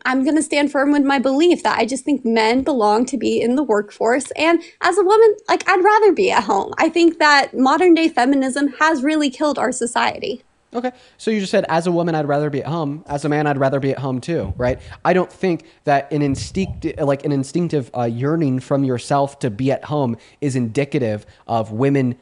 I'm going to stand firm with my belief that I just think men belong to be in the workforce. And as a woman, like, I'd rather be at home. I think that modern day feminism has really killed our society. Okay, so you just said, as a woman, I'd rather be at home. As a man, I'd rather be at home too, right? I don't think that an instinctive yearning from yourself to be at home is indicative of women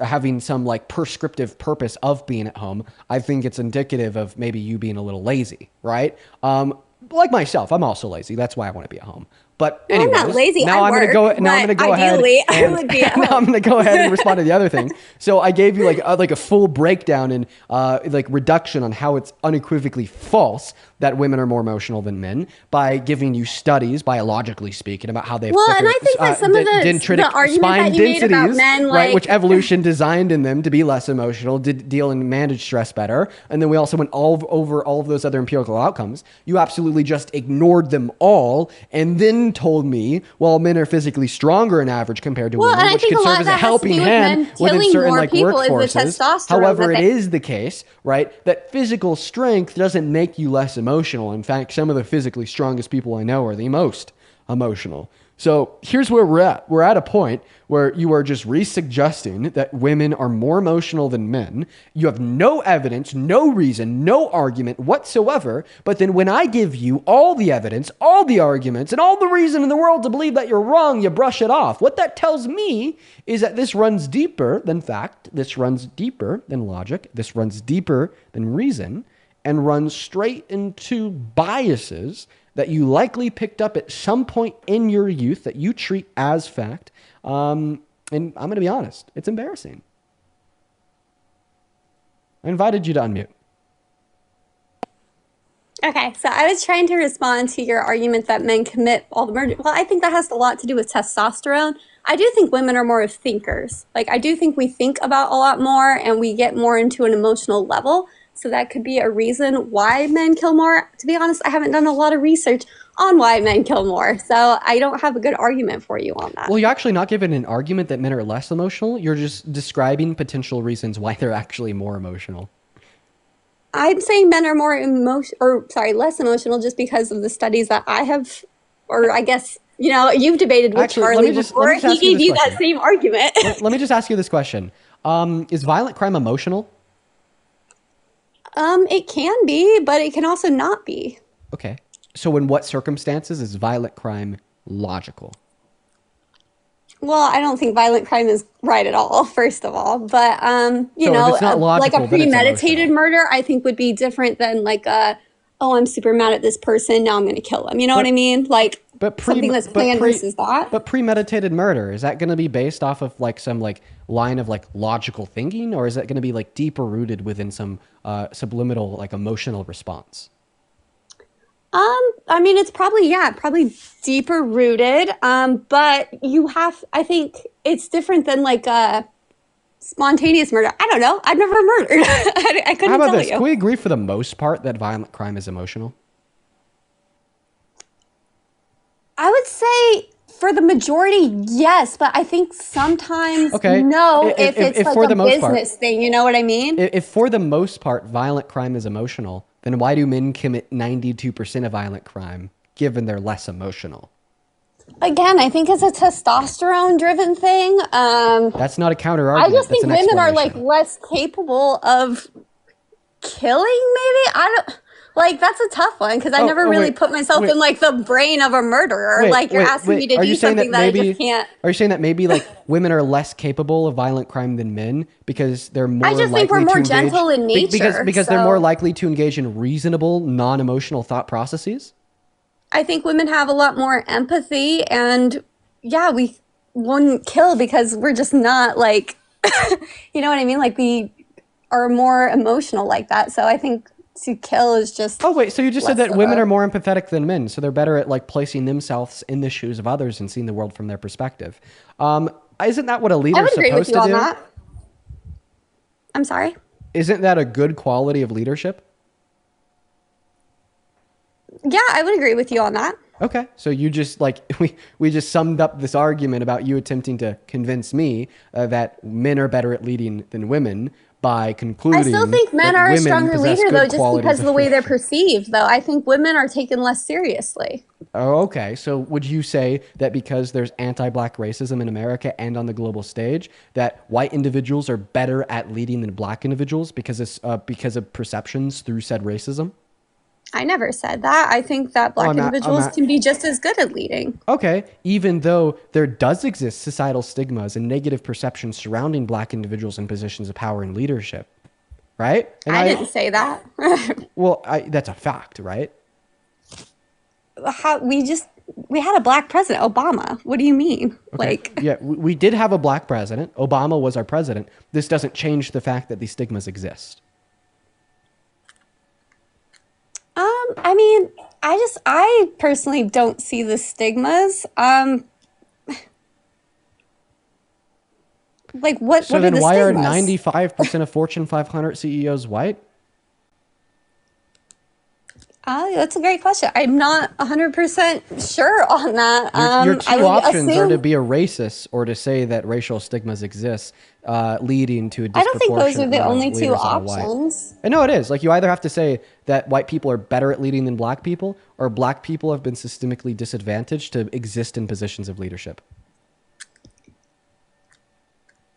having some like prescriptive purpose of being at home. I think it's indicative of maybe you being a little lazy, right? Like myself, I'm also lazy. That's why I want to be at home. But Well, anyways, I'm not lazy. now I I'm going to go. work, Now I'm going but to go ahead. ideally, I And, would be at now I'm home. going to go ahead and respond to the other thing. So I gave you like a full breakdown and like reduction on how it's unequivocally false that women are more emotional than men by giving you studies, biologically speaking, about how they have Well, thicker, and I think that some of the argument spine that you made about densities, men, right, like which evolution designed in them to be less emotional, did deal and manage stress better. And then we also went over all of those other empirical outcomes. You absolutely just ignored them all and then then told me, well, men are physically stronger on average compared to Well, women, and I which think could a lot serve of as a that has to helping do with hand men within killing certain more like people is the workforces. testosterone However, that it they is the case, right, that physical strength doesn't make you less emotional. In fact, some of the physically strongest people I know are the most emotional. So here's where we're at. We're at a point where you are just re-suggesting that women are more emotional than men. You have no evidence, no reason, no argument whatsoever. But then when I give you all the evidence, all the arguments, and all the reason in the world to believe that you're wrong, you brush it off. What that tells me is that this runs deeper than fact. This runs deeper than logic. This runs deeper than reason, and runs straight into biases that you likely picked up at some point in your youth that you treat as fact. And I'm going to be honest, it's embarrassing. I invited you to unmute. Okay, so I was trying to respond to your argument that men commit all the murder. Well, I think that has a lot to do with testosterone. I do think women are more of thinkers. Like, I do think we think about a lot more and we get more into an emotional level. So that could be a reason why men kill more. To be honest, I haven't done a lot of research on why men kill more. So I don't have a good argument for you on that. Well, you're actually not giving an argument that men are less emotional. You're just describing potential reasons why they're actually more emotional. I'm saying men are more less emotional just because of the studies that I have, or I guess, you've debated with Actually, Charlie before. He gave you that same argument. Let me just ask you this question. Is violent crime emotional? It can be, but it can also not be. Okay. So in what circumstances is violent crime logical? Well, I don't think violent crime is right at all, first of all. But, if it's not like logical, a then it's premeditated murder, I think would be different than like I'm super mad at this person, now I'm going to kill him. You know what I mean? Like something that's planned versus that. But premeditated murder, is that going to be based off of like some like line of like logical thinking, or is that going to be like deeper rooted within some subliminal like emotional response? I mean, it's probably deeper rooted. But I think it's different than like a spontaneous murder. I don't know. I've never murdered. I couldn't How about tell this? you. Can we agree for the most part that violent crime is emotional? I would say for the majority, yes, but I think sometimes no, if it's like for the a most part- business thing, you know what I mean? If for the most part violent crime is emotional, then why do men commit 92% of violent crime given they're less emotional? Again, I think it's a testosterone driven thing. That's not a counter I argument. just think women are like less capable of killing, maybe? I don't like that's a tough one because I never really put myself in like the brain of a murderer. You're asking me to do something that I just can't. Are you saying that maybe like women are less capable of violent crime than men because they're more I just think we're more gentle in nature. Because they're more likely to engage in reasonable, non-emotional thought processes? I think women have a lot more empathy and we wouldn't kill because we're just not like, you know what I mean? Like we are more emotional like that. So I think to kill is just. Oh, wait. So you just said that women are more empathetic than men. So they're better at like placing themselves in the shoes of others and seeing the world from their perspective. Isn't that what a leader is supposed to do? That. I'm sorry? Isn't that a good quality of leadership? Yeah, I would agree with you on that. Okay. So you just like, we just summed up this argument about you attempting to convince me that men are better at leading than women by concluding. I still think men are a stronger leader though, just because of the way they're perceived though. I think women are taken less seriously. Oh, okay. So would you say that because there's anti-black racism in America and on the global stage, that white individuals are better at leading than black individuals because of perceptions through said racism? I never said that. I think that black individuals can be just as good at leading. Okay. Even though there does exist societal stigmas and negative perceptions surrounding black individuals in positions of power and leadership, right? And I didn't say that. Well, that's a fact, right? We had a black president, Obama. What do you mean? Okay. Yeah, we did have a black president. Obama was our president. This doesn't change the fact that these stigmas exist. I mean, I personally don't see the stigmas. Like what? So what then, are the why stigmas? are 95% of Fortune 500 CEOs white? That's a great question. I'm not 100% sure on that. Your I two would options are to assume, be a racist or to say that racial stigmas exist, leading to a I don't think those are disproportionate the amount of only two leaders that are white. options. And no, it is. Like, you either have to say that white people are better at leading than black people, or black people have been systemically disadvantaged to exist in positions of leadership.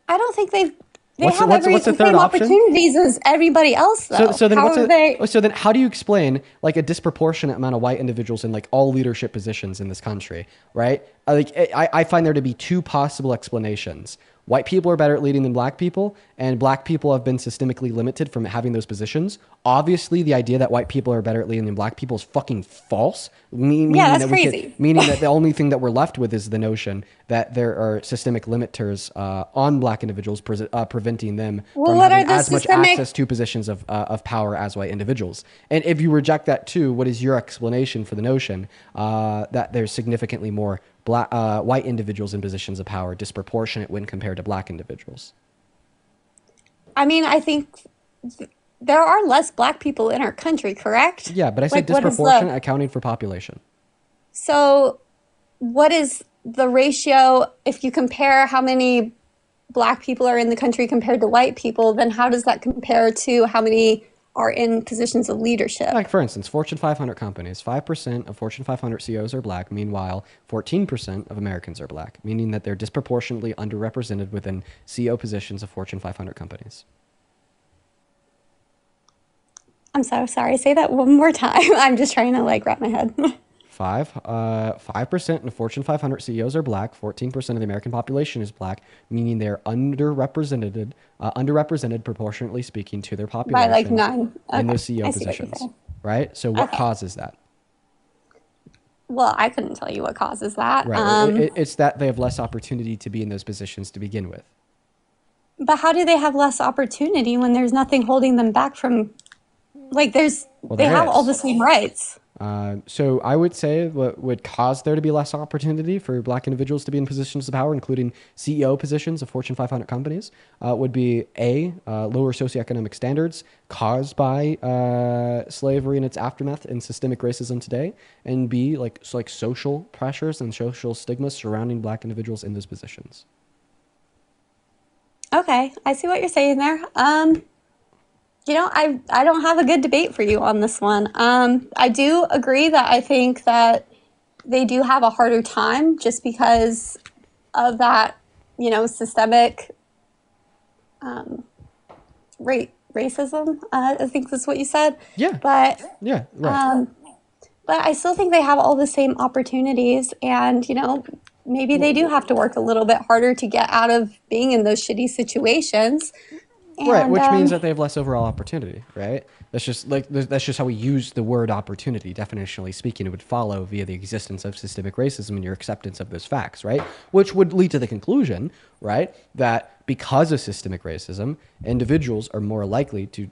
I don't think they What's have what's every what's the the third same option? opportunities as everybody else, So though. so then How what's are they? so then how do you explain like a disproportionate amount of white individuals in like all leadership positions in this country, right? I find there to be two possible explanations. White people are better at leading than black people, and black people have been systemically limited from having those positions. Obviously, the idea that white people are better at leading than black people is fucking false. Meaning that's that we could, crazy. meaning that the only thing that we're left with is the notion that there are systemic limiters on black individuals, preventing them Well, from what having are the as much systemic? access to positions of power as white individuals. And if you reject that too, what is your explanation for the notion that there's significantly more white individuals in positions of power disproportionate when compared to black individuals? I mean, I think there are less black people in our country, correct? Yeah, but I said Like, what is disproportionate the accounting for population. so? What is the ratio if you compare how many black people are in the country compared to white people? Then how does that compare to how many are in positions of leadership? Like, for instance, Fortune 500 companies, 5% of Fortune 500 CEOs are black. Meanwhile, 14% of Americans are black, meaning that they're disproportionately underrepresented within CEO positions of Fortune 500 companies. I'm so sorry. Say that one more time. I'm just trying to like wrap my head. 5% of Fortune 500 CEOs are black. 14% of the American population is black, meaning they're underrepresented proportionately speaking to their By like population 9. in Okay. those CEO I see what you're positions, saying. right? So what Okay. causes that? Well, I couldn't tell you what causes that. Right. It's that they have less opportunity to be in those positions to begin with. But how do they have less opportunity when there's nothing holding them back from like Well, they there have all is. the same rights. So I would say what would cause there to be less opportunity for black individuals to be in positions of power, including CEO positions of Fortune 500 companies, would be lower socioeconomic standards caused by slavery and its aftermath and systemic racism today, and B, like social pressures and social stigmas surrounding black individuals in those positions. Okay, I see what you're saying there. I don't have a good debate for you on this one. I do agree that I think that they do have a harder time just because of that, systemic racism. I think that's what you said. Yeah. But Yeah. Right. but I still think they have all the same opportunities, and maybe they do have to work a little bit harder to get out of being in those shitty situations. Right, And which means that they have less overall opportunity, right? That's just how we use the word opportunity. Definitionally speaking, it would follow via the existence of systemic racism and your acceptance of those facts, right? Which would lead to the conclusion, right, that because of systemic racism, individuals are more likely to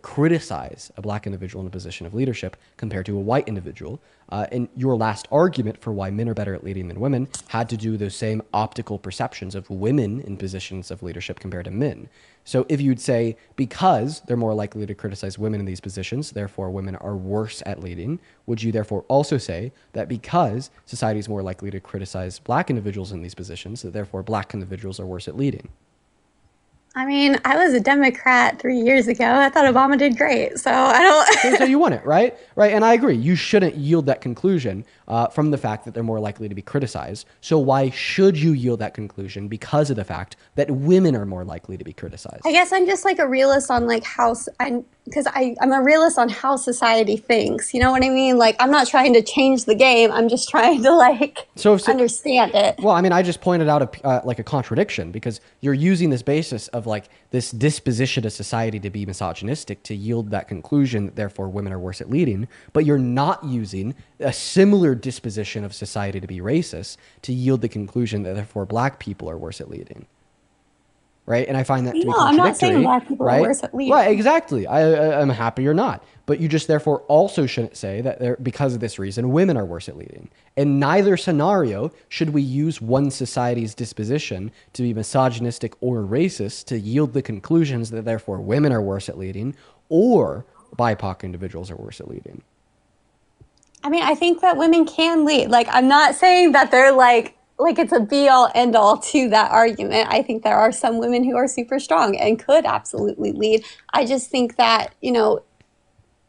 criticize a black individual in a position of leadership compared to a white individual. And your last argument for why men are better at leading than women had to do with those same optical perceptions of women in positions of leadership compared to men. So if you'd say because they're more likely to criticize women in these positions, therefore women are worse at leading, would you therefore also say that because society is more likely to criticize black individuals in these positions, that therefore black individuals are worse at leading? I mean, I was a Democrat 3 years ago. I thought Obama did great, so I don't. So you want it, right? Right, and I agree. You shouldn't yield that conclusion from the fact that they're more likely to be criticized. So why should you yield that conclusion? Because of the fact that women are more likely to be criticized. I guess I'm just like a realist on like I'm a realist on how society thinks. You know what I mean? Like I'm not trying to change the game. I'm just trying to understand it. Well, I mean, I just pointed out a contradiction because you're using this basis of like this disposition of society to be misogynistic to yield that conclusion that therefore women are worse at leading, but you're not using a similar disposition of society to be racist to yield the conclusion that therefore black people are worse at leading. Right? And I find that to be No, contradictory. I'm not saying black people are worse at leading. Right, exactly. I'm happy you're not. But you just therefore also shouldn't say that because of this reason, women are worse at leading. In neither scenario should we use one society's disposition to be misogynistic or racist to yield the conclusions that therefore women are worse at leading or BIPOC individuals are worse at leading. I mean, I think that women can lead. Like, I'm not saying that they're like it's a be all end all to that argument. I think there are some women who are super strong and could absolutely lead. I just think that,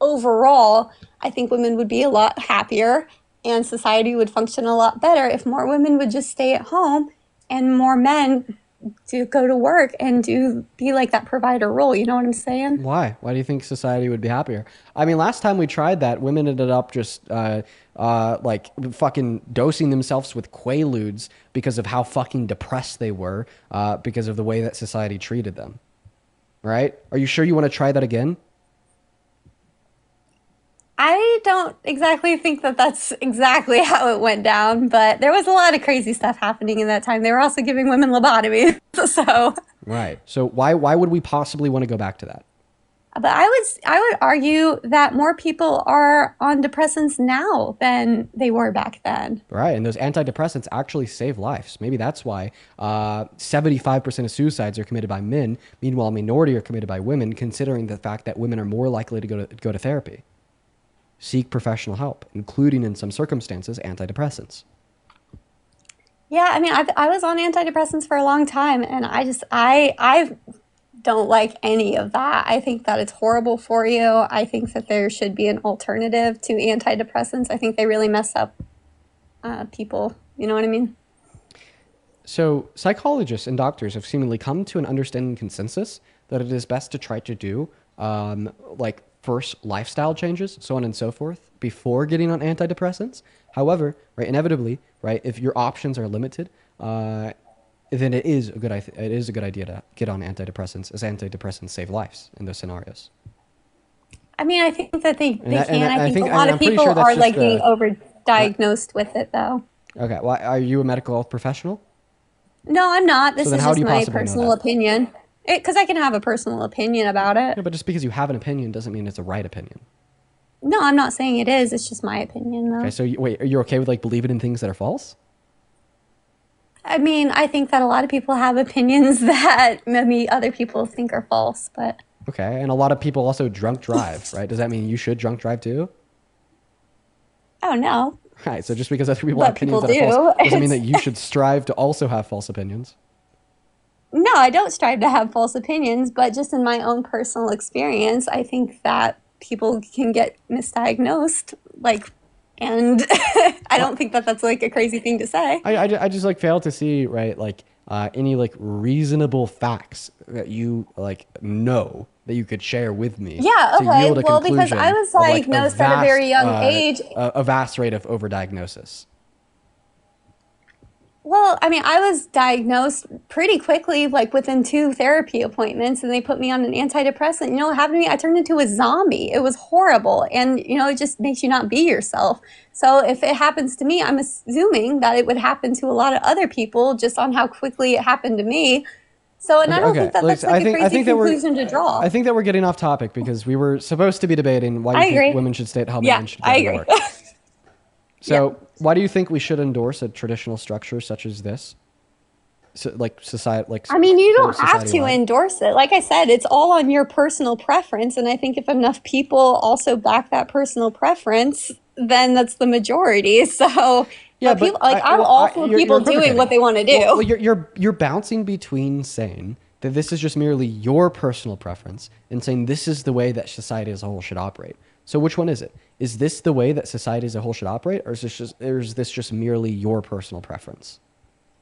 overall, I think women would be a lot happier and society would function a lot better if more women would just stay at home and more men to go to work and be like that provider role. You know what I'm saying? Why? Why do you think society would be happier? I mean, last time we tried that, women ended up just like fucking dosing themselves with Quaaludes because of how fucking depressed they were because of the way that society treated them. Right? Are you sure you want to try that again? I don't exactly think that that's exactly how it went down, but there was a lot of crazy stuff happening in that time. They were also giving women lobotomies, so. Right. So why would we possibly want to go back to that? But I would argue that more people are on depressants now than they were back then. Right. And those antidepressants actually save lives. Maybe that's why 75% of suicides are committed by men. Meanwhile, a minority are committed by women, considering the fact that women are more likely to go to therapy. Seek professional help, including in some circumstances, antidepressants. Yeah, I mean, I was on antidepressants for a long time, and I don't like any of that. I think that it's horrible for you. I think that there should be an alternative to antidepressants. I think they really mess up people. You know what I mean? So psychologists and doctors have seemingly come to an understanding consensus that it is best to try to do like first lifestyle changes, so on and so forth, before getting on antidepressants. However, right, inevitably, right, if your options are limited, then it is a good idea to get on antidepressants, as antidepressants save lives in those scenarios. I mean, I think that they can. I think a and lot I'm of pretty people sure that's are like just being overdiagnosed with it, though. Okay, well, are you a medical health professional? No, I'm not. This So then is how do just you my possibly know personal that? opinion. Because I can have a personal opinion about it. Yeah, but just because you have an opinion doesn't mean it's a right opinion. No, I'm not saying it is. It's just my opinion, though. Okay, so wait, are you okay with like believing in things that are false? I mean, I think that a lot of people have opinions that maybe other people think are false, but Okay, and a lot of people also drunk drive, right? Does that mean you should drunk drive too? oh no. Right, so just because other people But have opinions people that are false do. doesn't mean that you should strive to also have false opinions. No, I don't strive to have false opinions, but just in my own personal experience, I think that people can get misdiagnosed, and I don't think that that's like a crazy thing to say. I just like fail to see, right, like any like reasonable facts that you like know that you could share with me. Yeah, to okay. yield a Well, because conclusion I was of, like, diagnosed at a very young age. A vast rate of overdiagnosis. Well, I mean, I was diagnosed pretty quickly, like within 2 therapy appointments, and they put me on an antidepressant. You know what happened to me? I turned into a zombie. It was horrible. And, it just makes you not be yourself. So if it happens to me, I'm assuming that it would happen to a lot of other people just on how quickly it happened to me. So, and I don't think that that's like a crazy conclusion to draw. I think that we're getting off topic because we were supposed to be debating why I you think agree. women should stay at home and Yeah, men should go I to agree. work. So why do you think we should endorse a traditional structure such as this? So, like society, like I mean, you sort don't of have to society-wide? endorse it. Like I said, it's all on your personal preference. And I think if enough people also back that personal preference, then that's the majority. So, Yeah, but people, but I'm all for people doing equivocating. what they want to do. Well, you're bouncing between saying that this is just merely your personal preference and saying this is the way that society as a whole should operate. So which one is it? Is this the way that society as a whole should operate, or is this just merely your personal preference?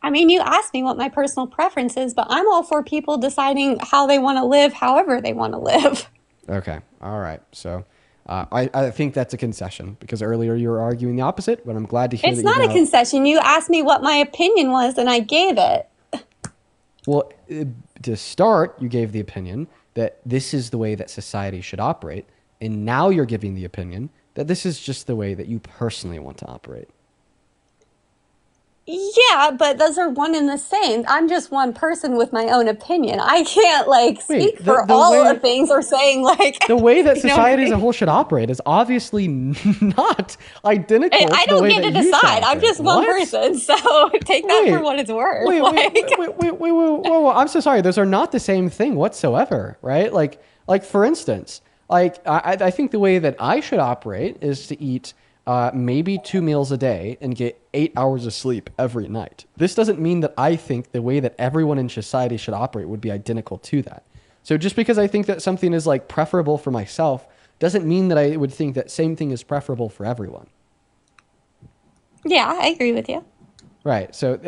I mean, you asked me what my personal preference is, but I'm all for people deciding how they want to live, however they want to live. Okay, all right. So I think that's a concession because earlier you were arguing the opposite, but I'm glad to hear It's that not you're a now... concession. You asked me what my opinion was, and I gave it. Well, to start, you gave the opinion that this is the way that society should operate, and now you're giving the opinion that this is just the way that you personally want to operate. Yeah, but those are one and the same. I'm just one person with my own opinion. I can't speak for all of things or saying The way that you know, society as a whole should operate is obviously not identical Hey, to I the don't way get that to you should decide. I'm operate. just one What? person, so take that for what it's worth. Wait, whoa, I'm so sorry. Those are not the same thing whatsoever, right? Like for instance, I think the way that I should operate is to eat maybe 2 meals a day, and get 8 hours of sleep every night. This doesn't mean that I think the way that everyone in society should operate would be identical to that. So just because I think that something is like preferable for myself doesn't mean that I would think that same thing is preferable for everyone. Yeah, I agree with you. Right. So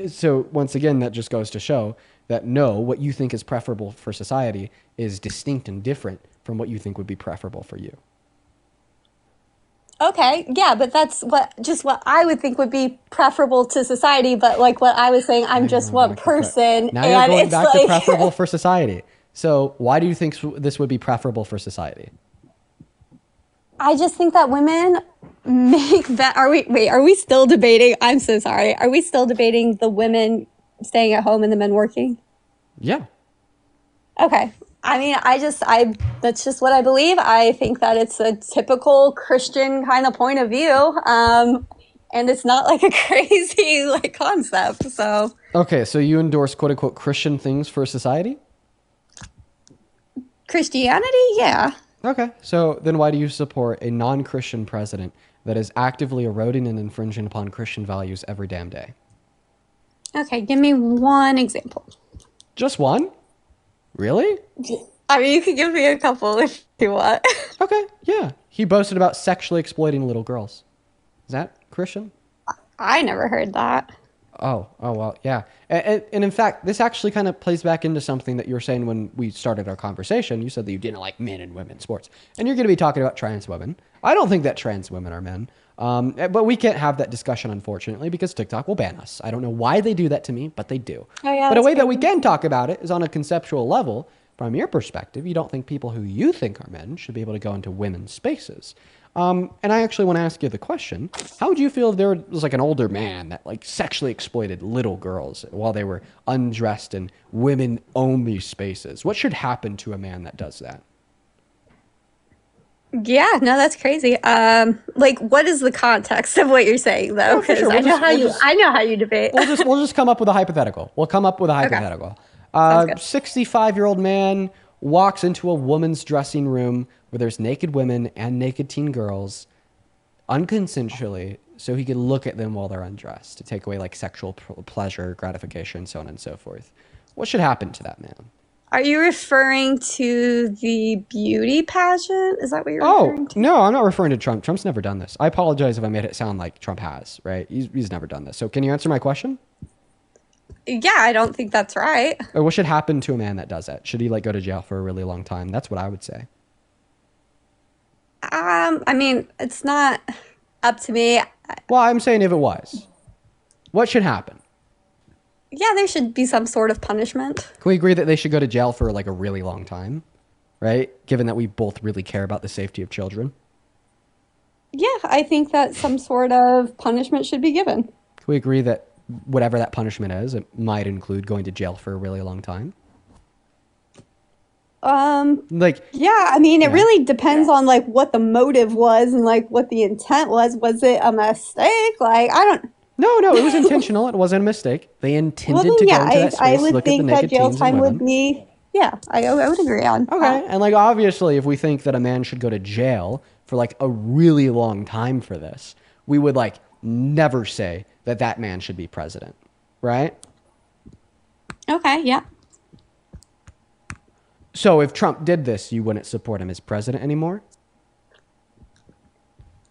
so once again, that just goes to show that no, what you think is preferable for society is distinct and different from what you think would be preferable for you. Okay, yeah, but that's what I would think would be preferable to society. But like what I was saying, I'm just one person, Now you're and going it's back to like preferable for society. So why do you think this would be preferable for society? I just think that women make that. Are we still debating? I'm so sorry. Are we still debating the women staying at home and the men working? Yeah. Okay. I mean, that's just what I believe. I think that it's a typical Christian kind of point of view. And it's not like a crazy like concept. So Okay, so you endorse quote unquote Christian things for society? Christianity, yeah. Okay, so then why do you support a non-Christian president that is actively eroding and infringing upon Christian values every damn day? Okay, give me one example. Just one? Really? I mean, you could give me a couple if you want. Okay, yeah. He boasted about sexually exploiting little girls. Is that Christian? I never heard that. Oh, well, yeah. And in fact, this actually kind of plays back into something that you were saying when we started our conversation. You said that you didn't like men and women's sports. And you're going to be talking about trans women. I don't think that trans women are men. But we can't have that discussion, unfortunately, because TikTok will ban us. I don't know why they do that to me, but they do. Oh, yeah, but a way that crazy. we can talk about it is on a conceptual level. From your perspective, you don't think people who you think are men should be able to go into women's spaces. And I actually want to ask you the question: how would you feel if there was like an older man that like sexually exploited little girls while they were undressed in women-only spaces? What should happen to a man that does that? Yeah, no, that's crazy. Like, what is the context of what you're saying, though? Yeah, for Because sure. I know how you debate. We'll just come up with a hypothetical. We'll come up with a hypothetical. Sounds good. 65-year-old man walks into a woman's dressing room where there's naked women and naked teen girls unconsensually, so he can look at them while they're undressed to take away like sexual pleasure, gratification, so on and so forth. What should happen to that man? Are you referring to the beauty pageant? Is that what you're referring to? No, I'm not referring to Trump. Trump's never done this. I apologize if I made it sound like Trump has, right? He's never done this. So can you answer my question? Yeah, I don't think that's right. Or what should happen to a man that does that? Should he like go to jail for a really long time? That's what I would say. I mean, it's not up to me. Well, I'm saying if it was, what should happen? Yeah, there should be some sort of punishment. Can we agree that they should go to jail for like a really long time, right? Given that we both really care about the safety of children. Yeah, I think that some sort of punishment should be given. Can we agree that whatever that punishment is, it might include going to jail for a really long time? Like, yeah, I mean, it really depends on like what the motive was and like what the intent was. Was it a mistake? Like, I don't. No, it was intentional. It wasn't a mistake. They intended Well, to then, go into that I space, would look at the think that naked jail teens time and would women. be. Yeah, I would agree on. Okay, and like obviously, if we think that a man should go to jail for like a really long time for this, we would like never say that that man should be president, right? Okay, yeah. So if Trump did this, you wouldn't support him as president anymore?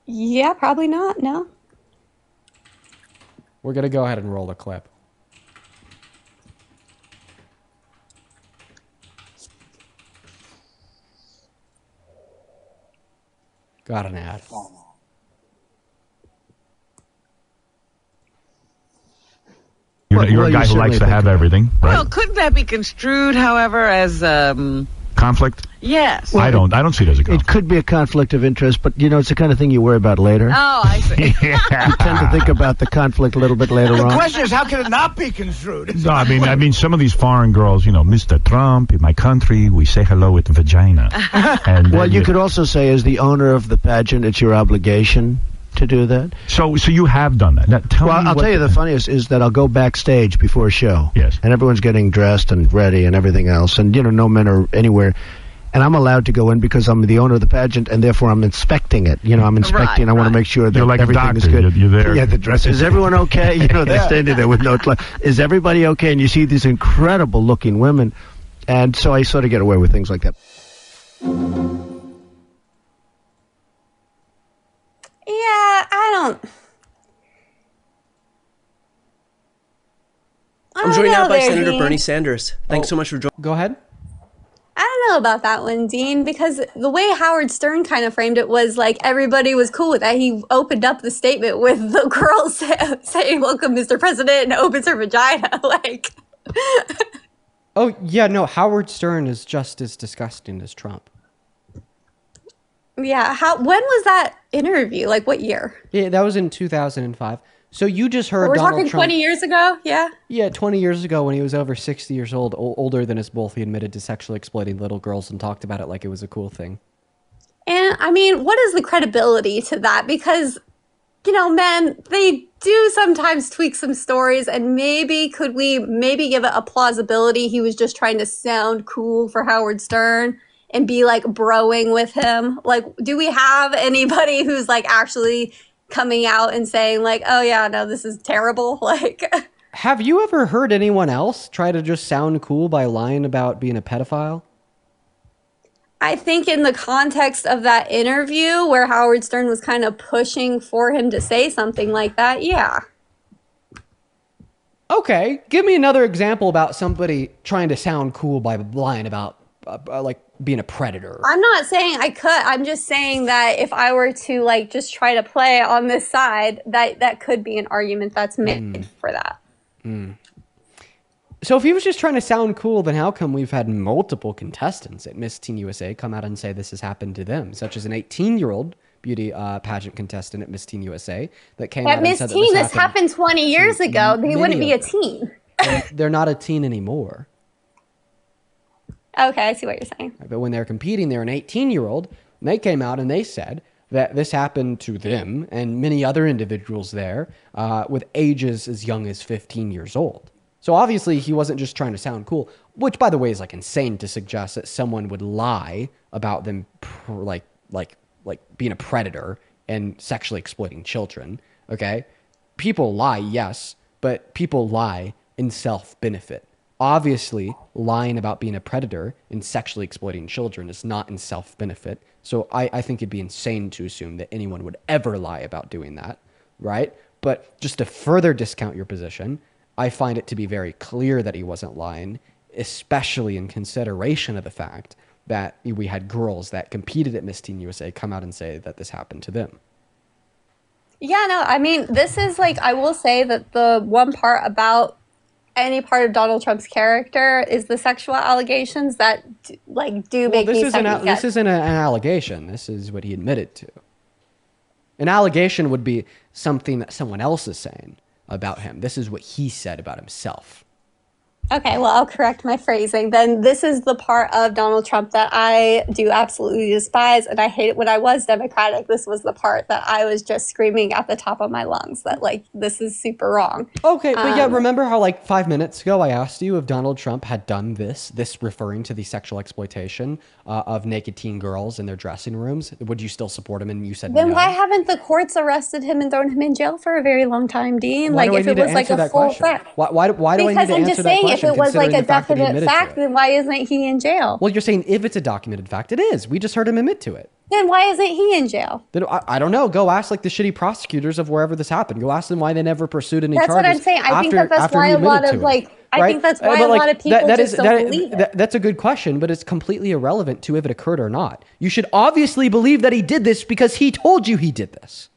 Yeah, probably not. No. We're going to go ahead and roll the clip. Got an ad. You're a guy who likes to have everything, right? Well, couldn't that be construed, however, as Conflict? yes? I don't see it as a conflict. It could be a conflict of interest, but it's the kind of thing you worry about later. Oh, I see. You tend to think about the conflict a little bit later The on. question is, how can it not be construed? No, I mean, some of these foreign girls, Mr. Trump, in my country, we say hello with vagina. And Well, you could also say, as the owner of the pageant, it's your obligation to do that. So you have done that. Now, tell me I'll what tell you the funniest is that I'll go backstage before a show. Yes. And everyone's getting dressed and ready and everything else. And, no men are anywhere. and I'm allowed to go in because I'm the owner of the pageant, and therefore I'm inspecting it. I'm inspecting. I want to make sure that You're like a everything is doctor. good. You're there. Yeah, the dress. Is everyone okay? They're standing there with no clothes. Is everybody okay? And you see these incredible looking women, and so I sort of get away with things like that. Yeah, I'm joined now by Senator Dean. Bernie Sanders. Thanks so much for joining. Go ahead. I don't know about that one, Dean, because the way Howard Stern kind of framed it was like everybody was cool with that. He opened up the statement with the girl saying, "Welcome, Mr. President," and opens her vagina. Like, Oh, yeah, no, Howard Stern is just as disgusting as Trump. yeah. When was that interview? Like, what year? Yeah, that was in 2005. So you just heard We're Donald talking Trump. 20 years ago? Yeah. Yeah, 20 years ago when he was over 60 years old, older than us both, he admitted to sexually exploiting little girls and talked about it like it was a cool thing. And I mean, what is the credibility to that? Because, men, they do sometimes tweak some stories, and could we give it a plausibility? He was just trying to sound cool for Howard Stern and be like broing with him. Like, do we have anybody who's like actually coming out and saying like, "Oh yeah, no, this is terrible"? Like, have you ever heard anyone else try to just sound cool by lying about being a pedophile? I think in the context of that interview where Howard Stern was kind of pushing for him to say something like that, yeah. Okay, give me another example about somebody trying to sound cool by lying about like being a predator. I'm not saying I could. I'm just saying that if I were to like just try to play on this side, that could be an argument that's made for that. So if he was just trying to sound cool, then how come we've had multiple contestants at Miss Teen USA come out and say this has happened to them, such as an 18-year-old beauty pageant contestant at Miss Teen USA that came out At and Miss said that Teen, this this happened 20 years ago. They wouldn't be a teen. They're not a teen anymore. Okay, I see what you're saying. But when they're competing, they're an 18-year-old. And they came out and they said that this happened to them and many other individuals there with ages as young as 15 years old. So obviously he wasn't just trying to sound cool, which by the way is like insane to suggest that someone would lie about them like being a predator and sexually exploiting children. Okay, people lie, yes, but people lie in self-benefit. Obviously, lying about being a predator and sexually exploiting children is not in self-benefit. So I think it'd be insane to assume that anyone would ever lie about doing that, right? But just to further discount your position, I find it to be very clear that he wasn't lying, especially in consideration of the fact that we had girls that competed at Miss Teen USA come out and say that this happened to them. Yeah, no, I mean, this is like, I will say that the one part about any part of Donald Trump's character is the sexual allegations that do make me this isn't an allegation. This is what he admitted to. An allegation would be something that someone else is saying about him. This is what he said about himself. Okay, well, I'll correct my phrasing. Then this is the part of Donald Trump that I do absolutely despise, and I hate it. When I was Democratic, this was the part that I was just screaming at the top of my lungs that, like, this is super wrong. Okay, but yeah, remember how, like, 5 minutes ago I asked you if Donald Trump had done this referring to the sexual exploitation of naked teen girls in their dressing rooms? Would you still support him? And you said Then no. why haven't the courts arrested him and thrown him in jail for a very long time, Dean? Why Like, do I if need it to was like answer a that full question? fact. Why do I need Because to I'm answer just that saying, question? if it was like considering a the fact that he definite admitted to fact, it? then why isn't he in jail? Well, you're saying if it's a documented fact, it is. We just heard him admit to it. Then why isn't he in jail? Then I don't know. Go ask like the shitty prosecutors of wherever this happened. Go ask them why they never pursued any That's charges. what I'm saying. I think that's after why he a lot admitted of to it. I think that's why a lot of people just don't believe it. That's a good question, but it's completely irrelevant to if it occurred or not. You should obviously believe that he did this because he told you he did this.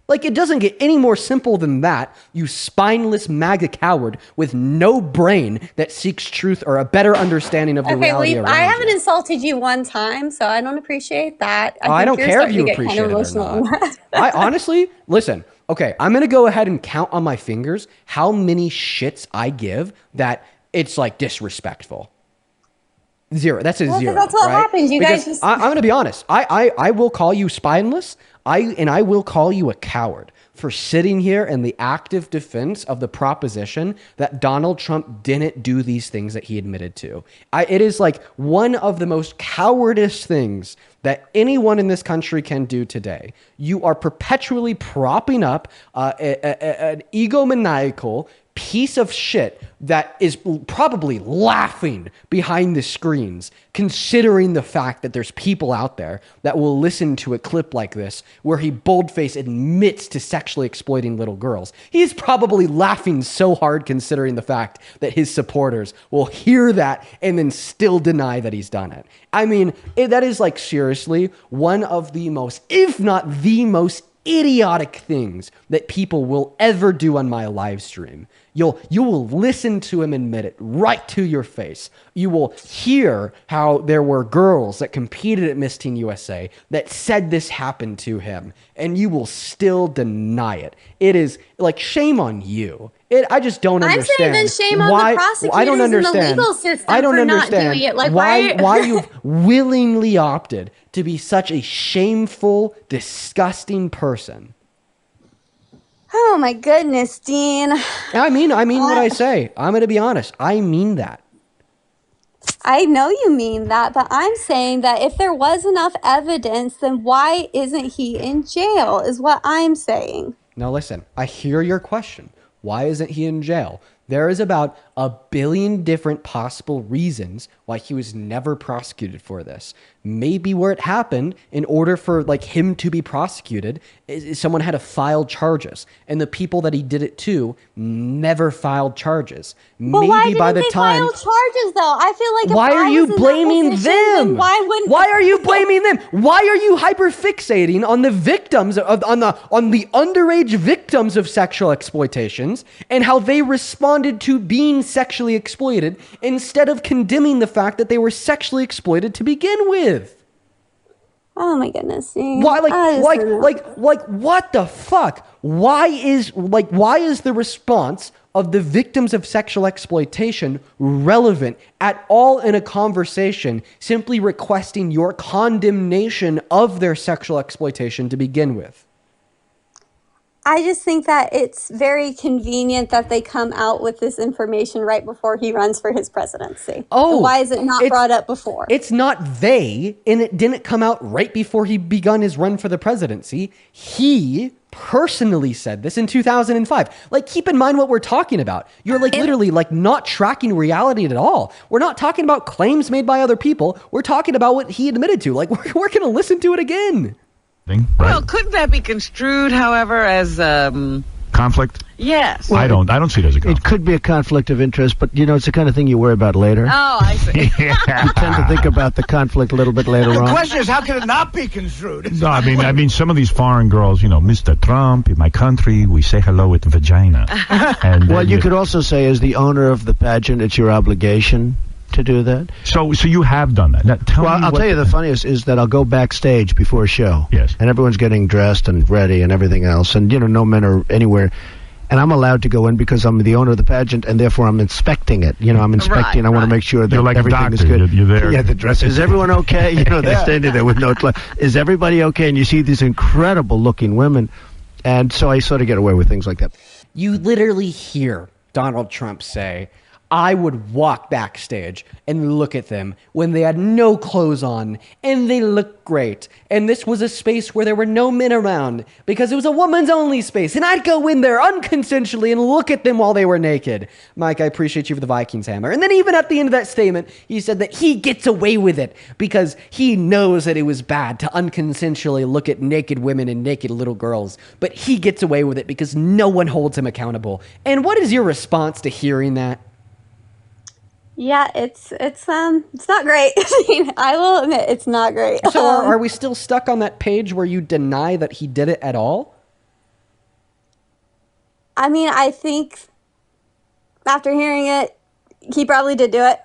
Like, it doesn't get any more simple than that, you spineless MAGA coward with no brain that seeks truth or a better understanding of the reality around I you. haven't insulted you one time, so I don't appreciate that. I don't care if you appreciate it or not. I honestly, listen, okay, I'm going to go ahead and count on my fingers how many shits I give that it's like disrespectful. Zero. That's a zero. That's what right? happens. You because guys just... I'm going to be honest. I will call you spineless. I will call you a coward for sitting here in the active defense of the proposition that Donald Trump didn't do these things that he admitted to. It is like one of the most cowardice things that anyone in this country can do today. You are perpetually propping up an egomaniacal piece of shit that is probably laughing behind the screens, considering the fact that there's people out there that will listen to a clip like this where he boldface admits to sexually exploiting little girls. He's probably laughing so hard considering the fact that his supporters will hear that and then still deny that he's done it. I mean, that is like seriously one of the most, if not the most idiotic things that people will ever do on my live stream. You will listen to him admit it right to your face. You will hear how there were girls that competed at Miss Teen USA that said this happened to him, and you will still deny it. It is like, shame on you. I just don't understand. I'm saying then shame on the prosecutors I don't understand. and the legal system I don't for understand not doing it. Like why you've willingly opted to be such a shameful, disgusting person. Oh my goodness, Dean. I mean what I say. I'm going to be honest. I mean that. I know you mean that, but I'm saying that if there was enough evidence, then why isn't he in jail is what I'm saying. Now listen, I hear your question. Why isn't he in jail? There is about 1 billion different possible reasons why he was never prosecuted for this. Maybe where it happened, in order for like him to be prosecuted, someone had to file charges, and the people that he did it to never filed charges. But Maybe why didn't by the they time. file charges though? I feel like if Why are I you was in that blaming position, then them? why wouldn't? Why are you blaming them? Why are you hyperfixating on the victims on the underage victims of sexual exploitations and how they responded to being sexually exploited instead of condemning the fact that they were sexually exploited to begin with? Oh my goodness! Dean. Why, like, what the fuck? Why is the response of the victims of sexual exploitation relevant at all in a conversation simply requesting your condemnation of their sexual exploitation to begin with? I just think that it's very convenient that they come out with this information right before he runs for his presidency. Oh, and why is it not brought up before? It's not they, and it didn't come out right before he begun his run for the presidency. He personally said this in 2005. Like, keep in mind what we're talking about. You're like literally like not tracking reality at all. We're not talking about claims made by other people. We're talking about what he admitted to. Like, we're going to listen to it again. Right? Well, couldn't that be construed, however, as conflict? Yes. I don't see it as a conflict. It could be a conflict of interest, but it's the kind of thing you worry about later. Oh, I see. You tend to think about the conflict a little bit later The on. question is, how can it not be construed? No, I mean, some of these foreign girls, Mr. Trump, in my country, we say hello with vagina. And Well, you could also say, as the owner of the pageant, it's your obligation to do that. So you have done that. Now, I'll tell you the funniest is that I'll go backstage before a show. Yes. And everyone's getting dressed and ready and everything else. And, no men are anywhere. And I'm allowed to go in because I'm the owner of the pageant, and therefore I'm inspecting it. I'm inspecting. I want to make sure that You're like everything a is doctor. good. You're there. Yeah, the dress. Is everyone okay? They're standing there with no clothes. Is everybody okay? And you see these incredible-looking women. And so I sort of get away with things like that. You literally hear Donald Trump say, I would walk backstage and look at them when they had no clothes on and they looked great. And this was a space where there were no men around because it was a woman's only space. And I'd go in there unconsensually and look at them while they were naked. Mike, I appreciate you for the Vikings hammer. And then even at the end of that statement, he said that he gets away with it because he knows that it was bad to unconsensually look at naked women and naked little girls. But he gets away with it because no one holds him accountable. And what is your response to hearing that? Yeah, it's not great. I will admit it's not great. So are we still stuck on that page where you deny that he did it at all? I mean, I think after hearing it, he probably did do it.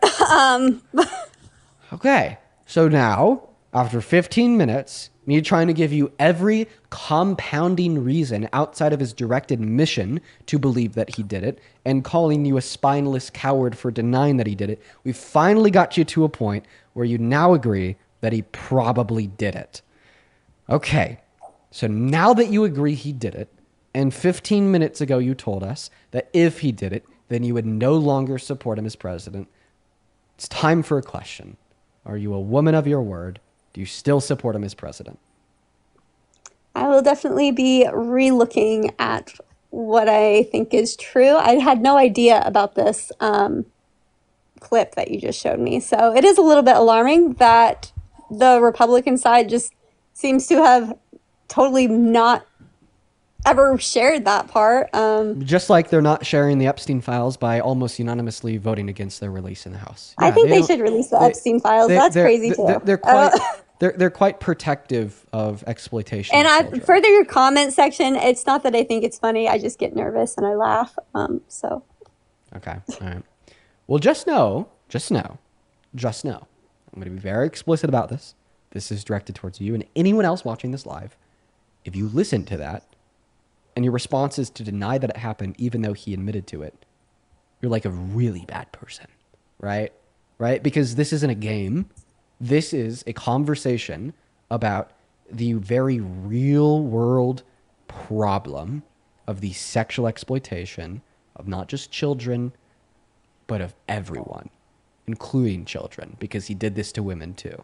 Okay, so now, after 15 minutes, me trying to give you every compounding reason outside of his direct admission to believe that he did it, and calling you a spineless coward for denying that he did it, we finally got you to a point where you now agree that he probably did it. Okay, So now that you agree he did it, and 15 minutes ago you told us that if he did it, then you would no longer support him as president, it's time for a question. Are you a woman of your word? Do you still support him as president? I will definitely be re-looking at what I think is true. I had no idea about this clip that you just showed me. So it is a little bit alarming that the Republican side just seems to have totally not ever shared that part. Just like they're not sharing the Epstein files by almost unanimously voting against their release in the House. I think they should release the Epstein files. That's crazy too. They're quite protective of exploitation. And of I children. further your comment section. It's not that I think it's funny. I just get nervous and I laugh. So. Okay. All right. Well, just know. I'm going to be very explicit about this. This is directed towards you and anyone else watching this live. If you listen to that and your response is to deny that it happened, even though he admitted to it, you're like a really bad person, right? Right? Because this isn't a game. This is a conversation about the very real world problem of the sexual exploitation of not just children, but of everyone, including children, because he did this to women too.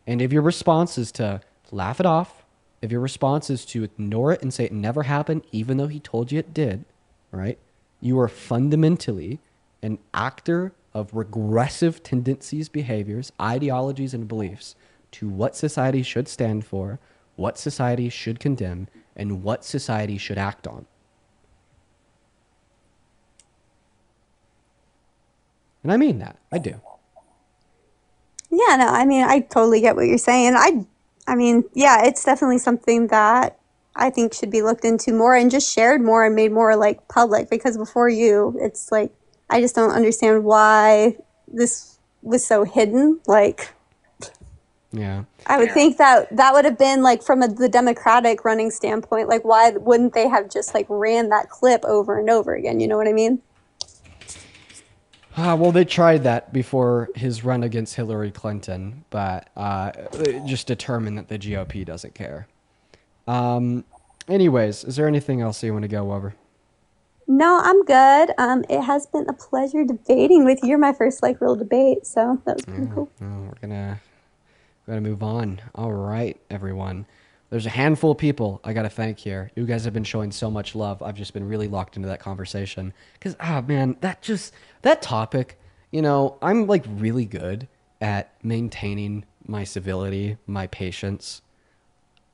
And if your response is to laugh it off, if your response is to ignore it and say it never happened, even though he told you it did, right? You are fundamentally an actor of regressive tendencies, behaviors, ideologies, and beliefs to what society should stand for, what society should condemn, and what society should act on. And I mean that. I do. Yeah, no, I mean, I totally get what you're saying. I mean, yeah, it's definitely something that I think should be looked into more and just shared more and made more like public, because before you, it's like, I just don't understand why this was so hidden. Like, yeah, I would think that that would have been like from the Democratic running standpoint, like why wouldn't they have just like ran that clip over and over again? You know what I mean? Well, they tried that before his run against Hillary Clinton, but they just determined that the GOP doesn't care. Anyways, is there anything else you want to go over? No, I'm good. It has been a pleasure debating with you. You're my first like real debate, so that was pretty cool. We're gonna move on. All right, everyone. There's a handful of people I got to thank here. You guys have been showing so much love. I've just been really locked into that conversation. Because, man, that topic, you know, I'm like really good at maintaining my civility, my patience.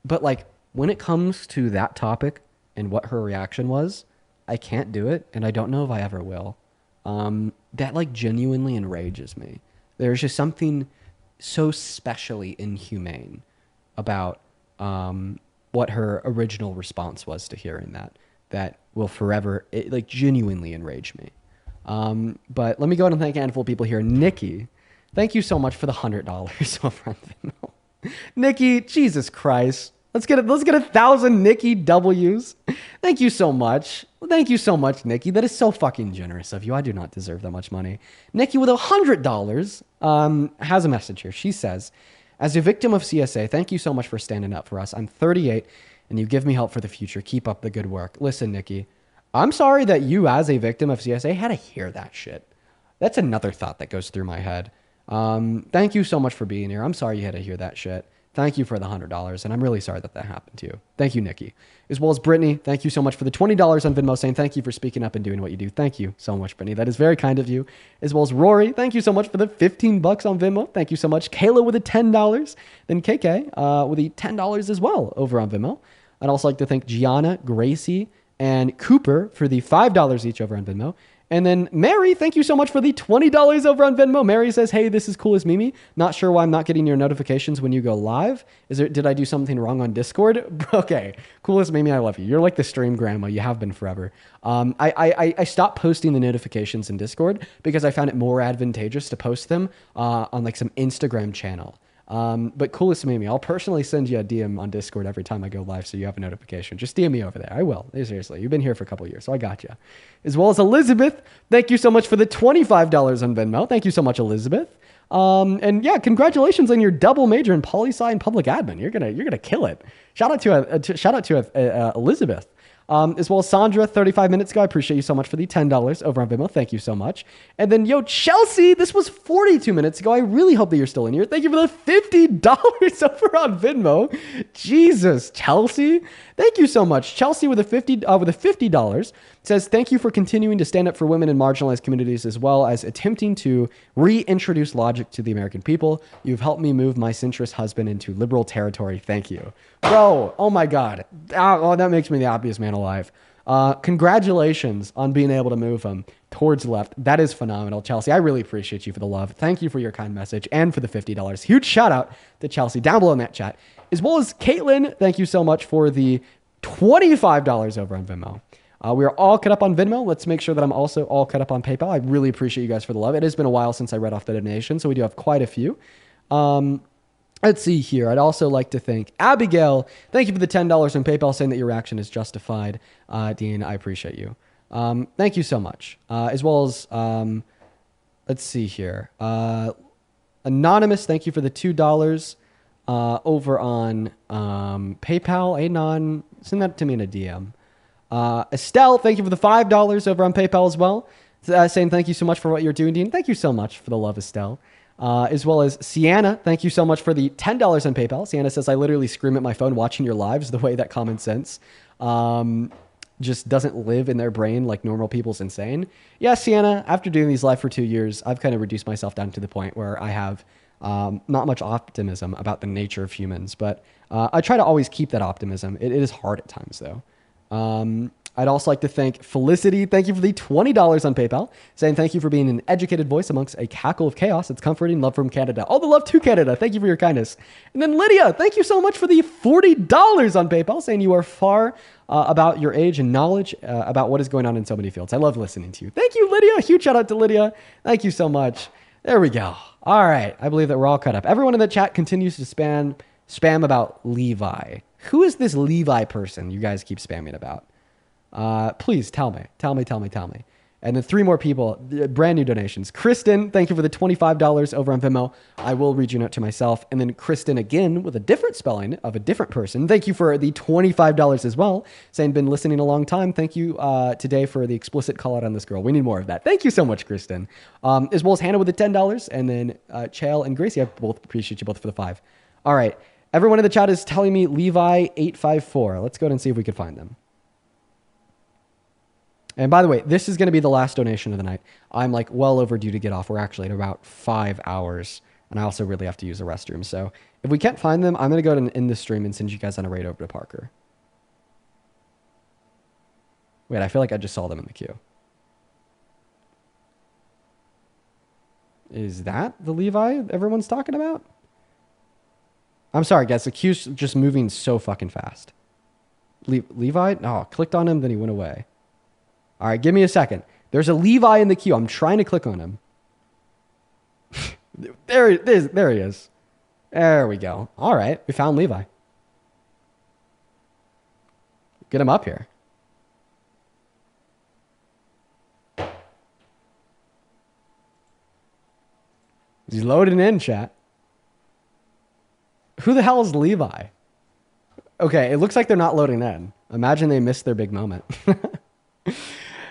But like when it comes to that topic and what her reaction was, I can't do it. And I don't know if I ever will. That like genuinely enrages me. There's just something so specially inhumane about what her original response was to hearing that will forever, like, genuinely enrage me. But let me go ahead and thank a handful of people here. Nikki, thank you so much for the $100 over on Venmo. Nikki, Jesus Christ. Let's get 1,000 Nikki W's. Thank you so much. Thank you so much, Nikki. That is so fucking generous of you. I do not deserve that much money. Nikki with $100 has a message here. She says, as a victim of CSA, thank you so much for standing up for us. I'm 38 and you give me help for the future. Keep up the good work. Listen, Nikki, I'm sorry that you as a victim of CSA had to hear that shit. That's another thought that goes through my head. Thank you so much for being here. I'm sorry you had to hear that shit. Thank you for the $100, and I'm really sorry that happened to you. Thank you, Nikki. As well as Brittany, thank you so much for the $20 on Venmo, saying thank you for speaking up and doing what you do. Thank you so much, Brittany. That is very kind of you. As well as Rory, thank you so much for the $15 on Venmo. Thank you so much. Kayla with the $10. Then KK with the $10 as well over on Venmo. I'd also like to thank Gianna, Gracie, and Cooper for the $5 each over on Venmo. And then Mary, thank you so much for the $20 over on Venmo. Mary says, hey, this is Cool as Mimi. Not sure why I'm not getting your notifications when you go live. Did I do something wrong on Discord? Okay. Cool as Mimi, I love you. You're like the stream grandma. You have been forever. I stopped posting the notifications in Discord because I found it more advantageous to post them on like some Instagram channel. But Coolest Mimi, I'll personally send you a DM on Discord every time I go live so you have a notification. Just DM me over there. I will. Seriously. You've been here for a couple of years, so I got you. As well as Elizabeth, thank you so much for the $25 on Venmo. Thank you so much, Elizabeth. And yeah, congratulations on your double major in poli-sci and public admin. You're gonna kill it. Shout out to Elizabeth. As well as Sandra, 35 minutes ago. I appreciate you so much for the $10 over on Venmo. Thank you so much. And then, Chelsea, this was 42 minutes ago. I really hope that you're still in here. Thank you for the $50 over on Venmo. Jesus, Chelsea. Thank you so much. Chelsea with a $50 says, thank you for continuing to stand up for women in marginalized communities as well as attempting to reintroduce logic to the American people. You've helped me move my centrist husband into liberal territory. Thank you. Bro, oh my God. That makes me the happiest man alive. Congratulations on being able to move him towards the left. That is phenomenal, Chelsea. I really appreciate you for the love. Thank you for your kind message and for the $50. Huge shout out to Chelsea down below in that chat. As well as Caitlin, thank you so much for the $25 over on Venmo. We are all cut up on Venmo. Let's make sure that I'm also all cut up on PayPal. I really appreciate you guys for the love. It has been a while since I read off the donation, so we do have quite a few. Let's see here. I'd also like to thank Abigail. Thank you for the $10 on PayPal, saying that your reaction is justified. Dean, I appreciate you. Thank you so much. As well as, let's see here. Anonymous, thank you for the $2 over on PayPal. Anon, send that to me in a DM. Estelle, thank you for the $5 over on PayPal as well. Saying thank you so much for what you're doing, Dean. Thank you so much for the love, Estelle. As well as Sienna, thank you so much for the $10 on PayPal. Sienna says, I literally scream at my phone watching your lives the way that common sense just doesn't live in their brain like normal people's insane. Yeah, Sienna, after doing these live for 2 years, I've kind of reduced myself down to the point where I have not much optimism about the nature of humans, but I try to always keep that optimism. It is hard at times, though. I'd also like to thank Felicity. Thank you for the $20 on PayPal, saying thank you for being an educated voice amongst a cackle of chaos. It's comforting. Love from Canada. All the love to Canada. Thank you for your kindness. And then Lydia, thank you so much for the $40 on PayPal, saying you are far about your age and knowledge about what is going on in so many fields. I love listening to you. Thank you, Lydia. Huge shout out to Lydia. Thank you so much. There we go. All right. I believe that we're all cut up. Everyone in the chat continues to spam about Levi. Who is this Levi person you guys keep spamming about? Please tell me. And then 3 more people, brand new donations. Kristen, thank you for the $25 over on Venmo. I will read your note to myself. And then Kristen again with a different spelling of a different person. Thank you for the $25 as well. Saying been listening a long time. Thank you today for the explicit call out on this girl. We need more of that. Thank you so much, Kristen. As well as Hannah with the $10. And then Chael and Gracie, I both appreciate you both for the 5. All right. Everyone in the chat is telling me Levi 854. Let's go ahead and see if we can find them. And by the way, this is going to be the last donation of the night. I'm like well overdue to get off. We're actually at about 5 hours. And I also really have to use the restroom. So if we can't find them, I'm going to go ahead and end the stream and send you guys on a raid over to Parker. Wait, I feel like I just saw them in the queue. Is that the Levi everyone's talking about? I'm sorry, guys. The queue's just moving so fucking fast. Levi? No, clicked on him, then he went away. All right, give me a second. There's a Levi in the queue. I'm trying to click on him. There he is. There we go. All right, we found Levi. Get him up here. He's loading in, chat. Who the hell is Levi? Okay, it looks like they're not loading in. Imagine they missed their big moment.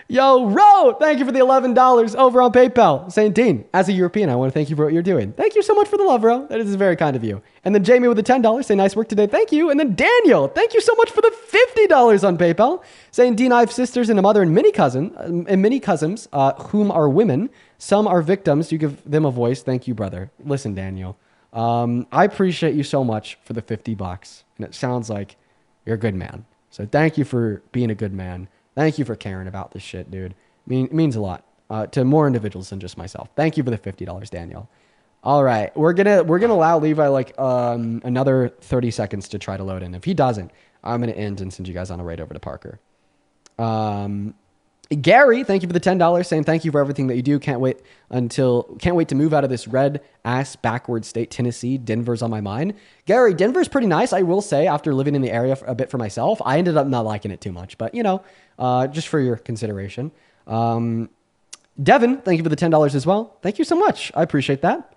Yo, Ro, thank you for the $11 over on PayPal. Saying, Dean, as a European, I want to thank you for what you're doing. Thank you so much for the love, Ro. That is very kind of you. And then Jamie with the $10, saying, nice work today. Thank you. And then Daniel, thank you so much for the $50 on PayPal. Saying, Dean, I have sisters and a mother and many cousins, whom are women. Some are victims. You give them a voice. Thank you, brother. Listen, Daniel, I appreciate you so much for the $50. And it sounds like you're a good man. So thank you for being a good man. Thank you for caring about this shit, dude. It means a lot to more individuals than just myself. Thank you for the $50, Daniel. All right, we're gonna allow Levi like another 30 seconds to try to load in. If he doesn't, I'm gonna end and send you guys on a raid over to Parker. Gary, thank you for the $10, saying thank you for everything that you do. Can't wait to move out of this red ass backward state, Tennessee. Denver's on my mind. Gary, Denver's pretty nice, I will say. After living in the area for a bit for myself, I ended up not liking it too much, but just for your consideration. Devin, thank you for the $10 as well. Thank you so much. I appreciate that.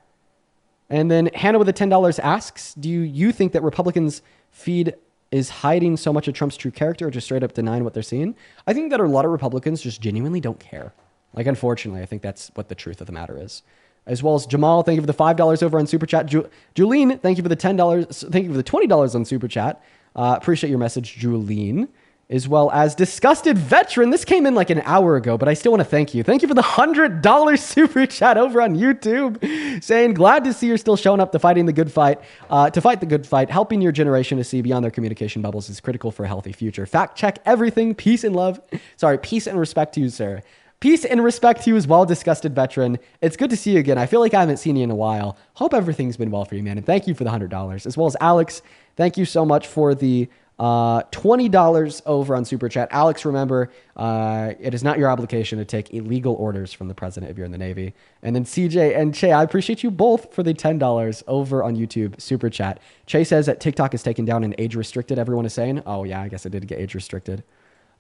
And then Hannah with the $10 asks, do you think that Republicans' feed is hiding so much of Trump's true character or just straight up denying what they're seeing? I think that a lot of Republicans just genuinely don't care. Like, unfortunately, I think that's what the truth of the matter is. As well as Jamal, thank you for the $5 over on Super Chat. Julene, thank you for the $10. Thank you for the $20 on Super Chat. Appreciate your message, Julene. As well as Disgusted Veteran. This came in like an hour ago, but I still want to thank you. Thank you for the $100 Super Chat over on YouTube. Saying, glad to see you're still showing up to fighting the good fight. To fight the good fight. Helping your generation to see beyond their communication bubbles is critical for a healthy future. Fact check everything. Peace and love. Sorry, peace and respect to you, sir. Peace and respect to you as well, Disgusted Veteran. It's good to see you again. I feel like I haven't seen you in a while. Hope everything's been well for you, man. And thank you for the $100. As well as Alex, thank you so much for the $20 over on Super Chat. Alex, remember, it is not your obligation to take illegal orders from the president if you're in the Navy. And then CJ and Che, I appreciate you both for the $10 over on YouTube Super Chat. Che says that TikTok is taken down and age restricted. Everyone is saying, oh yeah, I guess it did get age restricted.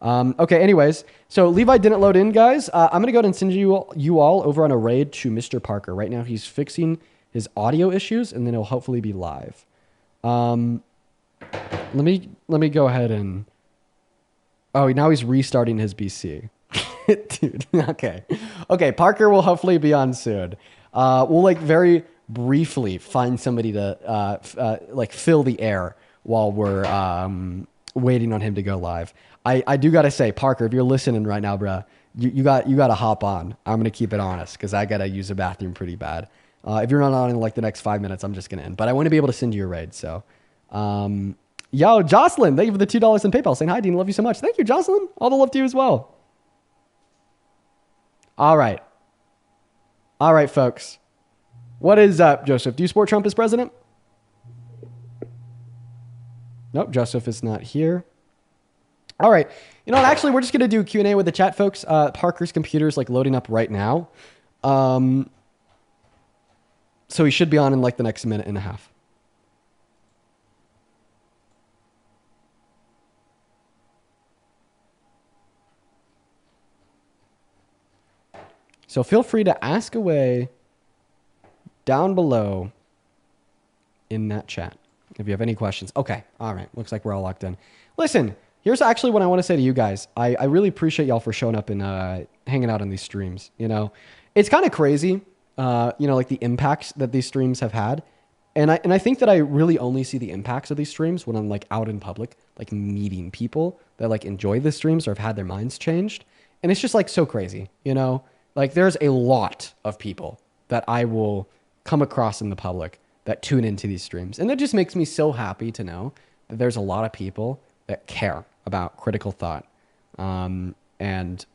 Okay, anyways, so Levi didn't load in, guys. I'm going to go ahead and send you all over on a raid to Mr. Parker. Right now, he's fixing his audio issues, and then he'll hopefully be live. Let me go ahead and... Oh, now he's restarting his BC. Dude, okay. Okay, Parker will hopefully be on soon. We'll like very briefly find somebody to like fill the air while we're waiting on him to go live. I do gotta say, Parker, if you're listening right now, bruh, you gotta hop on. I'm gonna keep it honest because I gotta use a bathroom pretty bad. If you're not on in like the next 5 minutes, I'm just gonna end. But I want to be able to send you a raid, so... Yo, Jocelyn, thank you for the $2 in PayPal. Saying hi, Dean. Love you so much. Thank you, Jocelyn. All the love to you as well. All right. All right, folks. What is up, Joseph? Do you support Trump as president? Nope, Joseph is not here. All right. You know what? Actually, we're just going to do Q&A with the chat, folks. Parker's computer is like loading up right now. So he should be on in like the next minute and a half. So feel free to ask away down below in that chat if you have any questions. Okay. All right. Looks like we're all locked in. Listen, here's actually what I want to say to you guys. I really appreciate y'all for showing up and hanging out on these streams. You know, it's kind of crazy, like the impacts that these streams have had. And I think that I really only see the impacts of these streams when I'm like out in public, like meeting people that like enjoy the streams or have had their minds changed. And it's just like so crazy, you know? Like there's a lot of people that I will come across in the public that tune into these streams. And that just makes me so happy to know that there's a lot of people that care about critical thought and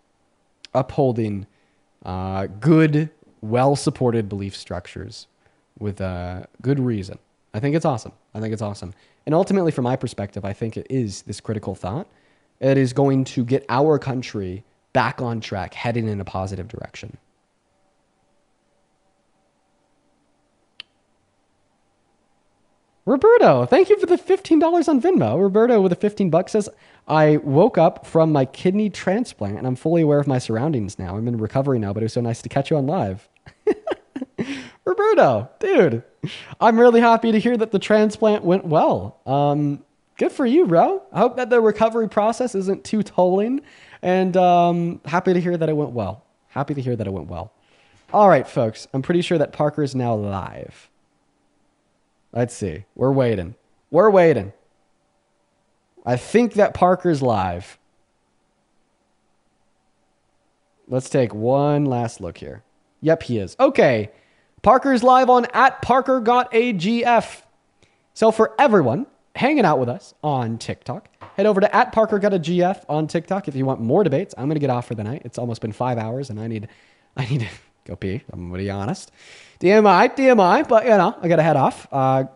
upholding good, well-supported belief structures with good reason. I think it's awesome. And ultimately, from my perspective, I think it is this critical thought. It is going to get our country back on track, heading in a positive direction. Roberto, thank you for the $15 on Venmo. Roberto with the $15 says, I woke up from my kidney transplant and I'm fully aware of my surroundings now. I'm in recovery now, but it was so nice to catch you on live. Roberto, dude, I'm really happy to hear that the transplant went well. Good for you, bro. I hope that the recovery process isn't too tolling. And happy to hear that it went well. All right, folks. I'm pretty sure that Parker is now live. Let's see. We're waiting. I think that Parker's live. Let's take one last look here. Yep, he is. Okay. Parker's live on @ParkerGotAGF. So for everyone hanging out with us on TikTok, head over to @ParkerGotAGF on TikTok if you want more debates. I'm going to get off for the night. It's almost been 5 hours and I need to go pee. I'm going to be honest. DMI, but I got to head off,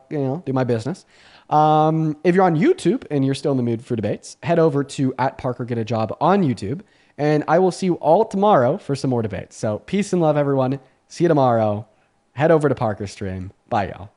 do my business. If you're on YouTube and you're still in the mood for debates, head over to @ParkerGetAJob on YouTube and I will see you all tomorrow for some more debates. So peace and love, everyone. See you tomorrow. Head over to Parker's stream. Bye, y'all.